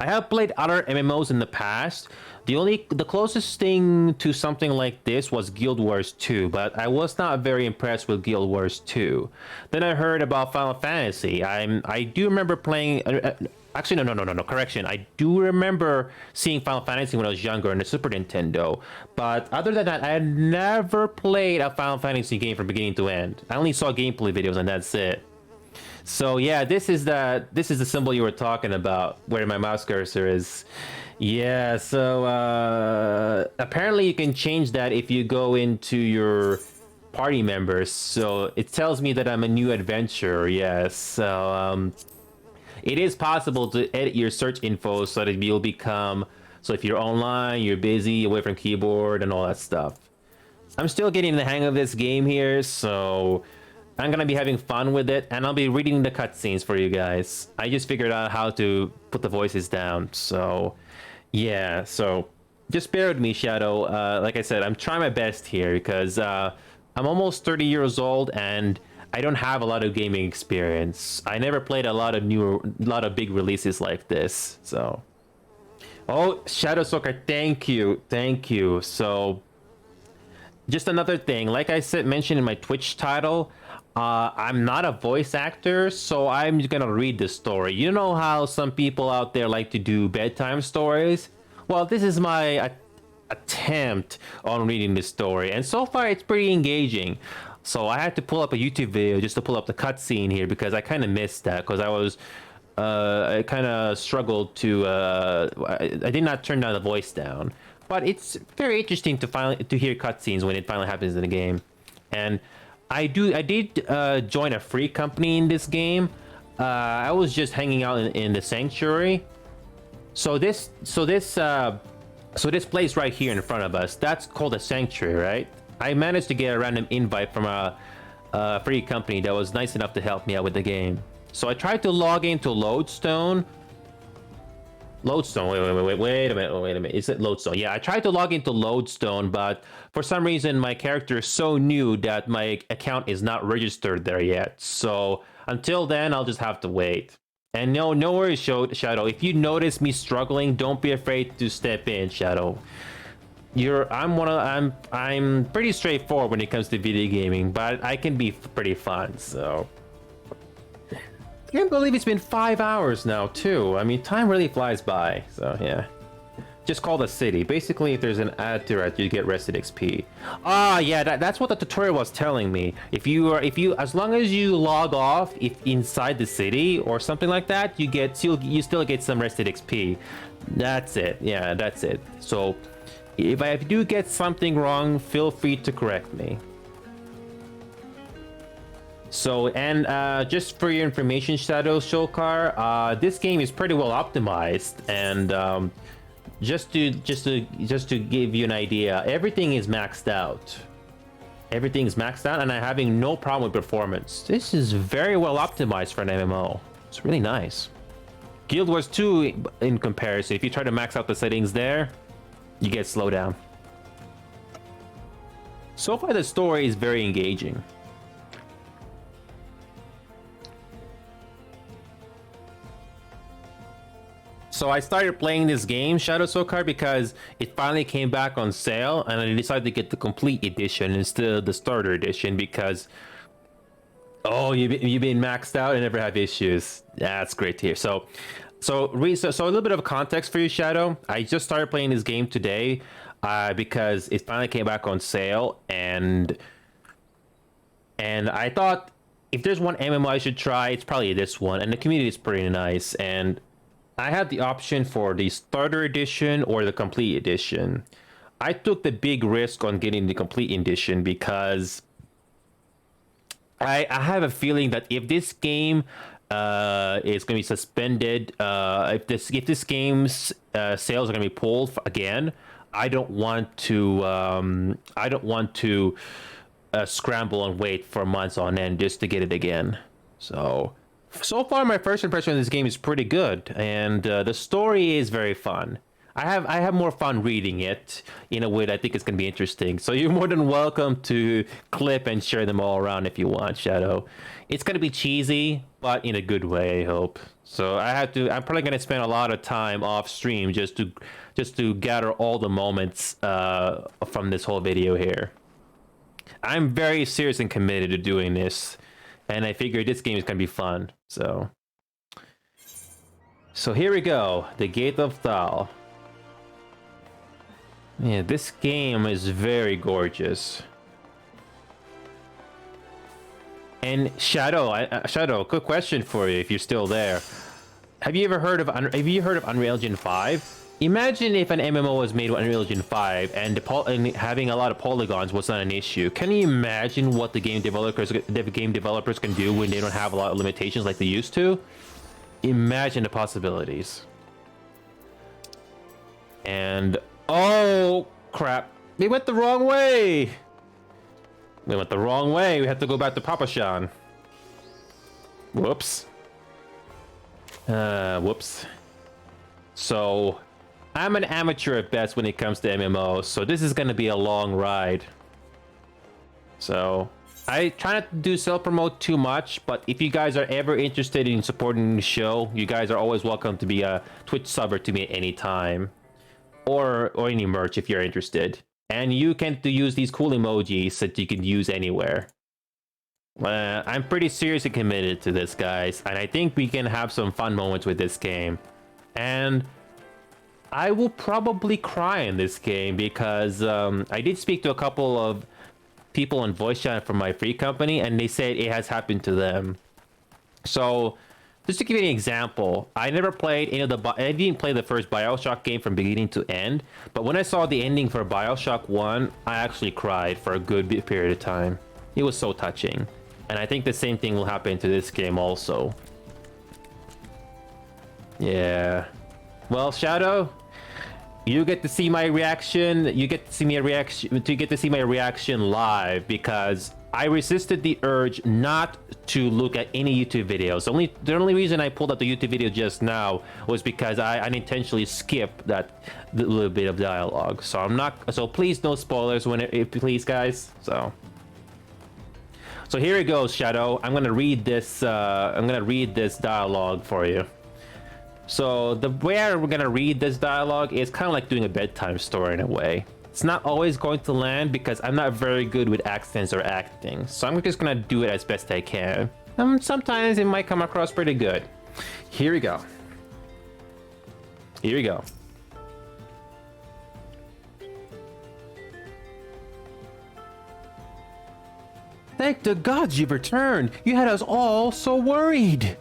have played other MMOs in the past. The closest thing to something like this was Guild Wars 2, but I was not very impressed with Guild Wars 2. Then I heard about Final Fantasy. I do remember playing. Actually, no. Correction. I do remember seeing Final Fantasy when I was younger on the Super Nintendo. But other than that, I had never played a Final Fantasy game from beginning to end. I only saw gameplay videos, and that's it. So yeah, this is the symbol you were talking about, where my mouse cursor is. Yeah, so apparently you can change that if you go into your party members. So it tells me that I'm a new adventurer. Yes, so it is possible to edit your search info so that you'll become. So if you're online, you're busy, away from keyboard, and all that stuff. I'm still getting the hang of this game here, so I'm gonna be having fun with it, and I'll be reading the cutscenes for you guys. I just figured out how to put the voices down, so yeah. So just bear with me, Shadow. Like I said, I'm trying my best here because I'm almost 30 years old and I don't have a lot of gaming experience. I never played a lot of big releases like this. So, oh, Shadow Soccer, thank you. So, just another thing, like I mentioned in my Twitch title. I'm not a voice actor, so I'm just gonna read the story. You know how some people out there like to do bedtime stories? Well, this is my attempt on reading this story, and so far it's pretty engaging. So I had to pull up a YouTube video just to pull up the cutscene here because I kind of missed that because I kind of struggled to. I did not turn down the voice down, but it's very interesting to hear cutscenes when it finally happens in the game, and I did join a free company in this game. I was just hanging out in the sanctuary. So this place right here in front of us, that's called a sanctuary, right? I managed to get a random invite from a free company that was nice enough to help me out with the game. So I tried to log into Lodestone. Wait a minute. Is it Lodestone? Yeah, I tried to log into Lodestone, but for some reason my character is so new that my account is not registered there yet. So until then, I'll just have to wait. And no worries, Shadow. If you notice me struggling, don't be afraid to step in, Shadow. I'm pretty straightforward when it comes to video gaming, but I can be pretty fun. So can't believe it's been 5 hours now too. I mean, time really flies by. So yeah. Just call the city. Basically, if there's an add to it, you get rested XP. Ah, yeah, that's what the tutorial was telling me. As long as you log off if inside the city or something like that, you still get some rested XP. That's it. Yeah, that's it. So, if I do get something wrong, feel free to correct me. So, and just for your information, Shadow Shulkar, this game is pretty well optimized, and just to give you an idea, everything is maxed out. Everything's maxed out, and I'm having no problem with performance. This is very well optimized for an MMO. It's really nice. Guild Wars 2, in comparison, if you try to max out the settings there, you get slowdown. So far, the story is very engaging. So I started playing this game, Shadow Shulkar, because it finally came back on sale, and I decided to get the complete edition instead of the starter edition because, oh, you've been maxed out and never have issues. That's great to hear. So a little bit of context for you, Shadow. I just started playing this game today because it finally came back on sale, and I thought if there's one MMO I should try, it's probably this one, and the community is pretty nice, and I had the option for the starter edition or the complete edition. I took the big risk on getting the complete edition because I have a feeling that if this game is going to be suspended, if this game's sales are going to be pulled again, I don't want to scramble and wait for months on end just to get it again. So far, my first impression of this game is pretty good, and the story is very fun. I have more fun reading it in a way that I think it's going to be interesting. So you're more than welcome to clip and share them all around if you want, Shadow. It's going to be cheesy, but in a good way, I hope. So I'm probably going to spend a lot of time off stream just to gather all the moments from this whole video here. I'm very serious and committed to doing this. And I figured this game is going to be fun, so here we go, the Gate of Thal. Yeah, this game is very gorgeous. And Shadow, quick question for you if you're still there. Have you heard of Unreal Engine 5? Imagine if an MMO was made with Unreal Engine 5 and having a lot of polygons was not an issue. Can you imagine what the game developers can do when they don't have a lot of limitations like they used to? Imagine the possibilities. And oh crap, we went the wrong way. We went the wrong way. We have to go back to Papashan. Whoops. Whoops. So I'm an amateur at best when it comes to MMOs, so this is going to be a long ride. So I try not to do self-promote too much, but if you guys are ever interested in supporting the show, you guys are always welcome to be a Twitch subber to me at any time. Or any merch if you're interested. And you can use these cool emojis that you can use anywhere. I'm pretty seriously committed to this, guys, and I think we can have some fun moments with this game. And I will probably cry in this game because I did speak to a couple of people on voice chat from my free company, and they said it has happened to them. So, just to give you an example, I didn't play the first BioShock game from beginning to end, but when I saw the ending for BioShock 1, I actually cried for a good period of time. It was so touching. And I think the same thing will happen to this game also. Yeah. Well, Shadow, you get to see my reaction. You get to see my reaction live because I resisted the urge not to look at any YouTube videos. The only reason I pulled up the YouTube video just now was because I unintentionally skipped that little bit of dialogue. So So please, no spoilers please, guys. So here it goes, Shadow. I'm gonna read this. Dialogue for you. So the way we're gonna read this dialogue is kind of like doing a bedtime story in a way. it's not always going to land because I'm not very good with accents or acting. So I'm just gonna do it as best I can. Sometimes it might come across pretty good. Here we go. Here we go. Thank the gods you've returned. You had us all so worried.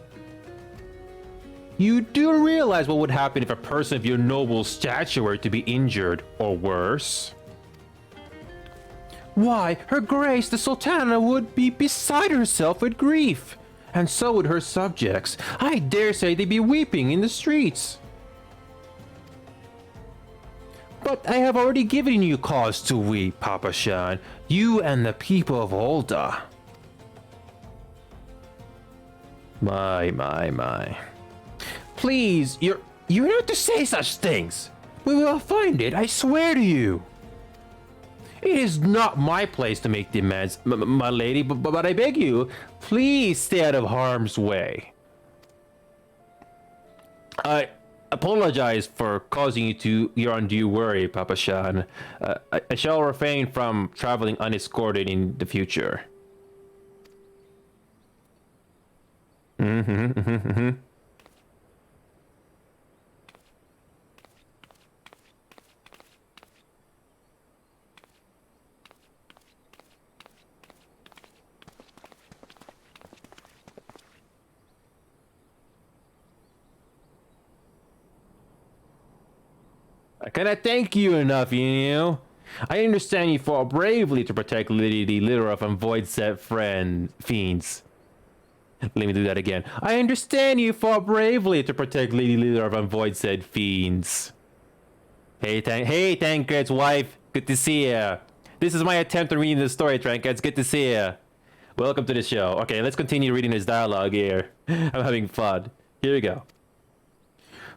You do realize what would happen if a person of your noble stature were to be injured, or worse? Why, her grace, the Sultana, would be beside herself with grief. And so would her subjects. I dare say they'd be weeping in the streets. But I have already given you cause to weep, Papa Shan. You and the people of Ul'dah. My. Please, you're not to say such things. We will find it, I swear to you. It is not my place to make demands, my lady, but I beg you, please stay out of harm's way. I apologize for causing you your undue worry, Papa Shan. I shall refrain from traveling unescorted in the future. I cannot thank you enough, you. I understand you fought bravely to protect Lady the Leader of Void-Set Fiends. Let me do that again. I understand you fought bravely to protect Lady Leader of Void-Set Fiends. Hey, Tancred's wife. Good to see ya. This is my attempt at reading the story, Tancred. Good to see ya. Welcome to the show. Okay, let's continue reading this dialogue here. I'm having fun. Here we go.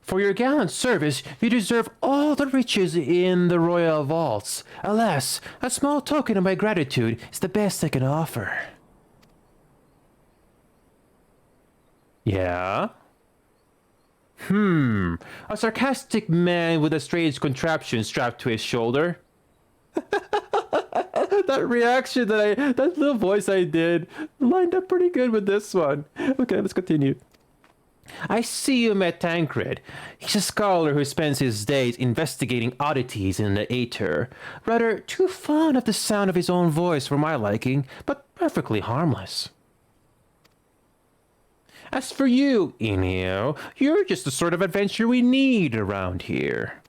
For your gallant service, you deserve all the riches in the royal vaults. Alas, a small token of my gratitude is the best I can offer. Yeah? A sarcastic man with a strange contraption strapped to his shoulder? That reaction that little voice I did lined up pretty good with this one. Okay, let's continue. I see you met Tancred. He's a scholar who spends his days investigating oddities in the Aether. Rather too fond of the sound of his own voice for my liking, but perfectly harmless. As for you, Inio, you're just the sort of adventure we need around here.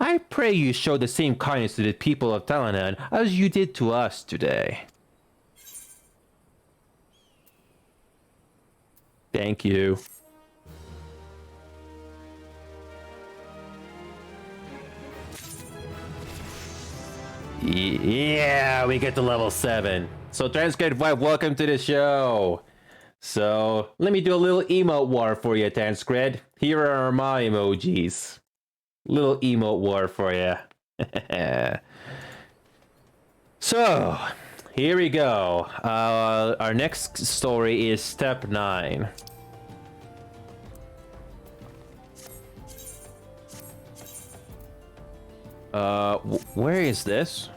I pray you show the same kindness to the people of Talanan as you did to us today. Thank you. Yeah, we get to level 7. So Transcript Vibe, welcome to the show. So let me do a little emote war for you, Tanscred. Here are my emojis. Little emote war for you. So here we go. Our next story is step 9. Where is this?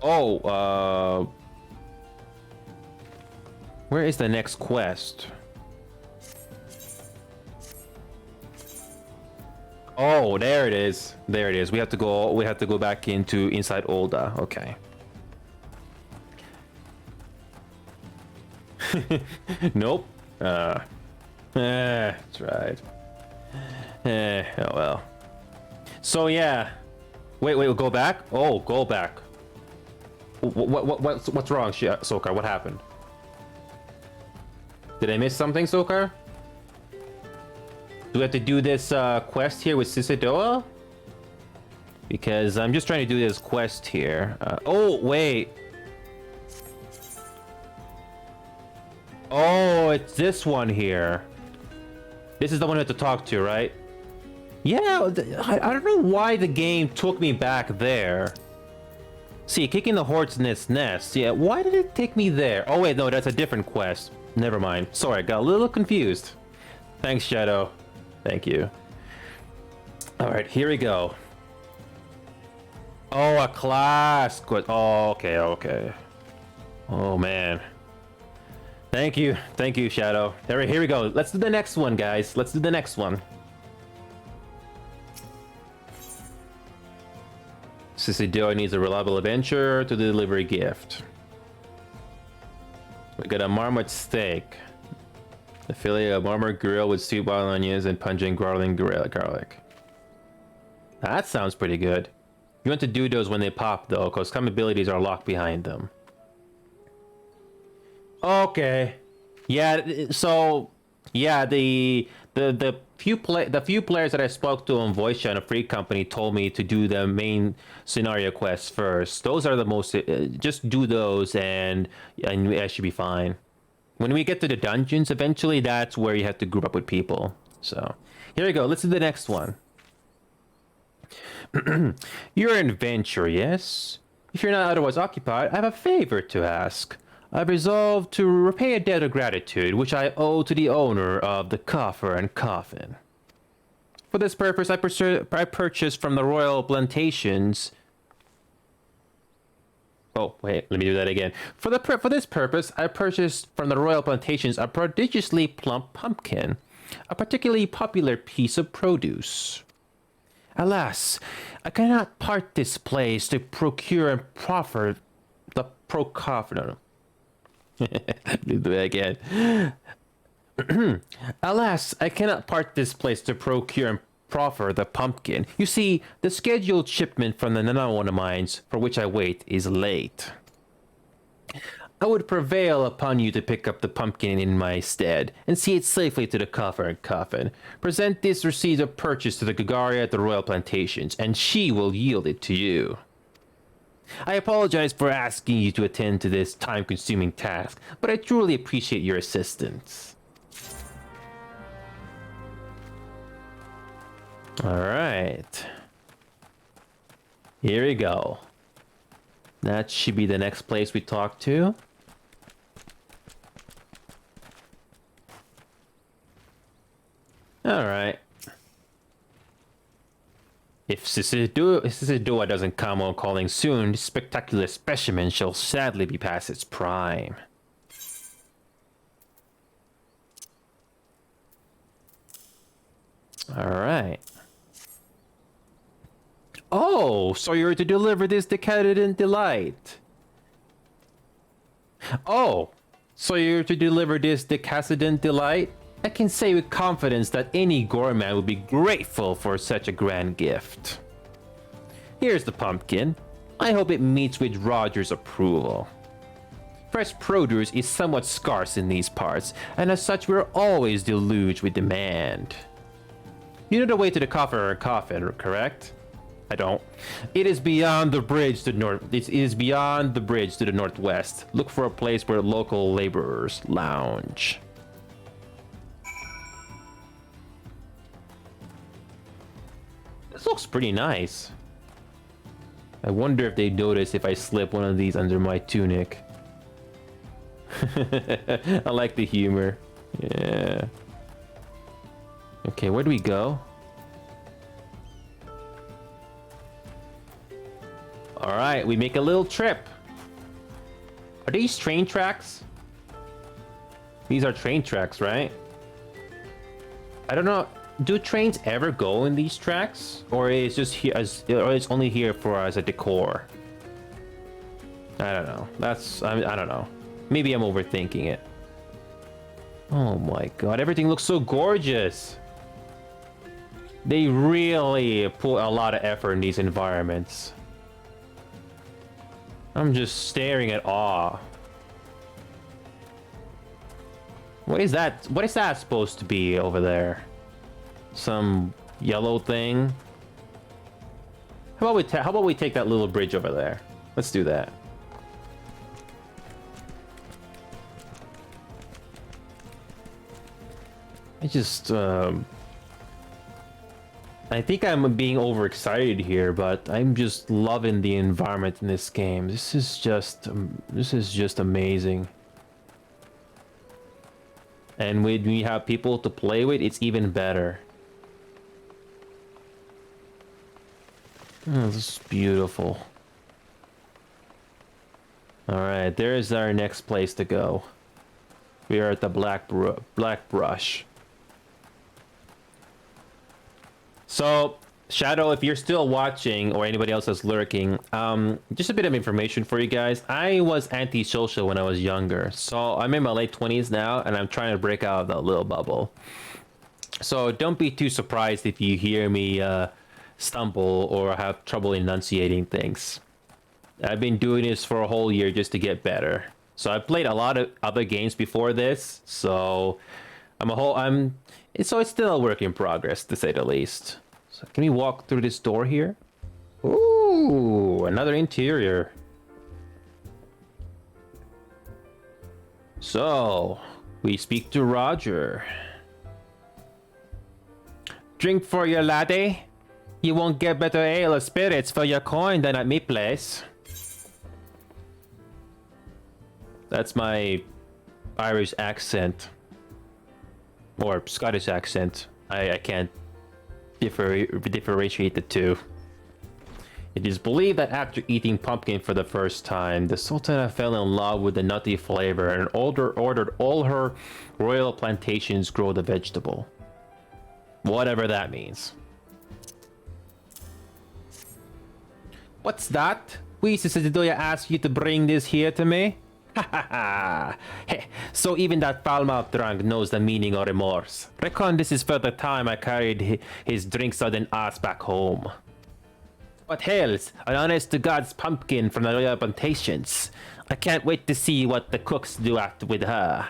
Oh, where is the next quest? Oh, there it is. There it is. We have to go back inside Ul'dah. Okay. Nope. That's right. Oh well. So yeah. Wait, go back? Oh, go back. What's wrong, Sokar? What happened? Did I miss something, Sokar? Do we have to do this quest here with Sisadoa? Because I'm just trying to do this quest here. Oh, wait. Oh, it's this one here. This is the one we have to talk to, right? Yeah, I don't know why the game took me back there. See, kicking the horde's nest. Yeah, why did it take me there? Oh wait, no, that's a different quest. Never mind. Sorry, I got a little confused. Thanks, Shadow. Thank you. All right, here we go. Oh, a class. Good. Oh, okay, okay. Oh man. Thank you, Shadow. Here we go. Let's do the next one, guys. Let's do the next one. Sisidio needs a reliable adventurer to deliver a gift. We got a marmot steak. A fillet of marmot grill with sweet wild onions and pungent garlic. That sounds pretty good. You want to do those when they pop, though, because some abilities are locked behind them. Okay. Yeah, so... Yeah, the few players that I spoke to on voice chat on Free Company told me to do the main scenario quests first. Those are the most... just do those and I should be fine. When we get to the dungeons, eventually, that's where you have to group up with people. So, here we go. Let's do the next one. You're an adventurer, yes? If you're not otherwise occupied, I have a favor to ask. I've resolved to repay a debt of gratitude which I owe to the owner of the coffer and coffin. For this purpose, I purchased from the royal plantations... Oh, wait, let me do that again. For this purpose, I purchased from the royal plantations a prodigiously plump pumpkin, a particularly popular piece of produce. Alas, I cannot part this place to procure and proffer the no. Do that again. Alas, I cannot part this place to procure and proffer the pumpkin. You see, the scheduled shipment from the Nanawana mines, for which I wait, is late. I would prevail upon you to pick up the pumpkin in my stead, and see it safely to the coffer and coffin. Present this receipt of purchase to the Gagaria at the Royal Plantations, and she will yield it to you. I apologize for asking you to attend to this time-consuming task, but I truly appreciate your assistance. Alright. Here we go. That should be the next place we talk to. Alright. If Sisidua doesn't come on calling soon, this spectacular specimen shall sadly be past its prime. Alright. Oh, so you're to deliver this decadent delight. Oh, so you're to deliver this decadent delight? I can say with confidence that any gourmet would be grateful for such a grand gift. Here's the pumpkin. I hope it meets with Roger's approval. Fresh produce is somewhat scarce in these parts, and as such we're always deluged with demand. You know the way to the coffer or coffin, correct? I don't. It is beyond the bridge to It is beyond the bridge to the northwest. Look for a place where local laborers lounge. This looks pretty nice. I wonder if they notice if I slip one of these under my tunic. I like the humor. Yeah. Okay, where do we go? Alright, we make a little trip. Are these train tracks? These are train tracks, right? I don't know. Do trains ever go in these tracks? Or is just here or it's only here for as a decor? I don't know. I don't know. Maybe I'm overthinking it. Oh my god, everything looks so gorgeous. They really put a lot of effort in these environments. I'm just staring at awe. What is that? What is that supposed to be over there? Some yellow thing? How about we take that little bridge over there? Let's do that. I just I think I'm being overexcited here, but I'm just loving the environment in this game. This is just amazing. And when we have people to play with, it's even better. Oh, this is beautiful. All right, there's our next place to go. We are at the Black Brush. So, Shadow, if you're still watching or anybody else that's lurking, just a bit of information for you guys. I was antisocial when I was younger. So I'm in my late 20s now, and I'm trying to break out of that little bubble. So don't be too surprised if you hear me stumble or have trouble enunciating things. I've been doing this for a whole year just to get better. So I played a lot of other games before this, so it's still a work in progress, to say the least. So can we walk through this door here? Ooh, another interior. So we speak to Roger. Drink for your latte? You won't get better ale or spirits for your coin than at me place. That's my Irish accent. Or Scottish accent. I can't differentiate the two. It is believed that after eating pumpkin for the first time, the Sultana fell in love with the nutty flavor and ordered all her royal plantations grow the vegetable. Whatever that means. What's that? We Sister asked you to bring this here to me? Ha ha ha! So even that foul-mouthed drunk knows the meaning of remorse. Reckon this is for the time I carried his drink-sodden ass back home. What hell's an honest-to-God's pumpkin from the royal plantations. I can't wait to see what the cooks do after with her.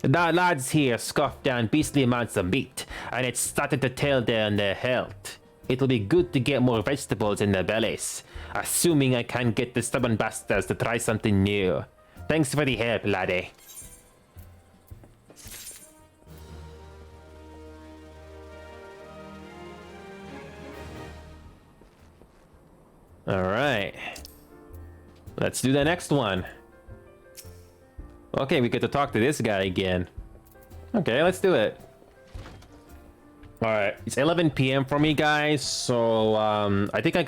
The lads here scoffed down beastly amounts of meat, and it's starting to tell on their health. It'll be good to get more vegetables in their bellies, assuming I can get the stubborn bastards to try something new. Thanks for the help, laddie. Alright. Let's do the next one. Okay, we get to talk to this guy again. Okay, let's do it. Alright, it's 11 p.m. for me, guys, so I think I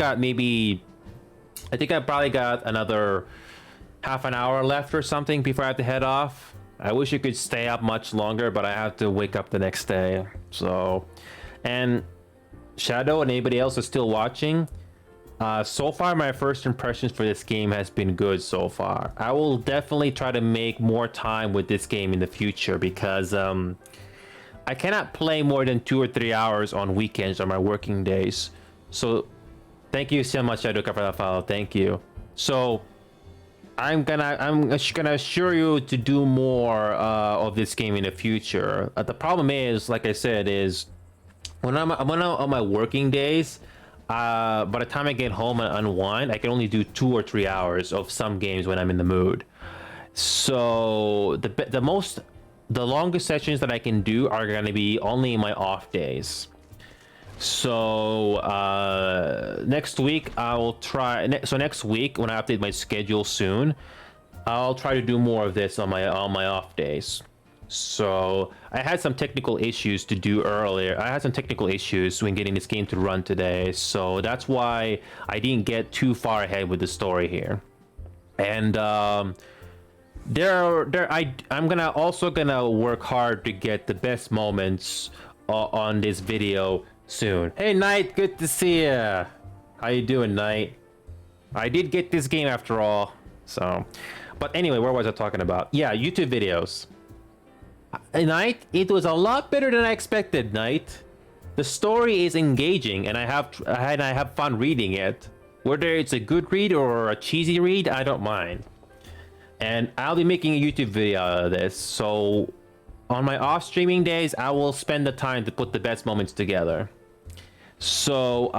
probably got another half an hour left or something before I have to head off. I wish I could stay up much longer, but I have to wake up the next day. So, and Shadow and anybody else is still watching. So far, my first impressions for this game has been good so far. I will definitely try to make more time with this game in the future because I cannot play more than 2 or 3 hours on weekends or my working days. So, thank you so much, Shadow, for that follow. Thank you. So, I'm gonna assure you to do more of this game in the future. The problem is, like I said, is when I'm on my working days, by the time I get home and unwind, I can only do 2 or 3 hours of some games when I'm in the mood. So the longest sessions that I can do are gonna be only in my off days. So next week I will try. So next week, when I update my schedule soon, I'll try to do more of this on my off days. So I had some technical issues to do earlier. I had some technical issues when getting this game to run today, so that's why I didn't get too far ahead with the story here. And I'm also gonna work hard to get the best moments on this video soon. Hey Knight, good to see ya. How you doing, Knight? I did get this game after all. So, but anyway, where was I talking about? Yeah, YouTube videos. Knight, it was a lot better than I expected, Knight. The story is engaging, and I have fun reading it. Whether it's a good read or a cheesy read, I don't mind. And I'll be making a YouTube video out of this, so on my off streaming days, I will spend the time to put the best moments together. So,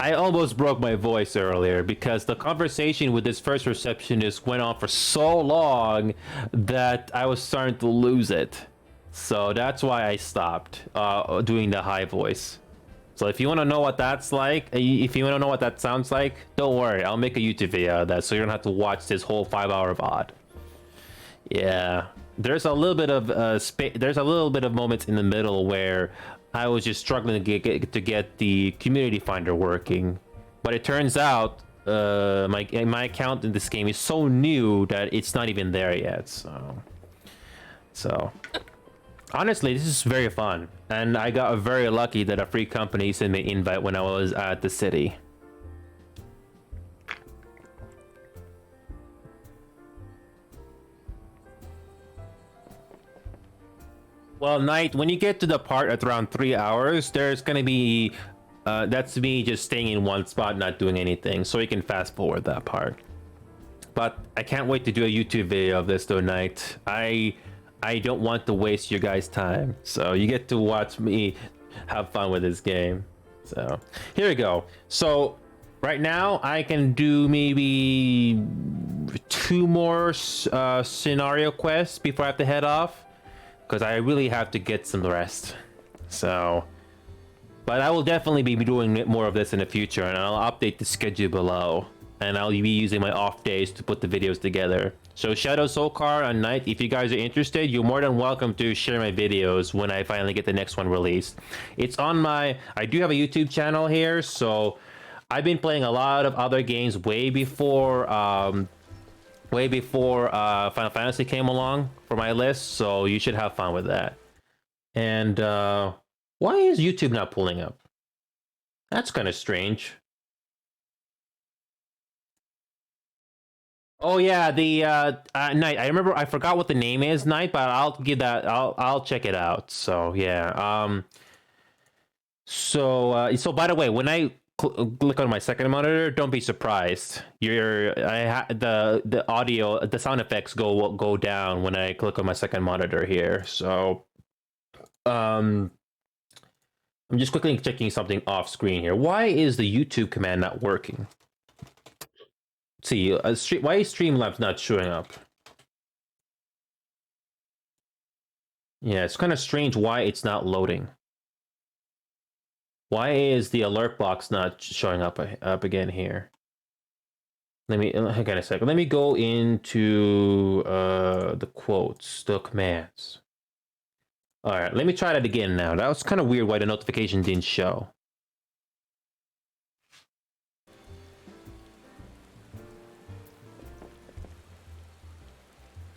I almost broke my voice earlier because the conversation with this first receptionist went on for so long that I was starting to lose it. So that's why I stopped doing the high voice. So if you want to know what that's like, if you want to know what that sounds like, don't worry, I'll make a YouTube video of that so you don't have to watch this whole 5-hour VOD. Yeah, there's a little bit of moments in the middle where I was just struggling to get the community finder working. But it turns out my account in this game is so new that it's not even there yet. So honestly, this is very fun, and I got very lucky that a free company sent me an invite when I was at the city. Well, Knight, when you get to the part at around 3 hours, there's gonna be that's me just staying in one spot, not doing anything, so you can fast forward that part. But I can't wait to do a YouTube video of this though, Knight. I don't want to waste your guys' time, so you get to watch me have fun with this game. So here we go. So right now I can do maybe 2 more scenario quests before I have to head off, because I really have to get some rest. So, but I will definitely be doing more of this in the future, and I'll update the schedule below, and I'll be using my off days to put the videos together. So Shadow Soulcar and Knight, if you guys are interested, you're more than welcome to share my videos when I finally get the next one released. It's on my, I do have a YouTube channel here, so I've been playing a lot of other games way before Final Fantasy came along for my list, so you should have fun with that. And why is YouTube not pulling up? That's kind of strange. Oh yeah, the Knight. I remember. I forgot what the name is, Knight, but I'll give that. I'll check it out. So yeah. So by the way, when I click on my second monitor, don't be surprised. The audio, the sound effects go down when I click on my second monitor here. So I'm just quickly checking something off screen here. Why is the YouTube command not working? Let's see, why is Streamlabs not showing up? Yeah, it's kind of strange why it's not loading. Why is the alert box not showing up again here? Hang on a second. Let me go into the quotes, the commands. All right, let me try that again now. That was kind of weird why the notification didn't show.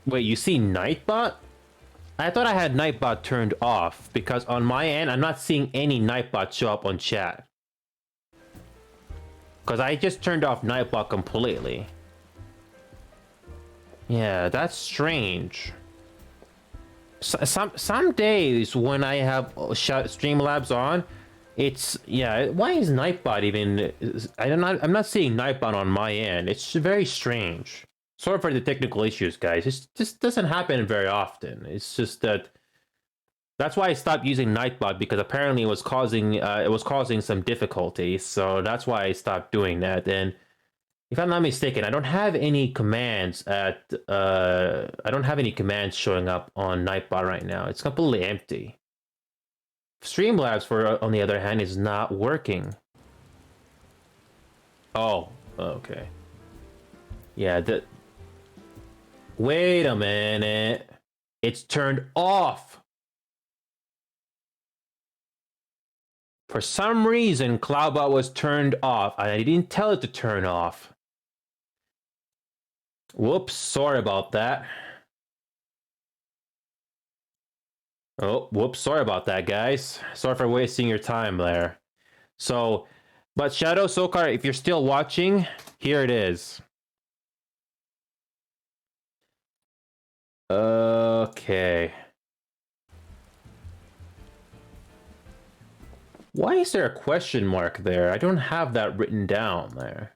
Wait, you see Nightbot? I thought I had Nightbot turned off, because on my end, I'm not seeing any Nightbot show up on chat. Because I just turned off Nightbot completely. Yeah, that's strange. Some days when I have Streamlabs on, it's, yeah, why is Nightbot even, I'm not seeing Nightbot on my end. It's very strange. Sorry for the technical issues, guys. It just doesn't happen very often. It's just that's why I stopped using Nightbot, because apparently it was causing some difficulty. So that's why I stopped doing that. And if I'm not mistaken, I don't have any commands showing up on Nightbot right now. It's completely empty. Streamlabs, on the other hand, is not working. Oh, okay. Yeah, wait a minute. It's turned off. For some reason, Cloudbot was turned off, and I didn't tell it to turn off. Whoops, sorry about that. Oh, whoops, sorry about that, guys. Sorry for wasting your time there. So, but Shadow Soulcar, if you're still watching, here it is. Okay. Why is there a question mark there? I don't have that written down there.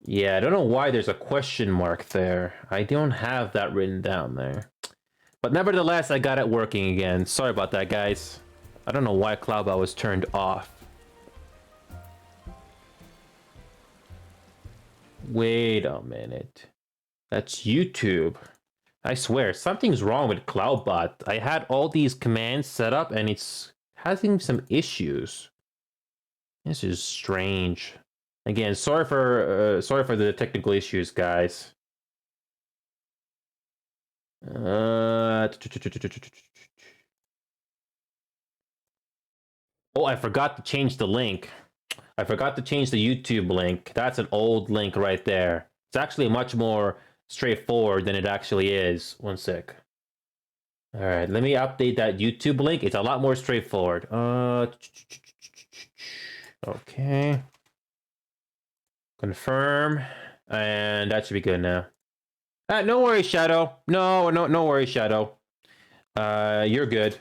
Yeah, I don't know why there's a question mark there. I don't have that written down there. But nevertheless, I got it working again. Sorry about that, guys. I don't know why Cloudbot was turned off. Wait a minute. That's YouTube. I swear, something's wrong with Cloudbot. I had all these commands set up and it's having some issues. This is strange. Again, sorry for the technical issues, guys. Oh, I forgot to change the link. I forgot to change the YouTube link. That's an old link right there. It's actually much more straightforward than it actually is. One sec. All right, let me update that YouTube link. It's a lot more straightforward. Okay. Confirm, and that should be good now. No worries, Shadow. No worries, Shadow. You're good.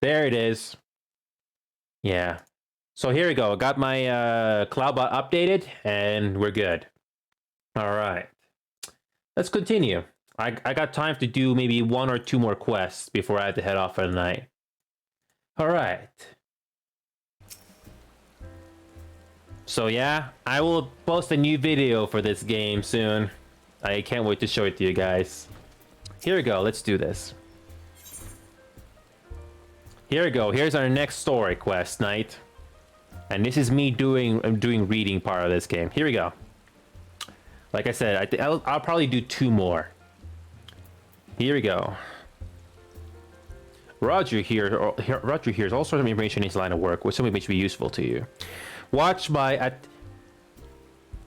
There it is. Yeah. So here we go. I got my Cloudbot updated, and we're good. All right. Let's continue. I got time to do maybe 1 or 2 more quests before I have to head off for the night. All right. So yeah, I will post a new video for this game soon. I can't wait to show it to you guys. Here we go. Let's do this. Here we go. Here's our next story quest, Knight. And this is me doing reading part of this game. Here we go. Like I said, I'll probably do 2 more. Here we go. Roger hears all sorts of information in his line of work, which some of which may be useful to you. Watch my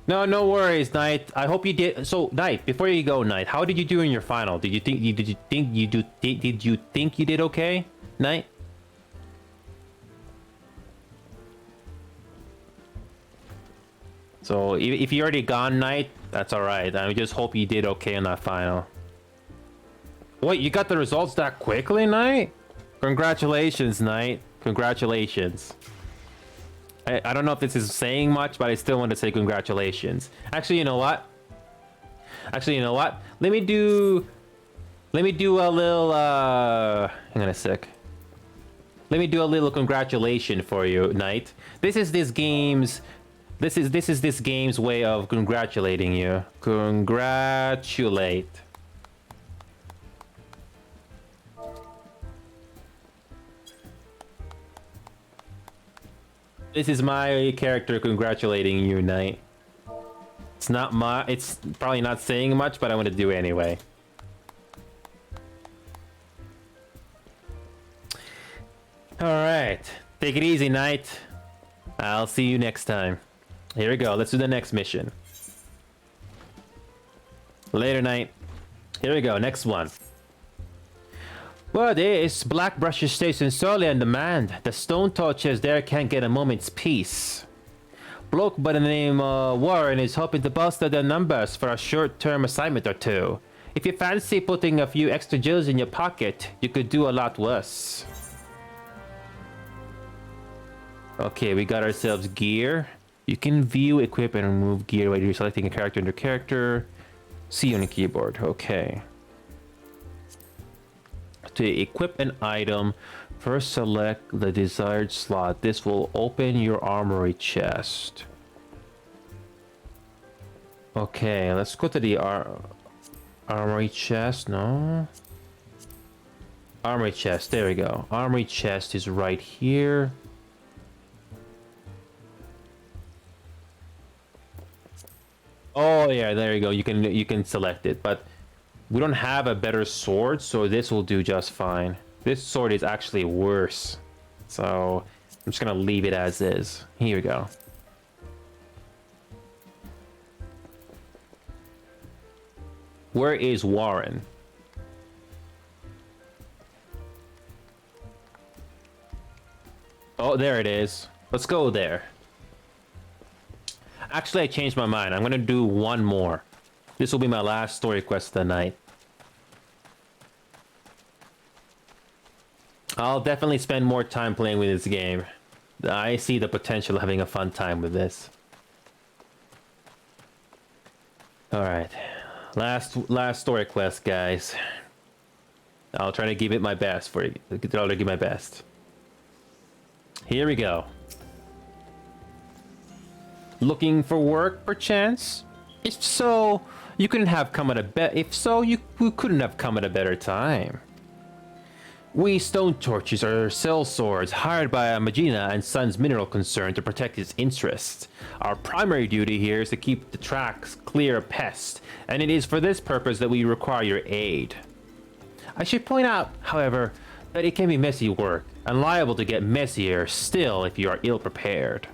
No worries, Knight. I hope you did. So, Knight, before you go, Knight, how did you do in your final? Did you think you did okay, Knight? So, if you already gone, Knight, that's all right. I just hope you did okay in that final. Wait, you got the results that quickly, Knight? Congratulations, Knight. Congratulations. I don't know if this is saying much, but I still want to say congratulations. Actually, you know what? Let me do a little hang on a sec. Let me do a little congratulation for you, Knight. This is this game's way of congratulating you. Congratulate. This is my character congratulating you, Knight. It's probably not saying much, but I want to do it anyway. Alright. Take it easy, Knight. I'll see you next time. Here we go. Let's do the next mission. Later, Knight. Here we go. Next one. Well, this Blackbrush station sorely on demand. The stone torches there can't get a moment's peace. Bloke by the name Warren is hoping to bolster their numbers for a short-term assignment or 2. If you fancy putting a few extra jewels in your pocket, you could do a lot worse. Okay, we got ourselves gear. You can view, equip, and remove gear while you're selecting a character under character. C on the keyboard. Okay. To equip an item, first select the desired slot. This will open your armory chest. Okay, let's go to the armory chest. No. Armory chest. There we go. Armory chest is right here. Oh yeah, there you go. You can select it, but we don't have a better sword, so this will do just fine. This sword is actually worse, so I'm just gonna leave it as is. Here we go. Where is Warren? Oh, there it is. Let's go there. Actually, I changed my mind. I'm gonna do 1 more. This will be my last story quest of the night. I'll definitely spend more time playing with this game. I see the potential of having a fun time with this. Alright. Last story quest, guys. I'll try to give it my best for you. I'll try to give my best. Here we go. Looking for work, perchance? If so, you couldn't have come at a better time. We stone torches are cell swords hired by Magina and Sons Mineral Concern to protect its interests. Our primary duty here is to keep the tracks clear of pests, and it is for this purpose that we require your aid. I should point out, however, But it can be messy work, and liable to get messier still if you are ill-prepared.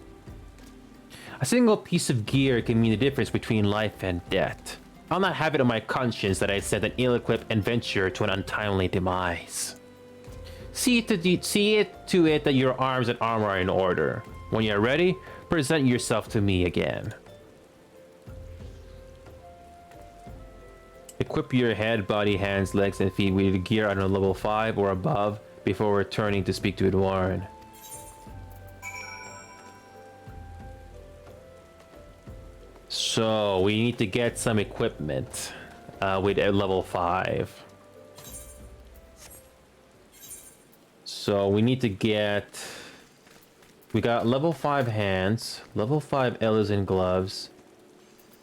A single piece of gear can mean the difference between life and death. I'll not have it on my conscience that I sent an ill-equipped adventurer to an untimely demise. See it to it that your arms and armor are in order. When you're ready, present yourself to me again. Equip your head, body, hands, legs, and feet with gear on a level 5 or above before returning to speak to Edwarn. So we need to get some equipment with a level 5. So we need to get... We got level 5 hands, level 5 Elysian gloves,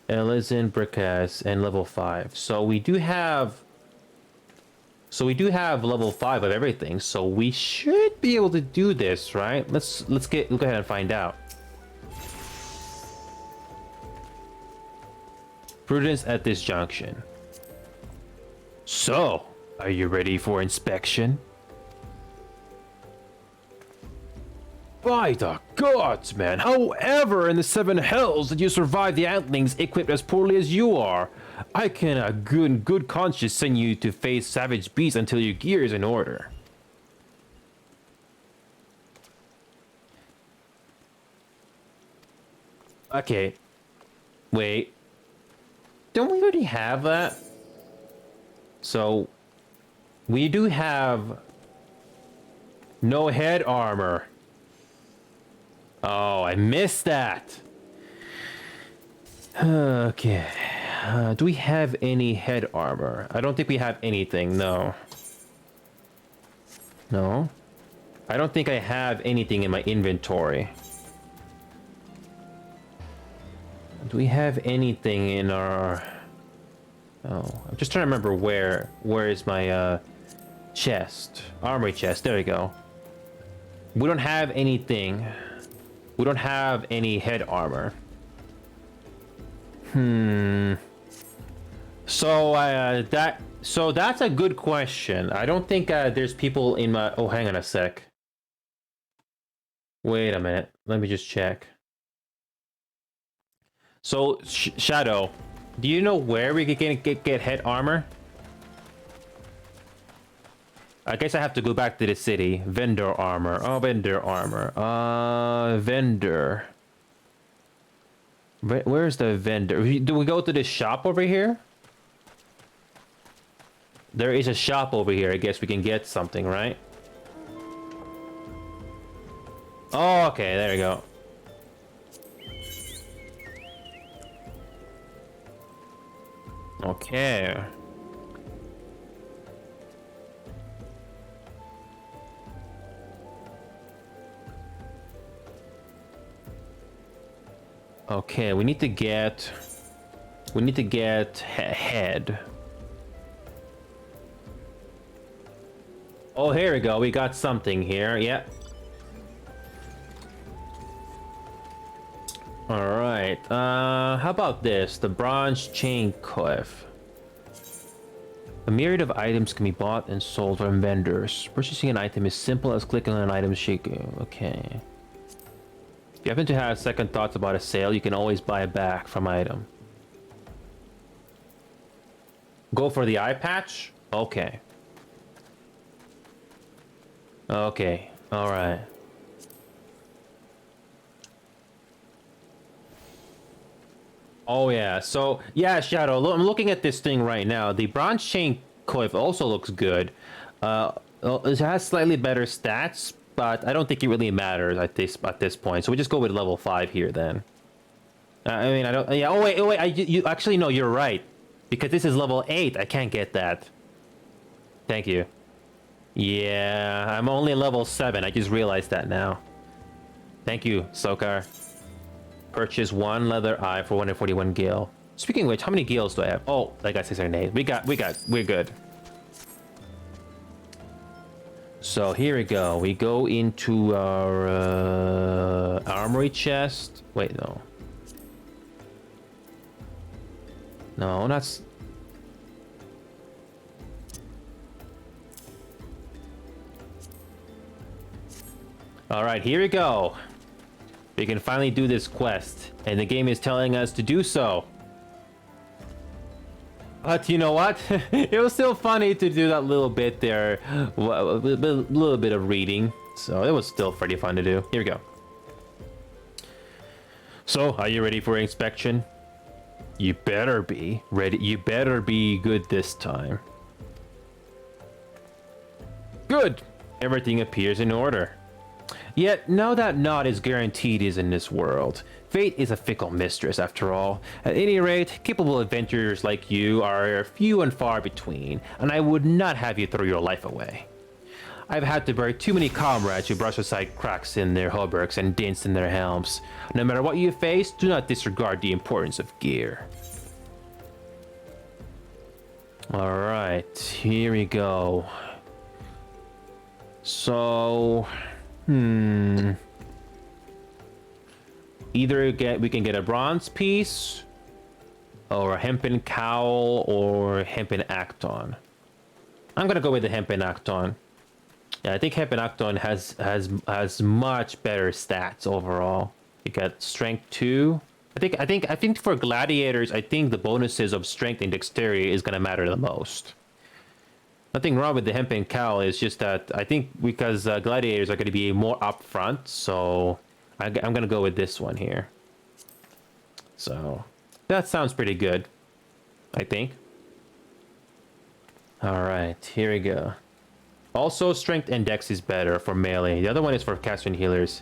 Elysian briquettes, and level 5. So we do have level 5 of everything. So we should be able to do this, right? Let's go ahead and find out. Prudence at this junction. So, are you ready for inspection? By the gods, man. However, in the 7 hells that you survive the Antlings equipped as poorly as you are, I can a good conscience send you to face savage beasts until your gear is in order. Okay. Wait. Don't we already have that? So, we do have no head armor. Oh, I missed that. Okay. Do we have any head armor? I don't think we have anything, no. No? I don't think I have anything in my inventory. Do we have anything in our... Oh, I'm just trying to remember where is my chest. Armory chest, there we go. We don't have anything. We don't have any head armor. So that's a good question. I don't think there's people in my... Oh, hang on a sec. Wait a minute. Let me just check. So, Shadow, do you know where we can get head armor? I guess I have to go back to the city. Vendor armor. Oh, vendor armor. Vendor. Where's the vendor? Do we go to the shop over here? There is a shop over here. I guess we can get something, right? Oh, okay. There we go. Okay. Okay, we need to get head. Oh, here we go. We got something here. Yeah. All right. How about this? The bronze chain cliff. A myriad of items can be bought and sold from vendors. Purchasing an item is simple as clicking on an item shaking. Okay. If you happen to have second thoughts about a sale, you can always buy it back from item. Go for the eye patch? Okay. Okay. All right. Oh yeah. So yeah, Shadow. I'm looking at this thing right now. The bronze chain cliff also looks good. It has slightly better stats, but I don't think it really matters at this point. So we just go with level 5 here then. I mean, I don't. Yeah. Oh wait. You actually no. You're right, because this is level 8. I can't get that. Thank you. Yeah, I'm only level 7. I just realized that now. Thank you, Sokar. Purchase 1 leather eye for 141 gil. Speaking of which, how many gils do I have? Oh, I got 608. We're good. So here we go. We go into our armory chest. Wait, no. No, that's... All right, here we go. We can finally do this quest, and the game is telling us to do so. But you know what? It was still funny to do that little bit there, a little bit of reading. So it was still pretty fun to do. Here we go. So, are you ready for inspection? You better be ready. You better be good this time. Good. Everything appears in order. Yet, now that not as guaranteed is in this world. Fate is a fickle mistress, after all. At any rate, capable adventurers like you are few and far between, and I would not have you throw your life away. I've had to bury too many comrades who brush aside cracks in their hauberks and dents in their helms. No matter what you face, do not disregard the importance of gear. Alright, here we go. So... Either we can get a bronze piece, or a hempen cowl, or hempen acton. I'm gonna go with the hempen acton. Yeah, I think hempen acton has much better stats overall. You got strength 2. I think for gladiators, I think the bonuses of strength and dexterity is gonna matter the most. Nothing wrong with the hempen cowl. It's just that I think because gladiators are going to be more upfront, so I'm going to go with this one here. So that sounds pretty good, I think. All right, here we go. Also, strength and dex is better for melee. The other one is for caster and healers.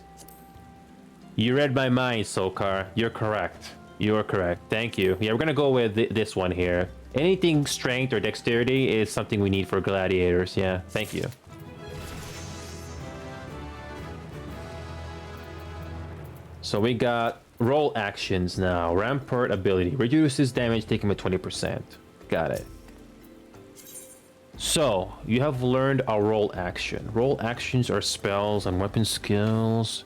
You read my mind, Sokar. You're correct. You're correct. Thank you. Yeah, we're going to go with this one here. Anything strength or dexterity is something we need for gladiators. Yeah, thank you. So we got roll actions now. Rampart ability. Reduces damage taken by 20%. Got it. So, you have learned a roll action. Roll actions are spells and weapon skills.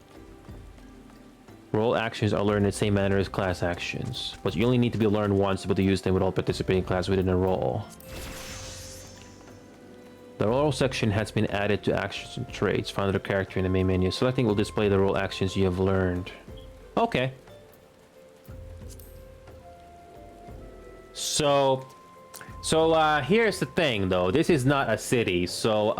Roll actions are learned in the same manner as class actions, but you only need to be learned once to be able to use them with all participating classes within a roll. The roll section has been added to actions and traits found in the character in the main menu. Selecting will display the roll actions you have learned. Okay. So here's the thing though. This is not a city, so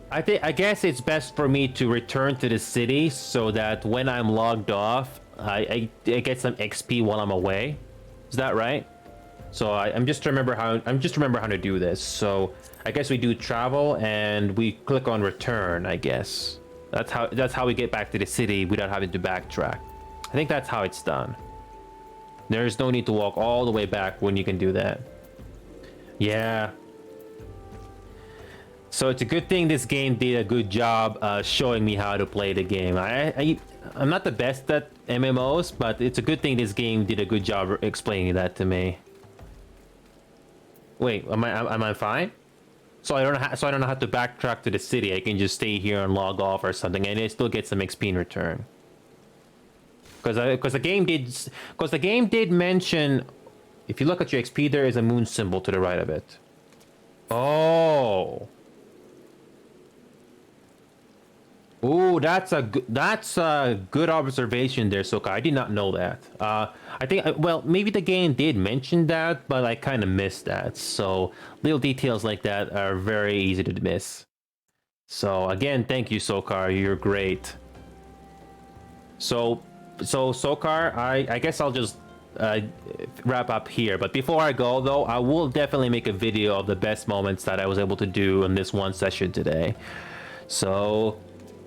I guess it's best for me to return to the city so that when I'm logged off, I get some XP while I'm away. Is that right? So I'm just remember how to do this. So I guess we do travel and we click on return. I guess that's how we get back to the city without having to backtrack. I think that's how it's done. There's no need to walk all the way back when you can do that. Yeah. So it's a good thing this game did a good job showing me how to play the game. I'm not the best at MMOs, but it's a good thing this game did a good job explaining that to me. Wait, am I fine? So I don't have to backtrack to the city. I can just stay here and log off or something, and I still get some XP in return. Because the game did mention, if you look at your XP, there is a moon symbol to the right of it. Oh. Ooh, that's a good observation there, Soka. I did not know that. I think, well, maybe the game did mention that, but I kind of missed that. So little details like that are very easy to miss. So again, thank you, Sokar. You're great. So Sokar, I guess I'll just wrap up here. But before I go, though, I will definitely make a video of the best moments that I was able to do in this one session today. So,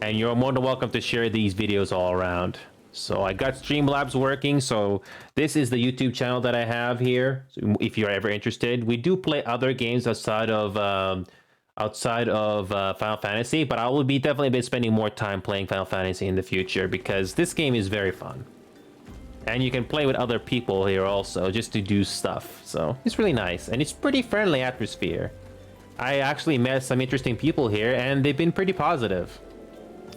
and you're more than welcome to share these videos all around. So I got Streamlabs working. So this is the YouTube channel that I have here. So if you're ever interested, we do play other games outside of Final Fantasy, but I will be definitely spending more time playing Final Fantasy in the future because this game is very fun. And you can play with other people here also just to do stuff. So it's really nice and it's pretty friendly atmosphere. I actually met some interesting people here and they've been pretty positive.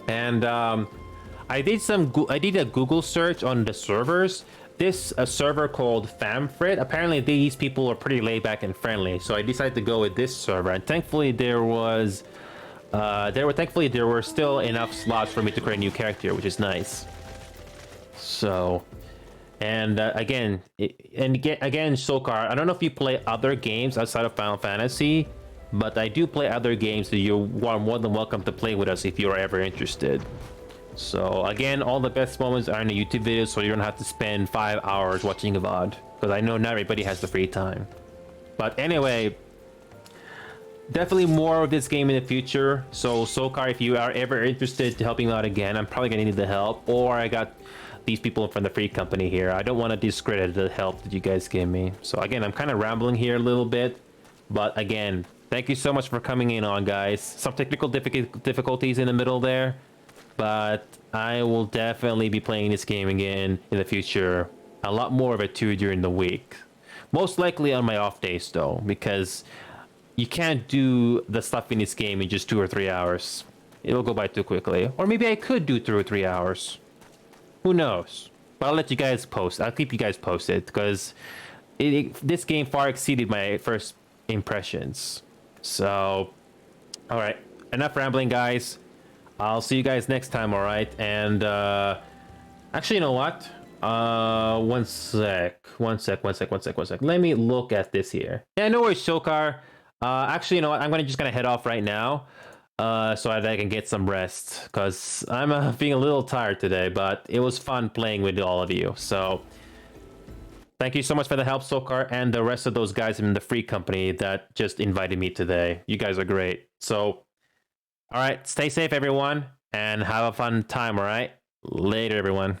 And I did a Google search on the servers. This server called Famfrit. Apparently these people are pretty laid back and friendly. So I decided to go with this server. And thankfully there was Thankfully there were still enough slots for me to create a new character, which is nice. So, and again, Sokar, I don't know if you play other games outside of Final Fantasy, but I do play other games that you are more than welcome to play with us if you are ever interested. So again, all the best moments are in the YouTube videos, so you don't have to spend 5 hours watching a VOD, because I know not everybody has the free time. But anyway, definitely more of this game in the future. So Sokar, if you are ever interested to helping out again, I'm probably gonna need the help, or I got these people from the free company here. I don't want to discredit the help that you guys gave me. So again, I'm kind of rambling here a little bit, but again, thank you so much for coming in on, guys. Some technical difficulties in the middle there, but I will definitely be playing this game again in the future. A lot more of it too during the week. Most likely on my off days though, because you can't do the stuff in this game in just 2 or 3 hours. It'll go by too quickly. Or maybe I could do 2 or 3 hours. Who knows? But I'll let you guys post. I'll keep you guys posted, because this game far exceeded my first impressions. So, alright. Enough rambling, guys. I'll see you guys next time, alright? And, actually, you know what? One sec. Let me look at this here. Yeah, no worries, Sokar. Actually, you know what? I'm just gonna head off right now. So that I can get some rest, because I'm feeling a little tired today, but it was fun playing with all of you. So thank you so much for the help, Sokar, and the rest of those guys in the free company that just invited me today. You guys are great. So, all right, stay safe, everyone, and have a fun time, all right? Later, everyone.